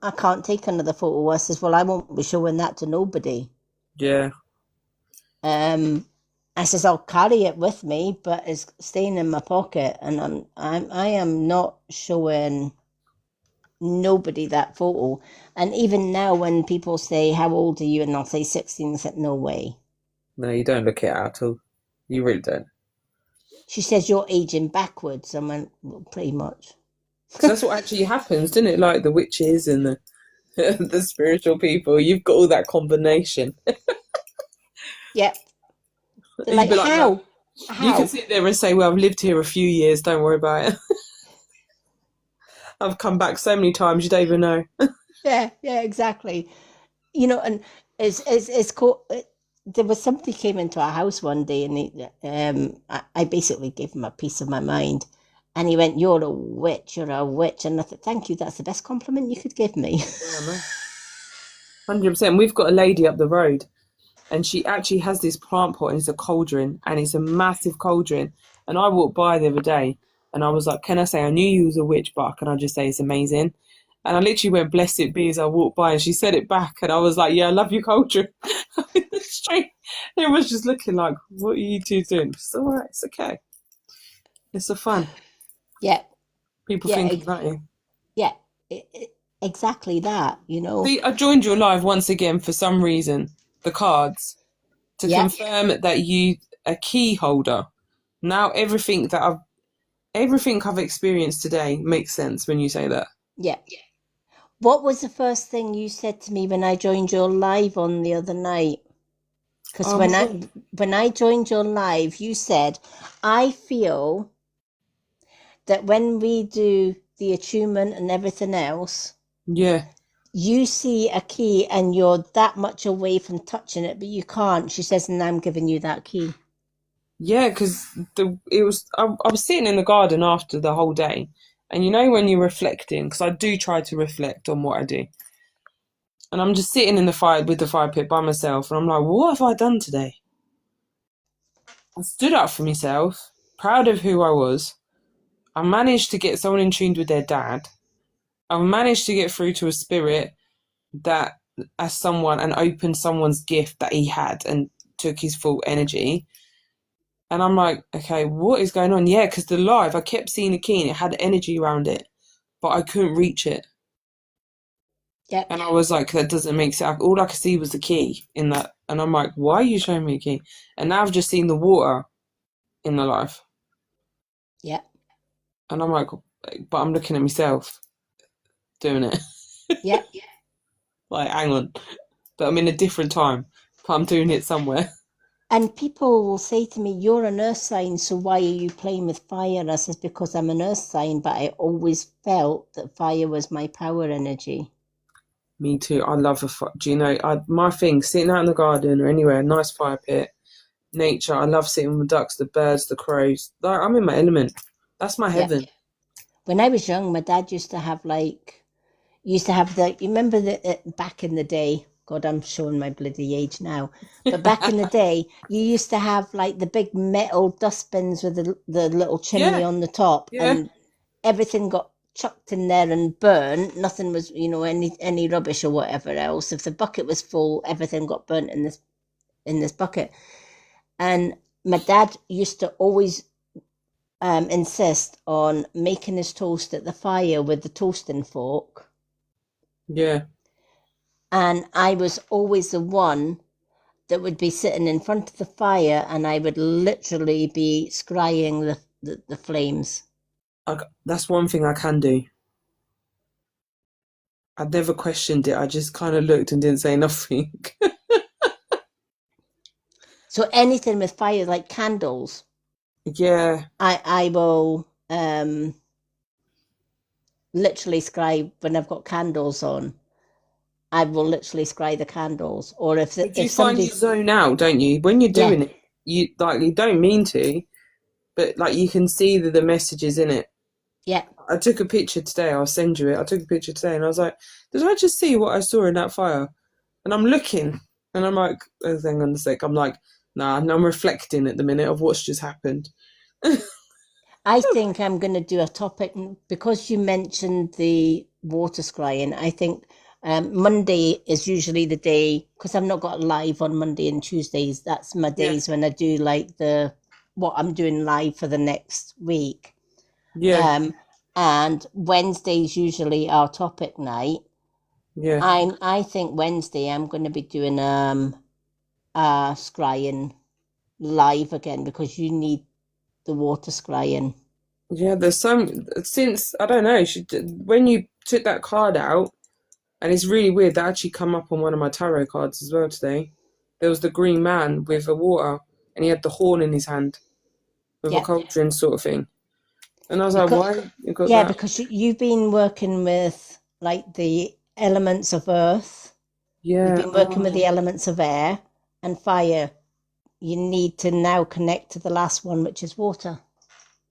I can't take another photo. I says, well, I won't be showing that to nobody. Yeah. Um, I says, I'll carry it with me, but it's staying in my pocket. And I am not showing nobody that photo. And even now, when people say, how old are you? And I'll say 16, I said, no way. No, you don't look it at all. You really don't. She says, you're aging backwards. I went, well, pretty much. Because that's what actually happens, didn't it? Like the witches and the the spiritual people. You've got all that combination. Yep. They're You'd like, be like, no. how? You can How? sit there and say, well, I've lived here a few years. Don't worry about it. I've come back so many times. You don't even know. Yeah, yeah, exactly. And it's cool. There was somebody came into our house one day, and I basically gave him a piece of my mind, and he went, "You're a witch. You're a witch." And I thought, "Thank you. That's the best compliment you could give me." Yeah, I know. 100%. We've got a lady up the road, and she actually has this plant pot, and it's a cauldron, and it's a massive cauldron. And I walked by the other day, and I was like, "Can I say I knew you was a witch, but can I just say it's amazing?" And I literally went, "Bless it be," as I walked by, and she said it back, and I was like, "Yeah, I love your cauldron." In the street, everyone's just looking like, "What are you two doing?" It's all right. It's okay. It's so fun. Yeah, People yeah, think about you. yeah, exactly that. See, I joined your live once again for some reason. The cards to Yeah, confirm that you a key holder. Now everything I've experienced today makes sense when you say that. yeah. What was the first thing you said to me when I joined your live on the other night? Because Oh my god. when I joined your live, you said, I feel that when we do the attunement and everything else, Yeah. you see a key and you're that much away from touching it, but you can't. She says, and I'm giving you that key. Yeah, because I was sitting in the garden after the whole day, and you know when you're reflecting, because I do try to reflect on what I do, and I'm just sitting in the fire with the fire pit by myself, and I'm like, what have I done today? I stood up for myself, proud of who I was. I managed to get someone in tune with their dad. I managed to get through to a spirit that as someone and opened someone's gift that he had and took his full energy. And I'm like, okay, what is going on? Yeah, because the live, I kept seeing the key and it had energy around it, but I couldn't reach it. Yep, And I was like, that doesn't make sense. All I could see was the key in that. And I'm like, why are you showing me a key? And now I've just seen the water in the live. yep, And I'm like, but I'm looking at myself doing it. yep. Like, hang on. But I'm in a different time. But I'm doing it somewhere. And people will say to me, you're an earth sign, so why are you playing with fire? I says, because I'm an earth sign, but I always felt that fire was my power energy. Me too. I love do you know, my thing, sitting out in the garden or anywhere, nice fire pit, nature. I love sitting with the ducks, the birds, the crows. Like, I'm in my element. That's my Yeah. heaven. When I was young, my dad used to have you remember back in the day, God, I'm showing my bloody age now. But back in the day, you used to have like the big metal dustbins with the little chimney Yeah, on the top, yeah, and everything got chucked in there and burnt. Nothing was, any rubbish or whatever else. If the bucket was full, everything got burnt in this bucket. And my dad used to always insist on making his toast at the fire with the toasting fork. yeah. And I was always the one that would be sitting in front of the fire, and I would literally be scrying the flames. That's one thing I can do. I never questioned it. I just kind of looked and didn't say nothing. So anything with fire, like candles, Yeah, I will literally scry when I've got candles on. I will literally scry the candles, or but do you if find you somebody's zone out, don't you? When you're yeah doing it, you don't mean to, but like you can see the messages in it. yeah. I took a picture today. I'll send you it. I took a picture today, and I was like, "Did I just see what I saw in that fire?" And I'm looking, and I'm like, oh, "Hang on a sec." I'm like, "Nah," and I'm reflecting at the minute of what's just happened. I think I'm going to do a topic because you mentioned the water scrying. I think Monday is usually the day because I've not got live on Monday and Tuesdays. That's my Yeah, days when I do like what I'm doing live for the next week. yeah, Um, and Wednesday's usually our topic night. yeah, I think Wednesday I'm going to be doing scrying live again because you need the water scrying. yeah. There's some since I don't know. When you took that card out, and it's really weird. That actually come up on one of my tarot cards as well today. There was the green man with a water, and he had the horn in his hand with a Yeah. cauldron sort of thing. And I was like, Because why you got yeah, that? because you've been working with like the elements of earth, you've Yeah. been working with the Oh. elements of air and fire. You need to now connect to the last one, which is water.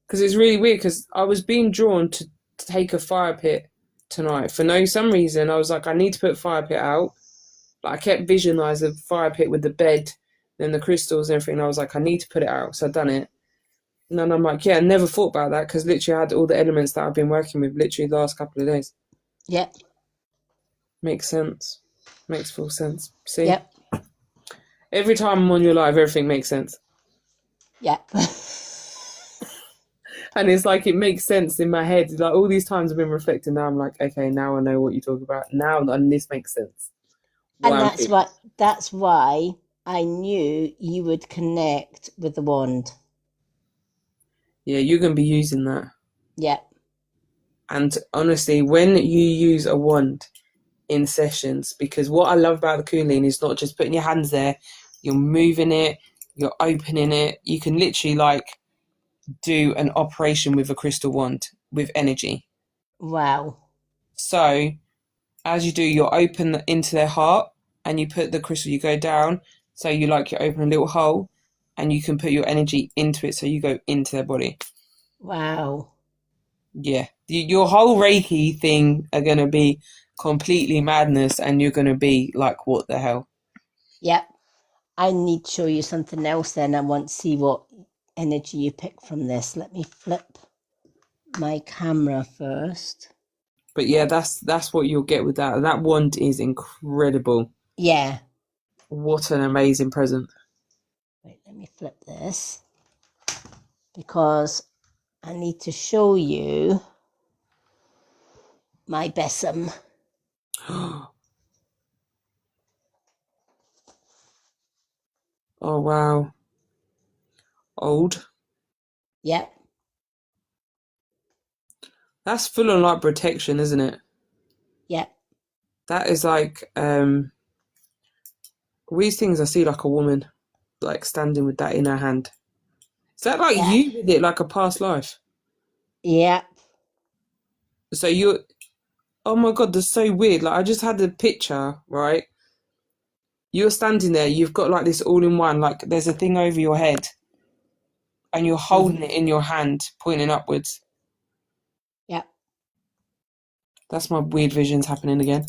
Because it's really weird because I was being drawn to take a fire pit tonight. For no some reason, I was like, I need to put fire pit out. Like I kept visualizing the fire pit with the bed, then the crystals and everything. I was like, I need to put it out. So I done it. And then I'm like, yeah, I never thought about that because literally I had all the elements that I've been working with literally the last couple of days. Yep, Makes sense. Makes full sense. See? yep, Every time I'm on your live, everything makes sense. yep. And it's like it makes sense in my head. Like all these times I've been reflecting now, I'm like, okay, now I know what you talk about. Now and this makes sense. And Why I'm doing this. that's why I knew you would connect with the wand. Yeah, you're gonna be using that. Yep, And honestly, when you use a wand in sessions, because what I love about the Kundalini is not just putting your hands there, you're moving it, you're opening it. You can literally like do an operation with a crystal wand with energy. wow, So as you do, you're open into their heart and you put the crystal, you go down. So you open a little hole and you can put your energy into it. So you go into their body. wow. Yeah. Your whole Reiki thing are going to be completely madness and you're going to be like, what the hell? Yep. I need to show you something else then. I want to see what energy you pick from this. Let me flip my camera first. But yeah, that's what you'll get with that. That wand is incredible. Yeah. What an amazing present. Wait, let me flip this because I need to show you my besom. Oh wow. Old. Yep. That's full on like protection, isn't it? Yep. That is like these things I see like a woman like standing with that in her hand. Is that like Yeah. you with it like a past life? Yep. So you oh my god, that's so weird. Like I just had a picture, right? You're standing there, you've got like this all in one, like there's a thing over your head and you're holding it in your hand, pointing upwards. Yep. That's my weird visions happening again.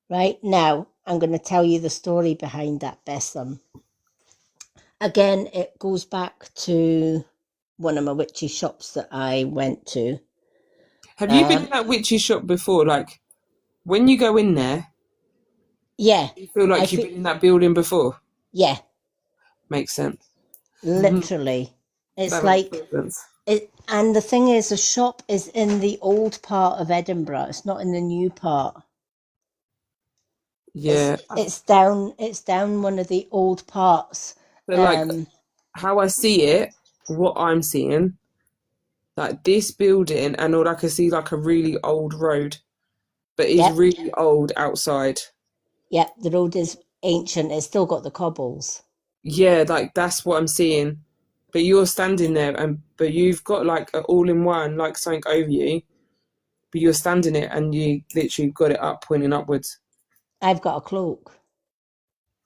Right now, I'm going to tell you the story behind that besom. Again, it goes back to one of my witchy shops that I went to. Have you been in that witchy shop before? Like, when you go in there, Yeah, you feel I like you've feel, been in that building before? yeah, Makes sense. literally. It's That makes like full sense. it, and the thing is, the shop is in the old part of Edinburgh. It's not in the new part. Yeah. It's down one of the old parts. So, like, Um, how I see it, what I'm seeing, like this building, and all I can see, like a really old road, but it's yep, really old outside. yep. The road is ancient. It's still got the cobbles. Yeah, like that's what I'm seeing. But you're standing there, and but you've got like an all-in-one, like something over you. But you're standing it, and you literally got it up, pointing upwards. I've got a cloak.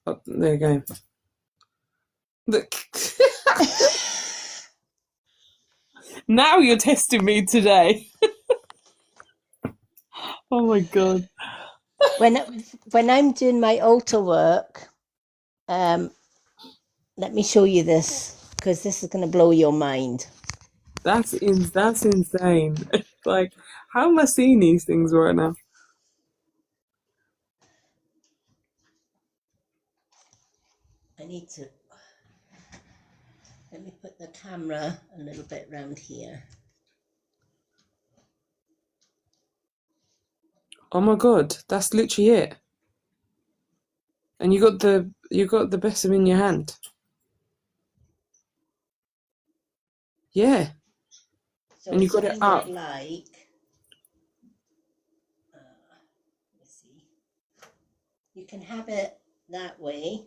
Oh, there you go. Look, now you're testing me today. Oh my god. when when I'm doing my altar work, um, let me show you this because this is going to blow your mind. That's insane. Like, how am I seeing these things right now? I need to let me put the camera a little bit round here. Oh my god, that's literally it. And you got the besom in your hand. Yeah, So and you it's got it kind of up. like, let's see, you can have it that way.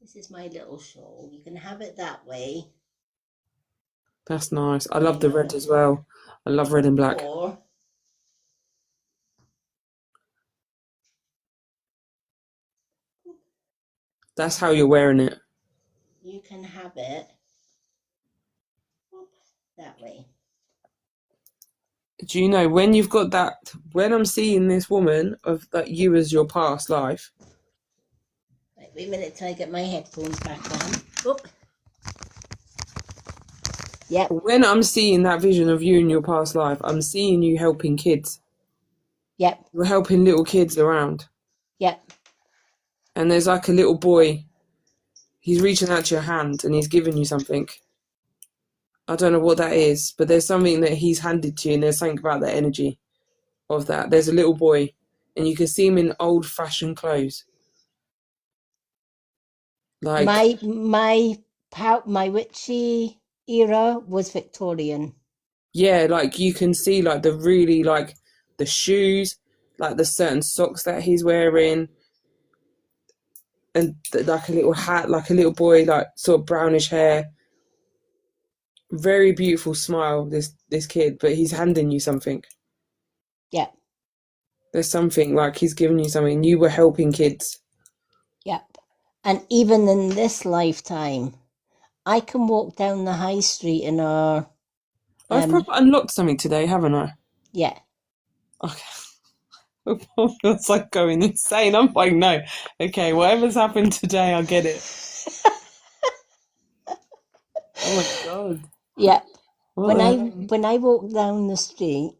This is my little shawl. You can have it that way, That's nice. I love kind the red of, as well. I love red and black. or That's how you're wearing it. you can have it that way. Do you know when you've got that? When I'm seeing this woman of that you as your past life. Right, wait a minute till I get my headphones back on. Oop. Yep, When I'm seeing that vision of you in your past life, I'm seeing you helping kids. yep, You're helping little kids around, yep. and there's like a little boy. He's reaching out to your hand and he's giving you something. I don't know what that is, but there's something that he's handed to you, and there's something about the energy of that. There's a little boy, and you can see him in old-fashioned clothes. Like, My witchy era was Victorian. yeah, like you can see like the really like the shoes, like the certain socks that he's wearing, and like a little hat, like a little boy, like sort of brownish hair. Very beautiful smile, this kid, but he's handing you something. Yep, There's something like he's giving you something. You were helping kids. yep. And even in this lifetime, I can walk down the high street in our I've probably unlocked something today, haven't I? yeah. Okay. It's like going insane. I'm like, no. Okay, whatever's happened today, I get it. Oh my god. Yep. What the hell? When I walk down the street,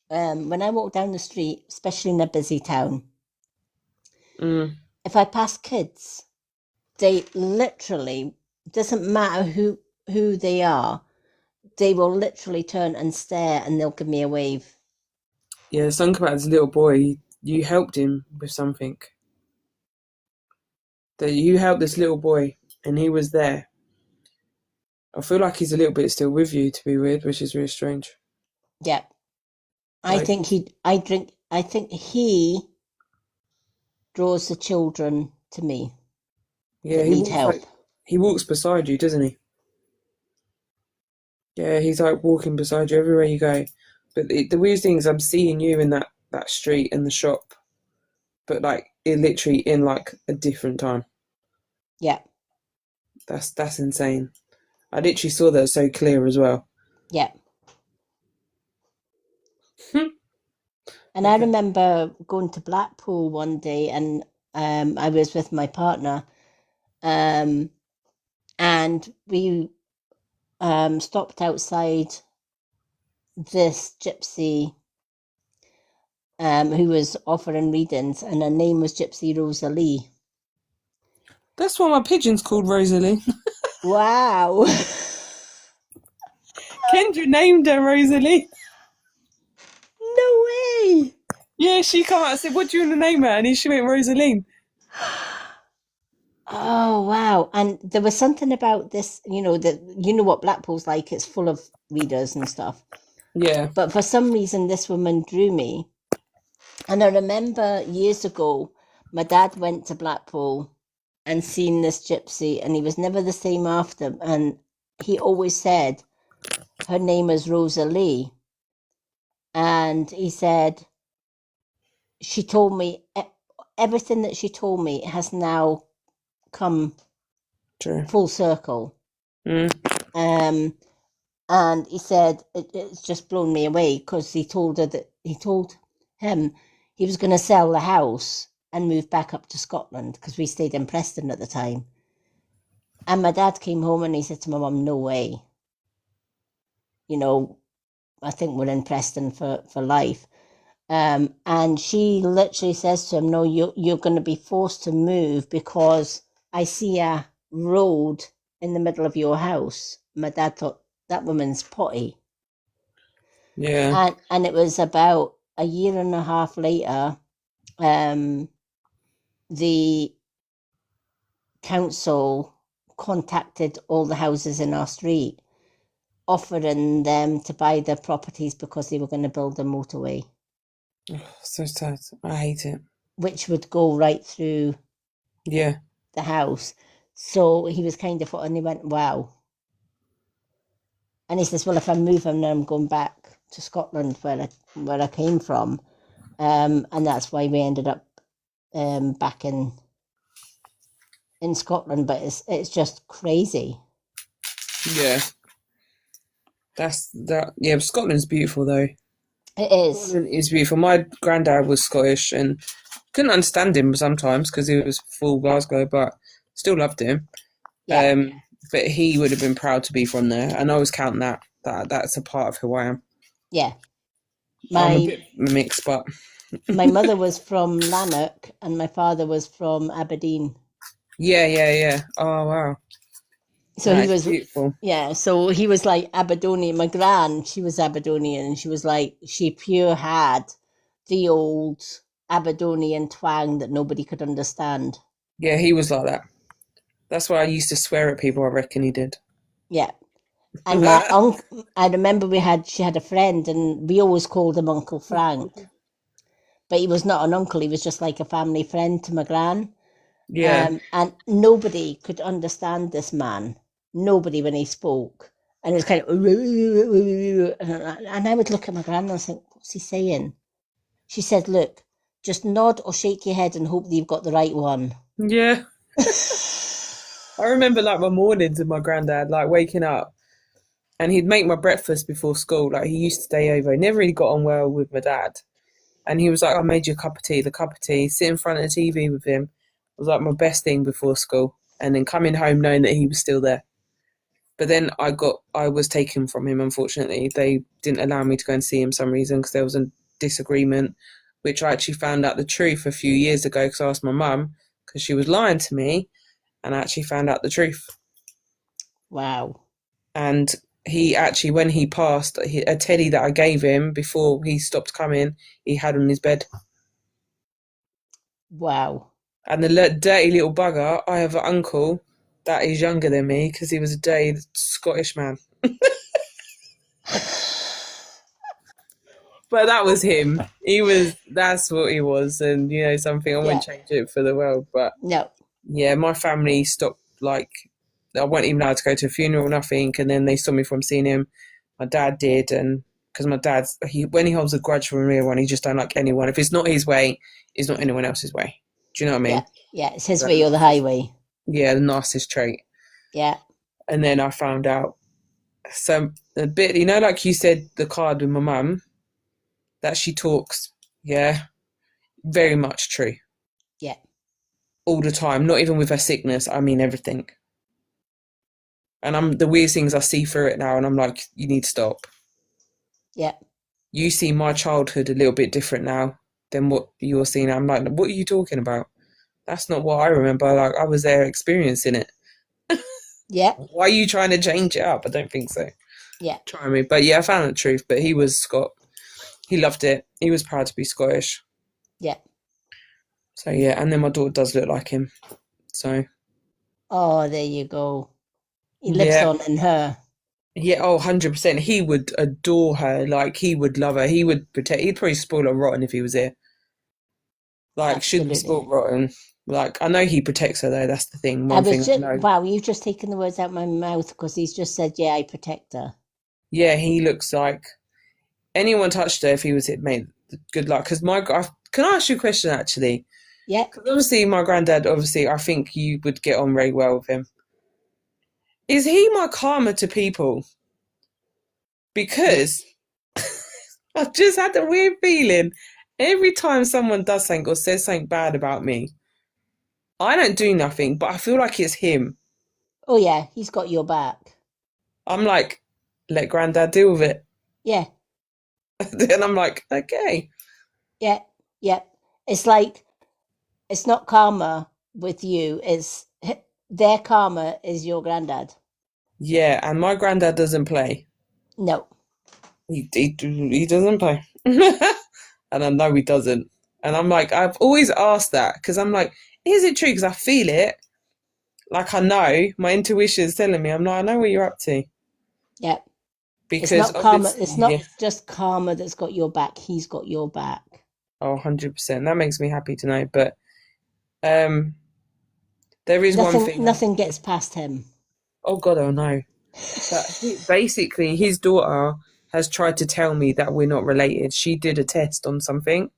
when I walk down the street, especially in a busy town, Mm. if I pass kids, they literally doesn't matter who they are, they will literally turn and stare and they'll give me a wave. Yeah, something about this little boy. You helped him with something. That you helped this little boy, and he was there. I feel like he's a little bit still with you, to be weird, which is really strange. Yep. Like, I think he draws the children to me yeah, that need help. he walks beside you, doesn't he? Yeah, he's like walking beside you everywhere you go. But the weird thing is, I'm seeing you in that street and the shop, but like it literally in like a different time. Yep. That's insane. I literally saw that so clear as well. Yep. And I Okay. remember going to Blackpool one day, and I was with my partner, um, and we stopped outside this gypsy who was offering readings, and her name was Gypsy Rosalie. That's why my pigeon's called Rosalie. Wow. Kendra named her Rosalie. No way. Yeah, she come out and said, "What do you want to name her?" And she went Rosaline. Oh wow. And there was something about this, that you know what Blackpool's like, it's full of readers and stuff. Yeah. But for some reason this woman drew me. And I remember years ago, my dad went to Blackpool and seen this gypsy, and he was never the same after. And he always said her name is Rosalie. And he said, she told me everything that she told me has now come True. full circle. Mm. Um, and he said it's just blown me away because he told him he was going to sell the house and move back up to Scotland because we stayed in Preston at the time. And my dad came home and he said to my mum, "No way, I think we're in Preston for life." And she literally says to him, "No, you're going to be forced to move because I see a road in the middle of your house." My dad thought, that woman's potty. Yeah. And it was about a year and a half later, um, the council contacted all the houses in our street, offering them to buy their properties because they were going to build a motorway, So sad. I hate it. which would go right through Yeah. the house. So he was kind of, and he went, wow. And he says, well, if I move, then I'm going back to Scotland where I came from. And that's why we ended up back in Scotland. But it's just crazy. Yeah. That's that. Yeah, Scotland's beautiful though. It is. Scotland is beautiful. My granddad was Scottish and couldn't understand him sometimes because he was full Glasgow, but still loved him. Yeah, But he would have been proud to be from there, and I always count that's a part of who I am. yeah. I'm a My bit mixed, but my mother was from Lanark and my father was from Aberdeen. yeah. Oh wow, So he that's was, beautiful. yeah, so he was like Aberdonian. My gran, she was Aberdonian, and she was like, she pure had the old Aberdonian twang that nobody could understand. Yeah, he was like that. That's why I used to swear at people. I reckon he did. Yeah. And my uncle, I remember she had a friend, and we always called him Uncle Frank, but he was not an uncle. He was just like a family friend to my gran. Yeah, And nobody could understand this man. Nobody when he spoke. And it was kind of, and I would look at my gran and think, what's he saying? She said, look, just nod or shake your head and hope that you've got the right one. yeah. I remember like my mornings with my granddad, like waking up, and he'd make my breakfast before school. Like he used to stay over. He never really got on well with my dad. And he was like, I made you a cup of tea. The cup of tea, sit in front of the TV with him was like my best thing before school. And then coming home knowing that he was still there. But then I was taken from him, unfortunately. They didn't allow me to go and see him for some reason because there was a disagreement, which I actually found out the truth a few years ago because I asked my mum because she was lying to me and I actually found out the truth. Wow. And he actually, when he passed, a teddy that I gave him before he stopped coming, he had on his bed. Wow. And the dirty little bugger, I have an uncle that is younger than me because he was a dirty Scottish man. But that was him. That's what he was. And, something, I Yeah. wouldn't change it for the world. But No. yeah, my family stopped, like, I wasn't even allowed to go to a funeral, nothing. And then they stopped me from seeing him. My dad did. And because my dad, when he holds a grudge from anyone, he just don't like anyone. If it's not his way, it's not anyone else's way. Do you know what I Yeah. mean? Yeah. It's his The way or the nicest, highway. yeah, the nicest trait. Yeah. And then I found out. So a bit, like you said, the card with my mum, that she talks Yeah, very much true. Yeah. All the time, not even with her sickness. I mean everything. And the weirdest things I see through it now, and I'm like, you need to stop. Yeah. You see my childhood a little bit different now than what you're seeing. I'm like, what are you talking about? That's not what I remember. Like, I was there experiencing it. Yeah. Why are you trying to change it up? I don't think so. Yeah. Try me. But yeah, I found the truth. But he was He loved it. He was proud to be Scottish. Yeah. So yeah, and then my daughter does look like him. So Oh, there you go. He lives yeah. on in her. Yeah, oh, 100%. He would adore her. Like, he would love her. He would protect. He'd probably spoil her rotten if he was here. Like, should be Absolutely. spoiled rotten. Like, I know he protects her, though. That's the thing. I One was thing I just, know. wow, you've just taken the words out of my mouth because he's just said, yeah, I protect her. Yeah, he looks like anyone touched her if he was here, mate, good luck. Because can I ask you a question, actually? Yeah. Because obviously, my granddad, obviously, I think you would get on very well with him. Is he my karma to people? Yeah. Because I've just had a weird feeling every time someone does something or says something bad about me, I don't do nothing, but I feel like it's him. Oh, yeah, he's got your back. I'm like, let granddad deal with it. Yeah. Then I'm like, okay. Yeah. Yeah. It's like, it's not karma with you, it's their karma is your granddad. Yeah, and my granddad doesn't play. No. He doesn't play. And I know he doesn't. And I'm like, I've always asked that because I'm like, is it true? Because I feel it. Like I know, my intuition's telling me. I'm like, I know what you're up to. Yeah. It's Because not karma. obviously, It's not yeah. just karma that's got your back. He's got your back. Oh, 100%. That makes me happy to know. But um, there is one Nothing. thing. Nothing gets past him. Oh God, oh no. But basically, his daughter has tried to tell me that we're not related. She did a test on something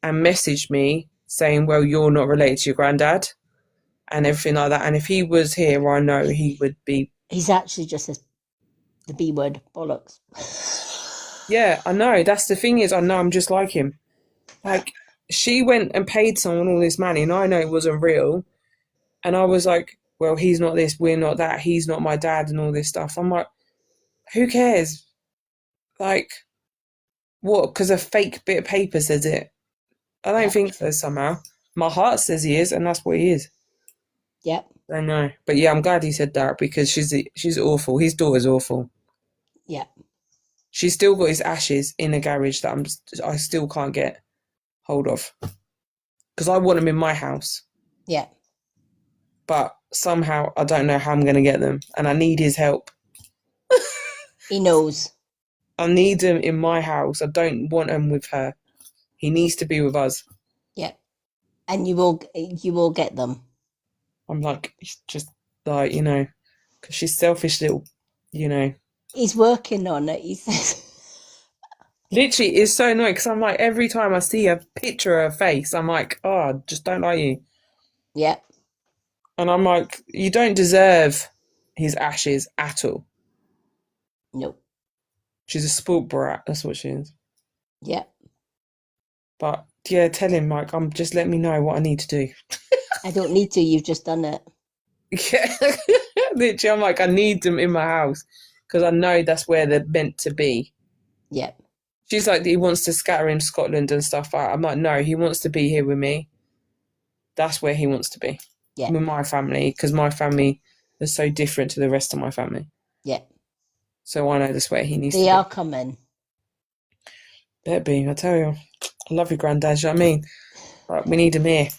and messaged me saying, well, you're not related to your granddad and everything like that. And if he was here, I know he would be. He's actually just the B word, bollocks. Yeah, I know. That's the thing is, I know I'm just like him. Like, she went and paid someone all this money and I know it wasn't real. And I was like, well, he's not this, we're not that, he's not my dad and all this stuff. I'm like, who cares? Like, what? Because a fake bit of paper says it. I don't Yep. think so somehow. My heart says he is, and that's what he is. Yep. I know. But yeah, I'm glad he said that because she's awful. His daughter's awful. Yep. She's still got his ashes in a garage that I still can't get hold of. Because I want them in my house. Yep. But somehow I don't know how I'm going to get them. And I need his help. He knows. I need him in my house. I don't want him with her. He needs to be with us. Yep. And you will get them. I'm like, it's just like, because she's selfish little, He's working on it. He says. Literally, it's so annoying because I'm like, every time I see a picture of her face, I'm like, oh, I just don't like you. Yep. And I'm like, you don't deserve his ashes at all. Nope. She's a spoilt brat. That's what she is. Yep. But yeah, tell him, Mike, just let me know what I need to do. I don't need to. You've just done it. Yeah. Literally, I'm like, I need them in my house because I know that's where they're meant to be. Yep. She's like, he wants to scatter in Scotland and stuff. I'm like, no, he wants to be here with me. That's where he wants to be. Yeah. With my family, because my family is so different to the rest of my family. Yeah. So I know that's where he needs to be. They are coming. Better be, I tell you. I love your granddad, you know what I mean? Like, we need him here.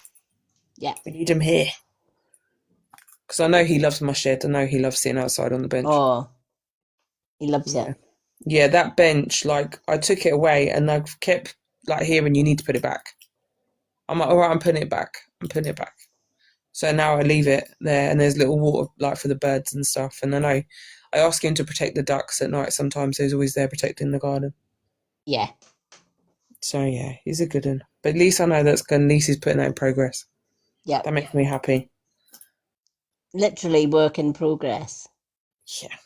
Yeah. We need him here. Because I know he loves my shed. I know he loves sitting outside on the bench. Oh, he loves Yeah. it. Yeah, that bench, like, I took it away and I've kept, like, hearing you need to put it back. I'm like, all right, I'm putting it back. I'm putting it back. So now I leave it there and there's little water, like, for the birds and stuff. And I ask him to protect the ducks at night sometimes. So he's always there protecting the garden. Yeah. So, yeah, he's a good one. But at least I know that's good. At least he's putting that in progress. Yeah. That makes me happy. Literally work in progress. Yeah.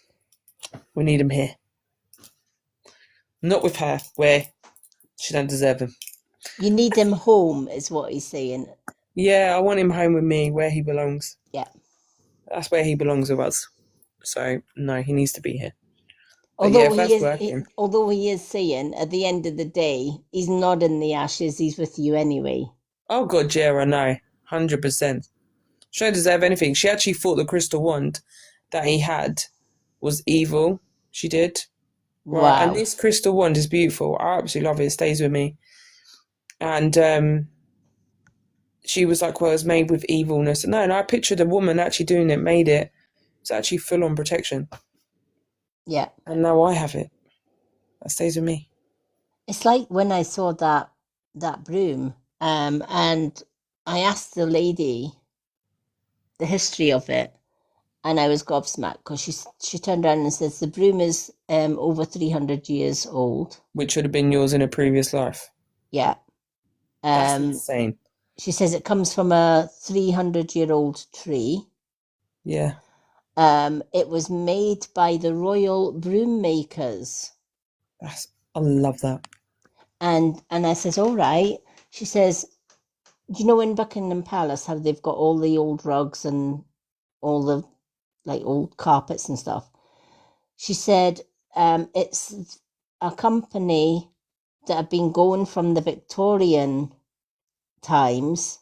We need him here. Not with her, where She don't deserve him. You need him home, is what he's saying. Yeah, I want him home with me, where he belongs. Yeah. That's where he belongs with us. So no, he needs to be here. But yeah, if that's working. Although he is saying at the end of the day, he's not in the ashes, he's with you anyway. Oh God, yeah, I know. 100%. She don't deserve anything. She actually thought the crystal wand that he had was evil. She did. Right. And Wow. this crystal wand is beautiful. I absolutely love it. It stays with me. And she was like, well, it was made with evilness. No, I pictured a woman actually doing it, made it. It's actually full on protection. Yeah. And now I have it. That stays with me. It's like when I saw that broom, and I asked the lady the history of it, and I was gobsmacked because she turned around and says the broom is over 300 years old. Which would have been yours in a previous life. Yeah. That's insane. She says it comes from a 300-year-old tree. Yeah. It was made by the royal broom makers. I love that. And I says, all right. She says, do you know in Buckingham Palace how they've got all the old rugs and all the like old carpets and stuff? She said, it's a company that have been going from the Victorian times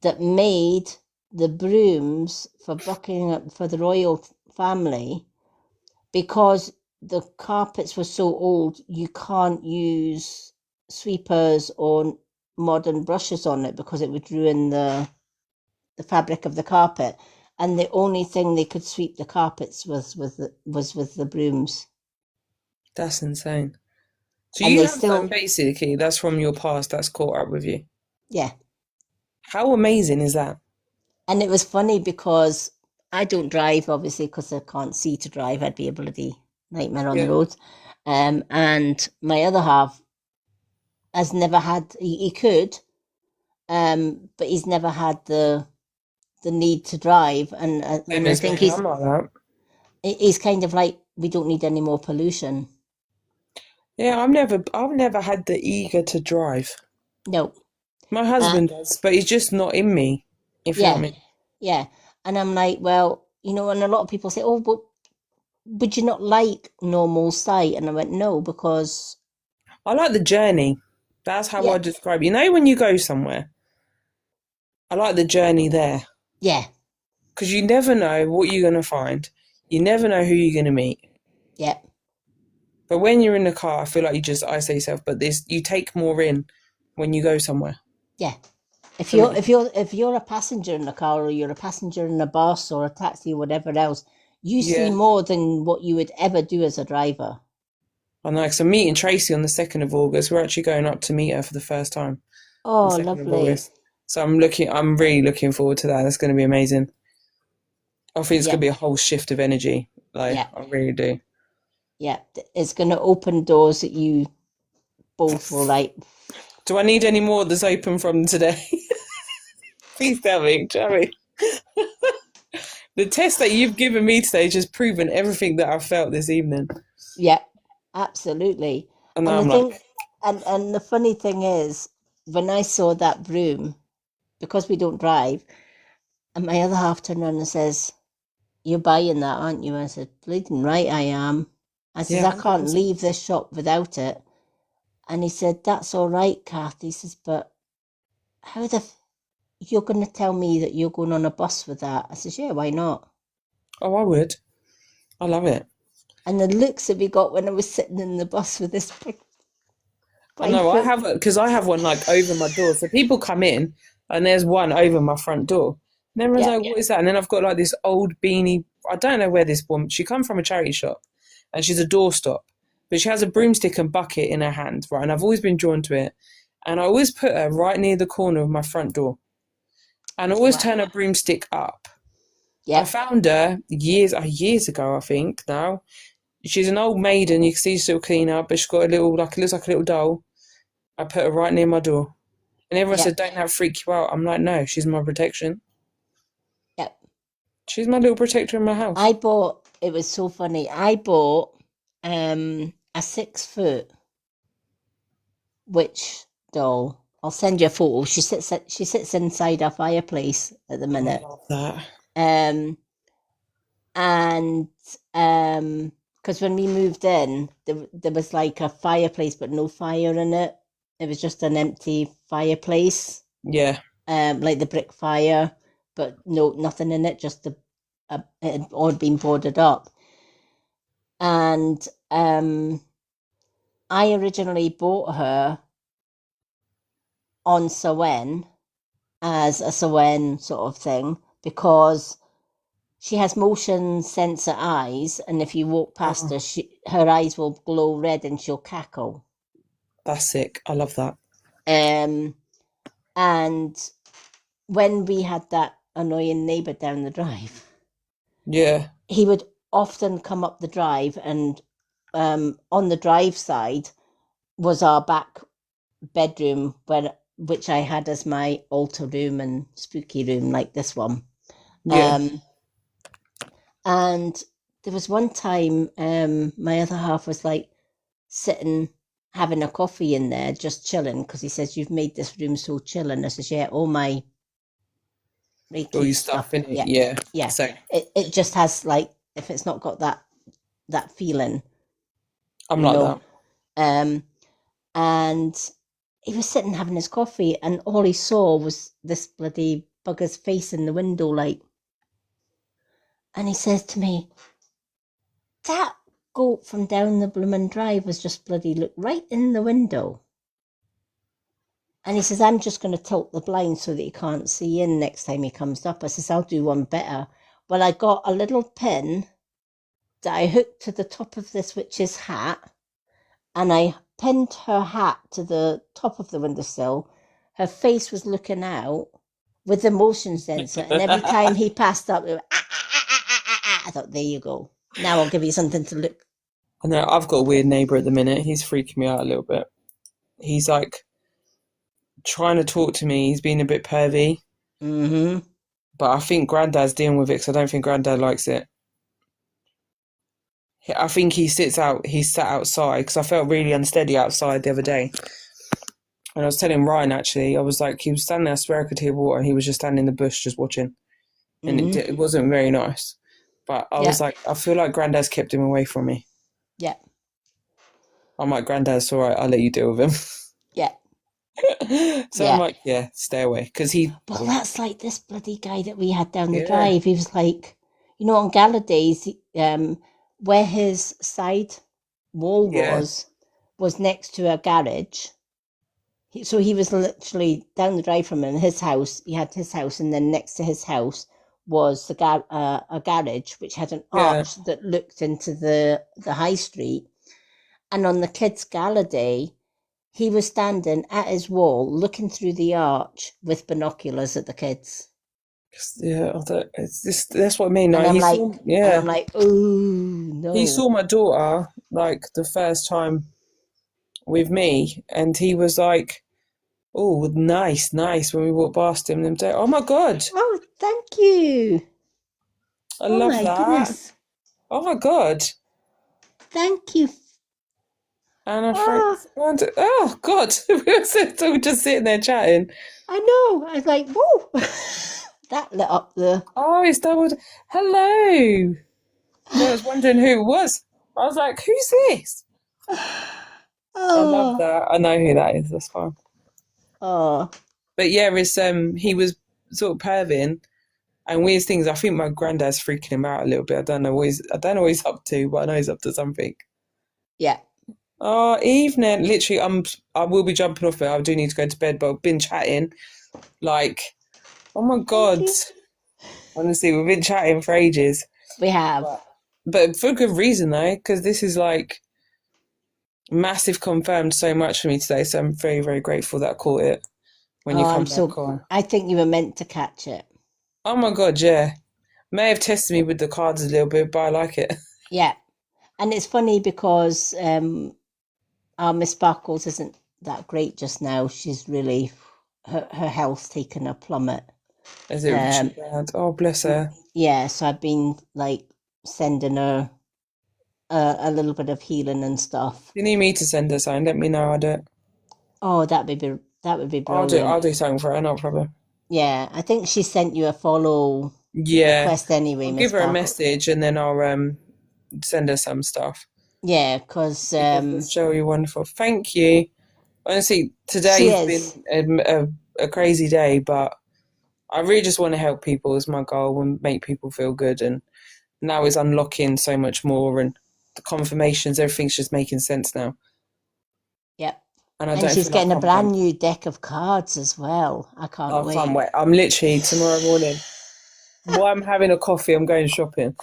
that made the brooms for Buckingham, for the royal family, because the carpets were so old, you can't use sweepers or modern brushes on it because it would ruin the fabric of the carpet. And the only thing they could sweep the carpets was with the brooms. That's insane. So And you they have something still, basically that's from your past that's caught up with you. yeah. How amazing is that? And it was funny because I don't drive, obviously, because I can't see to drive. I'd be a bloody nightmare on the Yeah. roads. And my other half has never had, he could, but he's never had the need to drive. And Same I as think me. I'm like that. he's kind of like, we don't need any more pollution. Yeah, I've never had the eager to drive. No. My Uh, husband does, but he's just not in me, if you know what I yeah, mean. yeah. And I'm like, well, and a lot of people say, oh, but would you not like normal sight? And I went, no, because, I like the journey. That's how yeah, I describe it. You know, when you go somewhere, I like the journey there. yeah, Because you never know what you're going to find. You never know who you're going to meet. yeah, But when you're in the car, I feel like you just isolate yourself. But you take more in when you go somewhere. yeah. If For me. if you're a passenger in a car or you're a passenger in a bus or a taxi or whatever else, you see Yeah. more than what you would ever do as a driver. I know, because I'm meeting Tracy on the 2nd of August. We're actually going up to meet her for the first time on Oh, the 2nd of lovely. August. So I'm really looking forward to that. That's going to be amazing. I think it's going Yeah, to be a whole shift of energy. Like, yeah, I really do. yeah. It's going to open doors that you both will like. Do I need any more that's open from today? Please tell me, Jerry. The test that you've given me today has just proven everything that I've felt this evening. Yeah, absolutely. And And now the I'm thing, like, and the funny thing is, when I saw that broom, because we don't drive, and my other half turned around and says, "You're buying that, aren't you?" I said, "Bleeding right, I am." I says, yeah, "I can't 100%. leave this shop without it." And he said, "That's all right, Kath." He says, "But how you're going to tell me that you're going on a bus with that?" I says, "Yeah, why not?" Oh, I would. I love it. And the looks that we got when I was sitting in the bus with this big I know, 5 foot. because I have one like over my door. So people come in and there's one over my front door. And everyone's Yeah, like, what is that? And then I've got like this old beanie. I don't know where this woman, she come from a charity shop and she's a doorstop, but she has a broomstick and bucket in her hand, right? And I've always been drawn to it. And I always put her right near the corner of my front door and I always turn wow. her broomstick up. I Yeah, found her years ago, I think now. She's an old maiden, you can see she's still clean up, but she's got a little, like, it looks like a little doll. I put her right near my door. And everyone yeah, said, don't that freak you out? I'm like, no, she's my protection. yeah. She's my little protector in my house. It was so funny. I bought a 6 foot Which doll? I'll send you a photo. She sits inside our fireplace at the Oh, I minute. love that. Um, and because when we moved in, there was like a fireplace but no fire in it. It was just an empty fireplace, Yeah. like the brick fire, but no nothing in it. Just it had all been boarded up. And I originally bought her on Sawen as a Sawen sort of thing because she has motion sensor eyes, and if you walk past Oh, her, her eyes will glow red and she'll cackle. that's sick. I love that. Um, and when we had that annoying neighbour down the drive, Yeah. he would often come up the drive, and on the drive side was our back bedroom, which I had as my altar room and spooky room, like this one. Yeah. Um, and there was one time my other half was like sitting having a coffee in there, just chilling, because he says, "You've made this room so chill." And I says, "Yeah, all my All your Reiki stuff stuff. in it. Yeah, Yeah. yeah. So It just has like, if it's not got that feeling, I'm you like know. that. Um, and he was sitting having his coffee, and all he saw was this bloody bugger's face in the window, like. And he says to me, "That goat from down the bloomin' drive was just bloody look right in the window." And he says, "I'm just going to tilt the blind so that he can't see in next time he comes up." I says, "I'll do one better." Well, I got a little pin that I hooked to the top of this witch's hat, and I pinned her hat to the top of the windowsill. Her face was looking out with the motion sensor, and every time he passed up, it went, "Ah, ah, ah, ah, ah, ah, ah." I thought, there you go. Now I'll give you something to look. I know I've got a weird neighbour at the minute. He's freaking me out a little bit. He's like trying to talk to me. He's being a bit pervy, Mm-hmm. but I think Granddad's dealing with it because I don't think Granddad likes it. I think he sits out. He sat outside because I felt really unsteady outside the other day, and I was telling Ryan actually. I was like, he was standing there. I swear I could hear water. And he was just standing in the bush, just watching, and Mm-hmm. it wasn't very nice. But I Yeah. was like, I feel like Granddad's kept him away from me. Yeah. I'm like, Granddad's all right. I'll let you deal with Yeah. him. So I'm Yeah. like, yeah, stay away because he, Well, that's like this bloody guy that we had down the yeah, drive. He was like, on Galladays, where his side wall yeah, was next to a garage. So he was literally down the drive from him. His house, he had his house, and then next to his house was a garage which had an yeah. arch that looked into the high street. And on the kids' gala day, he was standing at his wall looking through the arch with binoculars at the kids. Yeah, it's this. That's what I mean. And Like I'm he saw, like, yeah, oh he no. saw my daughter like the first time with me, and he was like, "Oh, nice, nice." When we walked past him, and oh my god, Oh, thank you. I Oh love my that. goodness. Oh my god, Thank you. and I think, Oh, oh god, we were just sitting there chatting. I know. I was like, whoa. That lit up the. Oh, it's doubled. Hello. So I was wondering who it was. I was like, "Who's this?" I love Oh, that. I know who that is. That's fine. oh, But yeah, it's he was sort of perving and weird things. I think my granddad's freaking him out a little bit. I don't know what he's up to, but I know he's up to something. yeah. Oh, evening. Literally, I will be jumping off it. I do need to go to bed, but I've been chatting. Like, oh my Thank god. you. Honestly, we've been chatting for ages. We have. But for good reason though, because this is like massive confirmed so much for me today. So I'm very, very grateful that I caught it when you Oh, come back on. I think you were meant to catch it. Oh my god, yeah. May have tested me with the cards a little bit, but I like it. Yeah. And it's funny because our Miss Sparkles isn't that great just now. She's really, her health's taken a plummet. Is it too Um, bad? Oh, bless her. yeah, so I've been like sending her a little bit of healing and stuff. You need me to send her something. Let me know. I do it. Oh, that would be I'll brilliant. do something for her, no problem. Yeah, I think she sent you a follow Yeah, request anyway, I'll Miss give her a Sparkle. message and then I'll send her some stuff Yeah, because because that's surely wonderful. Thank you. Honestly, she today's is. been a crazy day, but I really just want to help people as my goal and make people feel good. And now is unlocking so much more, and the confirmations, everything's just making sense now. Yep. And I And don't she's feel like getting a I'm brand done. new deck of cards as well. I can't I can't wait. wait. I'm literally tomorrow morning. While I'm having a coffee, I'm going shopping.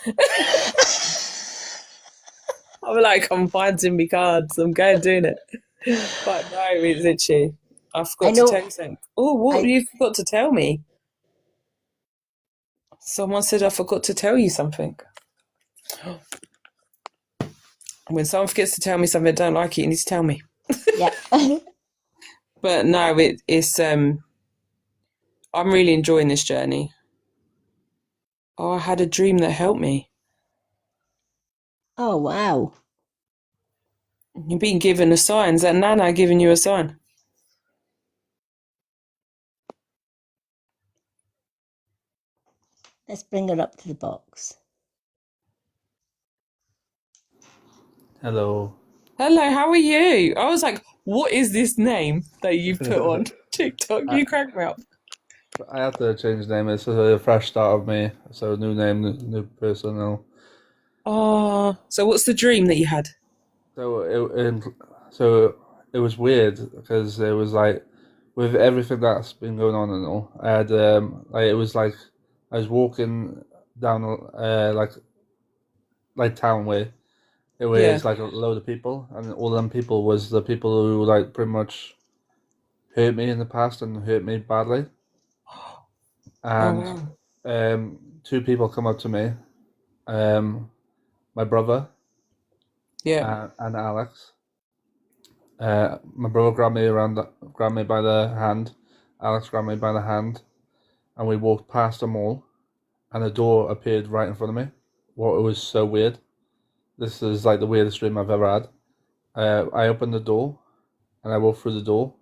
I'm like, I'm finding me cards. I'm going doing it. But no, it's literally, I I forgot to tell know. you something. Oh, what I you forgot to tell me? Someone said I forgot to tell you something. When someone forgets to tell me something I don't like it, you need to tell me. yeah. But no, it's I'm really enjoying this journey. Oh, I had a dream that helped me. Oh wow. You're being given a sign. Is that Nana giving you a sign? Let's bring her up to the box. Hello. Hello, how are you? I was like, what is this name that you put on TikTok? I, You cracked me up. I have to change the name. It's a fresh start of me. So new name, new person now. Oh, so what's the dream that you had? So it was weird because it was like with everything that's been going on and all. I had like it was like I was walking down like town way. It Yeah. was like a load of people, and all them people was the people who like pretty much hurt me in the past and hurt me badly. Oh, And wow. two people come up to me, my brother Yeah. and Alex. My brother grabbed me by the hand. Alex grabbed me by the hand, and we walked past them all, and a door appeared right in front of me. Well, it was so weird. This is like the weirdest dream I've ever had. I opened the door, and I walked through the door,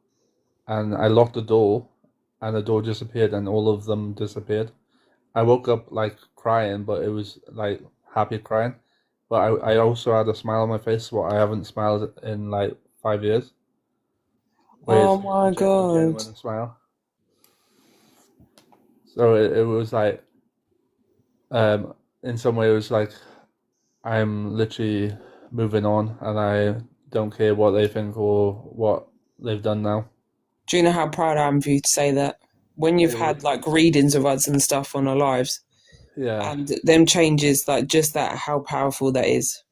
and I locked the door, and the door disappeared, and all of them disappeared. I woke up like crying, but it was like happy crying. But I also had a smile on my face, what I haven't smiled in like 5 years. Where Oh it's my a God. genuine smile. So it was like, in some way, it was like I'm literally moving on, and I don't care what they think or what they've done now. Do you know how proud I am of you to say that? When you've It was, had like readings of us and stuff on our lives, yeah, and them changes, like just that, how powerful that is.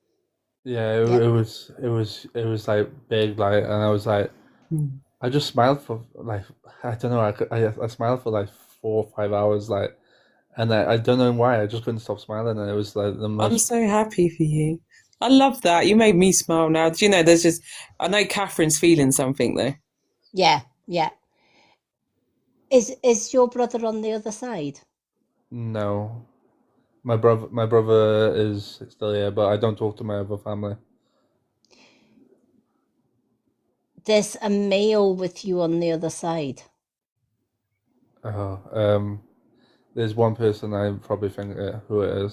yeah. Yep. It was like big, like, and I was like, Hmm. I just smiled for like I don't know. I smiled for like 4 or 5 hours, like, and I don't know why. I just couldn't stop smiling, and it was like the I'm most. so happy for you. I love that. You made me smile now. Do you know, there's just, I know Catherine's feeling something though. Yeah. Yeah. Is your brother on the other side? No, my brother is still here, but I don't talk to my other family. There's a male with you on the other side. Oh, there's one person I probably think who it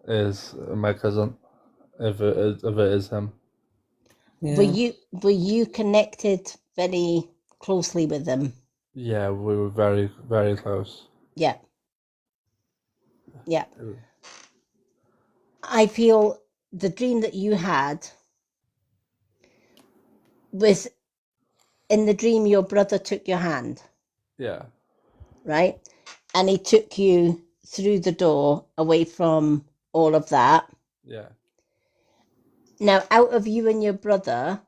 is my cousin. If it is him, Yeah. Were you connected very closely with them? yeah, we were very very close. Yeah. Yeah. I feel the dream that you had was in the dream your brother took your hand, Yeah, right? And he took you through the door away from all of that. yeah, Now, out of you and your brother,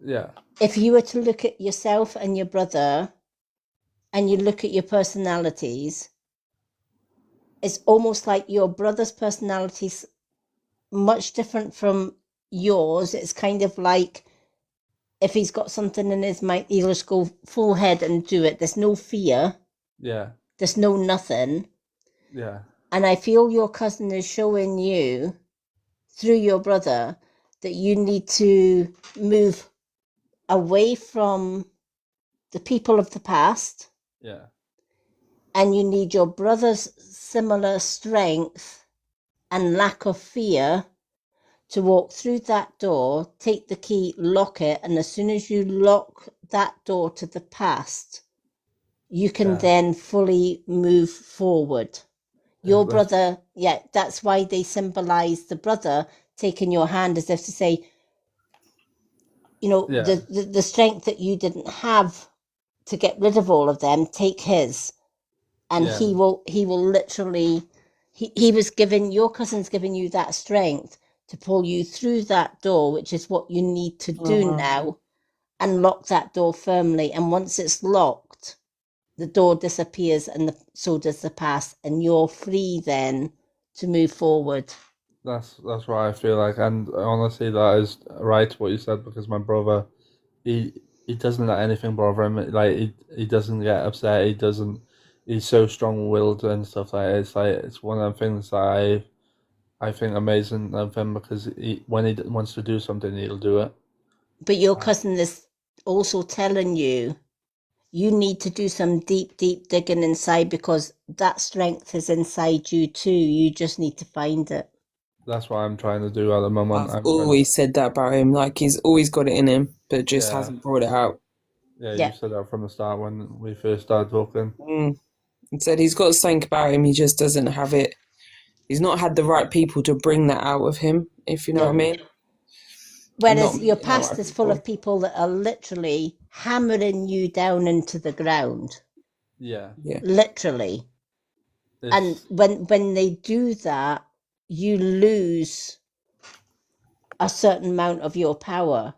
yeah, if you were to look at yourself and your brother and you look at your personalities, it's almost like your brother's personality's much different from yours. It's kind of like if he's got something in his mind, he'll just go full head and do it. There's no fear, yeah, there's no nothing. yeah, And I feel your cousin is showing you through your brother that you need to move away from the people of the past, Yeah. and you need your brother's similar strength and lack of fear to walk through that door, take the key, lock it, and as soon as you lock that door to the past, you can Yeah. then fully move forward. Your brother, that's why they symbolize the brother taking your hand as if to say, you know, Yeah. the strength that you didn't have to get rid of all of them, take his. And Yeah. he will literally, he was giving, your cousin's giving you that strength to pull you through that door, which is what you need to do now, and lock that door firmly. And once it's locked, the door disappears, and so does the past, and you're free then to move forward. That's what I feel like, and honestly, that is right what you said, because my brother, he doesn't let anything bother him. Like he doesn't get upset. He doesn't. He's so strong-willed and stuff like that. It's like it's one of the things that I think amazing of him, because when he wants to do something, he'll do it. But your cousin is also telling you you need to do some deep, deep digging inside, because that strength is inside you too. You just need to find it. That's what I'm trying to do at the moment. I've always said that about him. Like, he's always got it in him, but just hasn't brought it out. Yeah, Yeah. you said that from the start when we first started talking. He said he's got something about him, he just doesn't have it. He's not had the right people to bring that out of him, if you know what I mean. Whereas your past is full of people that are literally hammering you down into the ground. Yeah. Literally. And when they do that, you lose a certain amount of your power.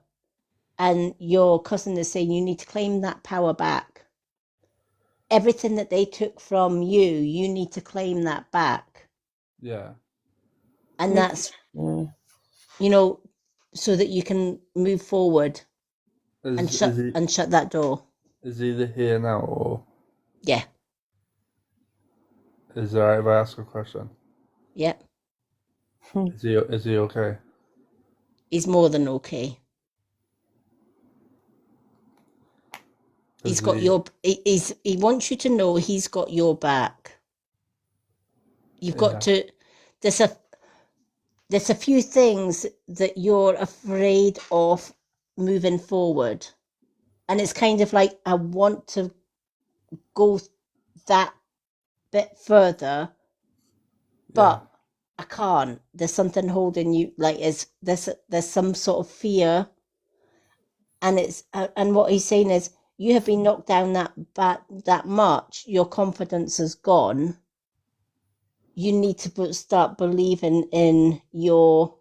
And your cousin is saying you need to claim that power back. Everything that they took from you, you need to claim that back. Yeah. And that's, you know, so that you can move forward and shut that door. Is he here now, or? Yeah. Is it alright if I ask a question? Yeah. Is he okay? He's more than okay. He's got your. He wants you to know he's got your back. You've got to. There's a few things that you're afraid of moving forward, and it's kind of like, I want to go that bit further, but I can't. There's something holding you. Like, there's some sort of fear, and and what he's saying is, you have been knocked down that much. Your confidence is gone. You need to start believing in your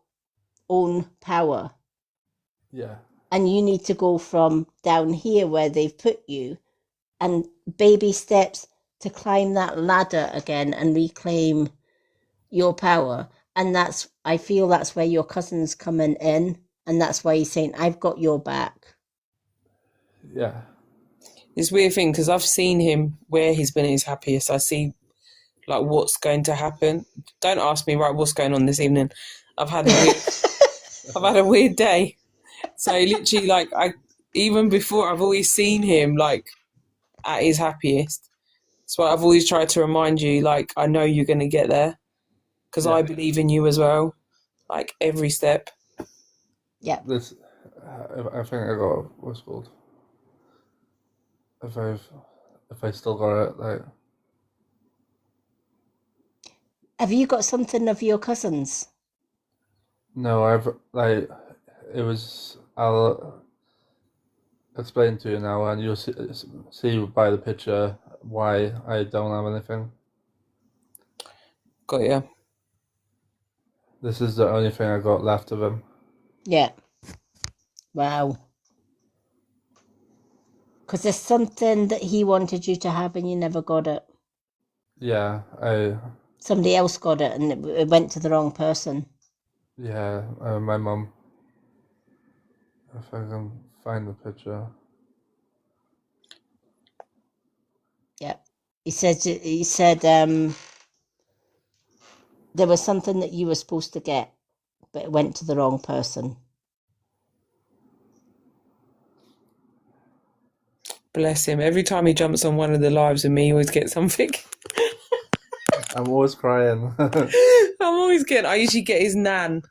own power. Yeah. And you need to go from down here where they've put you, and baby steps to climb that ladder again and reclaim your power. And I feel that's where your cousin's coming in, and that's why he's saying, I've got your back. Yeah. It's a weird thing, because I've seen him where he's been at his happiest. I see, like, what's going to happen. Don't ask me, right, what's going on this evening. I've had a weird day. So literally, like, even before, I've always seen him, like, at his happiest. So I've always tried to remind you, like, I know you're going to get there, because I believe in you as well, like, every step. Yeah. This, I think I got what's called. If I still got it, like. Have you got something of your cousin's? No, it was. I'll explain to you now, and you'll see by the picture why I don't have anything. Got ya. This is the only thing I got left of him. Yeah. Wow. Because there's something that he wanted you to have and you never got it. Yeah, Somebody else got it and it went to the wrong person. Yeah, my mum. If I can find the picture. Yeah. He said there was something that you were supposed to get, but it went to the wrong person. Bless him. Every time he jumps on one of the lives with me, he always gets something. I'm always crying. I usually get his nan.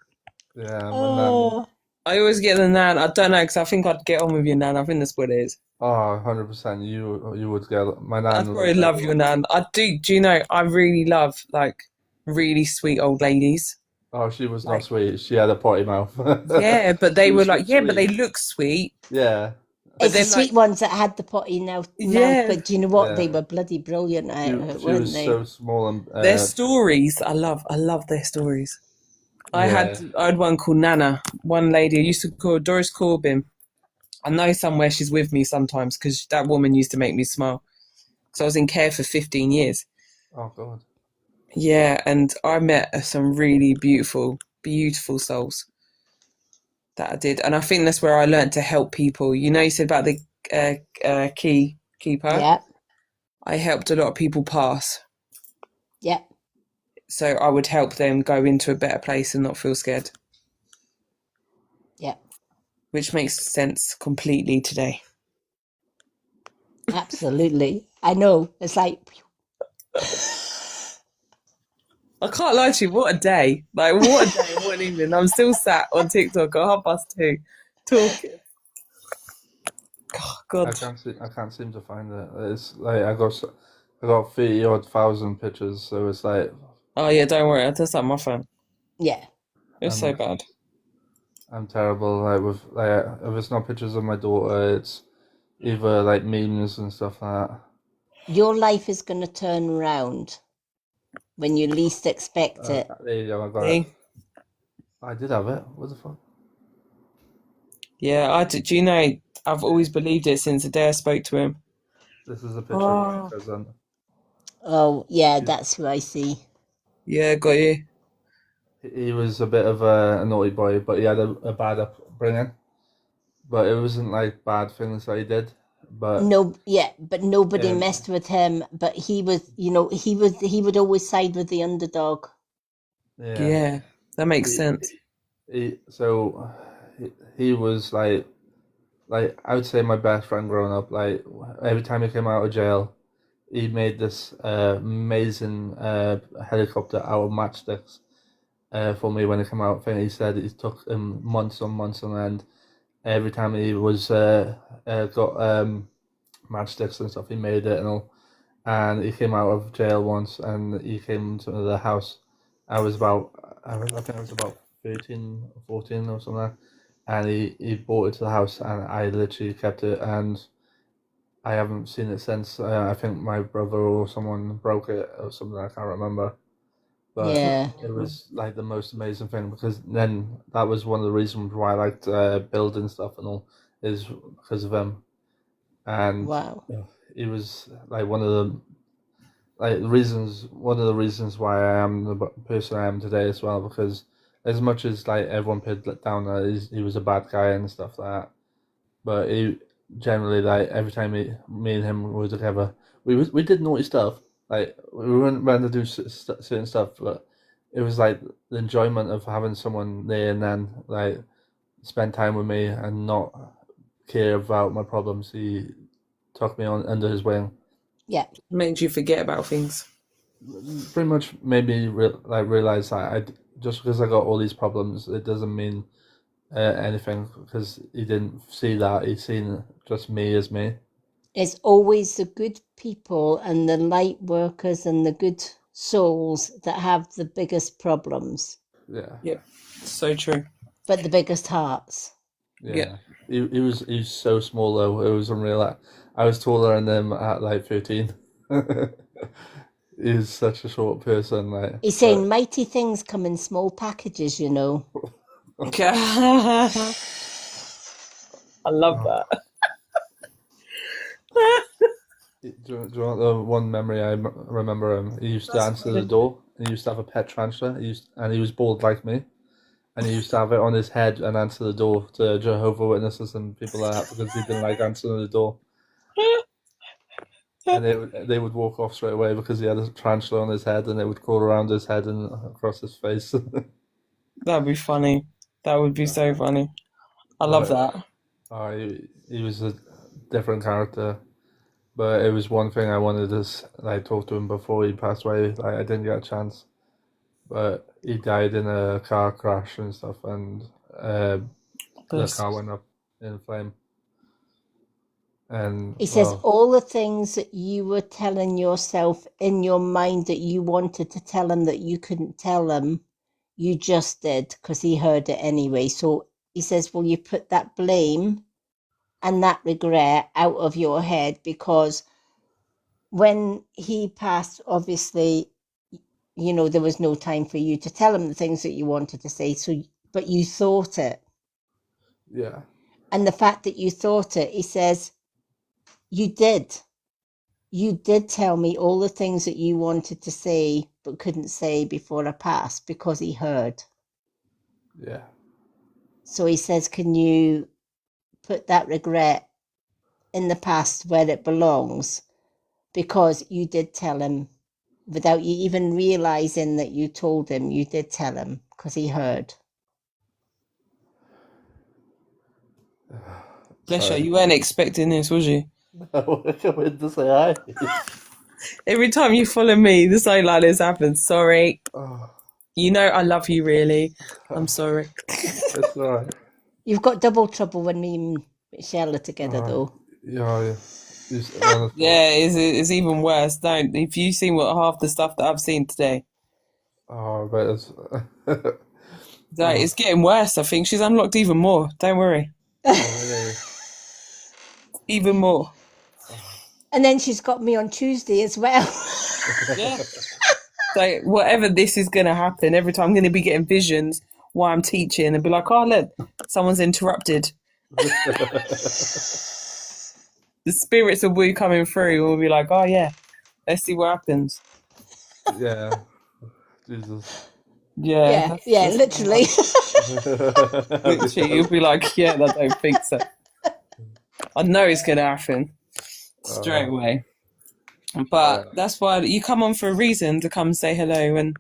Yeah, my nan. Oh, I always get the nan. I don't know, because I think I'd get on with your nan. I think that's what it is. Oh, 100%. You would get my I nan. probably love your nan. I do. Do you know, I really love, like, really sweet old ladies. Oh, she was not Like, sweet. She had a potty mouth. yeah, but they She were was like, yeah, but they sweet. look sweet. Yeah, But it's the then, like, sweet ones that had the potty mouth. yeah, But do you know what? They yeah. were bloody brilliant at it, She weren't was they? so small and their stories, I love their stories. I yeah. had one called Nana, one lady I used to call Doris Corbin. I know somewhere she's with me sometimes because that woman used to make me smile. Because I was in care for 15 years. Oh God. Yeah, and I met some really beautiful, beautiful souls that I did. And I think that's where I learned to help people. You know, you said about the keeper. Yeah, I helped a lot of people pass. yeah, So I would help them go into a better place and not feel scared. yeah. Which makes sense completely today. Absolutely. I know. It's like, I can't lie to you, what a day. Like, what a day, what an evening. I'm still sat on TikTok at 2:30 talking. Oh, God. I can't seem to find it. It's like I got 30 odd thousand pictures, so it's like Oh, yeah, don't worry. That's like my phone. yeah, It's so bad. I'm terrible. Like with like if it's not pictures of my daughter, it's either like memes and stuff like that. your life is going to turn around when you least expect it. There you go. I got See? it. I did have it. What the fuck? Yeah, do you know, I've always believed it since the day I spoke to him. This is a picture of my cousin. Oh, yeah, that's who I see. Yeah, got you. He was a bit of a naughty boy, but he had a bad upbringing. But it wasn't like bad things that he did. But No, yeah, but nobody um, messed with him. But he was, he would always side with the underdog. yeah, Yeah, that makes he, sense. so he was like I would say my best friend growing up. Like every time he came out of jail, he made this amazing helicopter out of matchsticks for me when he came out. I think he said it took him months on end. Every time he was got matchsticks and stuff, he made it and all. And he came out of jail once, and he came to the house. I think I was about 13 or 14 or something, and he brought it to the house, and I literally kept it, and I haven't seen it since. I think my brother or someone broke it or something. I can't remember, but Yeah, it was like the most amazing thing because then that was one of the reasons why I liked building stuff and all is because of him, and wow. he was like one of the one of the reasons why I am the person I am today as well, because as much as like everyone put down that he was a bad guy and stuff like that, but he generally like every time me and him were together, we did naughty stuff. Like we weren't meant to do certain stuff, but it was like the enjoyment of having someone there and then like spend time with me and not care about my problems. He took me on under his wing. Yeah, Made you forget about things. Pretty much made me realize that just because I got all these problems, it doesn't mean anything because he didn't see that. He seen just me as me. it's always the good people and the light workers and the good souls that have the biggest problems, Yeah, Yep, so true. but the biggest hearts. yeah. He was so small though. It was unreal. I was taller than him at like 13. He's such a short person. Like, He's saying mighty things come in small packages, you know. I love that. do you want the one memory I remember him? He used to answer the door. He used to have a pet tarantula. And he was bald like me. And he used to have it on his head and answer the door to Jehovah Witnesses and people like that because he didn't like answering the door. And they would walk off straight away because he had a tarantula on his head and it would crawl around his head and across his face. That'd be funny. That would be so funny. I love that. He was a different character. But it was one thing I wanted to talk to him before he passed away. Like, I didn't get a chance. But he died in a car crash and stuff, and the car went up in flame. And He says all the things that you were telling yourself in your mind that you wanted to tell him that you couldn't tell him, you just did because he heard it anyway. So he says, well, you put that blame and that regret out of your head, because when he passed, obviously, you know, there was no time for you to tell him the things that you wanted to say. So, but you thought it. yeah. And the fact that you thought it, he says, you did. You did tell me all the things that you wanted to say but couldn't say before I passed, because he heard. Yeah. So he says, can you put that regret in the past where it belongs? Because you did tell him without you even realizing that you told him. You did tell him because he heard. Bless you. You weren't expecting this, was you? No, I come in to say hi. Every time you follow me, the something like this happens. Sorry. Oh, You know I love you, really. I'm sorry. it's all right. You've got double trouble when me and Michelle are together, though. Yeah. Honestly. Yeah, it's even worse. Don't. If you seen what half the stuff that I've seen today, Oh, but it's. it's getting worse. I think she's unlocked even more. Don't worry. Oh, really? Even more. And then she's got me on Tuesday as well. Yeah. So whatever this is going to happen, every time I'm going to be getting visions while I'm teaching and be like, oh, look, someone's interrupted. The spirits of Wu coming through and we'll be like, oh, yeah, let's see what happens. Yeah. Jesus. Yeah. Literally. Literally, you'll be like, yeah, I don't think so. I know it's going to happen straight away. But that's why you come on for a reason, to come say hello, and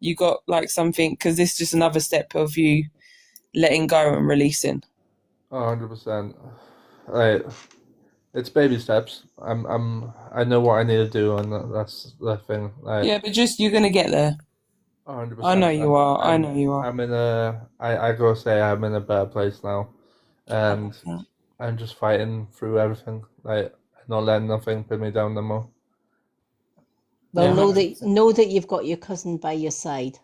you got like something, because this is just another step of you letting go and releasing. 100%. It's baby steps. I know what I need to do, and that's the thing. Yeah, but just you're gonna get there. 100%. I know you are. I know you are. I'm in I gotta say I'm in a better place now, and I'm just fighting through everything. Like, not letting nothing put me down no more. Well, know that you've got your cousin by your side.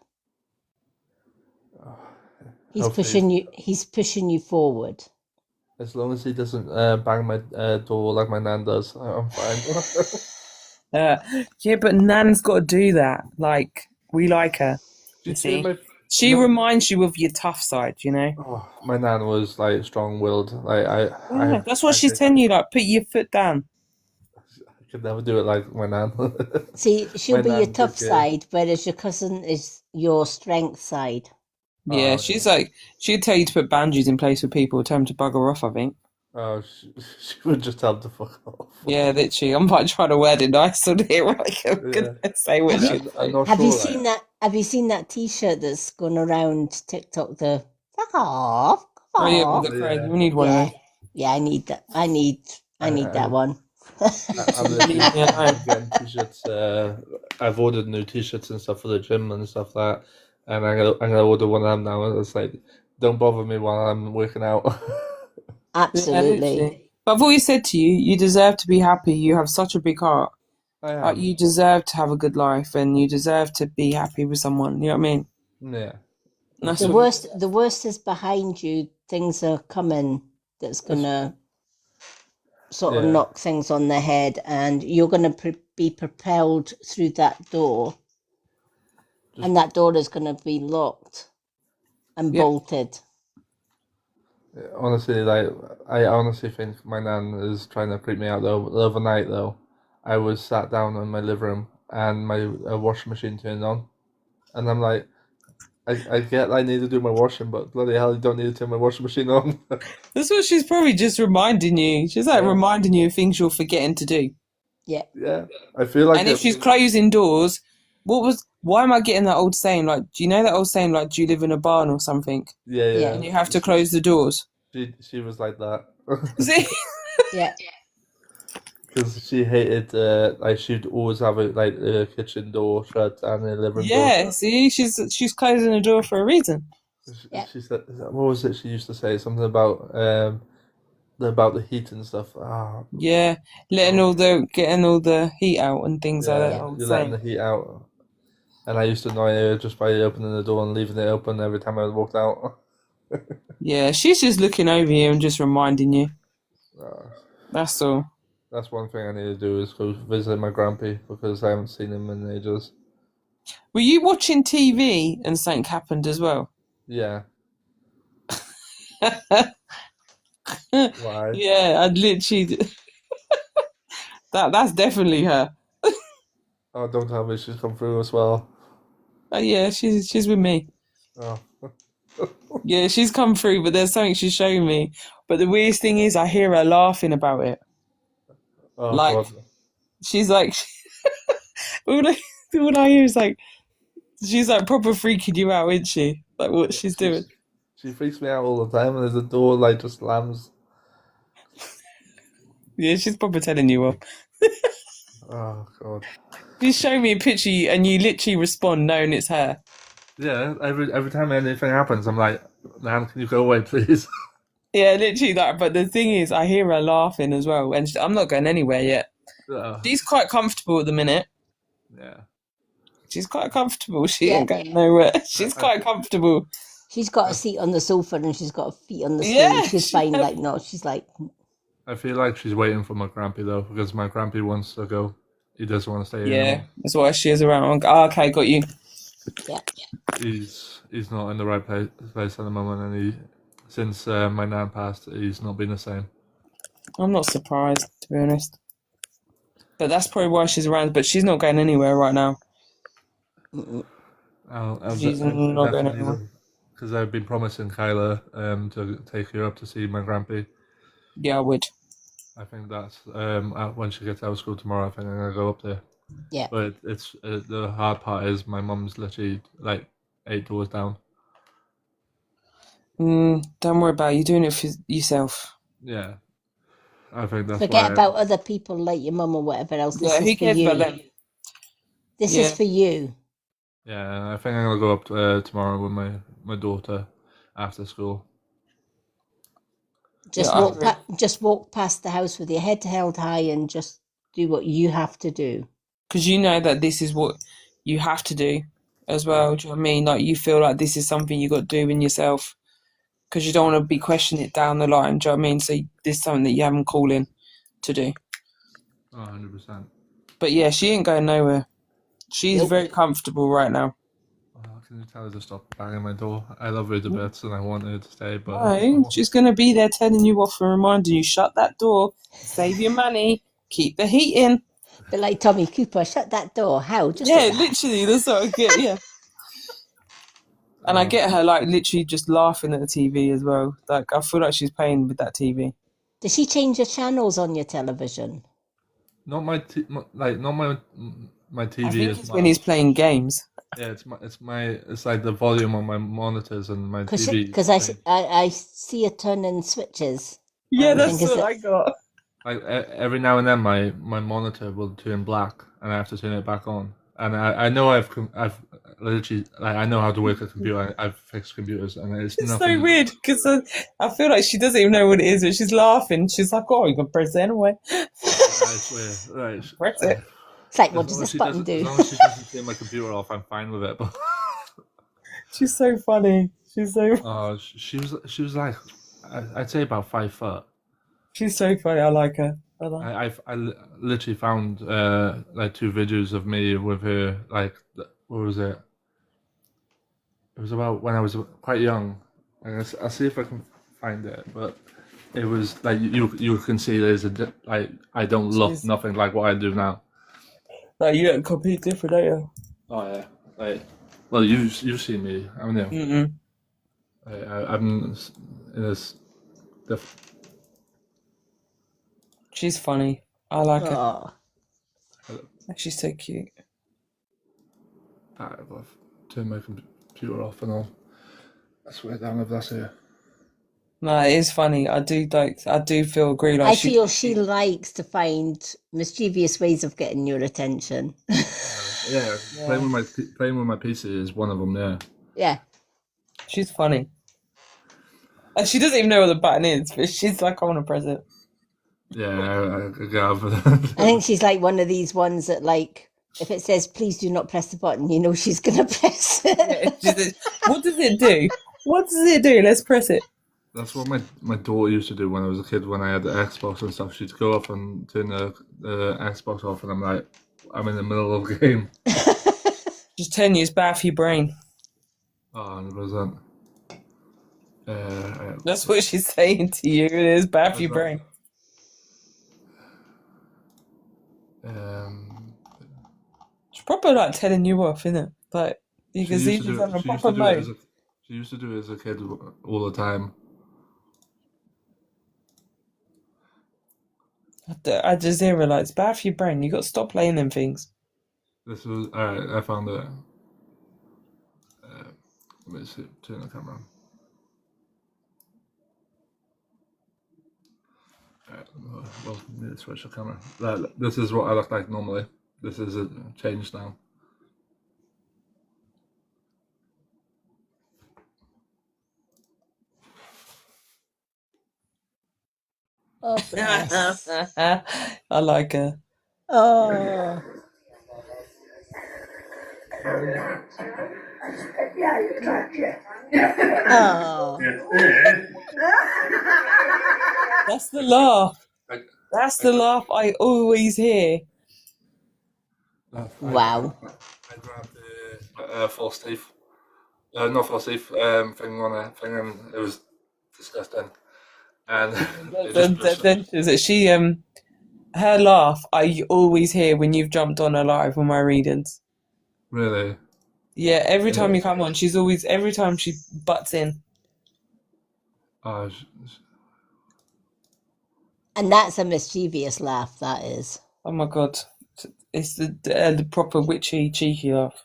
He's pushing you forward. As long as he doesn't bang my door like my nan does, I'm fine. Yeah, but Nan's got to do that. Like, we like her. You see, she reminds you of your tough side. You know. Oh, my nan was like strong-willed. Like that's what she's telling you. Like, put your foot down. I could never do it like my nan. See, she'll be your tough side, whereas your cousin is your strength side. Yeah, she's like, she'd tell you to put boundaries in place with people, tell them to bugger off, I think. Oh, she would just tell them to fuck off. Yeah, literally. I'm like trying to word it nice on here. Like, I'm gonna say what she. Have you seen that? Have you seen that T-shirt that's going around TikTok? The fuck off. Oh yeah, with the crowd. You need one of them. Yeah, I need that. I need that one. I'm getting t-shirts. I've ordered new t-shirts and stuff for the gym and stuff like that, and I'm gonna order one of them now. And it's like, don't bother me while I'm working out. Absolutely. Yeah, but I've always said to you, you deserve to be happy. You have such a big heart. You deserve to have a good life, and you deserve to be happy with someone. You know what I mean? Yeah. The worst is behind you. Things are coming that's gonna sort of knock things on the head, and you're going to be propelled through that door, and that door is going to be locked and bolted. Honestly, I honestly think my nan is trying to creep me out. Though the other night, though, I was sat down in my living room and my washing machine turned on, and I'm like, I get I need to do my washing, but bloody hell, you don't need to turn my washing machine on. That's what she's probably just reminding you. She's like reminding you of things you're forgetting to do. Yeah. Yeah. I feel like. And if she's closing doors, why am I getting that old saying? Like, do you know that old saying, like, do you live in a barn or something? Yeah. And you have to close the doors. She was like that. See? Yeah. because she hated like she'd always have it like the kitchen door shut and the living room door Yeah, shut. see, she's closing the door for a reason. Yeah. She said, what was it she used to say? Something about the heat and stuff. Ah, Yeah, oh, getting all the heat out and things like that. yeah, Yeah. Old you're letting saying. the heat out. And I used to annoy her just by opening the door and leaving it open every time I walked out. Yeah, she's just looking over you and just reminding you. Uh, That's all. that's one thing I need to do is go visit my grampy because I haven't seen him in ages. Were you watching TV and something happened as well? Yeah, why? Yeah, I'd literally. That's definitely her. Oh, don't tell me she's come through as well. Yeah, she's with me. Oh, Yeah, she's come through, but there's something she's showing me. But the weirdest thing is, I hear her laughing about it. oh Like God. she's like, all I, all I hear is like, she's like proper freaking you out, isn't she? Like what she's doing. She freaks me out all the time, and there's a door like just slams. Yeah, she's proper telling you off. Oh God. She's showing me a picture and you literally respond knowing it's her. Yeah, every time anything happens, I'm like, man, can you go away, please? Yeah, literally that. But the thing is, I hear her laughing as well, and I'm not going anywhere yet. Oh, She's quite comfortable at the minute. yeah. She's quite comfortable. She Yeah. ain't going nowhere. She's quite comfortable. She's got a seat on the sofa and she's got her feet on the stool. Yeah, She's she fine. has. Like, no, she's like, I feel like she's waiting for my grampy though, because my grampy wants to go. He doesn't want to stay Yeah, anymore. that's why she is around. Oh, okay, got you. yeah. He's not in the right place at the moment, and since my nan passed, he's not been the same. I'm not surprised, to be honest. But that's probably why she's around. But she's not going anywhere right now. Mm-mm. I'll She's not going definitely anywhere. because I've been promising Kyla to take her up to see my grampy. Yeah, I would. I think that's when she gets out of school tomorrow. I think I'm gonna go up there. Yeah. But it's the hard part is my mum's literally like 8 doors down. Don't worry about it. You're doing it for yourself. Yeah, I think that's Forget why. about other people like your mum or whatever else. This Yeah, is who for cares you. about them? This Yeah. is for you. Yeah, I think I'm gonna go up tomorrow with my daughter after school. Just Yeah, I agree. just walk past the house with your head held high and just do what you have to do. Because you know that this is what you have to do as well. Do you know what I mean? Like you feel like this is something you got to do in yourself because you don't want to be questioning it down the line. Do you know what I mean? So this is something that you haven't called in to do. 100%. But yeah, she ain't going nowhere. She's Nope. very comfortable right now. Oh, can you tell her to stop banging my door? I love her to bits and I want her to stay, but No, she's going to be there telling you off and reminding you, shut that door, save your money, keep the heat in. But like Tommy Cooper, shut that door. How? Just Yeah, like that. literally, that's what I get, yeah. And I get her, like, literally just laughing at the TV as well. Like, I feel like she's playing with that TV. Does she change the channels on your television? not my TV I think as it's well. when he's playing games. Yeah, it's like the volume on my monitors and my TV. Because I see her turning switches. Yeah, I'm that's thinking, what I got. Like every now and then my monitor will turn black and I have to turn it back on. And I know I've literally like I know how to work a computer. I've fixed computers and it's It's nothing. so weird because I feel like she doesn't even know what it is, but she's laughing. She's like, oh, you can press it anyway. I swear, right? Press it. it's like, what does this button As do? long as she doesn't turn my computer off, I'm fine with it. But She's so funny. She's so she was like I'd say about 5 foot. she's so funny. I like her. I literally found like 2 videos of me with her. Like what was it? It was about when I was quite young. I'll see if I can find it, but it was like you can see there's like I don't look She's- nothing like what I do now. Like, you look completely different, don't you? Oh yeah, like well you've seen me, haven't you? Mm-mm. I'm in this. She's funny. I like her. Oh, She's so cute. I've turned my computer off and all. I swear down if that's here. No, it is funny. I do agree. Like I feel she likes to find mischievous ways of getting your attention. Yeah, Yeah, playing with my PC is one of them. Yeah. Yeah. she's funny. And she doesn't even know what the button is, but she's like, I want to press it. Yeah, I have. I think she's like one of these ones that, like, if it says please do not press the button, you know she's gonna press Yeah, it. what does it do? What does it do? Let's press it. That's what my daughter used to do when I was a kid. When I had the Xbox and stuff, she'd go up and turn the Xbox off, and I'm like, I'm in the middle of a game. Just telling you, it's bad for your brain. Oh, 100%. That's what she's saying to you. It is bad for your brain. She's proper like telling you off, isn't it? Like you can see she's on a proper mode. She used to do it as a kid all the time. I just hear like it's bad for your brain. You got to stop playing them things. This was alright. I found it. Let me see. Turn the camera on. Well, need to switch the camera. This is what I look like normally. This is a change now. Oh, bless. I like her. Oh. Oh. That's the laugh. That's the laugh I always hear. Wow. I grabbed the false teeth. Not false teeth. Thing on a thing, and it was disgusting. And the dentures that she her laugh I always hear when you've jumped on her live on my readings. Really? Yeah, every time you come on, every time she butts in. And that's a mischievous laugh, that is. Oh my god. It's the proper witchy, cheeky laugh.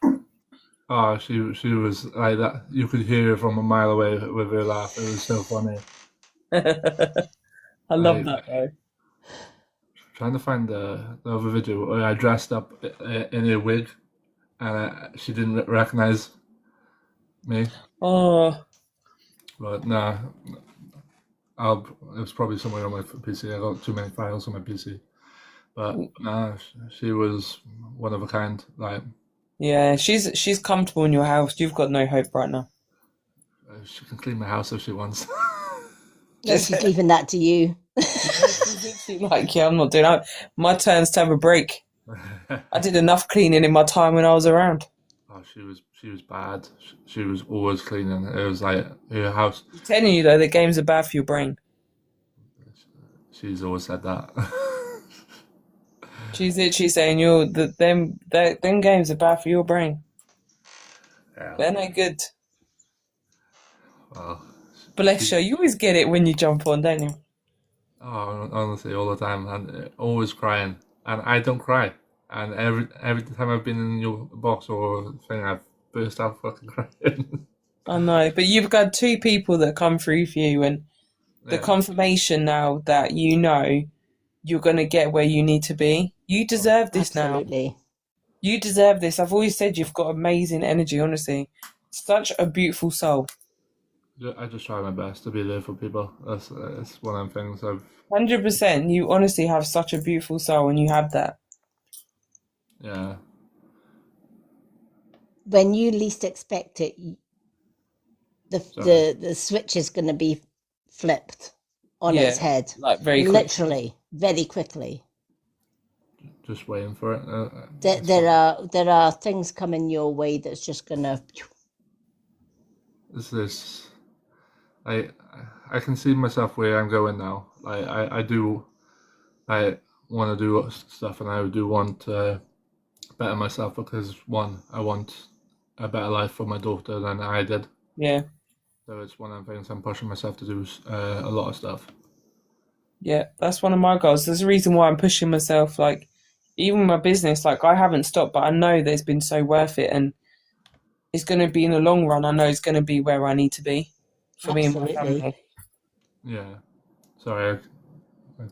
Oh, she was like that. You could hear her from a mile away with her laugh. It was so funny. I love that though. Trying to find the other video where I dressed up in a wig and she didn't recognize me. Oh. But nah, it was probably somewhere on my PC. I got too many files on my PC. But nah, she was one of a kind. Like, yeah, she's comfortable in your house. You've got no hope right now. She can clean my house if she wants. No, she's leaving that to you. She's like, yeah, I'm not doing that. My turn's to have a break. I did enough cleaning in my time when I was around. Oh, she was bad. She was always cleaning. It was like her house. I'm telling you though, the games are bad for your brain. She's always said that. She's literally saying them games are bad for your brain. Yeah. They're no good. Well, bless you. You always get it when you jump on, don't you? Oh, honestly, all the time, and always crying. And I don't cry. And every time I've been in your box or thing, I've burst out fucking crying. I know, but you've got two people that come through for you, and the confirmation now that you know you're going to get where you need to be. You deserve this Absolutely. now. You deserve this. I've always said you've got amazing energy, honestly. Such a beautiful soul. I just try my best to be there for people. That's one of the things 100%. You honestly have such a beautiful soul, and you have that. Yeah. When you least expect it, the switch is going to be flipped on its head, like very literally, very quickly. Just waiting for it. There are things coming your way that's just gonna. Is this? I can see myself where I'm going now. Like I want to do stuff, and I do want to better myself because one, I want a better life for my daughter than I did. Yeah. So it's one of the things I'm pushing myself to do a lot of stuff. Yeah, that's one of my goals. There's a reason why I'm pushing myself. Like, even my business, like I haven't stopped, but I know that it's been so worth it, and it's going to be in the long run. I know it's going to be where I need to be for me and my family. Yeah. Sorry,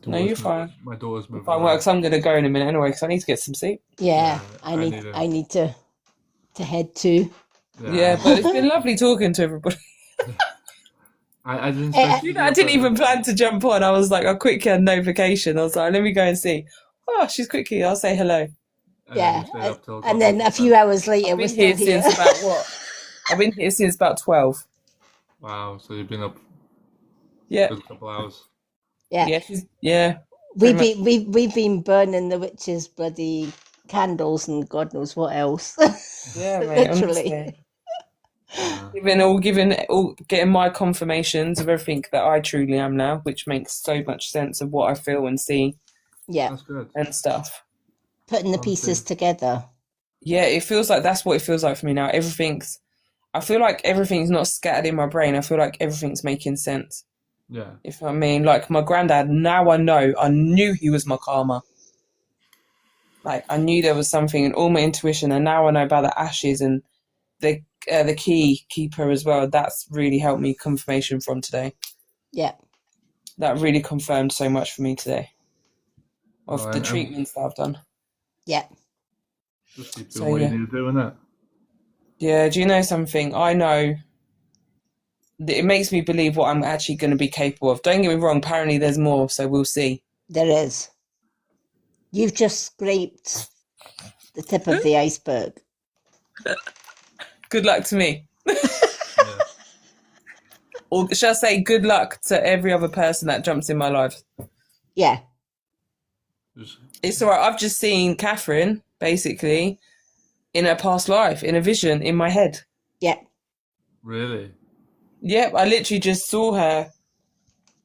No, you're fine. my daughter's moving Fine around. works. I'm gonna go in a minute anyway because I need to get some sleep. Yeah, I need I need to head too. Yeah, but it's been lovely talking to everybody. I didn't expect You know, I didn't even plan to jump on. I was like, I quickly had a notification. I was like, let me go and see. Oh, she's quickly. I'll say hello. Yeah, you stayed up till and then a few hours later, I've we're been still here here. since about what? I've been here since about 12. Wow, so you've been up Yeah. a good couple hours. Yeah, Yeah. we've been burning the witches' bloody candles and God knows what else. Yeah, mate. Literally. Honestly. Getting my confirmations of everything that I truly am now, which makes so much sense of what I feel and see. Yeah, That's good. And stuff. Putting the pieces together. Yeah, it feels like that's what it feels like for me now. I feel like everything's not scattered in my brain. I feel like everything's making sense. Yeah. If I mean, like my granddad, now I knew he was my karma. Like I knew there was something in all my intuition, and now I know about the ashes and the keeper as well. That's really helped me confirmation from today. Yeah. That really confirmed so much for me today of the treatments that I've done. Yeah. Just keep doing what you need to do, innit? Yeah, do you know something? I know that it makes me believe what I'm actually going to be capable of. Don't get me wrong, apparently there's more, so we'll see. There is. You've just scraped the tip of the iceberg. Good luck to me. Or shall I say good luck to every other person that jumps in my life? Yeah. It's all right. I've just seen Catherine, basically, in her past life, in a vision in my head. Yeah. Really? Yep, I literally just saw her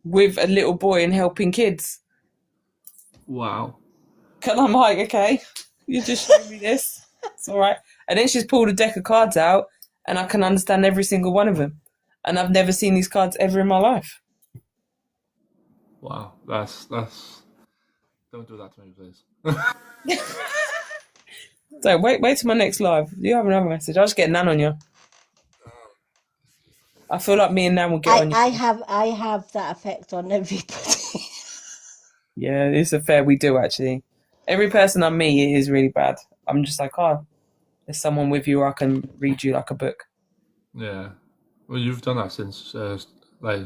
with a little boy and helping kids. Wow. And I'm like, okay, you just showed me this. It's all right. And then she's pulled a deck of cards out and I can understand every single one of them. And I've never seen these cards ever in my life. Wow. That's... Don't do that to me, please. So wait till my next live. You have another message. I'll just get Nan on you. I feel like me and Nan will get on you. I have that effect on everybody. Yeah, it's a fair we do actually. Every person I meet, it is really bad. I'm just like, oh, there's someone with you, or I can read you like a book. Yeah. Well, you've done that since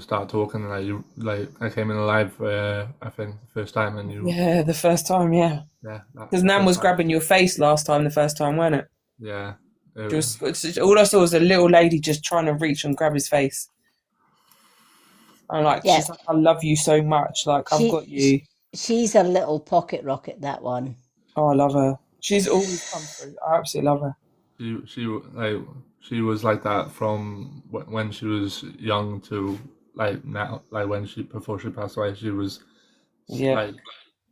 started talking. I came in live. I think the first time, and you. Yeah, the first time. Yeah. Yeah. Because Nan was grabbing your face last time. The first time, wasn't it? Yeah. All I saw was a little lady just trying to reach and grab his face. I'm like, she's like, I love you so much. Like, I've got you. She's a little pocket rocket, that one. Oh, I love her. She's always come through. I absolutely love her. She was like that from when she was young to like now. Like before she passed away, she was like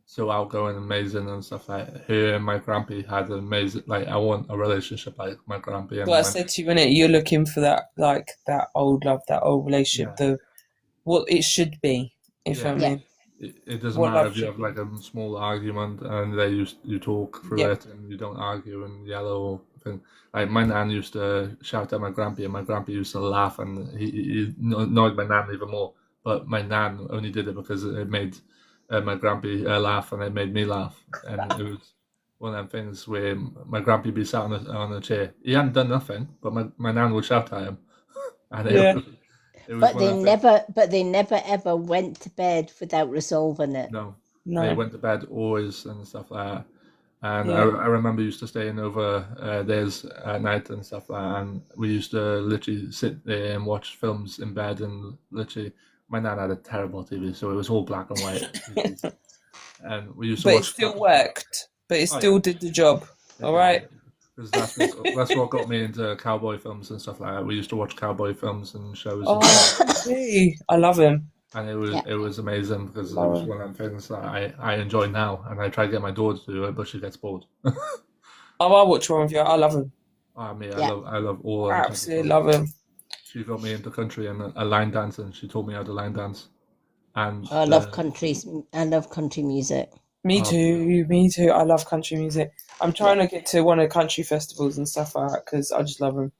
so outgoing, amazing, and stuff. Like her and my grampy had an amazing. Like I want a relationship like my grampy. And well, I said to you, innit, you're looking for that, like that old love, that old relationship, what it should be. If I mean. It doesn't matter if you have like a small argument and you talk through it and you don't argue and yell or thing. Like my nan used to shout at my grampy and my grampy used to laugh and he annoyed my nan even more. But my nan only did it because it made my grampy laugh and it made me laugh. And it was one of them things where my grampy be sat on a chair. He hadn't done nothing, but my nan would shout at him. And But they never ever went to bed without resolving it. No. They went to bed always and stuff like that. And I remember used to staying over theirs at night and stuff like that. And we used to literally sit there and watch films in bed. And literally, my nan had a terrible TV, so it was all black and white. And we used to watch. But it still worked. But it still did the job. All right. Because that's what got me into cowboy films and stuff like that. We used to watch cowboy films and shows. I love him. And it was amazing because it was one of them things that I enjoy now, and I try to get my daughter to do it, but she gets bored. I'll watch one with you. I love him. I love all. I absolutely love him. She got me into country and a line dance, and she taught me how to line dance. And I love country. I love country music. Me too. I love country music. I'm trying to get to one of the country festivals and stuff like that because I just love them.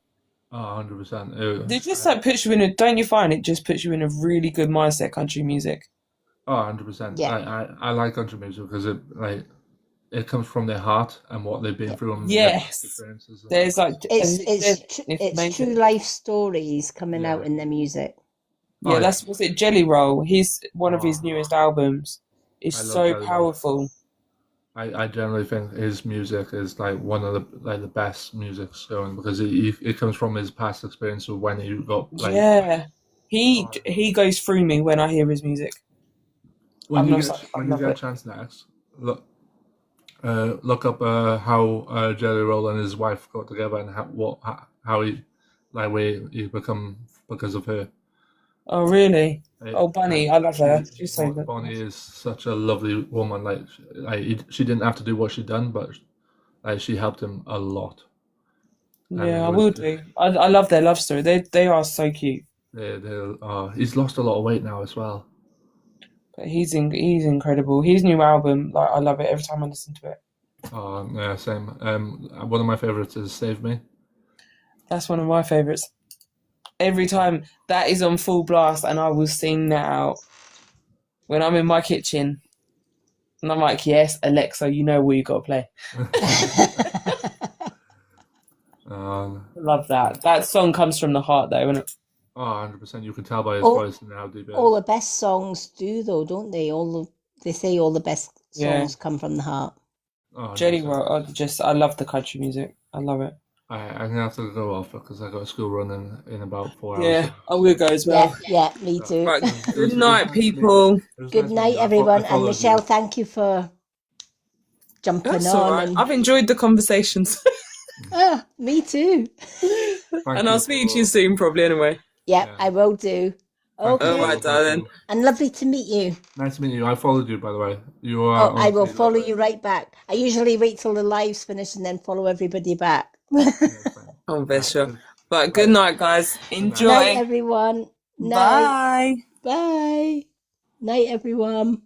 Oh, 100%. It just like puts you in a. Don't you find it just puts you in a really good mindset? Country music. Oh, 100%. Yeah. I like country music because it comes from their heart and what they've been through and their Yes. experiences. There's like It's amazing. true life stories coming Yeah. out in the music. Yeah, Oh, that's was it. Jelly Roll. He's one of his Oh. newest albums. It's I love so Jelly Roll. powerful. I generally think his music is like one of the best musics going because it comes from his past experience of when he got like Yeah, he goes through me when I hear his music. when I'm you not get like, I when you love get a it. chance next look up how Jelly Roll and his wife got together and how he like where he become because of her. Oh really? Oh Like Bunny, I love her. She's so good. Bonnie is such a lovely woman. She didn't have to do what she done, but like she helped him a lot. And Yeah, it I was will do. I love their love story. They are so cute. he's lost a lot of weight now as well. But he's incredible. His new album, like I love it every time I listen to it. Yeah, same. One of my favorites is Save Me. That's one of my favorites. Every time that is on full blast, and I will sing that out when I'm in my kitchen. And I'm like, yes, Alexa, you know what you got to play. Love that. That song comes from the heart, though, isn't it? 100%. You can tell by his voice and how deep it All is. the best songs do, though, don't they? They say all the best songs come from the heart. Jelly 100%. Roll, I love the country music. I love it. I'm gonna have to go off because I got a school run in about 4 hours. Yeah, I will go as well. Yeah, me too. Right, good night, people. Good night, everyone. And Michelle, thank you for jumping That's on. all right. And I've enjoyed the conversations. me too. And I'll speak to you soon, probably, anyway. Yeah, I will do. Okay. All right, darling. And lovely to meet you. Nice to meet you. I followed you, by the way. You are. I will follow you right back. I usually wait till the live's finished and then follow everybody back. Oh, bless you. But good night, guys. Enjoy. Night, everyone. Night. Bye. Bye. Night, everyone.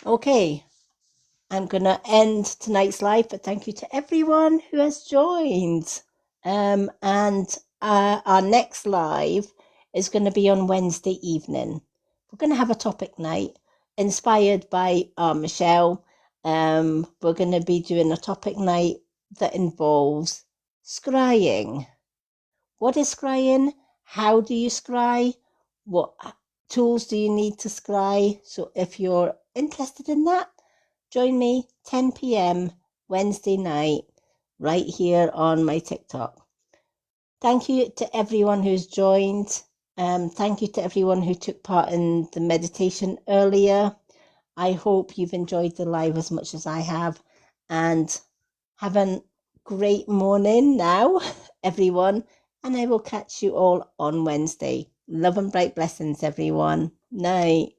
Okay. I'm going to end tonight's live, but thank you to everyone who has joined. And our next live is going to be on Wednesday evening. We're going to have a topic night inspired by Michelle. We're going to be doing a topic night that involves scrying. What is scrying? How do you scry? What tools do you need to scry? So if you're interested in that, join me 10 p.m. Wednesday night right here on my TikTok. Thank you to everyone who's joined. Thank you to everyone who took part in the meditation earlier. I hope you've enjoyed the live as much as I have. And have a great morning now, everyone. And I will catch you all on Wednesday. Love and bright blessings, everyone. Night.